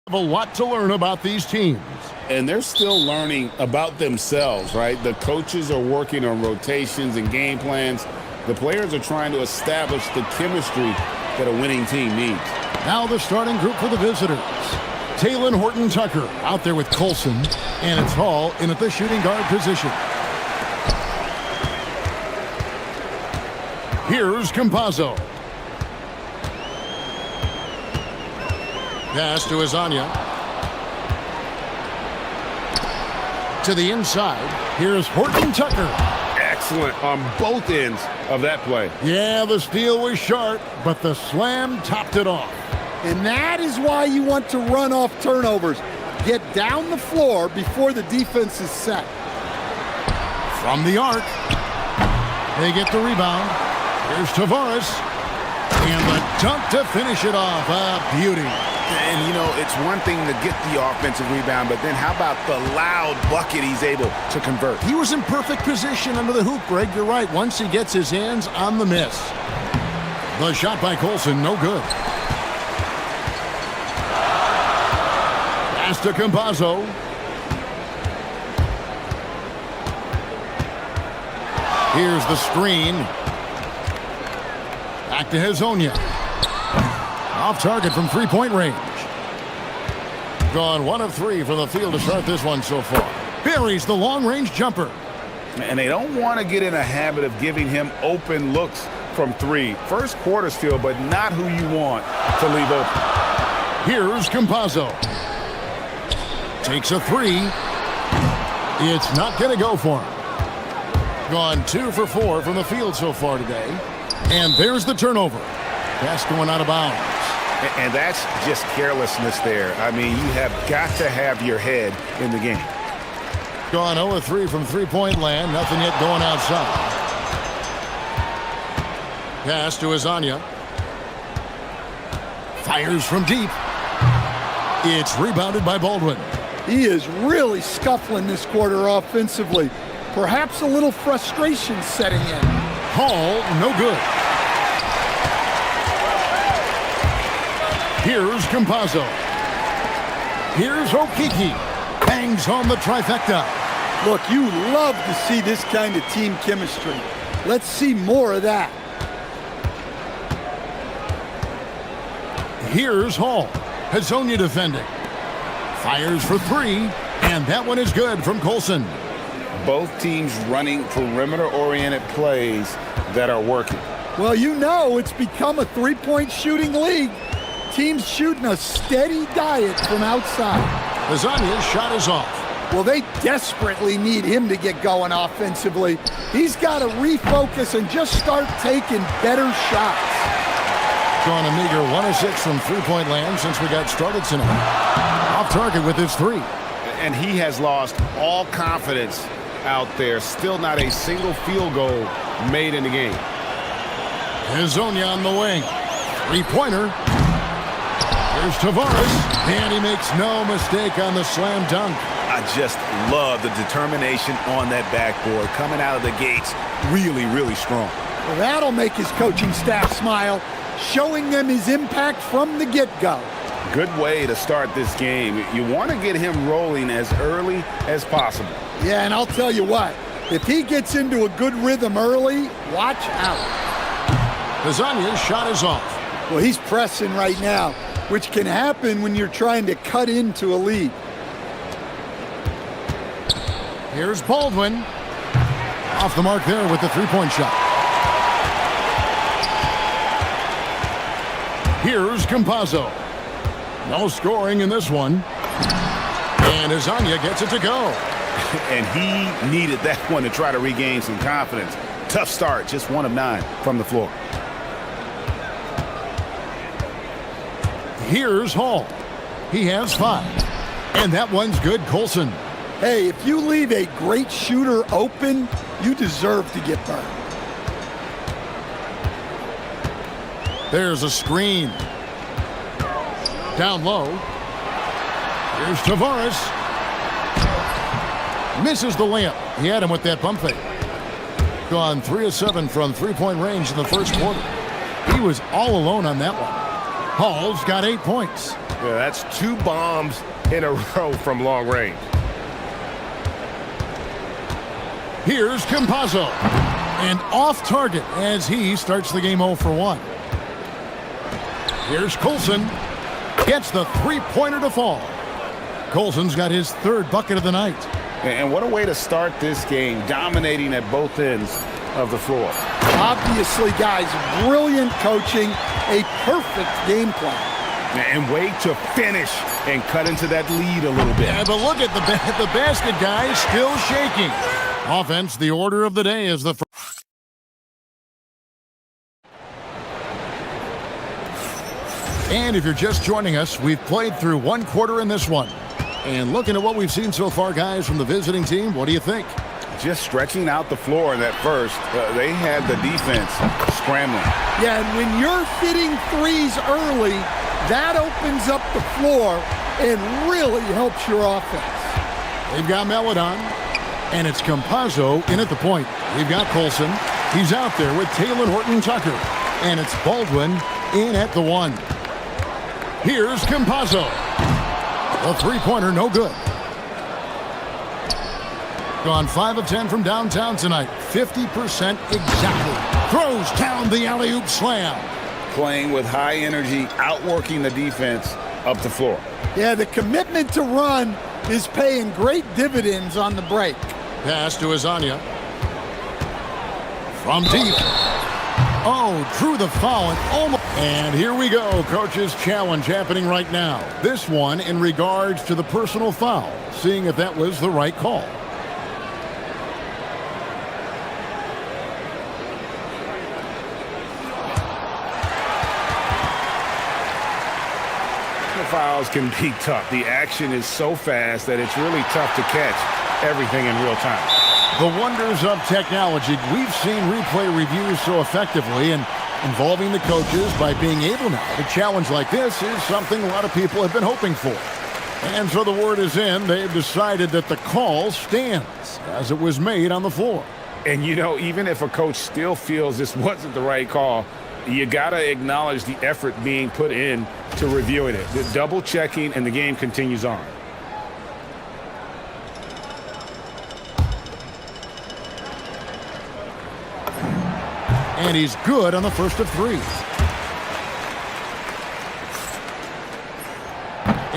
have a lot to learn about these teams. And they're still learning about themselves, right? The coaches are working on rotations and game plans. The players are trying to establish the chemistry that a winning team needs. Now the starting group for the visitors. Taylor Horton-Tucker out there with Colson, and it's Hall in at the shooting guard position. Here's Campazzo. Pass to Azania. To the inside. Here's Horton-Tucker. Excellent on both ends of that play. Yeah, the steal was sharp, but the slam topped it off. And that is why you want to run off turnovers. Get down the floor before the defense is set. From the arc. They get the rebound. Here's Tavares. And the dunk to finish it off. A beauty. And, you know, it's one thing to get the offensive rebound, but then how about the loud bucket he's able to convert? He was in perfect position under the hoop, Greg. You're right. Once he gets his hands on the miss. The shot by Colson, no good. Pass to Campazzo. Here's the screen. Back to Hazonia. Off target from three-point range. Gone 1 of 3 from the field to start this one so far. Buries the long-range jumper. And they don't want to get in a habit of giving him open looks from 3. First quarter still, but not who you want to leave open. Here's Campazzo. Takes a 3. It's not going to go for him. Gone 2 for 4 from the field so far today. And there's the turnover. Pass going out of bounds. And that's just carelessness there. I mean, you have got to have your head in the game. Gone 0 of 3 from three-point land. Nothing yet going outside. Pass to Azania. Fires from deep. It's rebounded by Baldwin. He is really scuffling this quarter offensively. Perhaps a little frustration setting in. Hall, no good. Here's Campazzo. Here's Okiki. Bangs home the trifecta. Look, you love to see this kind of team chemistry. Let's see more of that. Here's Hall. Hazonia defending. Fires for 3, and that one is good from Colson. Both teams running perimeter-oriented plays that are working. Well, you know it's become a three-point shooting league. Teams shooting a steady diet from outside. Azania's shot is off. Well, they desperately need him to get going offensively. He's got to refocus and just start taking better shots. Gone a meager 1 of 6 from three-point land since we got started tonight. Off target with his 3. And he has lost all confidence out there. Still not a single field goal made in the game. Hazonia on the wing. Three-pointer. Here's Tavares. And he makes no mistake on the slam dunk. I just love the determination on that backboard. Coming out of the gates really, really strong. Well, that'll make his coaching staff smile, showing them his impact from the get-go. Good way to start this game. You want to get him rolling as early as possible. Yeah, and I'll tell you what, if he gets into a good rhythm early, watch out. Hazoниa's shot is off. Well, he's pressing right now, which can happen when you're trying to cut into a lead. Here's Baldwin. Off the mark there with the three-point shot. Here's Campazzo. No scoring in this one. And Hazonia gets it to go. And he needed that one to try to regain some confidence. Tough start, just 1 of 9 from the floor. Here's Hall. He has 5. And that one's good, Colson. Hey, if you leave a great shooter open, you deserve to get burned. There's a screen. Down low. Here's Tavares. Misses the layup. He had him with that pump fake. Gone 3 of 7 from three-point range in the first quarter. He was all alone on that one. Hall's got 8 points. Yeah, that's 2 bombs in a row from long range. Here's Campazzo. And off target as he starts the game 0 for 1. Here's Colson. Gets the three-pointer to fall. Colson's got his 3rd bucket of the night. And what a way to start this game, dominating at both ends of the floor. Obviously, guys, brilliant coaching, a perfect game plan. And way to finish and cut into that lead a little bit. Yeah, but look at the basket, guys, still shaking. Offense, the order of the day is the first. And if you're just joining us, we've played through 1 quarter in this one. And looking at what we've seen so far, guys, from the visiting team, what do you think? Just stretching out the floor in that first. They had the defense scrambling. Yeah, and when you're hitting threes early, that opens up the floor and really helps your offense. They've got Melodon, and it's Campazzo in at the point. We've got Colson. He's out there with Taylor Horton-Tucker. And it's Baldwin in at the 1. Here's Campazzo. The three-pointer, no good. Gone 5 of 10 from downtown tonight. 50% exactly. Throws down the alley-oop slam. Playing with high energy, outworking the defense up the floor. Yeah, the commitment to run is paying great dividends on the break. Pass to Azania. From deep. Oh, drew the foul and almost. And here we go. Coach's challenge happening right now. This one in regards to the personal foul. Seeing if that was the right call. Fouls can be tough. The action is so fast that it's really tough to catch everything in real time. The wonders of technology. We've seen replay reviews so effectively, and involving the coaches by being able now to challenge like this is something a lot of people have been hoping for. And so the word is in. They've decided that the call stands as it was made on the floor. And you know, even if a coach still feels this wasn't the right call, you got to acknowledge the effort being put in to reviewing it. The double checking, and the game continues on. And he's good on the first of 3.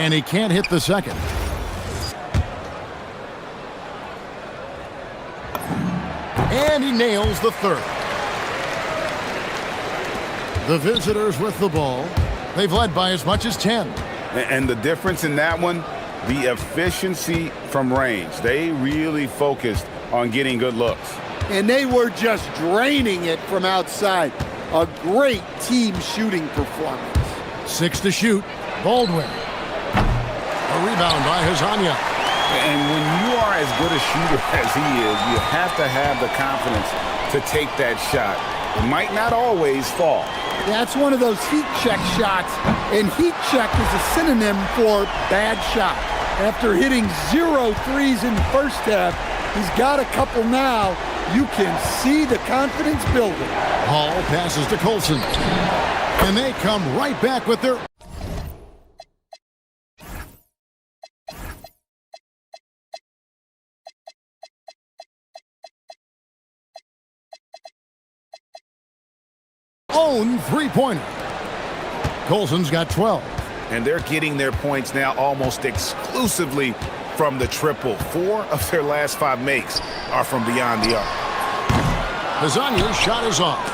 And he can't hit the second. And he nails the 3rd. The visitors with the ball. They've led by as much as 10. And the difference in that one, the efficiency from range. They really focused on getting good looks. And they were just draining it from outside. A great team shooting performance. 6 to shoot. Baldwin. A rebound by Hazania. And when you are as good a shooter as he is, you have to have the confidence to take that shot. It might not always fall. That's one of those heat check shots, and heat check is a synonym for bad shot. After hitting 0 threes in the first half, he's got a couple now. You can see the confidence building. Hall passes to Colson. And they come right back with their... own three-pointer. Colson's got 12. And they're getting their points now almost exclusively from the triple. 4 of their last 5 makes are from beyond the arc. Hazania's shot is off.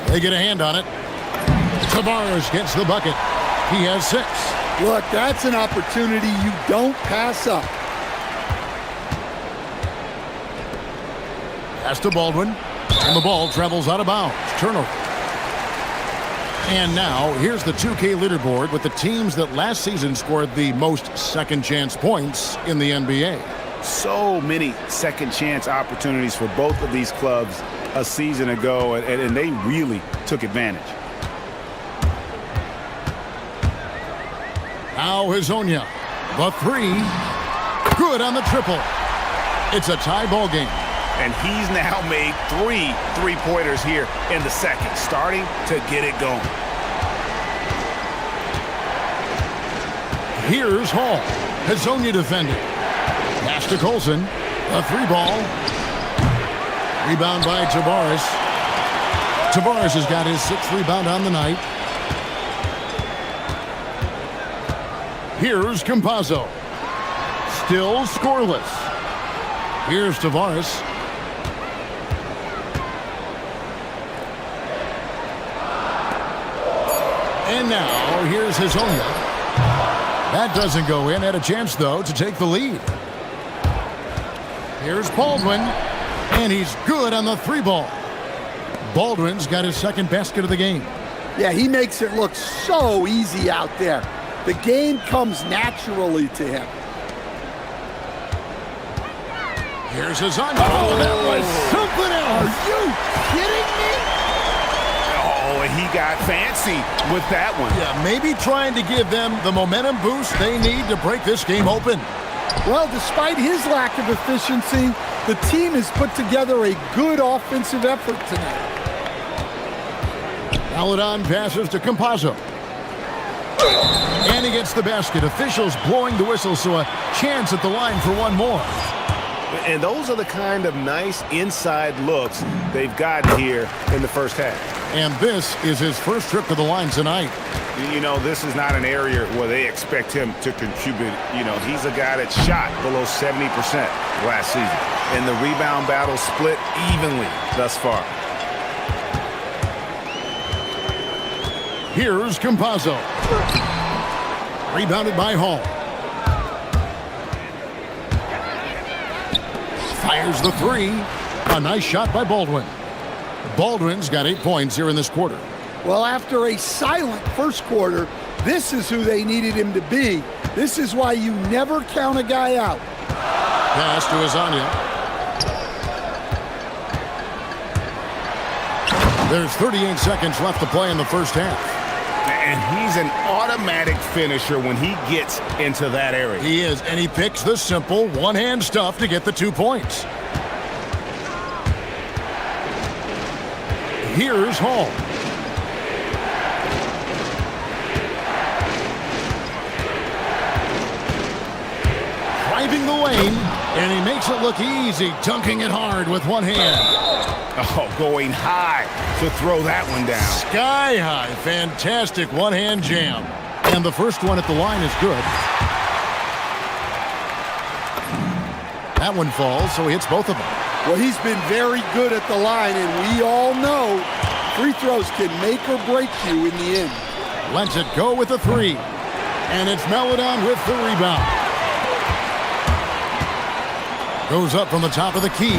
They get a hand on it. Tavares gets the bucket. He has 6. Look, that's an opportunity you don't pass up. Pass to Baldwin. And the ball travels out of bounds. Turnover. And now, here's the 2K leaderboard with the teams that last season scored the most second-chance points in the NBA. So many second-chance opportunities for both of these clubs a season ago, and they really took advantage. Now Hazonia. The 3. Good on the triple. It's a tie ball game. And he's now made 3 three-pointers here in the second, starting to get it going. Here's Hall. Hazonia defending. Pass to Colson. A 3-ball. Rebound by Tavares. Tavares has got his 6th rebound on the night. Here's Campazzo. Still scoreless. Here's Tavares. And now, here's Hazonia. That doesn't go in. Had a chance, though, to take the lead. Here's Baldwin. And he's good on the 3-ball. Baldwin's got his 2nd basket of the game. Yeah, he makes it look so easy out there. The game comes naturally to him. Here's Hazonia. Oh, that was something else. Are you kidding me? Oh, and he got fancy with that one. Yeah, maybe trying to give them the momentum boost they need to break this game open. Well, despite his lack of efficiency, the team has put together a good offensive effort tonight. Paladon passes to Campazzo. And he gets the basket. Officials blowing the whistle, so a chance at the line for one more. And those are the kind of nice inside looks they've gotten here in the first half. And this is his first trip to the line tonight. You know, this is not an area where they expect him to contribute. You know, he's a guy that shot below 70% last season. And the rebound battle split evenly thus far. Here's Campazzo. Rebounded by Hall. Fires the 3. A nice shot by Baldwin. Baldwin's got 8 points here in this quarter. Well, after a silent first quarter, this is who they needed him to be. This is why you never count a guy out. Pass to Hazonia. There's 38 seconds left to play in the first half. And he's an automatic finisher when he gets into that area. He is, and he picks the simple one-hand stuff to get the 2 points. Here's Hall. Driving the lane, and he makes it look easy, dunking it hard with one hand. Oh, going high to throw that one down. Sky high, fantastic one-hand jam. And the first one at the line is good. That one falls, so he hits both of them. Well, he's been very good at the line, and we all know free throws can make or break you in the end. Lets it go with a 3. And it's Meladon with the rebound. Goes up from the top of the key.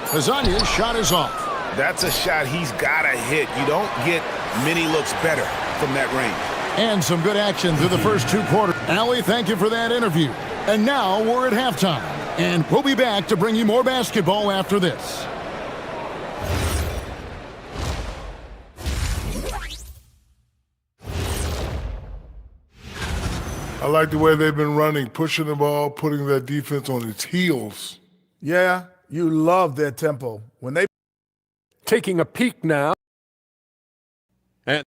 Hazonia's shot is off. That's a shot he's got to hit. You don't get many looks better from that range. And some good action through the first 2 quarters. Allie, thank you for that interview. And now we're at halftime. And we'll be back to bring you more basketball after this. I like the way they've been running, pushing the ball, putting that defense on its heels. Yeah, you love their tempo. When they Taking a peek now. And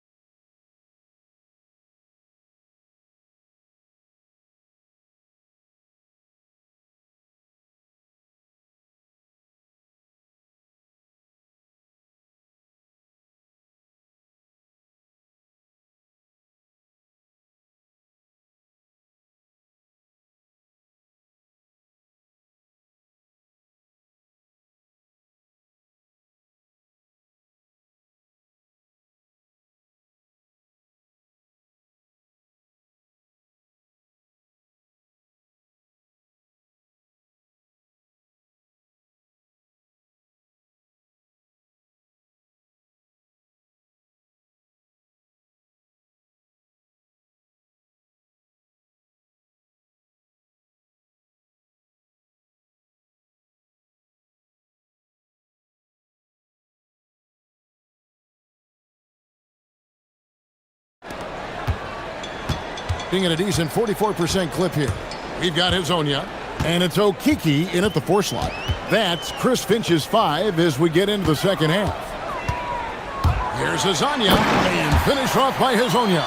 being at a decent 44% clip here. We've got Hazonia, and it's Okiki in at the 4 slot. That's Chris Finch's 5 as we get into the second half. Here's Hazonia, and finished off by Hazonia.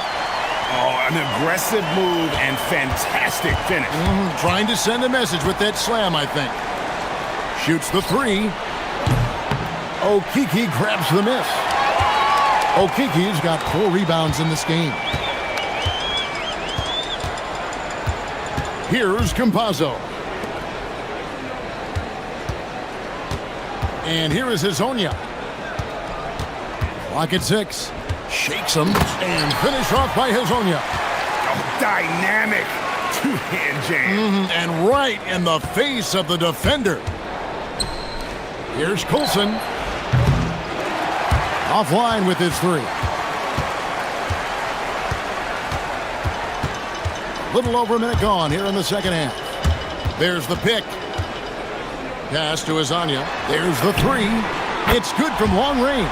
Oh, an aggressive move and fantastic finish. Trying to send a message with that slam, I think. Shoots the three. Okiki grabs the miss. Okiki's got 4 rebounds in this game. Here's Campazzo. And here is Hezonja. Clock at 6. Shakes him and finish off by Hezonja. Oh, dynamic two-hand jam. And right in the face of the defender. Here's Coulson. Offline with his 3. Little over a minute gone here in the second half. There's the pick. Pass to Hezonja. There's the 3. It's good from long range.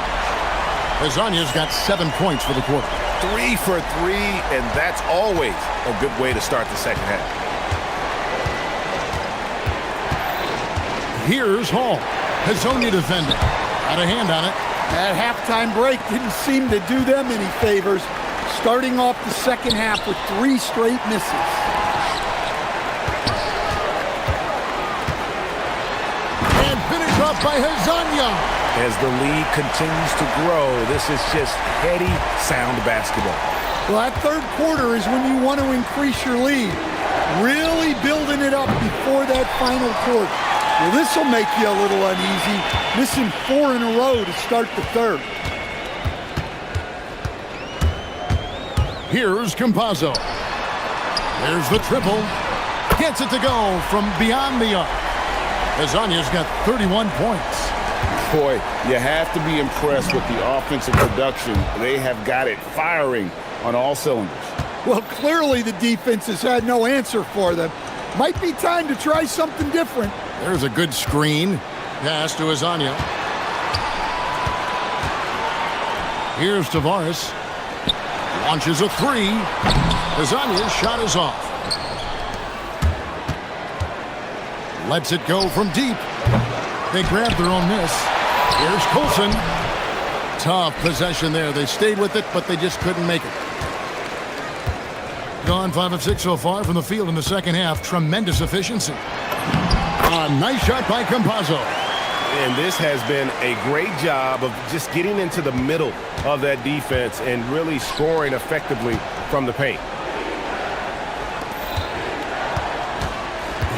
Hezonja's got 7 points for the quarter. 3 for 3, and that's always a good way to start the second half. Here's Hall. Hezonja defending. Got a hand on it. That halftime break didn't seem to do them any favors. Starting off the second half with 3 straight misses. And finish off by Hezonja. As the lead continues to grow, this is just heady, sound basketball. Well, that third quarter is when you want to increase your lead. Really building it up before that final quarter. Well, this will make you a little uneasy, missing 4 in a row to start the third. Here's Campazzo. There's the triple. Gets it to go from beyond the arc. Hezonja's got 31 points. Boy, you have to be impressed with the offensive production. They have got it firing on all cylinders. Well, clearly the defense has had no answer for them. Might be time to try something different. There's a good screen. Pass to Hezonja. Here's Tavares. Launches a 3. Hezonja's shot is off. Lets it go from deep. They grabbed their own miss. Here's Coulson. Tough possession there. They stayed with it, but they just couldn't make it. Gone 5 of 6 so far from the field in the second half. Tremendous efficiency. A nice shot by Campazzo. And this has been a great job of just getting into the middle of that defense and really scoring effectively from the paint.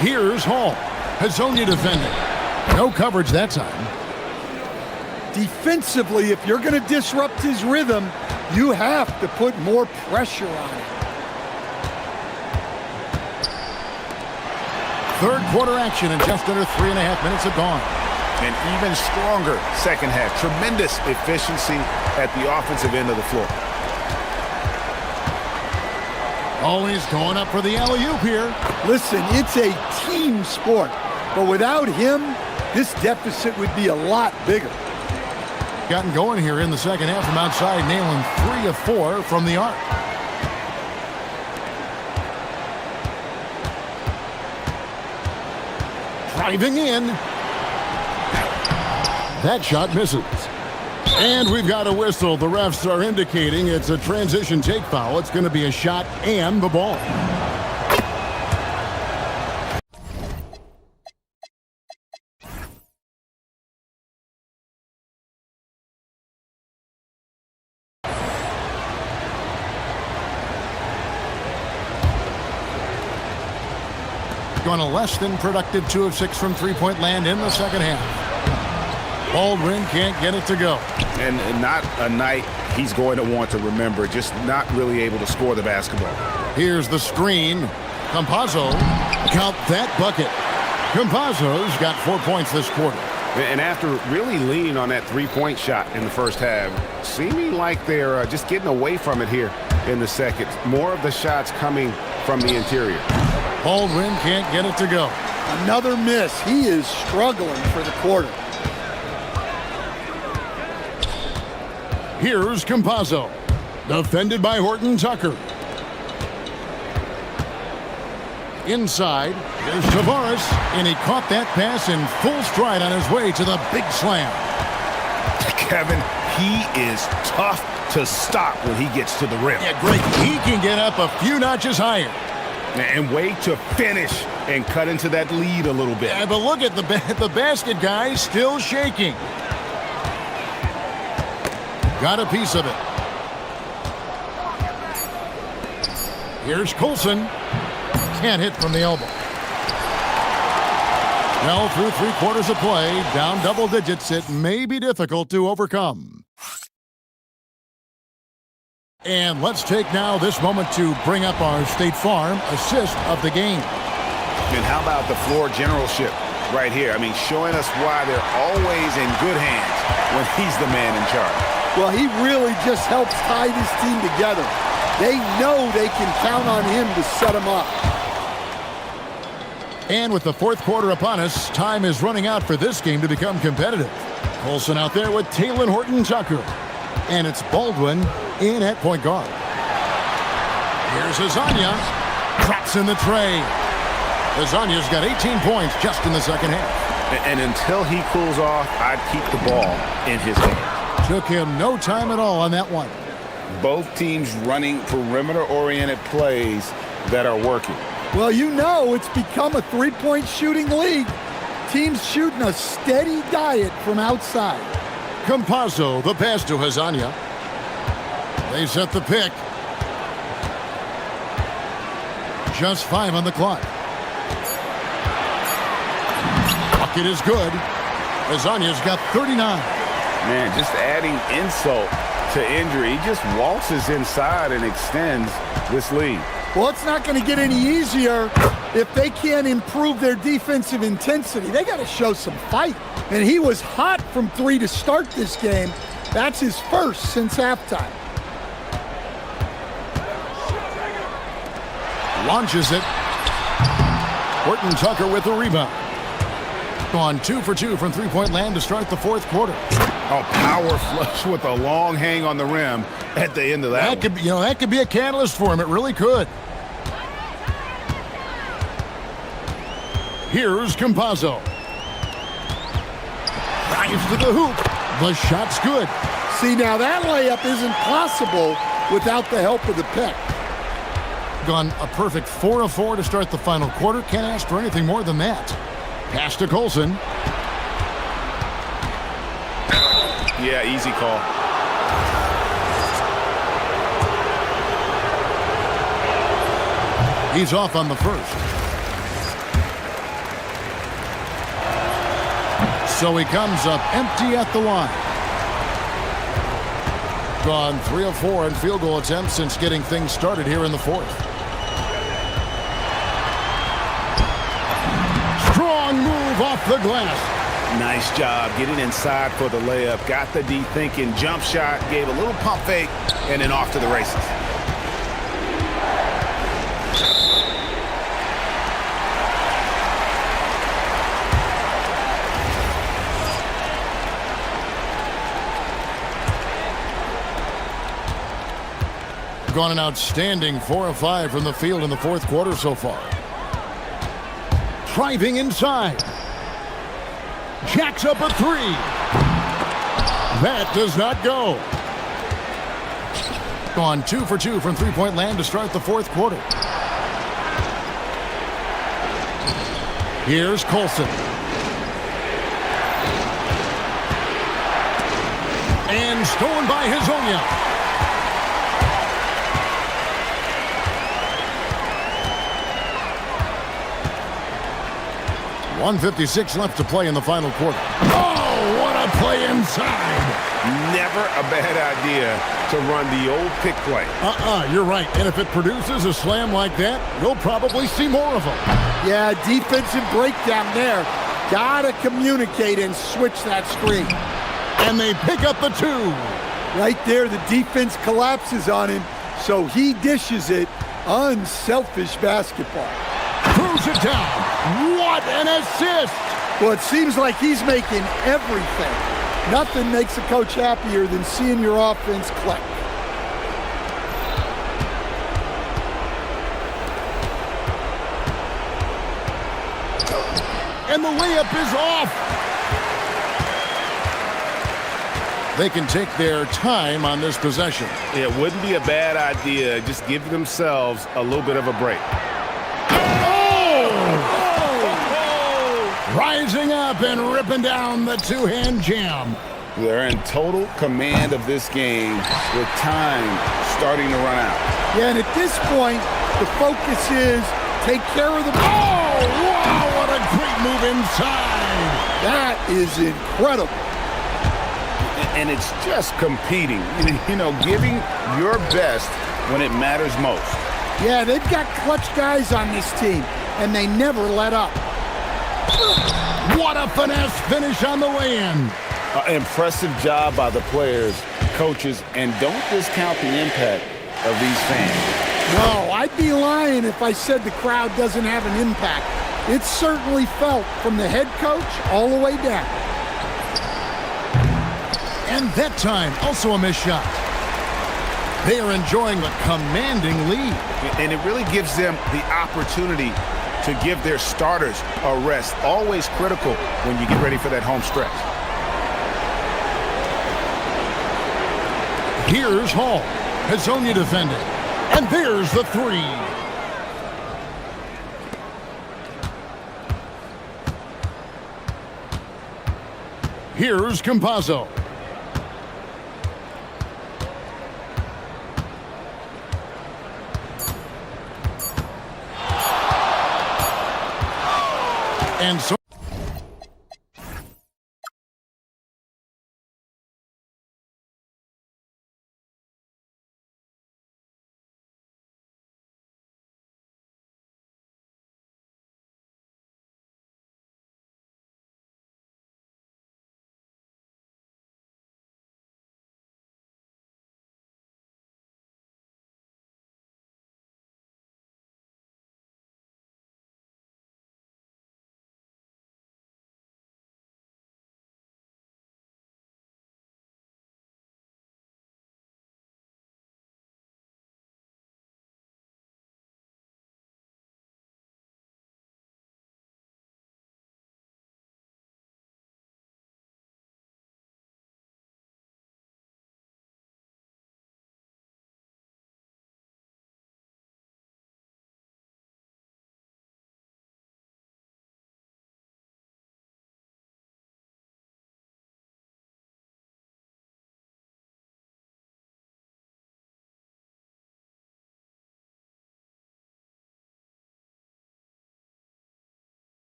Here's Hall. Hezonja defending. No coverage that time. Defensively, if you're going to disrupt his rhythm, you have to put more pressure on him. Third quarter action and just under 3.5 minutes have gone. An even stronger second half. Tremendous efficiency at the offensive end of the floor. Always going up for the alley-oop here. Listen, it's a team sport, but without him, this deficit would be a lot bigger. Gotten going here in the second half from outside, nailing 3 of 4 from the arc. Driving in. That shot misses. And we've got a whistle. The refs are indicating it's a transition take foul. It's going to be a shot and the ball. Going a less than productive 2 of 6 from three-point land in the second half. Baldwin can't get it to go. And not a night he's going to want to remember, just not really able to score the basketball. Here's the screen. Campazzo, count that bucket. Campazzo's got 4 points this quarter. And after really leaning on that three-point shot in the first half, seeming like they're just getting away from it here in the second. More of the shots coming from the interior. Baldwin can't get it to go. Another miss. He is struggling for the quarter. Here's Campazzo. Defended by Horton Tucker. Inside, there's Tavares, and he caught that pass in full stride on his way to the big slam. Kevin, He is tough to stop when he gets to the rim. Yeah, Greg, he can get up a few notches higher. And wait to finish and cut into that lead a little bit. Yeah, but look at the basket, guys, still shaking. Got a piece of it. Here's Colson. Can't hit from the elbow. Well, through 3/4 of play, down double digits, it may be difficult to overcome. And let's take now this moment to bring up our State Farm assist of the game. And how about the floor generalship right here? I mean, showing us why they're always in good hands when he's the man in charge. Well, he really just helps tie this team together. They know they can count on him to set them up. And with the 4th quarter upon us, time is running out for this game to become competitive. Colson out there with Taylor Horton-Tucker. And it's Baldwin in at point guard. Here's Azania. Drops in the tray. Azania's got 18 points just in the second half. And until he cools off, I'd keep the ball in his hands. Took him no time at all on that one. Both teams running perimeter-oriented plays that are working. Well, you know it's become a three-point shooting league. Teams shooting a steady diet from outside. Campazzo, the pass to Hazania. They set the pick. Just 5 on the clock. Bucket is good. Hazania's got 39. Man, just adding insult to injury. He just waltzes inside and extends this lead. Well, it's not going to get any easier if they can't improve their defensive intensity. They got to show some fight. And he was hot from 3 to start this game. That's his first since halftime. Launches it. Horton-Tucker with the rebound. Gone 2 for 2 from three-point land to start the 4th quarter. Oh, power flush with a long hang on the rim at the end of that. That could be a catalyst for him. It really could. Here's Campazzo. Drives to the hoop. The shot's good. See, now that layup isn't possible without the help of the pick. Gone a perfect 4 of 4 to start the final quarter. Can't ask for anything more than that. Pass to Colson. Yeah, easy call. He's off on the first. So he comes up empty at the line. Gone 3 of 4 in field goal attempts since getting things started here in the 4th. Strong move off the glass. Nice job getting inside for the layup. Got the deep thinking jump shot, gave a little pump fake, and then off to the races. Gone an outstanding 4 of 5 from the field in the 4th quarter so far. Driving inside. Jacks up a 3. That does not go. Gone 2 for 2 from three-point land to start the 4th quarter. Here's Colson. And stolen by Hazonia. 1:56 left to play in the final quarter. Oh, what a play inside. Never a bad idea to run the old pick play. You're right. And if it produces a slam like that, you'll probably see more of them. Yeah, defensive breakdown there. Gotta communicate and switch that screen. And they pick up the 2. Right there, the defense collapses on him, so he dishes it. Unselfish basketball. Throws it down. What an assist! Well, it seems like he's making everything. Nothing makes a coach happier than seeing your offense click. And the layup is off. They can take their time on this possession. It wouldn't be a bad idea. Just give themselves a little bit of a break. Rising up and ripping down the two-hand jam. They're in total command of this game with time starting to run out. Yeah, and at this point, the focus is take care of the ball. Oh, wow, what a great move inside. That is incredible. And it's just competing, you know, giving your best when it matters most. Yeah, they've got clutch guys on this team, and they never let up. What a finesse finish on the way-in. Impressive job by the players, coaches, and don't discount the impact of these fans. No, I'd be lying if I said the crowd doesn't have an impact. It's certainly felt from the head coach all the way down. And that time, also a missed shot. They are enjoying a commanding lead. And it really gives them the opportunity to give their starters a rest. Always critical when you get ready for that home stretch. Here's Hall. Hazonia defending. And there's the three. Here's Campazzo. And so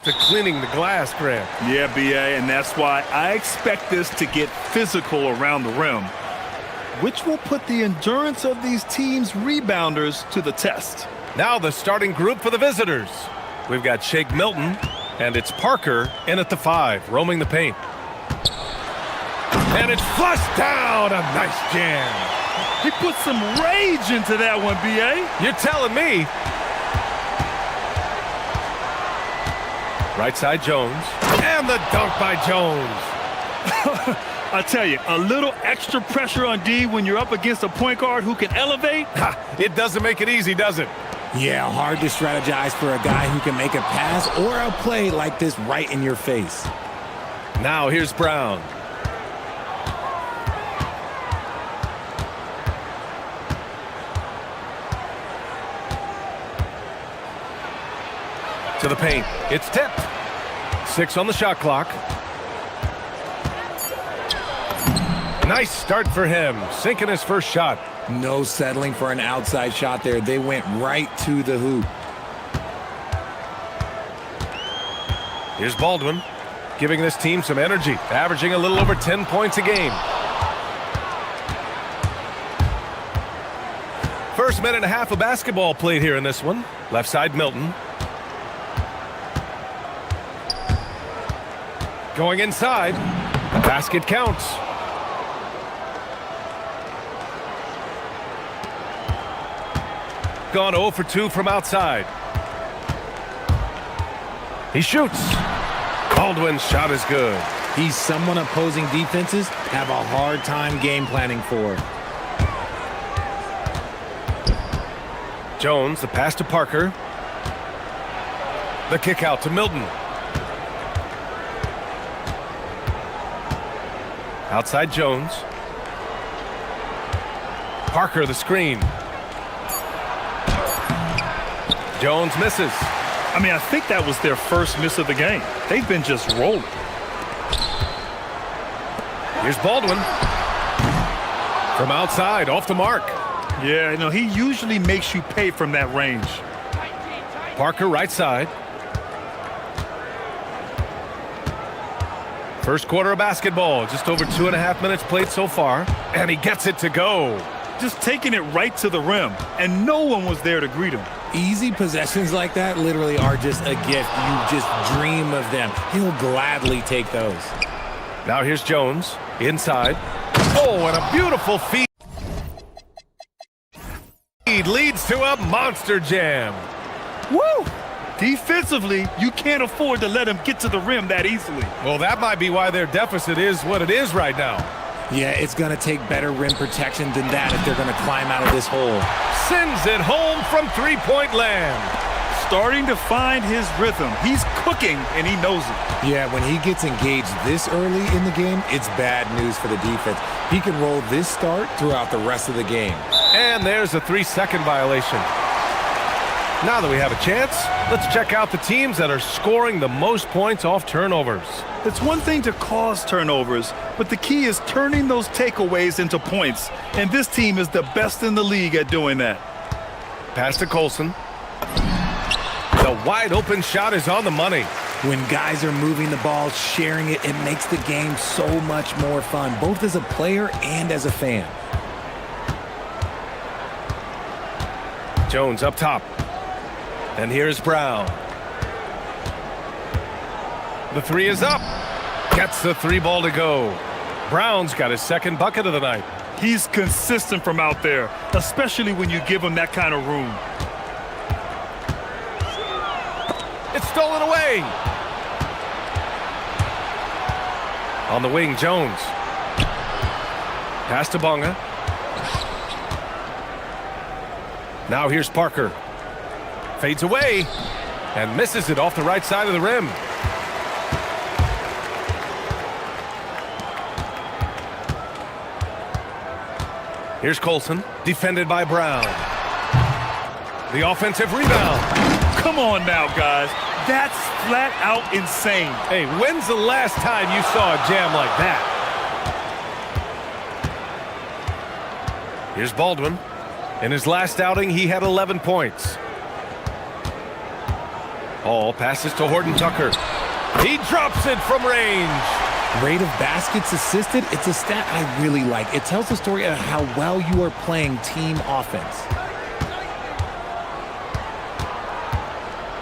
to cleaning the glass, Grant. Yeah, BA, and that's why I expect this to get physical around the rim, which will put the endurance of these teams' rebounders to the test. Now the starting group for the visitors. We've got Shake Milton, and it's Parker in at the 5, roaming the paint. And it's flushed down, a nice jam. He put some rage into that one, BA. You're telling me. Right side Jones, and the dunk by Jones. I tell you, a little extra pressure on D when you're up against a point guard who can elevate. It doesn't make it easy, does it? Yeah, hard to strategize for a guy who can make a pass or a play like this right in your face. Now here's Brown. To the paint. It's tipped. 6 on the shot clock. Nice start for him. Sinking his first shot. No settling for an outside shot there. They went right to the hoop. Here's Baldwin, giving this team some energy, averaging a little over 10 points a game. First minute and a half of basketball played here in this one. Left side Milton. Going inside. The basket counts. Gone 0 for 2 from outside. He shoots. Baldwin's shot is good. He's someone opposing defenses have a hard time game planning for. Jones, the pass to Parker. The kick out to Milton. Outside Jones. Parker the screen. Jones misses. I mean, I think that was their first miss of the game. They've been just rolling. Here's Baldwin. From outside, off the mark. Yeah, you know, he usually makes you pay from that range. Parker right side. First quarter of basketball, just over 2.5 minutes played so far, and he gets it to go. Just taking it right to the rim, and no one was there to greet him. Easy possessions like that literally are just a gift. You just dream of them. He'll gladly take those. Now here's Jones, inside. Oh, and a beautiful feed. Leads to a monster jam. Woo! Defensively, you can't afford to let him get to the rim that easily. Well, that might be why their deficit is what it is right now. Yeah, it's going to take better rim protection than that if they're going to climb out of this hole. Sends it home from three-point land. Starting to find his rhythm. He's cooking, and he knows it. Yeah, when he gets engaged this early in the game, it's bad news for the defense. He can roll this start throughout the rest of the game. And there's a 3-second violation. Now that we have a chance, let's check out the teams that are scoring the most points off turnovers. It's one thing to cause turnovers, but the key is turning those takeaways into points. And this team is the best in the league at doing that. Pass to Colson. The wide open shot is on the money. When guys are moving the ball, sharing it, it makes the game so much more fun, both as a player and as a fan. Jones up top. And here's Brown. The three is up. Gets the 3-ball to go. Brown's got his second bucket of the night. He's consistent from out there, especially when you give him that kind of room. It's stolen away. On the wing, Jones. Pass to Bonga. Now here's Parker. Fades away and misses it off the right side of the rim. Here's Colson, defended by Brown. The offensive rebound. Come on now, guys. That's flat out insane. Hey, when's the last time you saw a jam like that? Here's Baldwin. In his last outing, he had 11 points. Hall passes to Horton Tucker. He drops it from range. Rate of baskets assisted, it's a stat I really like. It tells the story of how well you are playing team offense.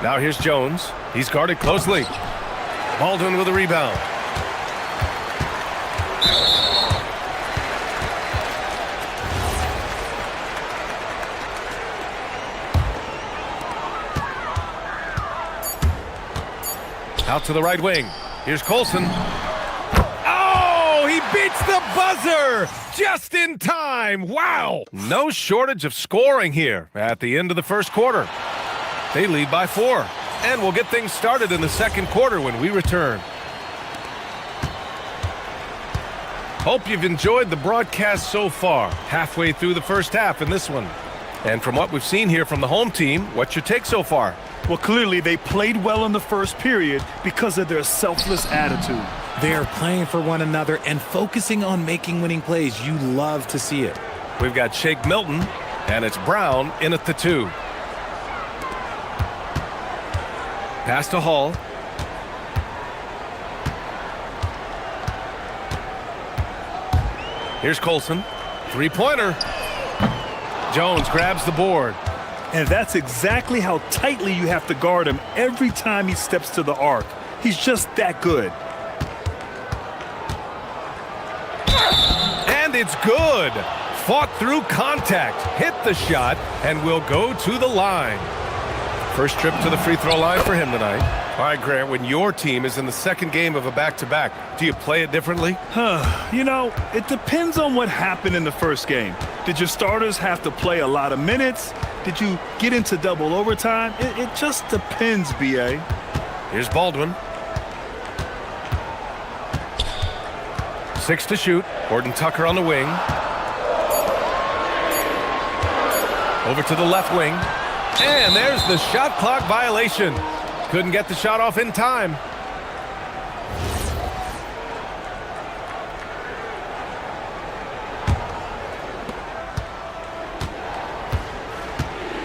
Now here's Jones. He's guarded closely. Baldwin with a rebound. Out to the right wing. Here's Colson. Oh, he beats the buzzer just in time. Wow. No shortage of scoring here at the end of the first quarter. They lead by 4. And we'll get things started in the second quarter when we return. Hope you've enjoyed the broadcast so far. Halfway through the first half in this one. And from what we've seen here from the home team, what's your take so far? Well, clearly they played well in the first period because of their selfless attitude. They are playing for one another and focusing on making winning plays. You love to see it. We've got Shake Milton, and it's Brown in at the 2. Pass to Hall. Here's Colson. Three-pointer. Jones grabs the board. And that's exactly how tightly you have to guard him every time he steps to the arc. He's just that good. And it's good. Fought through contact, hit the shot, and will go to the line. First trip to the free throw line for him tonight. All right, Grant, when your team is in the second game of a back-to-back, do you play it differently? You know, it depends on what happened in the first game. Did your starters have to play a lot of minutes? Did you get into double overtime? It just depends, B.A. Here's Baldwin. 6 to shoot. Horton Tucker on the wing. Over to the left wing. And there's the shot clock violation. Couldn't get the shot off in time.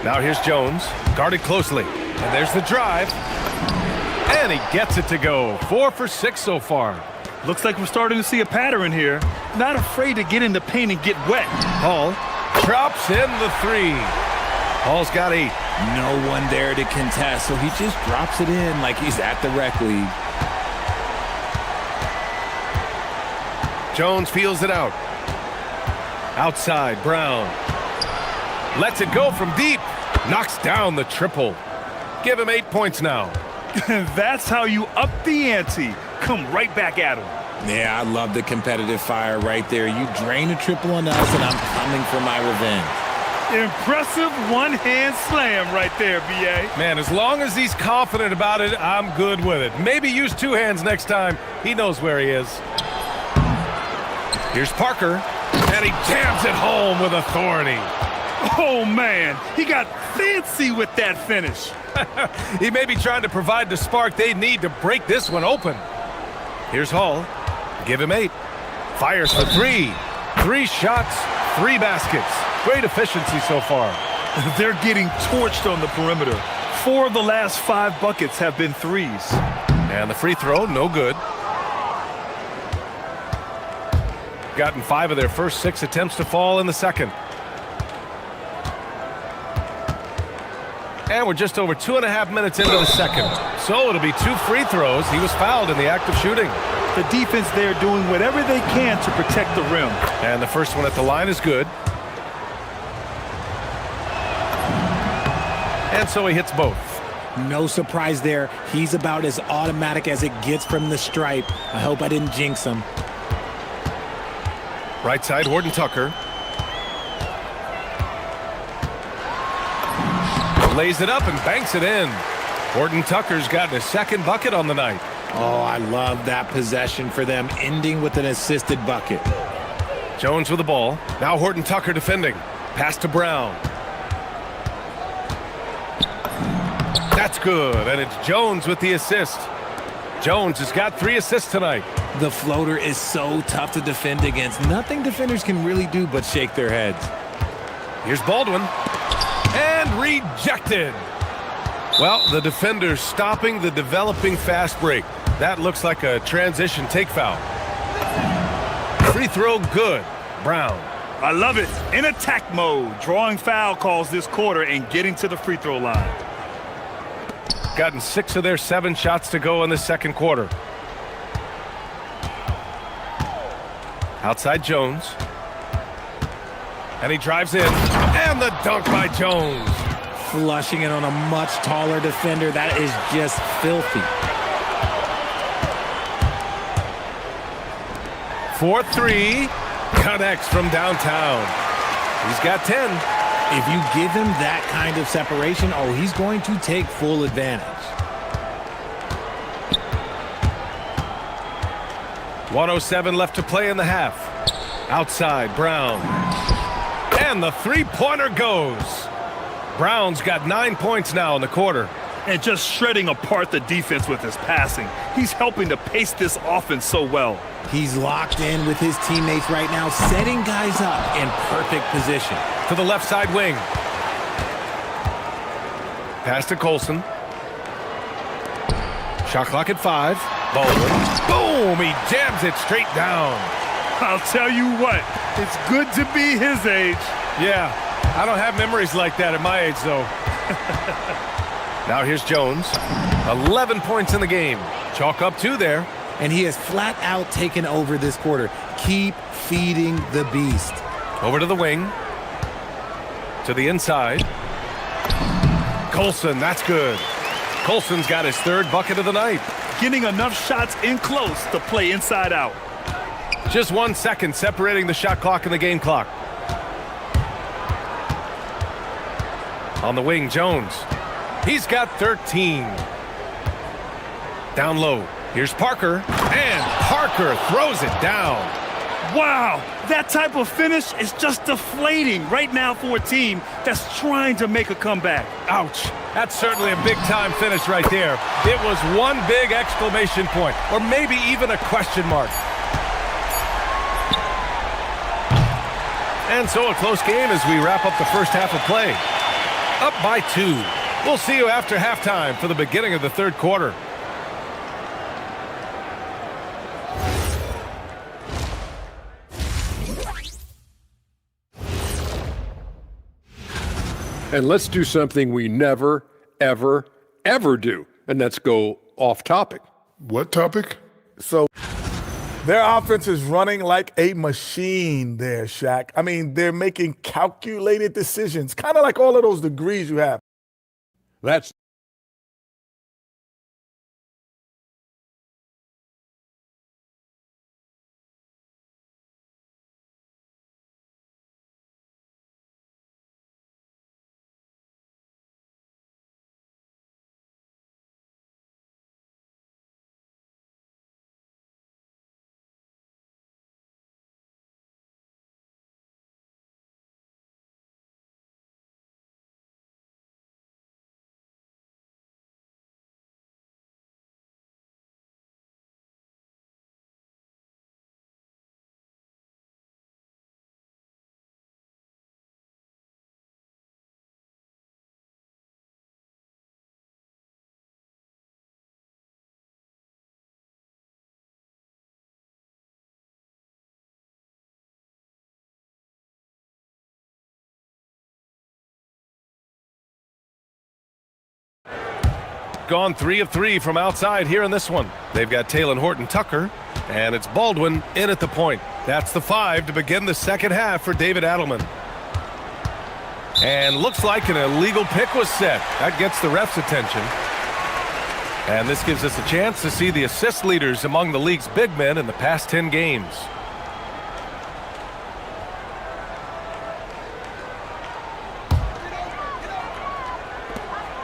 Now here's Jones, guarded closely. And there's the drive. And he gets it to go. 4 for 6 so far. Looks like we're starting to see a pattern here. Not afraid to get in the paint and get wet. Hall drops in the 3. Hall's got 8. No one there to contest, so he just drops it in like he's at the rec league. Jones feels it out. Outside, Brown. Lets it go from deep. Knocks down the triple. Give him 8 points now. That's how you up the ante. Come right back at him. Yeah, I love the competitive fire right there. You drain a triple on us, and I'm coming for my revenge. Impressive one-hand slam right there, B.A. Man, as long as he's confident about it, I'm good with it. Maybe use 2 hands next time. He knows where he is. Here's Parker, and he jams it home with authority. Oh, man, he got fancy with that finish. He may be trying to provide the spark they need to break this one open. Here's Hall. Give him 8. Fires for 3. 3 shots, 3 baskets. Great efficiency so far. They're getting torched on the perimeter. 4 of the last 5 buckets have been threes. And the free throw, no good. Gotten 5 of their first 6 attempts to fall in the second. And we're just over 2.5 minutes into the second. So it'll be 2 free throws. He was fouled in the act of shooting. The defense there doing whatever they can to protect the rim. And the first one at the line is good. And so he hits both. No surprise there. He's about as automatic as it gets from the stripe. I hope I didn't jinx him. Right side, Horton Tucker. Lays it up and banks it in. Horton Tucker's gotten his second bucket on the night. Oh, I love that possession for them, ending with an assisted bucket. Jones with the ball. Now Horton Tucker defending. Pass to Brown. That's good, and it's Jones with the assist. Jones has got 3 assists tonight. The floater is so tough to defend against. Nothing defenders can really do but shake their heads. Here's Baldwin. And rejected. Well, the defender stopping the developing fast break. That looks like a transition take foul. Free throw good. Brown. I love it. In attack mode, drawing foul calls this quarter and getting to the free throw line. Gotten 6 of their 7 shots to go in the second quarter. Outside Jones. And he drives in. And the dunk by Jones. Flushing it on a much taller defender. That is just filthy. 4-3. Connects from downtown. He's got 10. If you give him that kind of separation, oh, he's going to take full advantage. 1:07 left to play in the half. Outside, Brown. And the three-pointer goes. Brown's got 9 points now in the quarter. And just shredding apart the defense with his passing. He's helping to pace this offense so well. He's locked in with his teammates right now, setting guys up in perfect position. To the left side wing. Pass to Colson. Shot clock at 5. Baldwin. Boom! He jams it straight down. I'll tell you what, it's good to be his age. Yeah, I don't have memories like that at my age, though. Now here's Jones. 11 points in the game. Chalk up 2 there. And he has flat out taken over this quarter. Keep feeding the beast. Over to the wing. To the inside. Colson, that's good. Colson's got his 3rd bucket of the night. Getting enough shots in close to play inside out. Just 1 second separating the shot clock and the game clock. On the wing, Jones. He's got 13. Down low. Here's Parker. And Parker throws it down. Wow, that type of finish is just deflating right now for a team that's trying to make a comeback. Ouch. That's certainly a big-time finish right there. It was one big exclamation point, or maybe even a question mark. And so a close game as we wrap up the first half of play. Up by 2. We'll see you after halftime for the beginning of the third quarter. And let's do something we never, ever, ever do. And that's go off topic. What topic? So their offense is running like a machine there, Shaq. I mean, they're making calculated decisions, kind of like all of those degrees you have. That's gone 3 of 3 from outside here in this one. They've got Taylor Horton-Tucker, and it's Baldwin in at the point. That's the 5 to begin the second half for David Adelman. And looks like an illegal pick was set. That gets the ref's attention. And this gives us a chance to see the assist leaders among the league's big men in the past 10 games.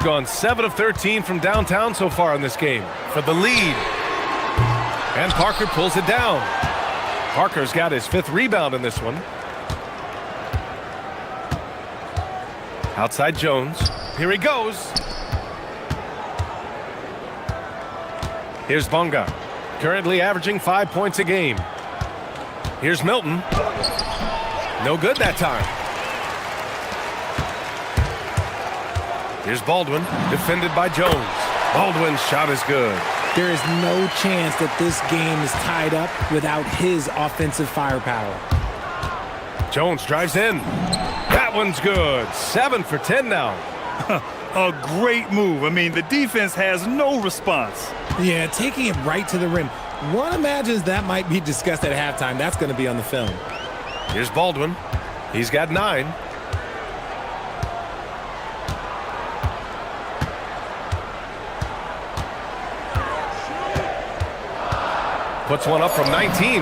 Gone 7 of 13 from downtown so far in this game for the lead. And Parker pulls it down. Parker's got his 5th rebound in this one. Outside Jones. Here he goes. Here's Bonga, currently averaging 5 points a game. Here's Milton. No good that time. Here's Baldwin, defended by Jones. Baldwin's shot is good. There is no chance that this game is tied up without his offensive firepower. Jones drives in. That one's good. 7 for 10 now. A great move. I mean, the defense has no response. Yeah, taking it right to the rim. One imagines that might be discussed at halftime. That's going to be on the film. Here's Baldwin. He's got 9. Puts one up from 19.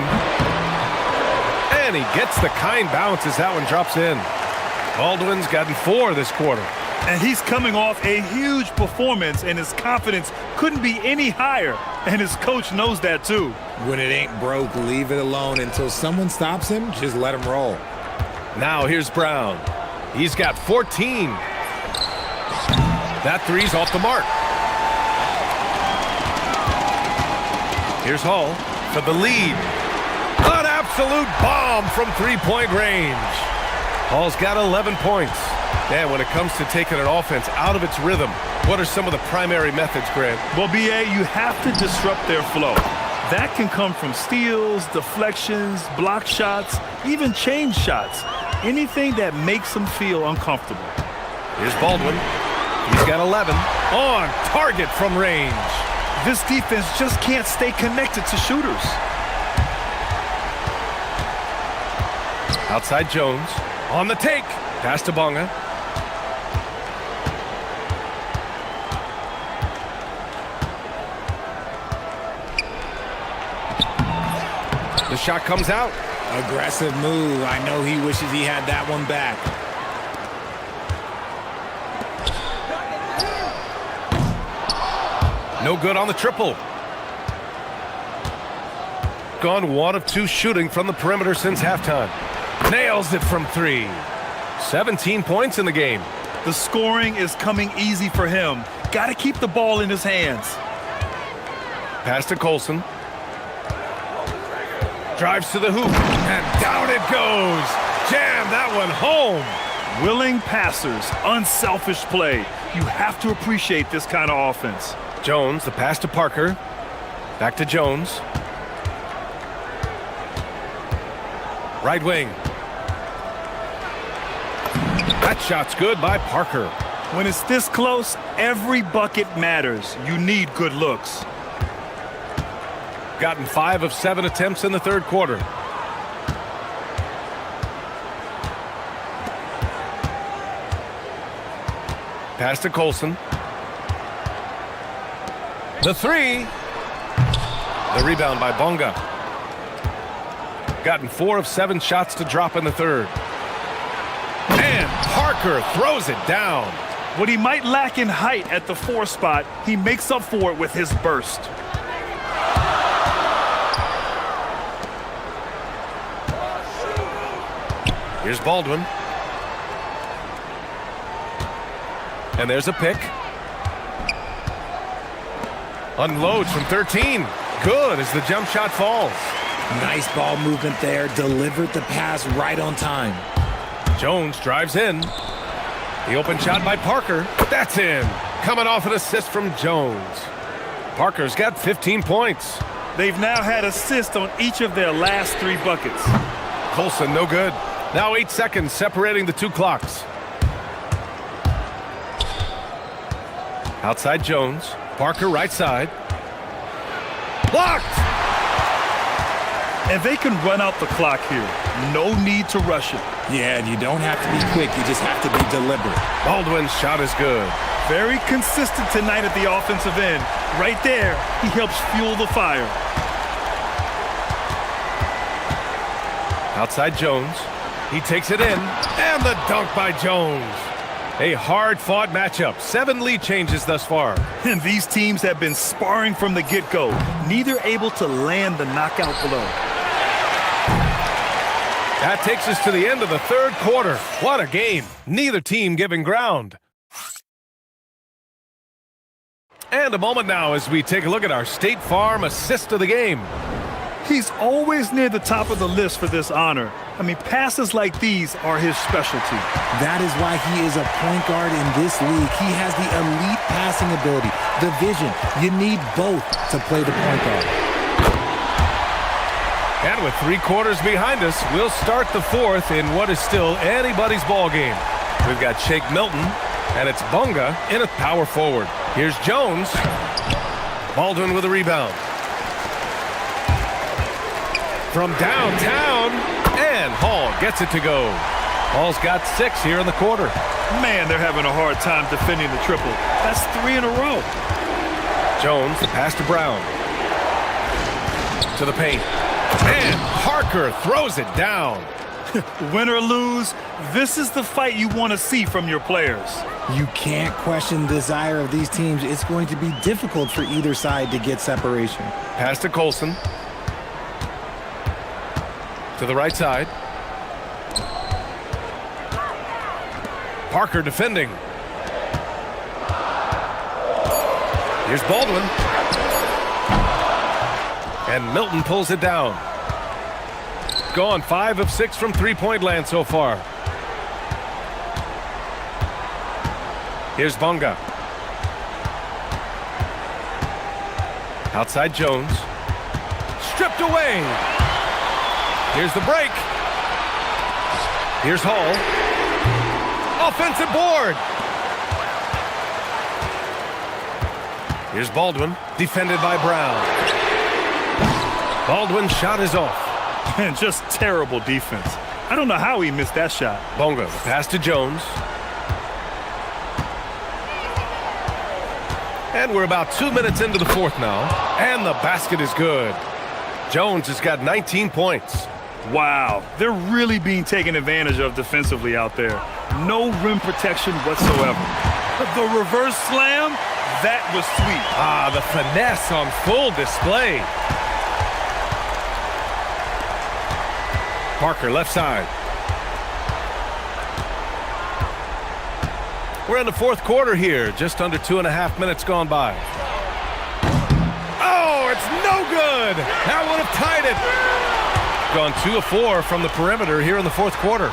And he gets the kind bounce as that one drops in. Baldwin's gotten 4 this quarter. And he's coming off a huge performance, and his confidence couldn't be any higher. And his coach knows that, too. When it ain't broke, leave it alone until someone stops him. Just let him roll. Now here's Brown. He's got 14. That three's off the mark. Here's Hall for the lead. An absolute bomb from three-point range. Hall's got 11 points. And when it comes to taking an offense out of its rhythm, what are some of the primary methods, Grant? Well, B.A., you have to disrupt their flow. That can come from steals, deflections, block shots, even change shots. Anything that makes them feel uncomfortable. Here's Baldwin. He's got 11. On target from range. This defense just can't stay connected to shooters. Outside Jones. On the take. Pass to Bonga. The shot comes out. Aggressive move. I know he wishes he had that one back. No good on the triple. Gone 1 of 2 shooting from the perimeter since halftime. Nails it from 3. 17 points in the game. The scoring is coming easy for him. Got to keep the ball in his hands. Pass to Colson. Drives to the hoop, and down it goes. Jam that one home. Willing passers, unselfish play. You have to appreciate this kind of offense. Jones, the pass to Parker. Back to Jones. Right wing. That shot's good by Parker. When it's this close, every bucket matters. You need good looks. Gotten 5 of 7 attempts in the third quarter. Pass to Colson. The 3. The rebound by Bonga. Gotten 4 of 7 shots to drop in the third. And Parker throws it down. What he might lack in height at the 4 spot, he makes up for it with his burst. Here's Baldwin. And there's a pick. Unloads from 13. Good as the jump shot falls. Nice ball movement there. Delivered the pass right on time. Jones drives in. The open shot by Parker. That's in. Coming off an assist from Jones. Parker's got 15 points. They've now had assists on each of their last 3 buckets. Colson, no good. Now 8 seconds separating the 2 clocks. Outside Jones. Parker right side. Blocked! And they can run out the clock here. No need to rush it. Yeah, and you don't have to be quick. You just have to be deliberate. Baldwin's shot is good. Very consistent tonight at the offensive end. Right there, he helps fuel the fire. Outside Jones. He takes it in. And the dunk by Jones. A hard-fought matchup. 7 lead changes thus far. And these teams have been sparring from the get-go. Neither able to land the knockout blow. That takes us to the end of the third quarter. What a game. Neither team giving ground. And a moment now as we take a look at our State Farm assist of the game. He's always near the top of the list for this honor. I mean, passes like these are his specialty. That is why he is a point guard in this league. He has the elite passing ability, the vision. You need both to play the point guard. And with 3 quarters behind us, we'll start the fourth in what is still anybody's ball game. We've got Shake Milton, and it's Bunga in a power forward. Here's Jones. Baldwin with a rebound. From downtown, and Hall gets it to go. Hall's got 6 here in the quarter. Man, they're having a hard time defending the triple. That's 3 in a row. Jones, the pass to Brown. To the paint. And Parker throws it down. Win or lose, this is the fight you want to see from your players. You can't question the desire of these teams. It's going to be difficult for either side to get separation. Pass to Colson. To the right side. Parker defending. Here's Baldwin. And Milton pulls it down. Gone 5 of 6 from three-point land so far. Here's Bunga. Outside Jones. Stripped away. Here's the break. Here's Hall. Offensive board. Here's Baldwin, defended by Brown. Baldwin's shot is off. And just terrible defense. I don't know how he missed that shot. Bunga, pass to Jones. And we're about 2 minutes into the fourth now. And the basket is good. Jones has got 19 points. Wow, they're really being taken advantage of defensively out there. No rim protection whatsoever. The reverse slam, that was sweet. Ah, the finesse on full display. Parker, left side. We're in the fourth quarter here, just under 2.5 minutes gone by. Oh, it's no good! That would have tied it. Gone 2 of 4 from the perimeter here in the fourth quarter.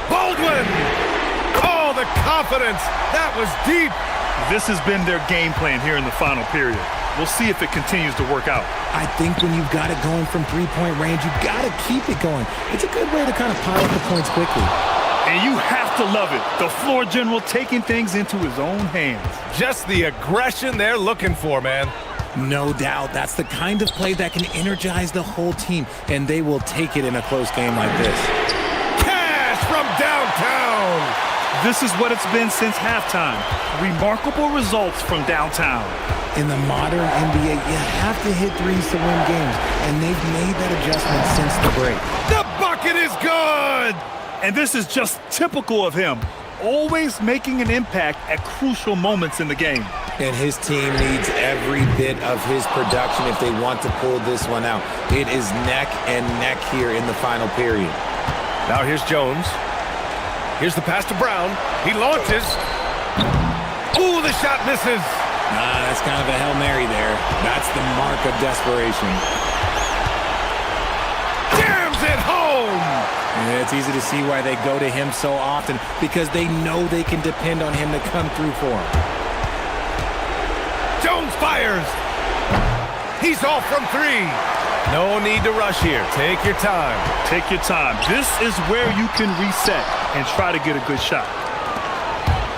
Baldwin! Oh, the confidence! That was deep! This has been their game plan here in the final period. We'll see if it continues to work out. I think when you've got it going from three-point range, you've got to keep it going. It's a good way to kind of pile up the points quickly. And you have to love it. The floor general taking things into his own hands. Just the aggression they're looking for, man. No doubt. That's the kind of play that can energize the whole team, and they will take it in a close game like this. Cash from downtown! This is what it's been since halftime. Remarkable results from downtown. In the modern NBA, you have to hit threes to win games, and they've made that adjustment since the break. The bucket is good! And this is just typical of him. Always making an impact at crucial moments in the game. And his team needs every bit of his production if they want to pull this one out. It is neck and neck here in the final period. Now here's Jones. Here's the pass to Brown. He launches. Ooh, the shot misses. That's kind of a Hail Mary there. That's the mark of desperation. Jams it home! Yeah, it's easy to see why they go to him so often, because they know they can depend on him to come through for them. Jones fires. He's off from 3. No need to rush here. Take your time. Take your time. This is where you can reset and try to get a good shot.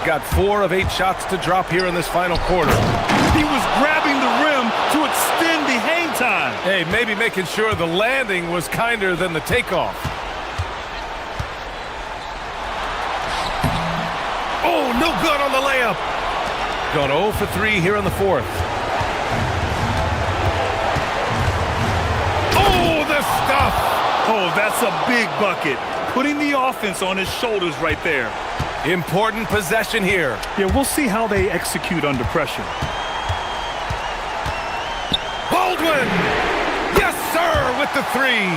Got 4 of 8 shots to drop here in this final quarter. He was grabbing the rim to extend the hang time. Hey, maybe making sure the landing was kinder than the takeoff. Oh, no good on the layup. Gone 0 for 3 here in the fourth. Oh, the stuff. Oh, that's a big bucket. Putting the offense on his shoulders right there. Important possession here. Yeah, we'll see how they execute under pressure. Baldwin! Yes, sir, with with the three.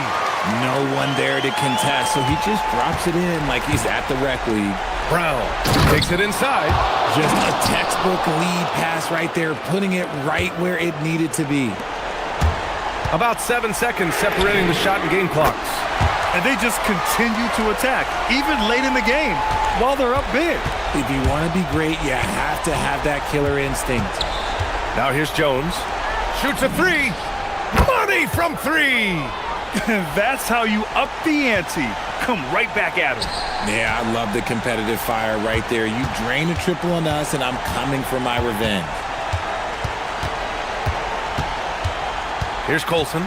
No one there to contest, so he just drops it in like he's at the rec league. Brown takes it inside. Just a textbook lead pass right there, putting it right where it needed to be. About 7 seconds separating the shot and game clocks. And they just continue to attack, even late in the game, while they're up big. If you want to be great, you have to have that killer instinct. Now here's Jones. Shoots a three. Money from three. That's how you up the ante. Come right back at him. Yeah, I love the competitive fire right there. You drain a triple on us, and I'm coming for my revenge. Here's Colson.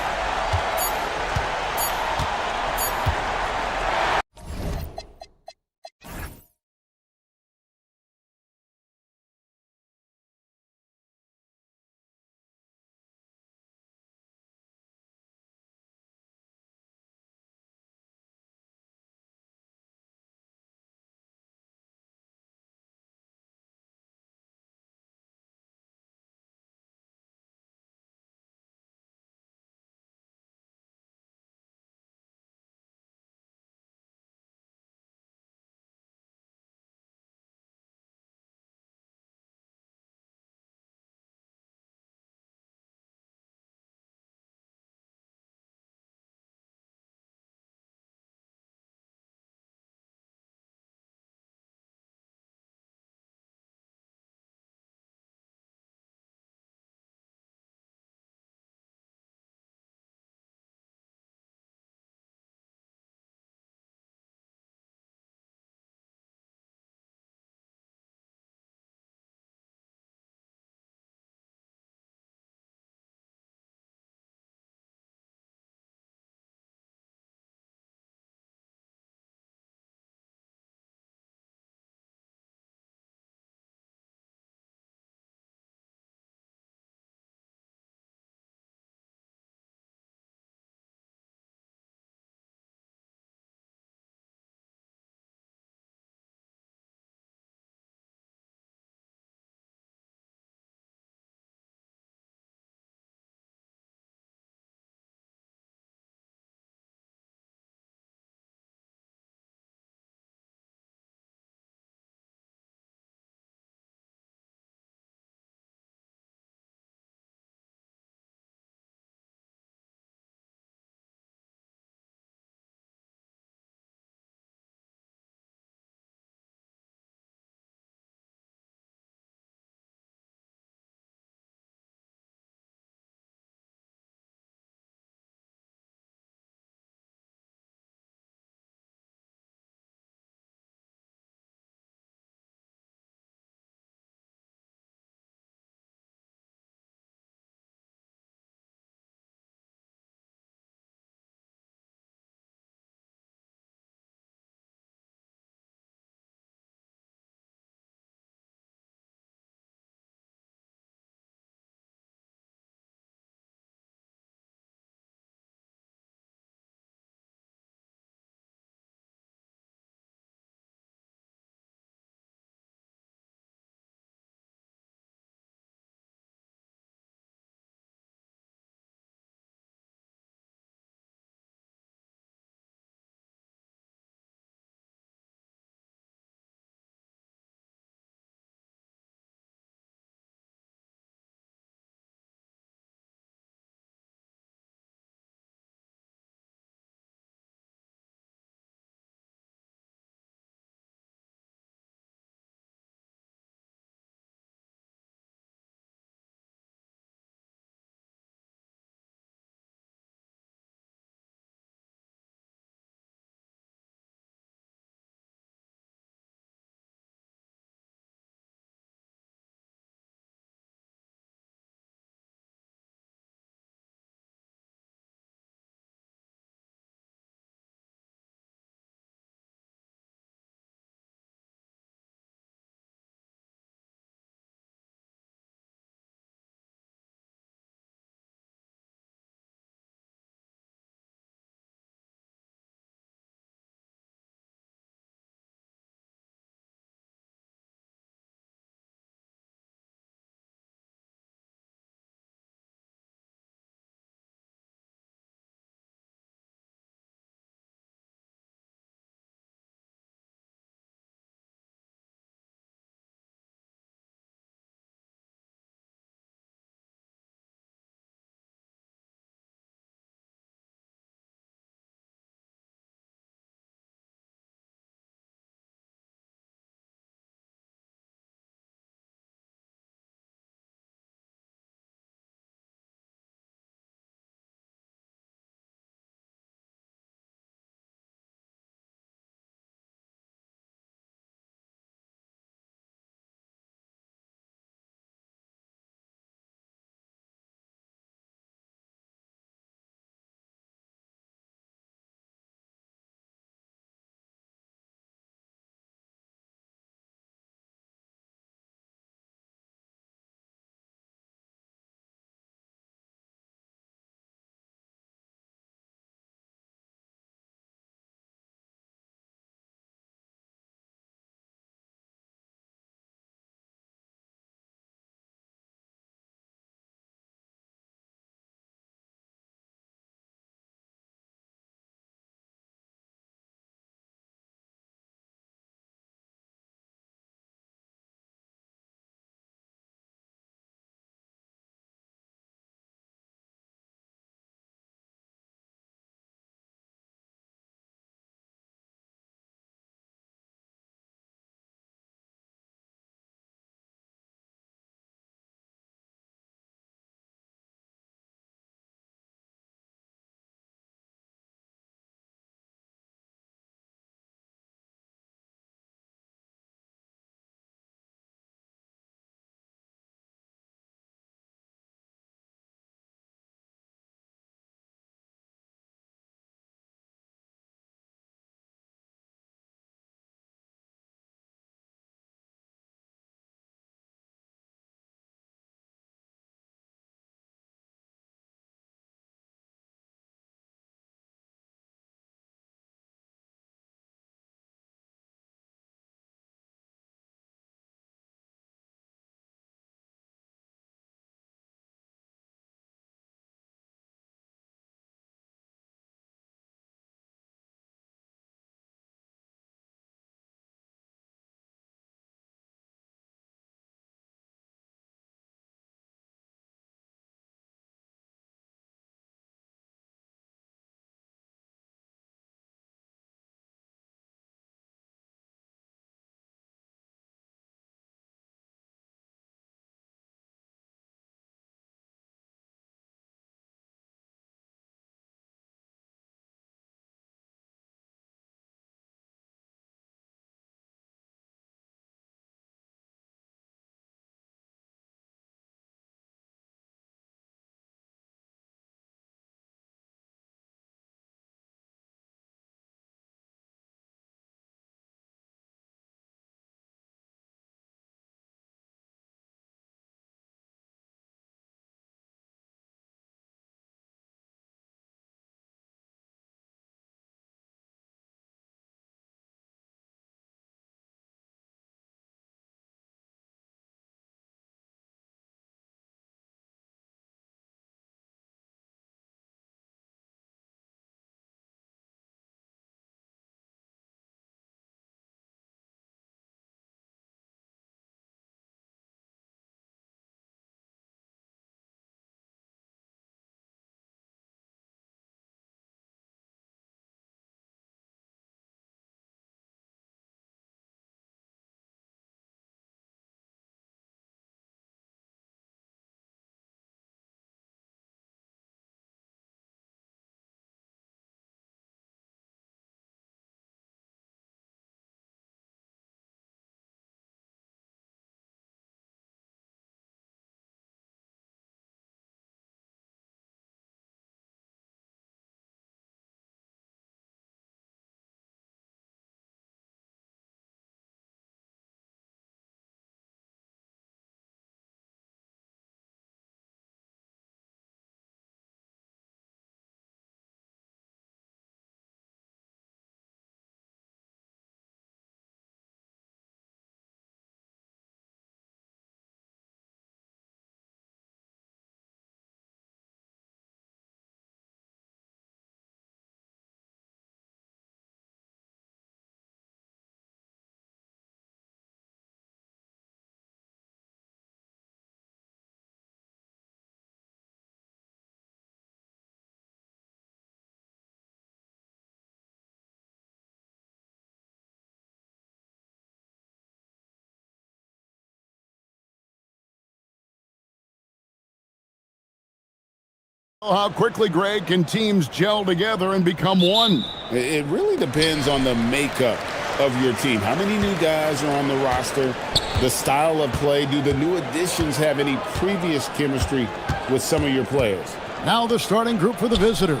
How quickly, Greg, can teams gel together and become one? It really depends on the makeup of your team. How many new guys are on the roster? The style of play. Do the new additions have any previous chemistry with some of your players? Now the starting group for the visitors.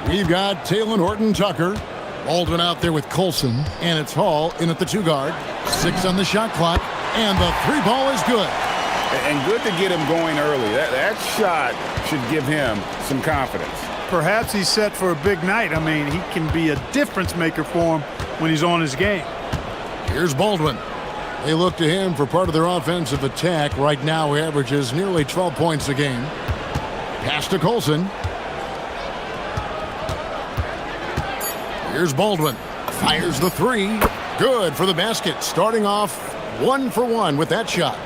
We've got Taylor Horton-Tucker. Baldwin out there with Colson. And it's Hall in at the 2-guard. 6 on the shot clock. And the 3-ball is good. And good to get him going early. That shot should give him some confidence. Perhaps he's set for a big night. I mean, he can be a difference maker for him when he's on his game. Here's Baldwin. They look to him for part of their offensive attack. Right now, he averages nearly 12 points a game. Pass to Colson. Here's Baldwin. Fires the 3. Good for the basket. Starting off 1 for 1 with that shot.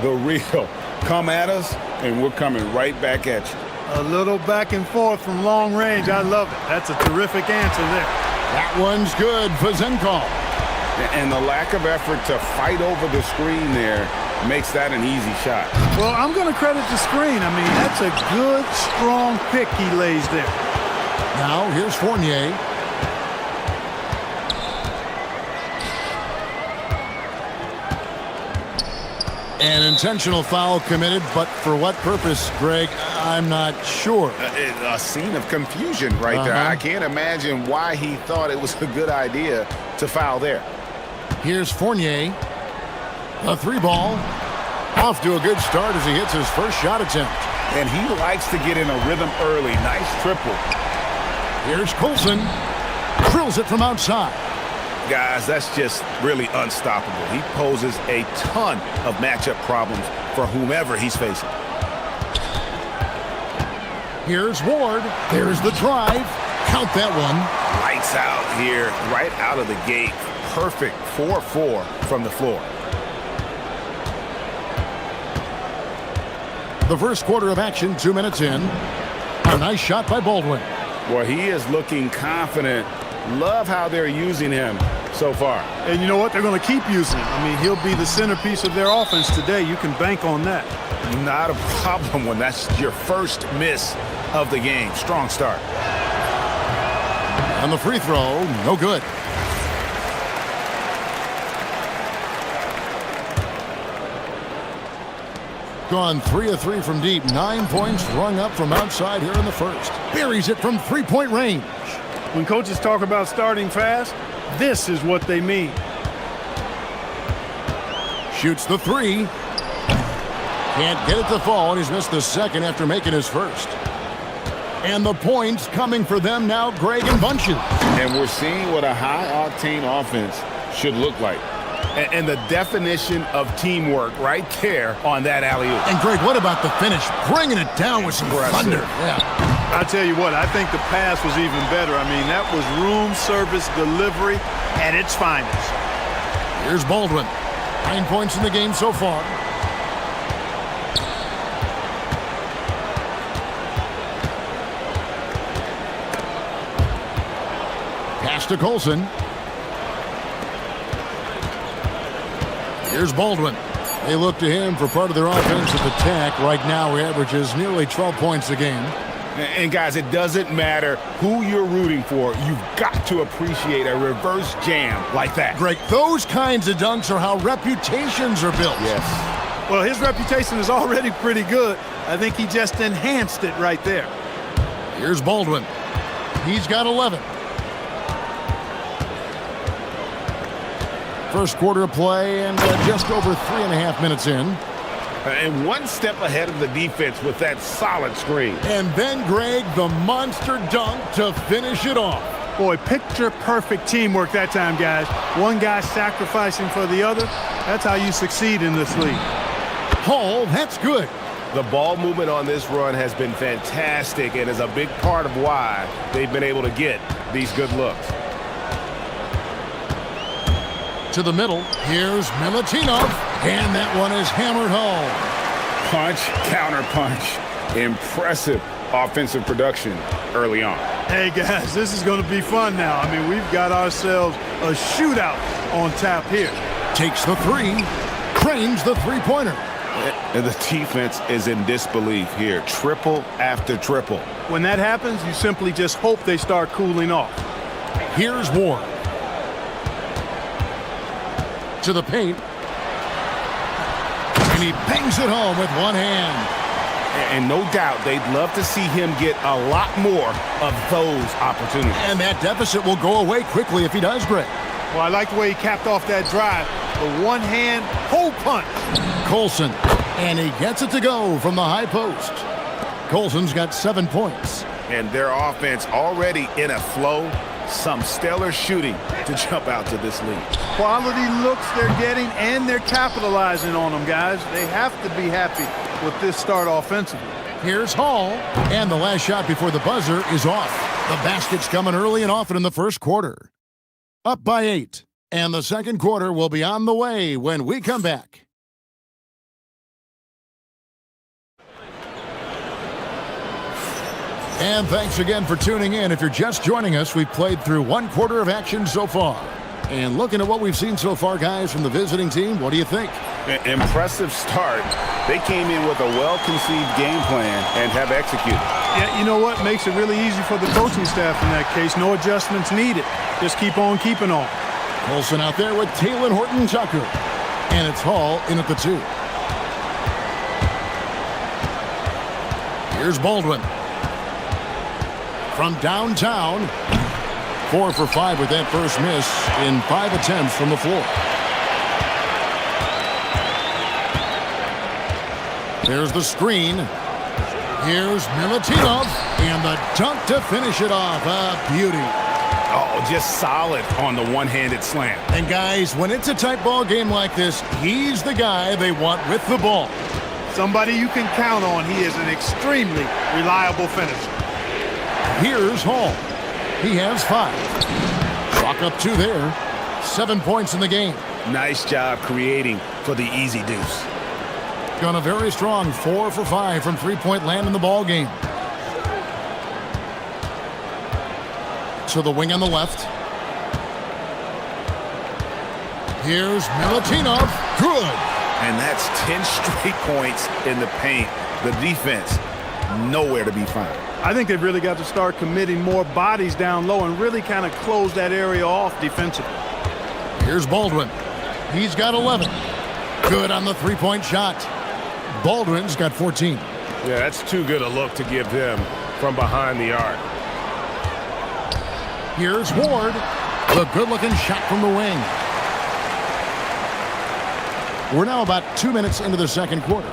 The real. Come at us, and we're coming right back at you. A little back and forth from long range. I love it. That's a terrific answer there. That one's good for Zenkov. And the lack of effort to fight over the screen there makes that an easy shot. Well, I'm going to credit the screen. I mean, that's a good, strong pick he lays there. Now, here's Fournier. An intentional foul committed, but for what purpose, Greg, I'm not sure. A scene of confusion right there. I can't imagine why he thought it was a good idea to foul there. Here's Fournier. The 3-ball. Off to a good start as he hits his first shot attempt. And he likes to get in a rhythm early. Nice triple. Here's Colson. Drills it from outside. Guys, that's just really unstoppable. He poses a ton of matchup problems for whomever he's facing. Here's Ward. There's the drive. Count that one. Lights out here, right out of the gate. Perfect 4-4 from the floor. The first quarter of action, 2 minutes in. A nice shot by Baldwin. Well, he is looking confident. Love how they're using him so far. And you know what? They're going to keep using him. I mean, he'll be the centerpiece of their offense today. You can bank on that. Not a problem when that's your first miss of the game. Strong start. And the free throw, no good. Gone 3 of 3 from deep. 9 points rung up from outside here in the first. Buries it from 3-point range. When coaches talk about starting fast, this is what they mean. Shoots the 3. Can't get it to fall, and he's missed the second after making his first. And the points coming for them now, Greg, in bunches. And we're seeing what a high-octane offense should look like. And the definition of teamwork right there on that alley-oop. And, Greg, what about the finish? Bringing it down with some thunder. Yeah. I tell you what, I think the pass was even better. I mean, that was room service delivery at its finest. Here's Baldwin. 9 points in the game so far. Pass to Colson. Here's Baldwin. They look to him for part of their offensive attack. Right now, he averages nearly 12 points a game. And guys, it doesn't matter who you're rooting for. You've got to appreciate a reverse jam like that. Greg, those kinds of dunks are how reputations are built. Yes. Well, his reputation is already pretty good. I think he just enhanced it right there. Here's Baldwin. He's got 11. First quarter of play and just over 3.5 minutes in. And one step ahead of the defense with that solid screen. And then, Greg, the monster dunk to finish it off. Boy, picture-perfect teamwork that time, guys. One guy sacrificing for the other. That's how you succeed in this league. Hall, that's good. The ball movement on this run has been fantastic and is a big part of why they've been able to get these good looks. To the middle, here's Milutinov, and that one is hammered home. Punch, counter punch. Impressive offensive production early on. Hey, guys, this is going to be fun now. I mean, we've got ourselves a shootout on tap here. Takes the 3, cranes the 3-pointer. And the defense is in disbelief here. Triple after triple. When that happens, you simply just hope they start cooling off. Here's Ward. To the paint. And he bangs it home with one hand. And no doubt they'd love to see him get a lot more of those opportunities. And that deficit will go away quickly if he does, Greg. Well, I like the way he capped off that drive. The one-hand hole punch. Colson. And he gets it to go from the high post. Colson's got 7 points. And their offense already in a flow. Some stellar shooting to jump out to this lead. Quality looks they're getting, and they're capitalizing on them, guys. They have to be happy with this start offensively. Here's Hall, and the last shot before the buzzer is off. The basket's coming early and often in the first quarter. Up by 8, and the second quarter will be on the way when we come back. And thanks again for tuning in. If you're just joining us, we've played through 1 quarter of action so far. And looking at what we've seen so far, guys, from the visiting team, what do you think? Impressive start. They came in with a well-conceived game plan and have executed. Yeah, you know what? Makes it really easy for the coaching staff in that case. No adjustments needed. Just keep on keeping on. Colson out there with Taylor Horton-Tucker. And it's Hall in at the 2. Here's Baldwin. From downtown, 4 for 5 with that first miss in 5 attempts from the floor. There's the screen. Here's Milutinov, and the dunk to finish it off. A beauty. Oh, just solid on the one-handed slam. And guys, when it's a tight ball game like this, he's the guy they want with the ball. Somebody you can count on. He is an extremely reliable finisher. Here's Hall. He has 5. Chalk up 2 there. 7 points in the game. Nice job creating for the easy deuce. Gone a very strong 4 for 5 from three-point land in the ball game. To the wing on the left. Here's Milutinov. Good. And that's 10 straight points in the paint. The defense, nowhere to be found. I think they've really got to start committing more bodies down low and really kind of close that area off defensively. Here's Baldwin. He's got 11. Good on the three-point shot. Baldwin's got 14. Yeah, that's too good a look to give them from behind the arc. Here's Ward. The good-looking shot from the wing. We're now about 2 minutes into the second quarter.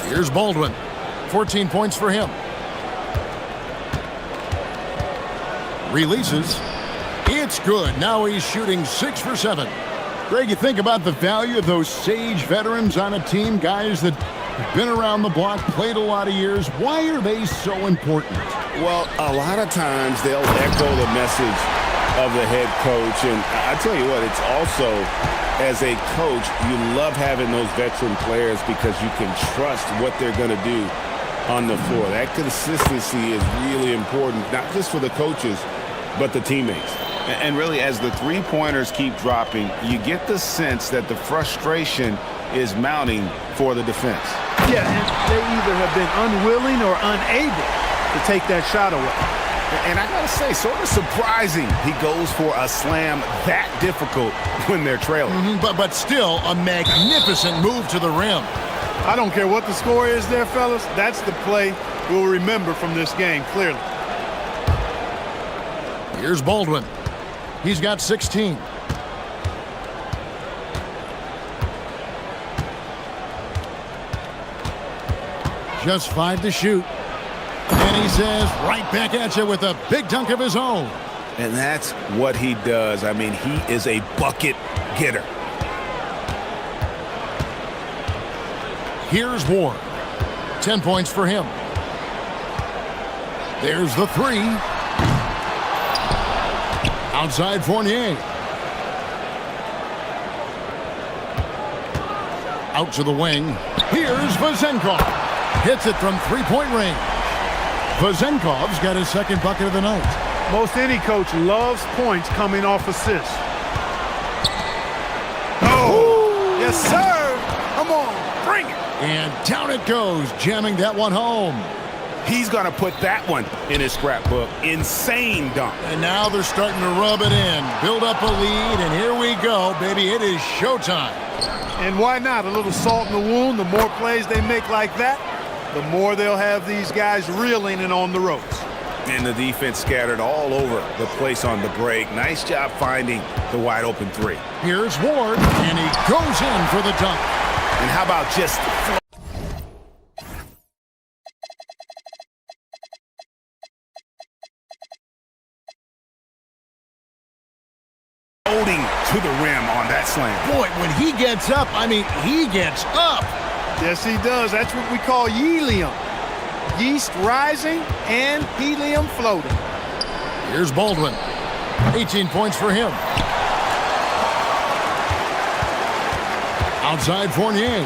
Here's Baldwin. 14 points for him. Releases. It's good. Now he's shooting 6 for 7. Greg, you think about the value of those sage veterans on a team, guys that have been around the block, played a lot of years. Why are they so important? Well, a lot of times they'll echo the message of the head coach. And I tell you what, it's also, as a coach, you love having those veteran players because you can trust what they're going to do on the floor. That consistency is really important, not just for the coaches, but the teammates. And really, as the three-pointers keep dropping, you get the sense that the frustration is mounting for the defense. Yeah, and they either have been unwilling or unable to take that shot away. And I got to say, sort of surprising he goes for a slam that difficult when they're trailing. But still, a magnificent move to the rim. I don't care what the score is there, fellas. That's the play we'll remember from this game, clearly. Here's Baldwin. He's got 16. Just 5 to shoot. And he says, right back at you with a big dunk of his own. And that's what he does. I mean, he is a bucket getter. Here's Ward. 10 points for him. There's the 3. Outside Fournier. Out to the wing. Here's Vezenkov. Hits it from three-point range. Vazenkov's got his second bucket of the night. Most any coach loves points coming off assists. Oh! Yes, sir. Come on, bring it. And down it goes, jamming that one home. He's going to put that one in his scrapbook. Insane dunk. And now they're starting to rub it in, build up a lead, and here we go, baby. It is showtime. And why not? A little salt in the wound. The more plays they make like that, the more they'll have these guys reeling and on the ropes. And the defense scattered all over the place on the break. Nice job finding the wide open three. Here's Ward, and he goes in for the dunk. And how about just floating to the rim on that slam. Boy, when he gets up, I mean, he gets up. Yes, he does. That's what we call helium. Yeast rising and helium floating. Here's Baldwin. 18 points for him. Outside Fournier.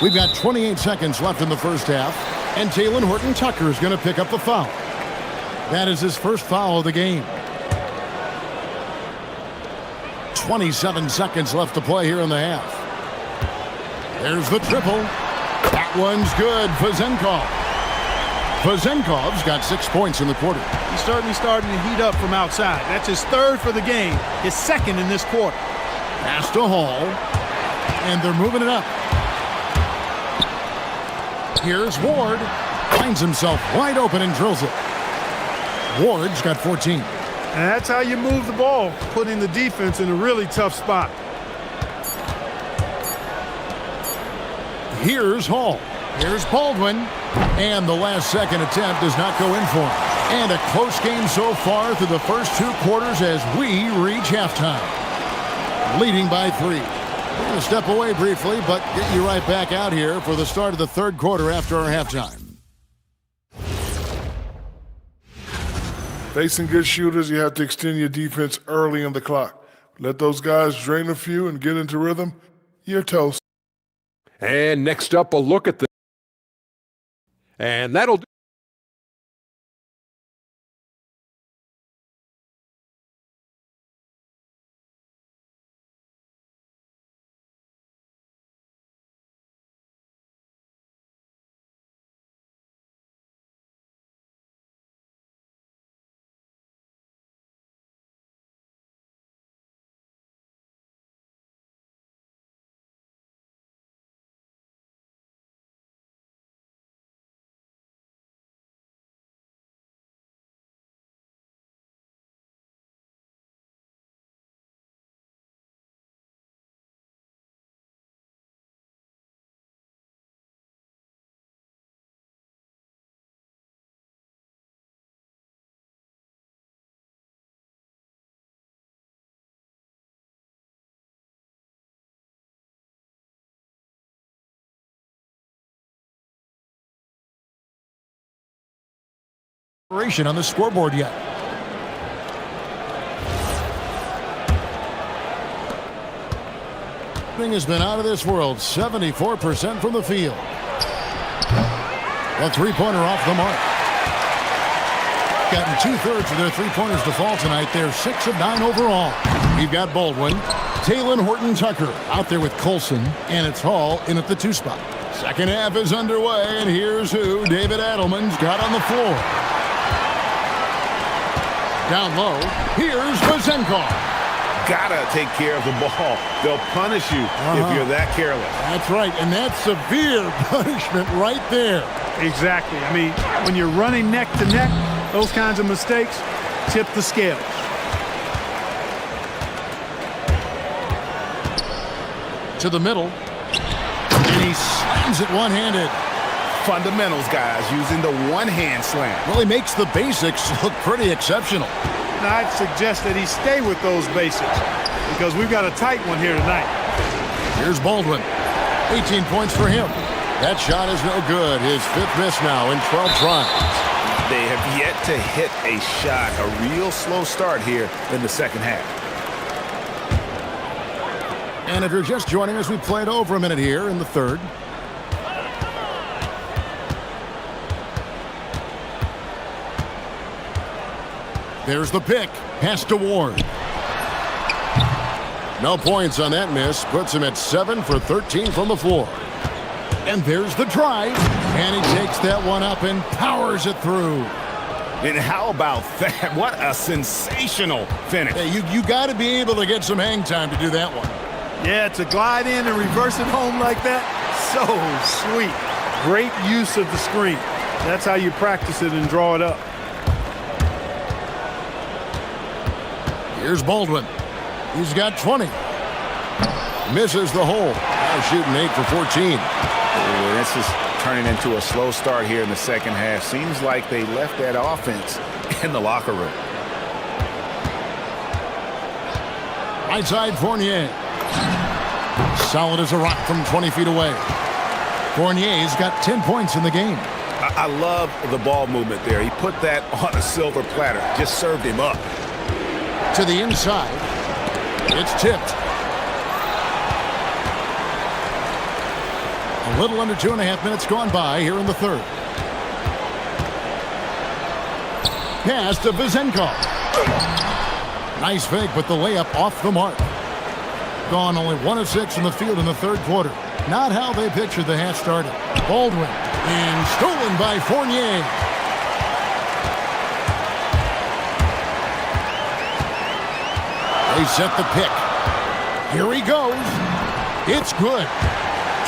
We've got 28 seconds left in the first half, and Talen Horton-Tucker is going to pick up the foul. That is his first foul of the game. 27 seconds left to play here in the half. There's the triple. That one's good. Vazenkov's got 6 points in the quarter. He's certainly starting to heat up from outside. That's his third for the game, his second in this quarter. Pass to Hall, and they're moving it up. Here's Ward. Finds himself wide open and drills it. Ward's got 14. And that's how you move the ball, putting the defense in a really tough spot. Here's Hall. Here's Baldwin. And the last second attempt does not go in for him. And a close game so far through the first 2 quarters as we reach halftime. Leading by 3. We're going to step away briefly, but get you right back out here for the start of the third quarter after our halftime. Facing good shooters, you have to extend your defense early in the clock. Let those guys drain a few and get into rhythm. You're toast. And next up, a look at the... And that'll do. On the scoreboard yet. Thing has been out of this world. 74% from the field. A three-pointer off the mark. Gotten 2/3 of their three-pointers to fall tonight. They're 6 of 9 overall. We've got Baldwin, Talen Horton-Tucker out there with Colson, and it's Hall in at the 2 spot. Second half is underway, and here's who David Adelman's got on the floor. Down low, here's Vazenkov. Gotta take care of the ball. They'll punish you if you're that careless. That's right, and that's severe punishment right there. Exactly. I mean, when you're running neck to neck, those kinds of mistakes tip the scales. To the middle, and he slams it one-handed. Fundamentals, guys, using the one-hand slam. Well, he makes the basics look pretty exceptional. Now, I'd suggest that he stay with those basics because we've got a tight one here tonight. Here's Baldwin. 18 points for him. That shot is no good. His 5th miss now in 12 tries. They have yet to hit a shot. A real slow start here in the second half. And if you're just joining us, we played over a minute here in the third. There's the pick. Pass to Ward. No points on that miss. Puts him at 7 for 13 from the floor. And there's the drive. And he takes that one up and powers it through. And how about that? What a sensational finish. Hey, you got to be able to get some hang time to do that one. Yeah, to glide in and reverse it home like that, so sweet. Great use of the screen. That's how you practice it and draw it up. Here's Baldwin. He's got 20. Misses the hole. Now shooting 8 for 14. Ooh, this is turning into a slow start here in the second half. Seems like they left that offense in the locker room. Right side, Fournier. Solid as a rock from 20 feet away. Fournier's got 10 points in the game. I love the ball movement there. He put that on a silver platter. Just served him up. To the inside. It's tipped. A little under 2.5 minutes gone by here in the third. Pass to Vizenkov. Nice fake, but the layup off the mark. Gone only 1 of 6 in the field in the third quarter. Not how they pictured the half started. Baldwin, and stolen by Fournier. They set the pick. Here he goes. It's good.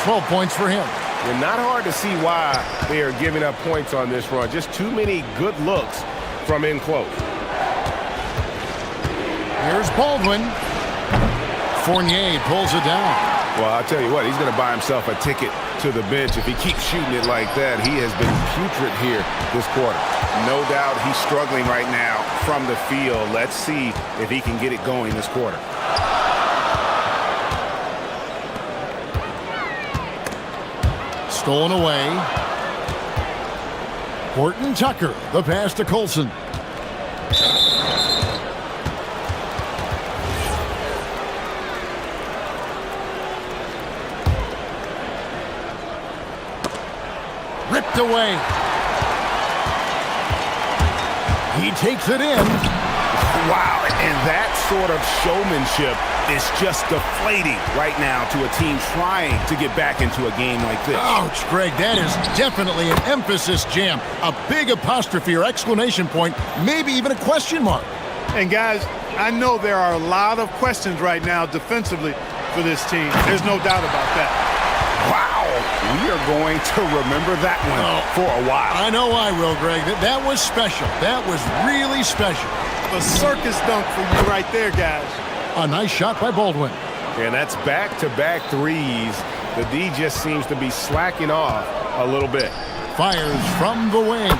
12 points for him. And not hard to see why they are giving up points on this run. Just too many good looks from in close. Here's Baldwin. Fournier pulls it down. Well, I'll tell you what, he's going to buy himself a ticket to the bench. If he keeps shooting it like that, he has been putrid here this quarter. No doubt he's struggling right now from the field. Let's see if he can get it going this quarter. Stolen away. Horton Tucker, the pass to Colson. Ripped away. He takes it in. Wow, and that sort of showmanship is just deflating right now to a team trying to get back into a game like this. Ouch, Greg, that is definitely an emphasis jam. A big apostrophe or exclamation point, maybe even a question mark. And guys, I know there are a lot of questions right now defensively for this team. There's no doubt about that. Wow, we are going to remember that one for a while. I know I will, Greg. That was special. That was really special. A circus dunk for you right there, guys. A nice shot by Baldwin. And that's back-to-back threes. The D just seems to be slacking off a little bit. Fires from the wing.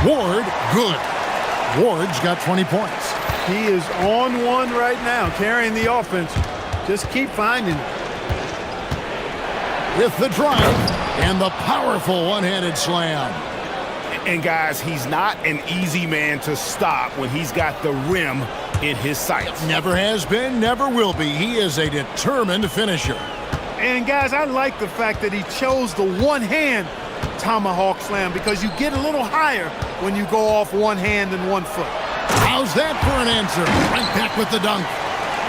Ward, good. Ward's got 20 points. He is on one right now, carrying the offense. Just keep finding it. With the drive and the powerful one-handed slam. And guys, he's not an easy man to stop when he's got the rim in his sights. Never has been, never will be. He is a determined finisher. And guys, I like the fact that he chose the one-hand tomahawk slam because you get a little higher when you go off one hand and 1 foot. How's that for an answer? Right back with the dunk.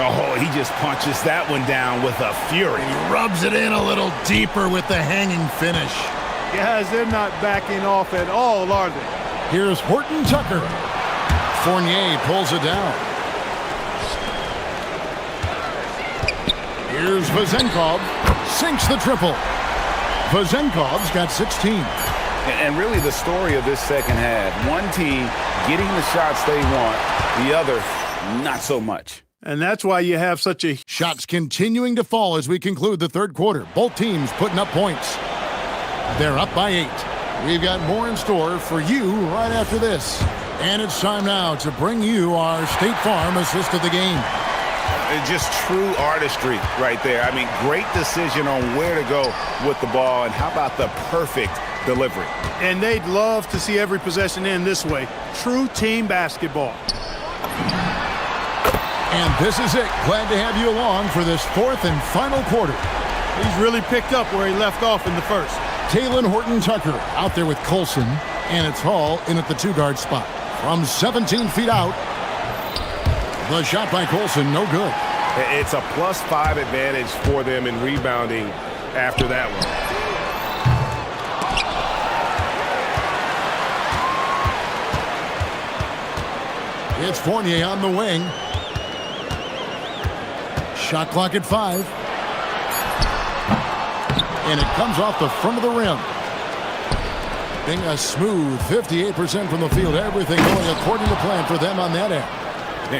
Oh, he just punches that one down with a fury. He rubs it in a little deeper with the hanging finish. Guys, they're not backing off at all, are they? Here's Horton Tucker. Fournier pulls it down. Here's Vizenkov. Sinks the triple. Vizenkov's got 16. And really the story of this second half, one team getting the shots they want, the other not so much. And that's why you have such a... Shots continuing to fall as we conclude the third quarter. Both teams putting up points. They're up by 8. We've got more in store for you right after this. And it's time now to bring you our State Farm assist of the game. It's just true artistry right there. I mean, great decision on where to go with the ball, and how about the perfect delivery? And they'd love to see every possession end this way. True team basketball. And this is it. Glad to have you along for this fourth and final quarter. He's really picked up where he left off in the first. Taylor Horton Tucker out there with Colson, and it's Hall in at the 2-guard spot. From 17 feet out, the shot by Colson, no good. It's a +5 advantage for them in rebounding after that one. It's Fournier on the wing. Shot clock at 5. And it comes off the front of the rim. Being a smooth 58% from the field. Everything going according to plan for them on that end.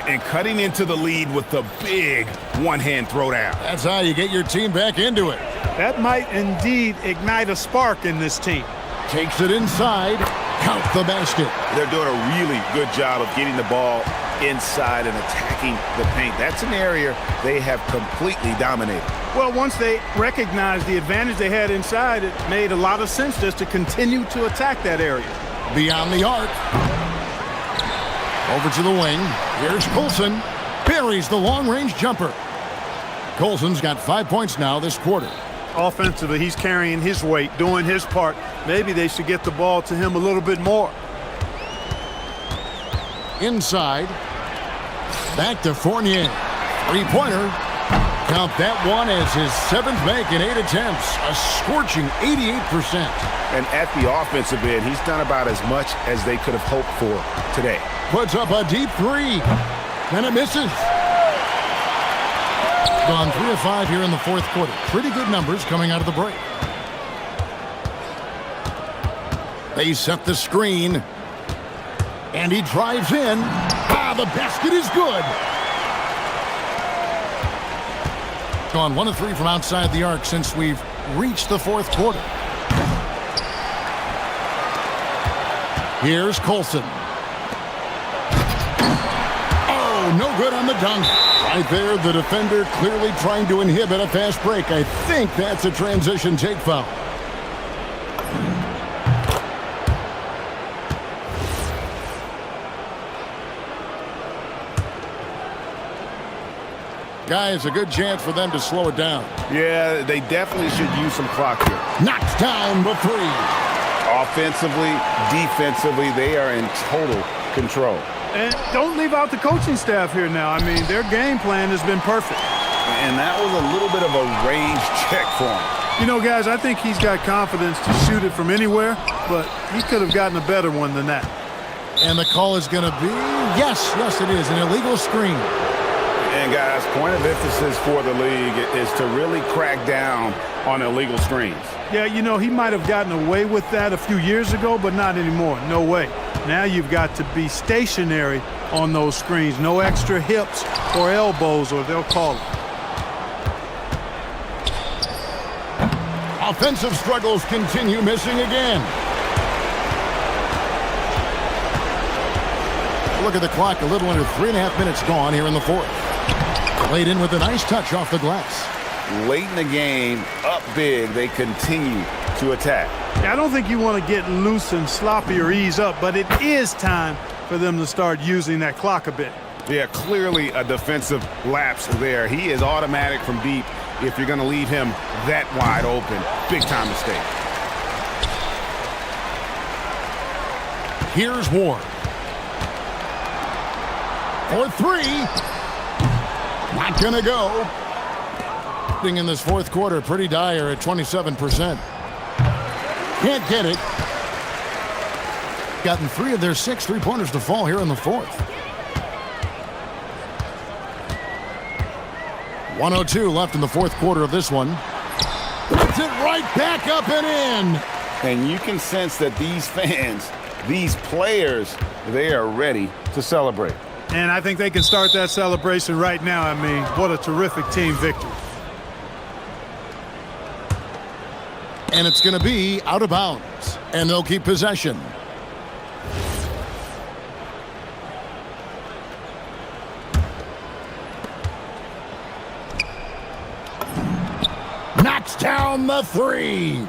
And cutting into the lead with the big one-hand throwdown. That's how you get your team back into it. That might indeed ignite a spark in this team. Takes it inside. Count the basket. They're doing a really good job of getting the ball inside and attacking the paint. That's an area they have completely dominated. Well, once they recognized the advantage they had inside, it made a lot of sense just to continue to attack that area. Beyond the arc. Over to the wing. Here's Colson. Buries the long-range jumper. Colson's got 5 points now this quarter. Offensively, he's carrying his weight, doing his part. Maybe they should get the ball to him a little bit more. Inside. Back to Fournier. Three-pointer. Count that one as his 7th make in 8 attempts. A scorching 88%. And at the offensive end, he's done about as much as they could have hoped for today. Puts up a deep three. And it misses. Gone 3 of 5 here in the fourth quarter. Pretty good numbers coming out of the break. They set the screen. And he drives in. The basket is good. Gone 1 of 3 from outside the arc since we've reached the fourth quarter. Here's Colson. Oh, no good on the dunk. Right there, the defender clearly trying to inhibit a fast break. I think that's a transition take foul. Guys, a good chance for them to slow it down. Yeah, they definitely should use some clock here. Knocks down the 3. Offensively, defensively, they are in total control. And don't leave out the coaching staff here now. I mean, their game plan has been perfect. And that was a little bit of a range check for him. You know, guys, I think he's got confidence to shoot it from anywhere, but he could have gotten a better one than that. And the call is going to be, yes, it is, an illegal screen. And guys, point of emphasis for the league is to really crack down on illegal screens. Yeah, you know, he might have gotten away with that a few years ago, but not anymore. No way. Now you've got to be stationary on those screens. No extra hips or elbows, or they'll call it. Offensive struggles continue, missing again. Look at the clock, a little under 3.5 minutes gone here in the fourth. Laid in with a nice touch off the glass. Late in the game, up big, they continue to attack. I don't think you want to get loose and sloppy or ease up, but it is time for them to start using that clock a bit. Yeah, clearly a defensive lapse there. He is automatic from deep if you're going to leave him that wide open. Big time mistake. Here's Ward. For 3. Not going to go. In this fourth quarter, pretty dire at 27%. Can't get it. Gotten 3 of their 6 3-pointers to fall here in the fourth. 1:02 left in the fourth quarter of this one. Puts it right back up and in. And you can sense that these fans, these players, they are ready to celebrate. And I think they can start that celebration right now. I mean, what a terrific team victory. And it's going to be out of bounds. And they'll keep possession. Knocks down the 3.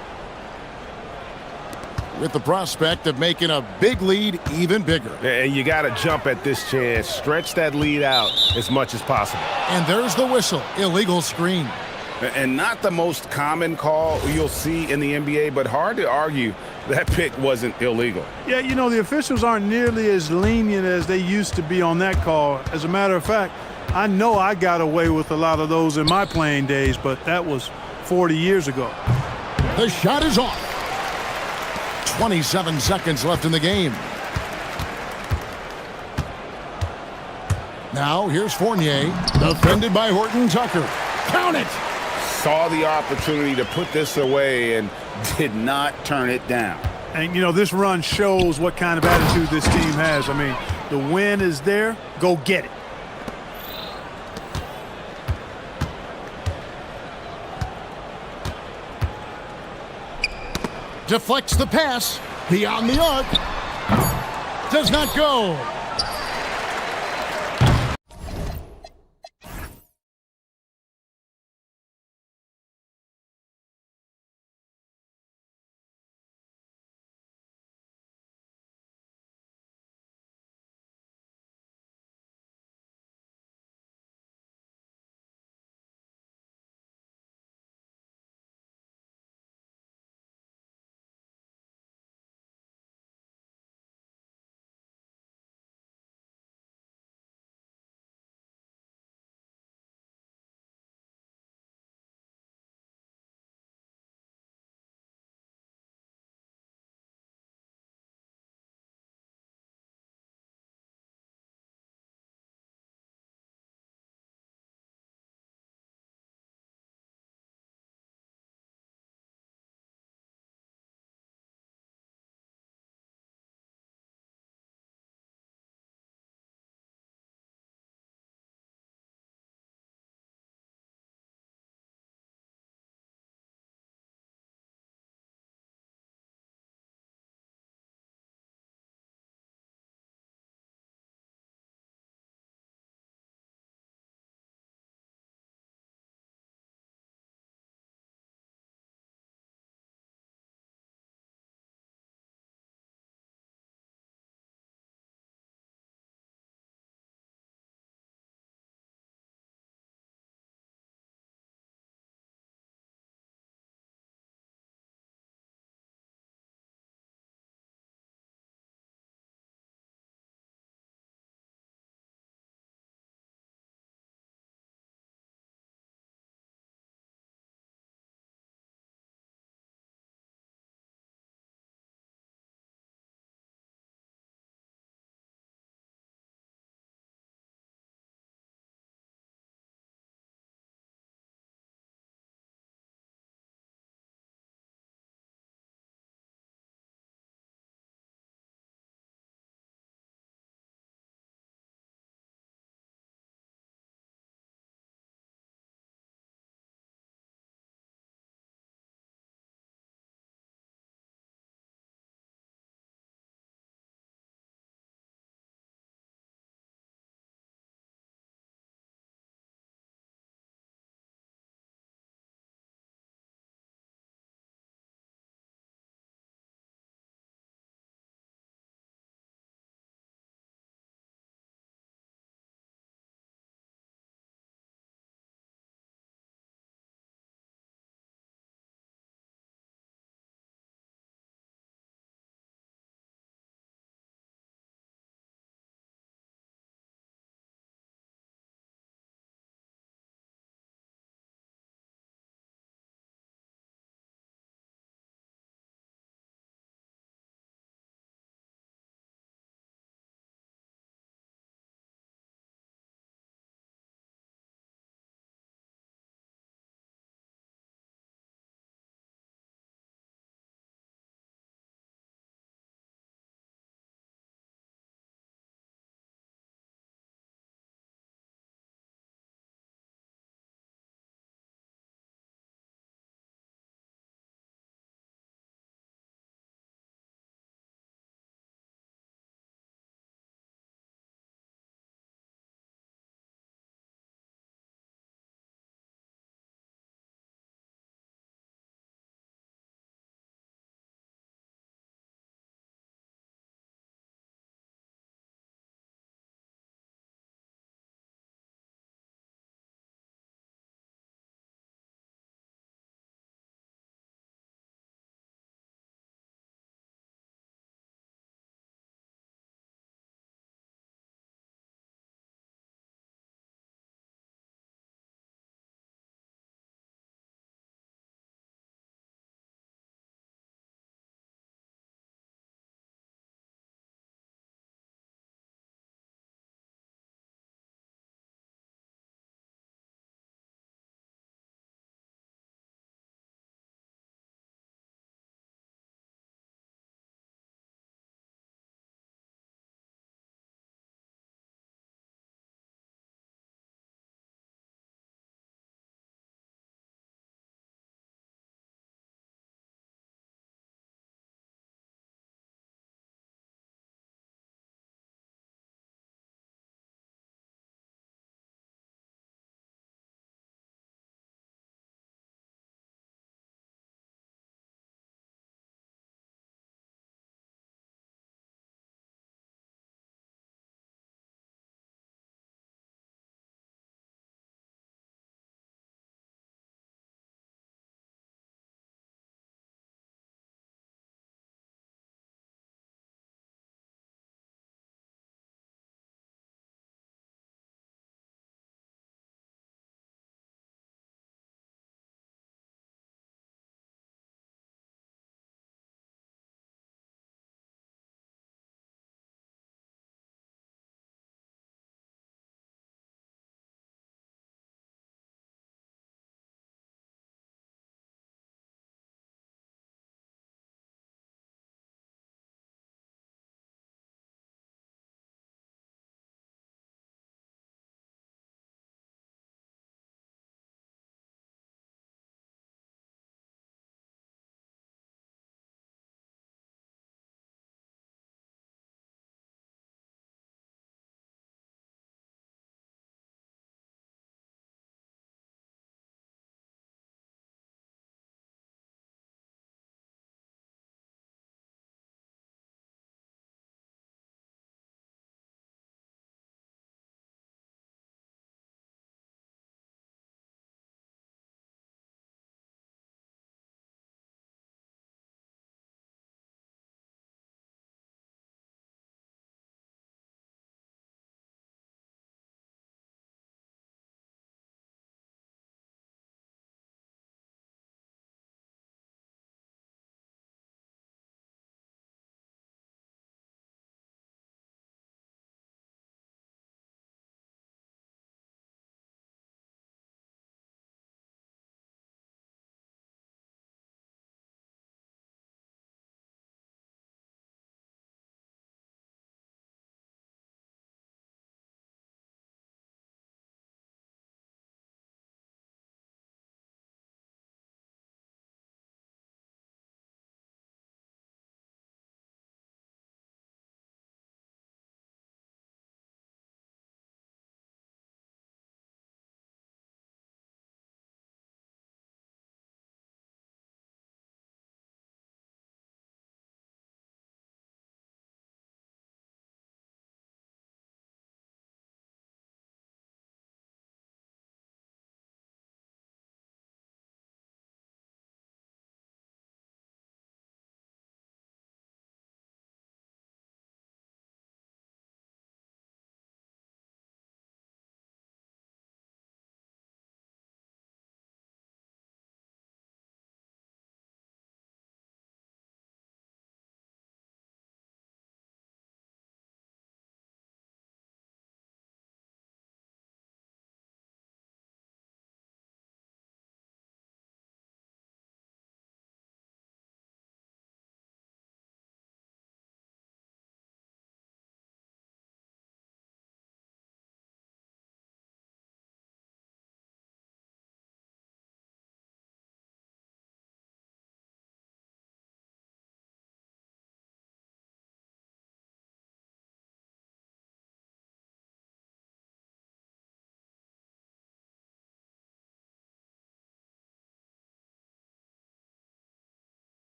With the prospect of making a big lead even bigger. And you got to jump at this chance. Stretch that lead out as much as possible. And there's the whistle. Illegal screen. And not the most common call you'll see in the NBA, but hard to argue that pick wasn't illegal. Yeah, you know, the officials aren't nearly as lenient as they used to be on that call. As a matter of fact, I know I got away with a lot of those in my playing days, but that was 40 years ago. The shot is off. 27 seconds left in the game. Now here's Fournier, defended by Horton Tucker. Count it! Saw the opportunity to put this away and did not turn it down. And, you know, this run shows what kind of attitude this team has. I mean, the win is there. Go get it. Deflects the pass. Beyond the arc. Does not go.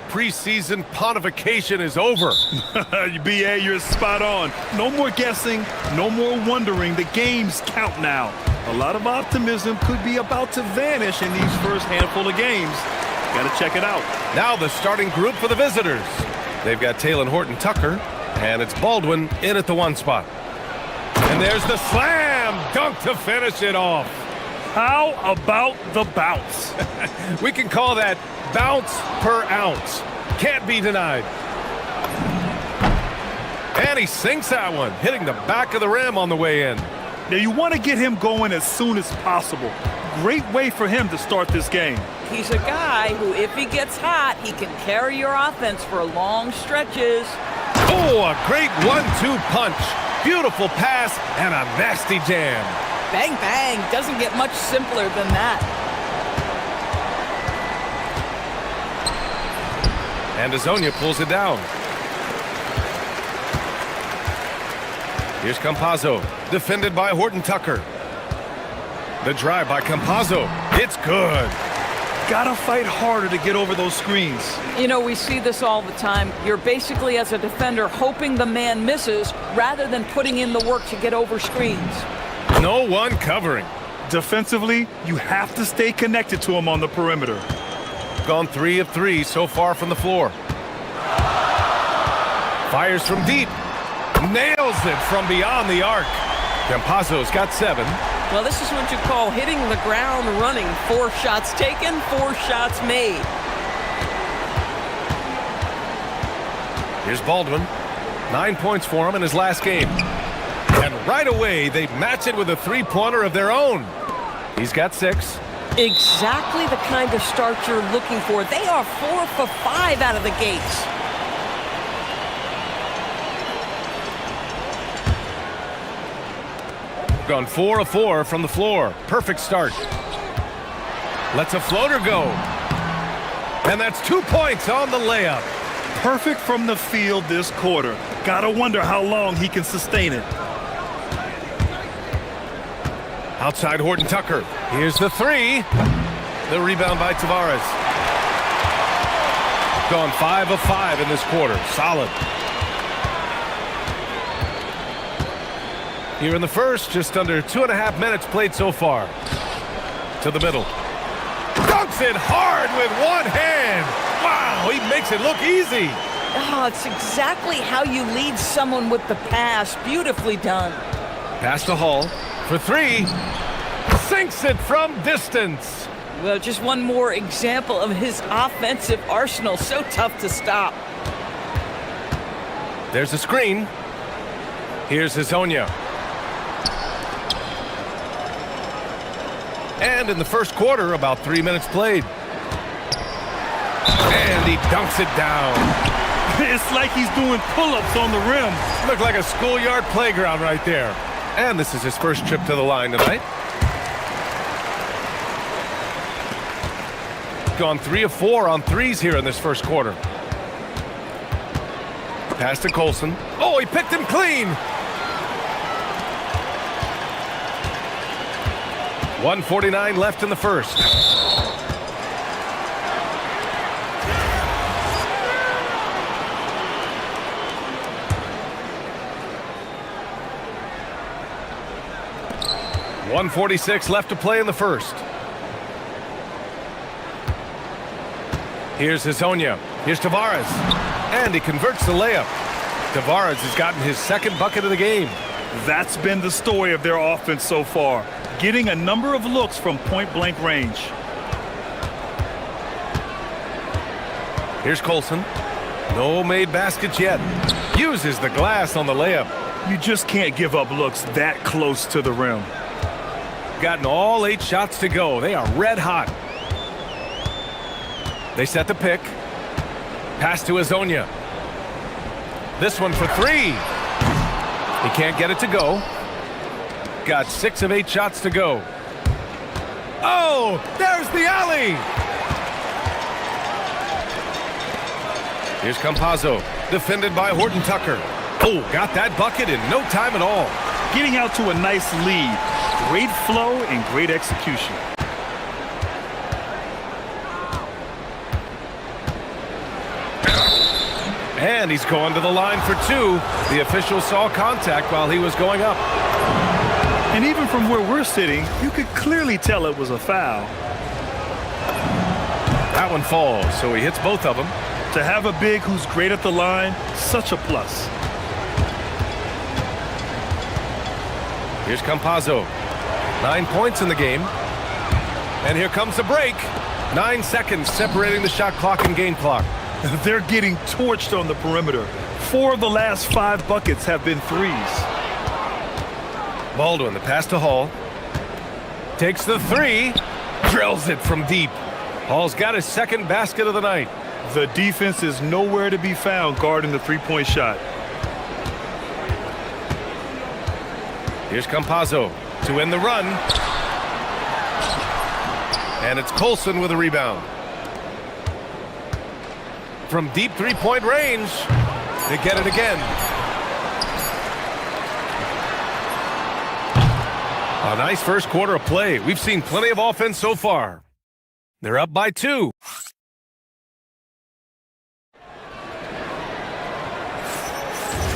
Preseason pontification is over. BA, you're spot on. No more guessing, no more wondering. The games count now. A lot of optimism could be about to vanish in these first handful of games. Gotta check it out. Now the starting group for the visitors. They've got Taylor Horton Tucker, and it's Baldwin in at the 1 spot. And there's the slam dunk to finish it off. How about the bounce? We can call that bounce per ounce. Can't be denied. And he sinks that one, hitting the back of the rim on the way in. Now you want to get him going as soon as possible. Great way for him to start this game. He's a guy who, if he gets hot, he can carry your offense for long stretches. Oh, a great 1-2 punch. Beautiful pass and a nasty jam. Bang, bang. Doesn't get much simpler than that. And Azonia pulls it down. Here's Campazzo, defended by Horton Tucker. The drive by Campazzo. It's good. Gotta fight harder to get over those screens. You know, we see this all the time. You're basically, as a defender, hoping the man misses rather than putting in the work to get over screens. No one covering. Defensively, you have to stay connected to him on the perimeter. Gone 3 of 3 so far from the floor. Fires from deep. Nails it from beyond the arc. Campazzo's got 7. Well, this is what you call hitting the ground running. 4 shots taken, 4 shots made. Here's Baldwin. 9 points for him in his last game. And right away, they match it with a 3-pointer of their own. He's got 6. Exactly the kind of start you're looking for. They are 4 for 5 out of the gates. Gone 4 of 4 from the floor. Perfect start. Lets a floater go. And that's 2 points on the layup. Perfect from the field this quarter. Gotta wonder how long he can sustain it. Outside Horton Tucker. Here's the 3. The rebound by Tavares. Gone 5 of 5 in this quarter. Solid. Here in the first, just under 2.5 minutes played so far. To the middle. Dunks it hard with one hand. Wow, he makes it look easy. Oh, it's exactly how you lead someone with the pass. Beautifully done. Pass to Hall for 3. Sinks it from distance. Well, just one more example of his offensive arsenal. So tough to stop. There's a screen. Here's Azonia. And in the first quarter, about 3 minutes played. And he dunks it down. It's like he's doing pull-ups on the rim. Looked like a schoolyard playground right there. And this is his first trip to the line tonight. Gone 3 of 4 on 3s here in this first quarter. Pass to Colson. Oh, he picked him clean. 1:49 left in the first. .146 left to play in the first. Here's Azonia. Here's Tavares. And he converts the layup. Tavares has gotten his second bucket of the game. That's been the story of their offense so far. Getting a number of looks from point-blank range. Here's Colson. No made baskets yet. Uses the glass on the layup. You just can't give up looks that close to the rim. Gotten all 8 shots to go. They are red hot. They set the pick. Pass to Azonia. This one for 3. He can't get it to go. Got 6 of 8 shots to go. Oh, there's the alley. Here's Campazzo, defended by Horton Tucker. Oh, got that bucket in no time at all. Getting out to a nice lead. Great flow and great execution. And he's going to the line for two. The official saw contact while he was going up. And even from where we're sitting, you could clearly tell it was a foul. That one falls, so he hits both of them. To have a big who's great at the line, such a plus. Here's Campazzo. 9 points in the game. And here comes the break. 9 seconds separating the shot clock and game clock. They're getting torched on the perimeter. 4 of the last 5 buckets have been threes. Baldwin, the pass to Hall. Takes the three. Drills it from deep. Hall's got his second basket of the night. The defense is nowhere to be found guarding the three-point shot. Here's Campazzo to end the run. And it's Colson with a rebound. From deep three-point range, they get it again. A nice first quarter of play. We've seen plenty of offense so far. They're up by 2.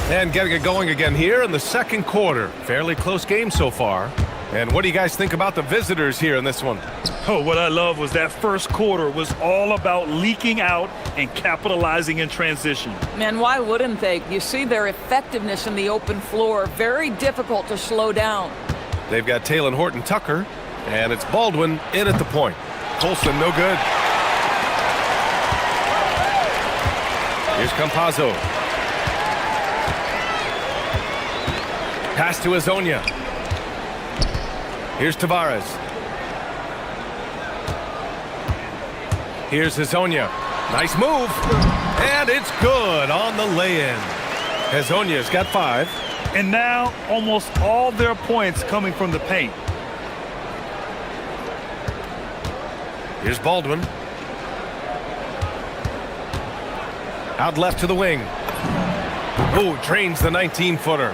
And getting it going again here in the second quarter. Fairly close game so far. And what do you guys think about the visitors here in this one? Oh, what I love was that first quarter was all about leaking out and capitalizing in transition. Man, why wouldn't they? You see their effectiveness in the open floor. Very difficult to slow down. They've got Taylor Horton Tucker, and it's Baldwin in at the point. Colson, no good. Here's Campazzo. Pass to Azonia. Here's Tavares. Here's Azonia. Nice move. And it's good on the lay-in. Azonia's got 5. And now almost all their points coming from the paint. Here's Baldwin. Out left to the wing. Ooh, drains the 19-footer.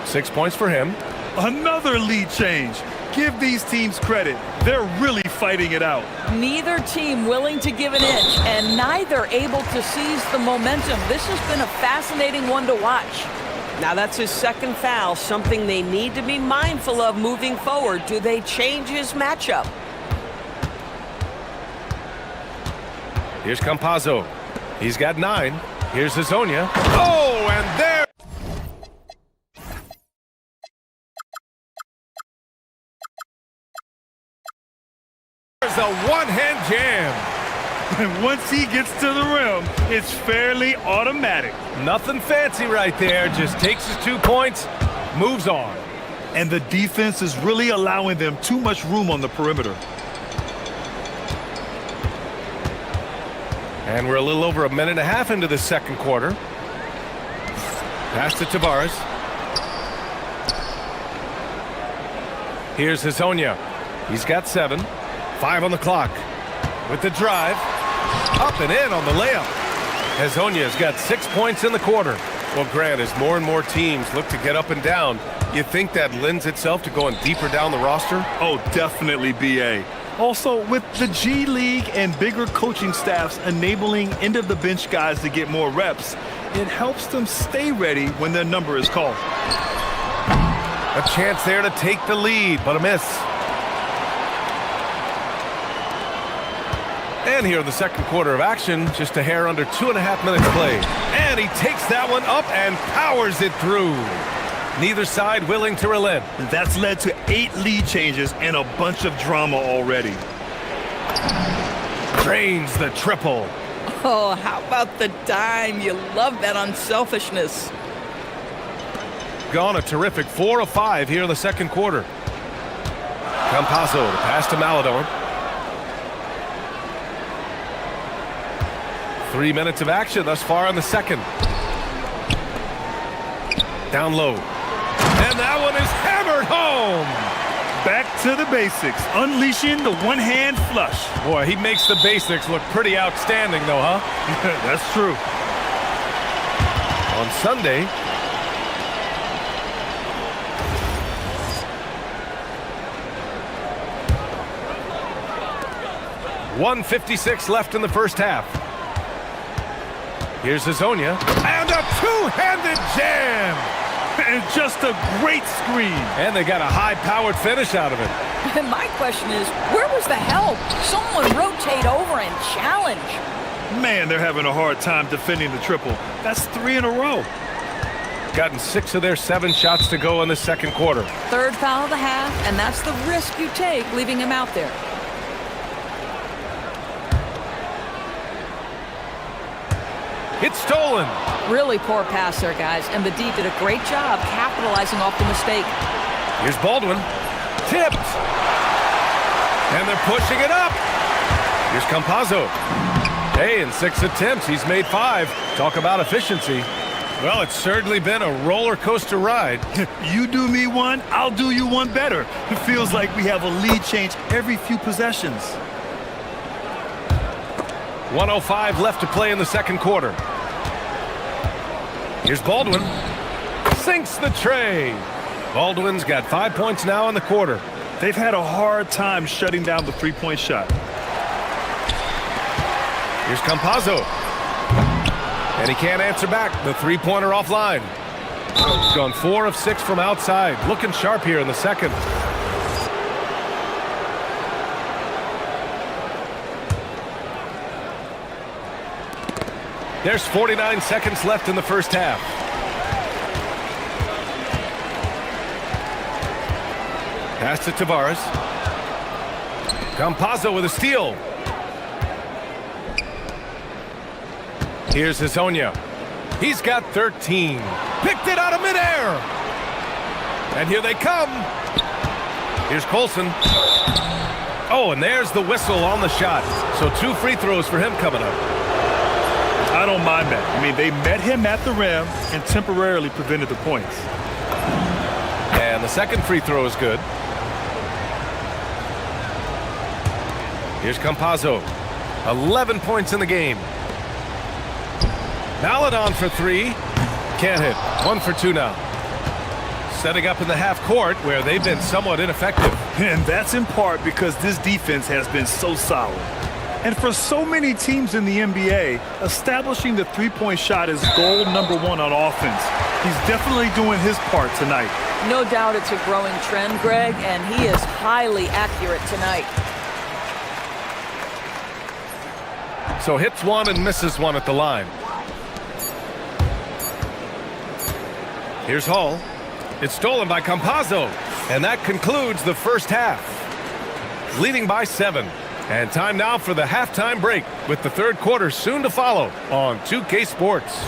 6 points for him. Another lead change. Give these teams credit. They're really fighting it out. Neither team willing to give an inch, and neither able to seize the momentum. This has been a fascinating one to watch. Now that's his second foul, something they need to be mindful of moving forward. Do they change his matchup? Here's Campazzo. He's got 9. Here's Azonia. Oh, and there. There's a one-hand jam. And once he gets to the rim, it's fairly automatic. Nothing fancy right there. Just takes his 2 points, moves on. And the defense is really allowing them too much room on the perimeter. And we're a little over a minute and a half into the second quarter. Pass to Tavares. Here's Azonia. He's got 7. 5 on the clock. With the drive. Up and in on the layup. Azonia's got 6 points in the quarter. Well, Grant, as more and more teams look to get up and down, you think that lends itself to going deeper down the roster? Oh, definitely, BA. Also, with the G League and bigger coaching staffs enabling end-of-the-bench guys to get more reps, it helps them stay ready when their number is called. A chance there to take the lead, but a miss. And here in the second quarter of action, just a hair under 2.5 minutes played. And he takes that one up and powers it through. Neither side willing to relent. That's led to 8 lead changes and a bunch of drama already. Drains the triple. Oh, how about the dime? You love that unselfishness. Gone a terrific 4 of 5 here in the second quarter. Campazzo, the pass to Maladon. 3 minutes of action thus far in the second. Down low. And that one is hammered home. Back to the basics, unleashing the one-hand flush. Boy, he makes the basics look pretty outstanding, though, huh? That's true. On Sunday, .156 left in the first half. Here's Hazonia, and a two-handed jam! And just a great screen. And they got a high-powered finish out of it. And my question is, where was the help? Someone rotate over and challenge. Man, they're having a hard time defending the triple. That's 3 in a row. Gotten 6 of their 7 shots to go in the second quarter. Third foul of the half, and that's the risk you take leaving him out there. It's stolen. Really poor pass there, guys, and the D did a great job capitalizing off the mistake. Here's Baldwin. Tipped. And they're pushing it up. Here's Campazzo. Hey, in 6 attempts, he's made 5. Talk about efficiency. Well, it's certainly been a roller coaster ride. You do me one, I'll do you one better. It feels like we have a lead change every few possessions. 1:05 left to play in the second quarter. Here's Baldwin. Sinks the tray. Baldwin's got 5 points now in the quarter. They've had a hard time shutting down the three-point shot. Here's Campazzo. And he can't answer back. The three-pointer offline. He's gone 4 of 6 from outside. Looking sharp here in the second. There's 49 seconds left in the first half. Pass to Tavares. Campazzo with a steal. Here's Hazonia. He's got 13. Picked it out of midair. And here they come. Here's Colson. Oh, and there's the whistle on the shot. So 2 free throws for him coming up. I don't mind that. I mean, they met him at the rim and temporarily prevented the points. And the second free throw is good. Here's Campazzo. 11 points in the game. Maladon for 3. Can't hit. 1 for 2 now. Setting up in the half court where they've been somewhat ineffective. And that's in part because this defense has been so solid. And for so many teams in the NBA, establishing the three-point shot is goal number 1 on offense. He's definitely doing his part tonight. No doubt it's a growing trend, Greg, and he is highly accurate tonight. So hits 1 and misses 1 at the line. Here's Hall. It's stolen by Campazzo. And that concludes the first half. Leading by 7. And time now for the halftime break, with the third quarter soon to follow on 2K Sports.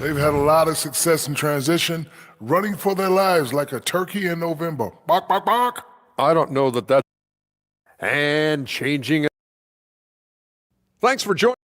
They've had a lot of success in transition, running for their lives like a turkey in November. Bark, bark, bark. I don't know that that's... And changing it. Thanks for joining.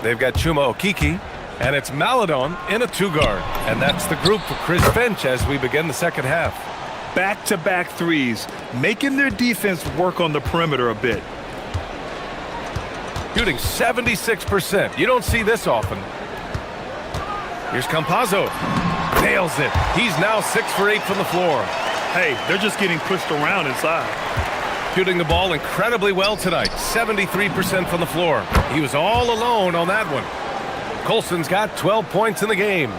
They've got Chuma Okeke, and it's Maladon in a 2-guard. And that's the group for Chris Finch as we begin the second half. Back-to-back threes, making their defense work on the perimeter a bit. Shooting 76%. You don't see this often. Here's Campazzo. Nails it. He's now 6 for 8 from the floor. Hey, they're just getting pushed around inside. Shooting the ball incredibly well tonight. 73% from the floor. He was all alone on that one. Colson's got 12 points in the game.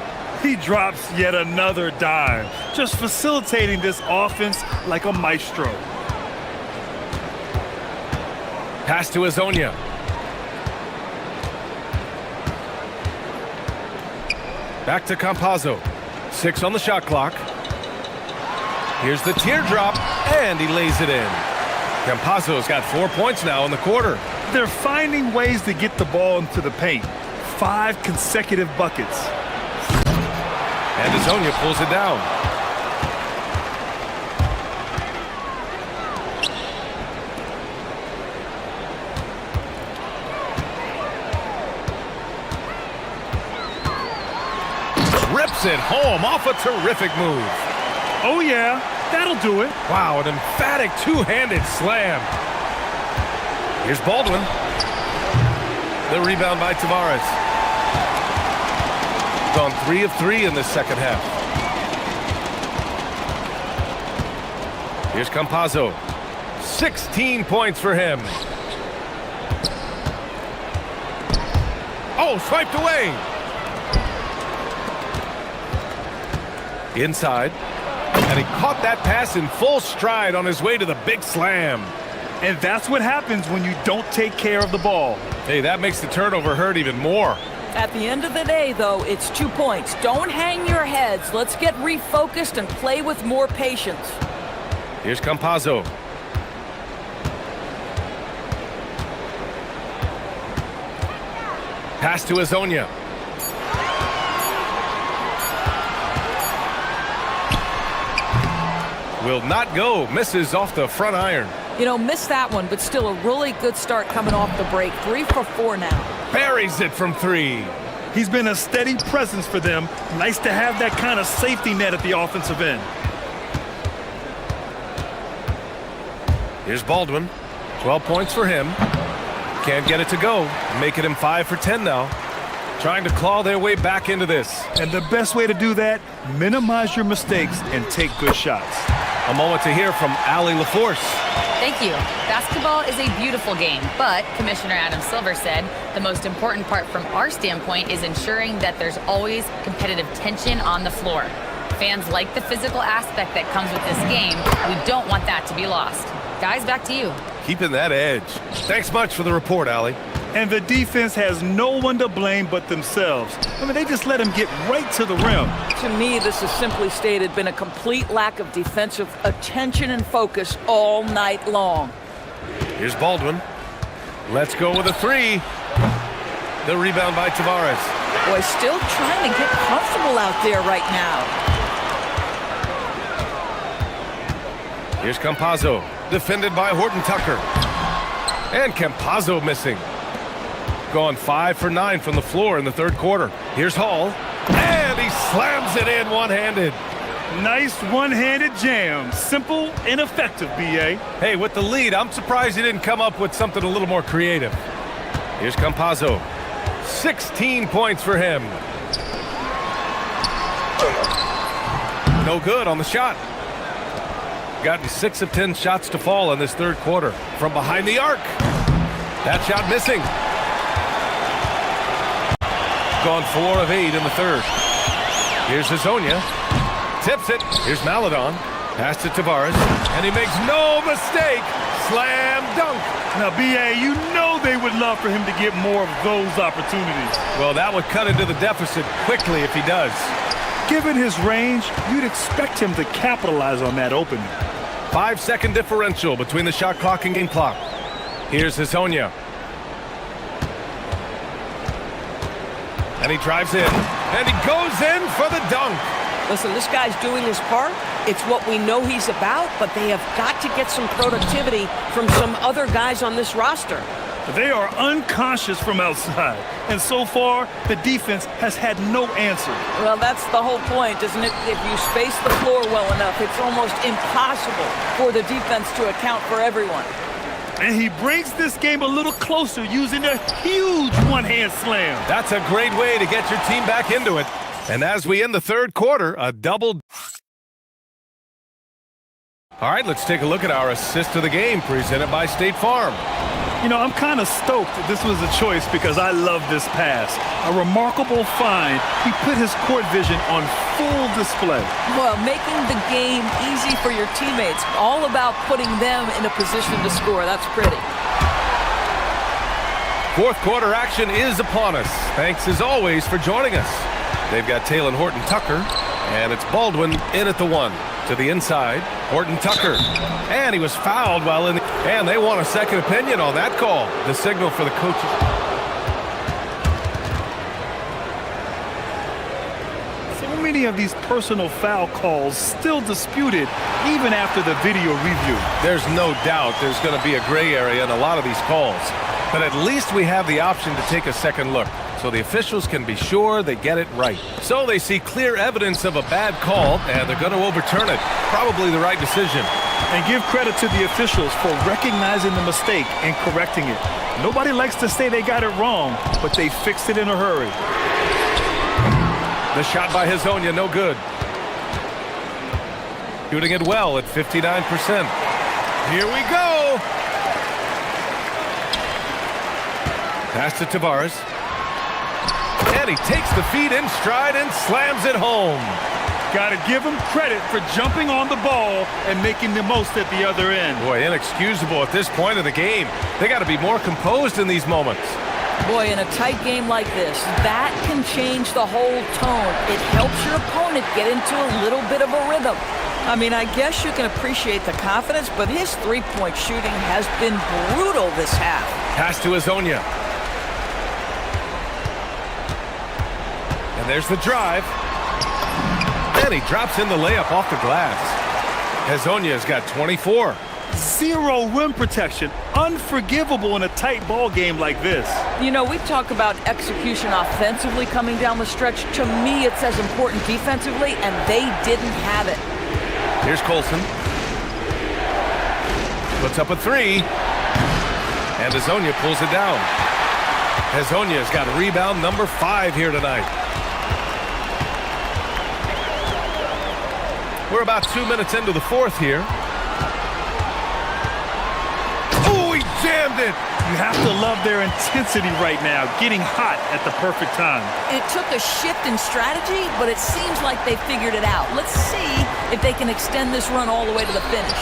He drops yet another dime, just facilitating this offense like a maestro. Pass to Azonia. Back to Campazzo. 6 on the shot clock. Here's the teardrop, and he lays it in. Campazzo's got 4 points now in the quarter. They're finding ways to get the ball into the paint. 5 consecutive buckets. And Azonia pulls it down. Rips it home off a terrific move. Oh yeah, that'll do it. Wow, an emphatic two-handed slam. Here's Baldwin. The rebound by Tavares. Gone 3 of 3 in this second half. Here's Campazzo. 16 points for him. Oh, swiped away. Inside. And he caught that pass in full stride on his way to the big slam. And that's what happens when you don't take care of the ball. Hey, that makes the turnover hurt even more. At the end of the day, though, it's 2 points. Don't hang your heads. Let's get refocused and play with more patience. Here's Campazzo. Pass to Azonia. Will not go. Misses off the front iron. You know, missed that one, but still a really good start coming off the break. 3 for 4 now. Buries it from 3. He's been a steady presence for them. Nice to have that kind of safety net at the offensive end. Here's Baldwin. 12 points for him. Can't get it to go. Making him 5 for 10 now. Trying to claw their way back into this. And the best way to do that, minimize your mistakes and take good shots. A moment to hear from Allie LaForce. Thank you. Basketball is a beautiful game, but Commissioner Adam Silver said the most important part from our standpoint is ensuring that there's always competitive tension on the floor. Fans like the physical aspect that comes with this game. We don't want that to be lost. Guys, back to you. Keeping that edge. Thanks much for the report, Allie. And the defense has no one to blame but themselves. I mean, they just let him get right to the rim. To me, this has simply stated been a complete lack of defensive attention and focus all night long. Here's Baldwin. Let's go with a 3. The rebound by Tavares. Boy, still trying to get comfortable out there right now. Here's Campazzo. Defended by Horton Tucker. And Campazzo missing. Gone 5 for 9 from the floor in the third quarter. Here's Hall. And he slams it in one-handed. Nice one-handed jam. Simple and effective, B.A. Hey, with the lead, I'm surprised he didn't come up with something a little more creative. Here's Campazzo. 16 points for him. No good on the shot. Got 6 of 10 shots to fall in this third quarter. From behind the arc. That shot missing. Gone 4 of 8 in the third. Here's Azonia. Tips it. Here's Maladon. Pass to Tavares. And he makes no mistake. Slam dunk. Now, B.A., you know they would love for him to get more of those opportunities. Well, that would cut into the deficit quickly if he does. Given his range, you'd expect him to capitalize on that opening. 5-second differential between the shot clock and game clock. Here's Azonia. And he drives in. And he goes in for the dunk. Listen, this guy's doing his part. It's what we know he's about, but they have got to get some productivity from some other guys on this roster. They are unconscious from outside, and so far, the defense has had no answer. Well, that's the whole point, isn't it? If you space the floor well enough, it's almost impossible for the defense to account for everyone. And he brings this game a little closer using a huge one-hand slam. That's a great way to get your team back into it. And as we end the third quarter, a double. All right, let's take a look at our assist of the game presented by State Farm. You know, I'm kind of stoked that this was a choice because I love this pass. A remarkable find. He put his court vision on full display. Well, making the game easy for your teammates. All about putting them in a position to score. That's pretty. Fourth quarter action is upon us. Thanks as always for joining us. They've got Taylor Horton-Tucker, and it's Baldwin in at the one. To the inside, Horton-Tucker. And he was fouled while in the... And they want a second opinion on that call. The signal for the coaches. So many of these personal foul calls still disputed even after the video review. There's no doubt there's going to be a gray area in a lot of these calls. But at least we have the option to take a second look, so the officials can be sure they get it right. So they see clear evidence of a bad call, and they're going to overturn it. Probably the right decision. And give credit to the officials for recognizing the mistake and correcting it. Nobody likes to say they got it wrong, but they fixed it in a hurry. The shot by Hezonja, no good. Shooting it well at 59%. Here we go! Pass to Tavares. And he takes the feed in stride and slams it home. Got to give him credit for jumping on the ball and making the most at the other end. Boy, inexcusable at this point of the game. They got to be more composed in these moments. Boy, in a tight game like this, that can change the whole tone. It helps your opponent get into a little bit of a rhythm. I mean, I guess you can appreciate the confidence, but his three-point shooting has been brutal this half. Pass to Hezonja. And there's the drive. And he drops in the layup off the glass. Hezonja's got 24. Zero rim protection. Unforgivable in a tight ball game like this. You know, we talk about execution offensively coming down the stretch. To me, it's as important defensively, and they didn't have it. Here's Colson. Puts up a three. And Hezonja pulls it down. Hezonja's got rebound number 5 here tonight. We're about 2 minutes into the fourth here. Oh, he jammed it! You have to love their intensity right now, getting hot at the perfect time. It took a shift in strategy, but it seems like they figured it out. Let's see if they can extend this run all the way to the finish.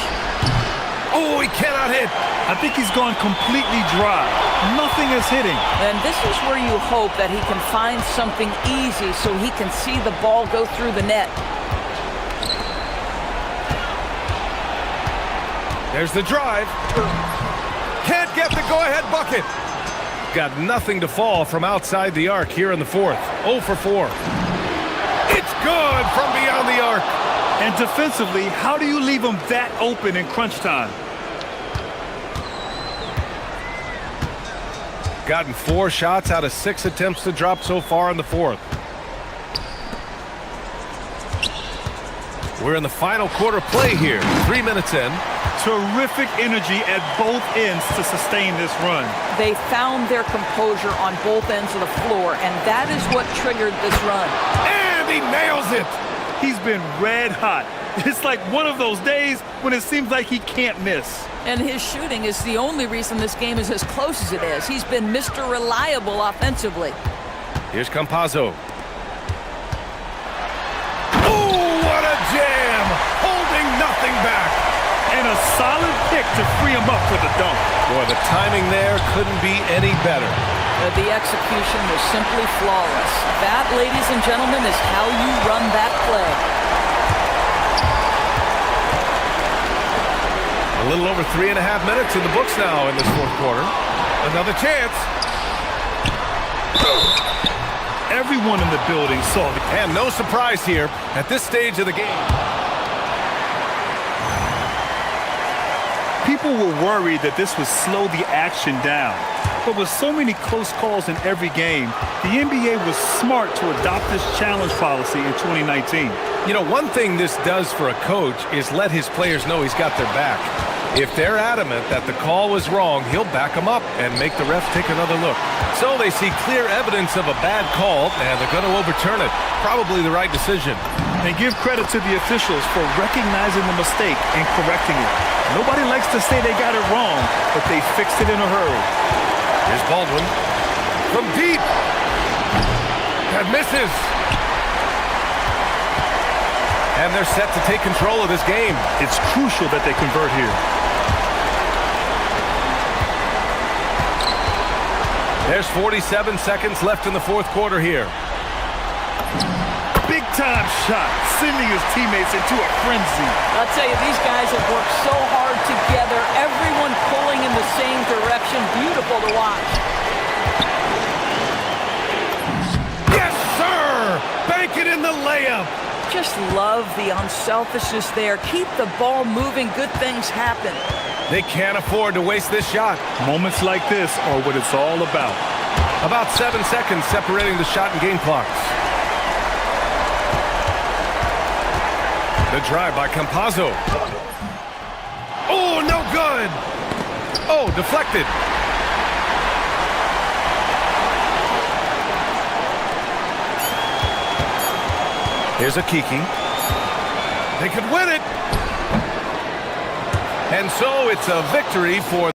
Oh, he cannot hit. I think he's gone completely dry. Nothing is hitting. And this is where you hope that he can find something easy so he can see the ball go through the net. There's the drive. Can't get the go-ahead bucket. Got nothing to fall from outside the arc here in the fourth. 0 for 4. It's good from beyond the arc. And defensively, how do you leave them that open in crunch time? Gotten 4 shots out of 6 attempts to drop so far in the fourth. We're in the final quarter play here. 3 minutes in. Terrific energy at both ends to sustain this run. They found their composure on both ends of the floor, and that is what triggered this run. And he nails it. He's been red hot. It's like one of those days when it seems like he can't miss. And his shooting is the only reason this game is as close as it is. He's been Mr. Reliable offensively. Here's Campazzo. Oh, what a jam! Holding nothing back. And a solid pick to free him up for the dunk. Boy, the timing there couldn't be any better. The execution was simply flawless. That, ladies and gentlemen, is how you run that play. A little over 3.5 minutes in the books now in this fourth quarter. Another chance. Everyone in the building saw the... And no surprise here at this stage of the game. People were worried that this would slow the action down. But with so many close calls in every game, the NBA was smart to adopt this challenge policy in 2019. You know, one thing this does for a coach is let his players know he's got their back. If they're adamant that the call was wrong, he'll back them up and make the refs take another look. So they see clear evidence of a bad call, and they're going to overturn it. Probably the right decision. And give credit to the officials for recognizing the mistake and correcting it. Nobody likes to say they got it wrong, but they fixed it in a hurry. Here's Baldwin from deep. That misses. And they're set to take control of this game. It's crucial that they convert here. There's 47 seconds left in the fourth quarter here. Big time shot, sending his teammates into a frenzy. I'll tell you, these guys have worked so hard together, everyone pulling in the same direction. Beautiful to watch. Yes, sir! Bank it in the layup. Just love the unselfishness there. Keep the ball moving, good things happen. They can't afford to waste this shot. Moments like this are what it's all about. About 7 seconds separating the shot and game clocks. The drive by Campazzo. Oh, no good. Oh, deflected. Here's a Kiki. They could win it. And so it's a victory for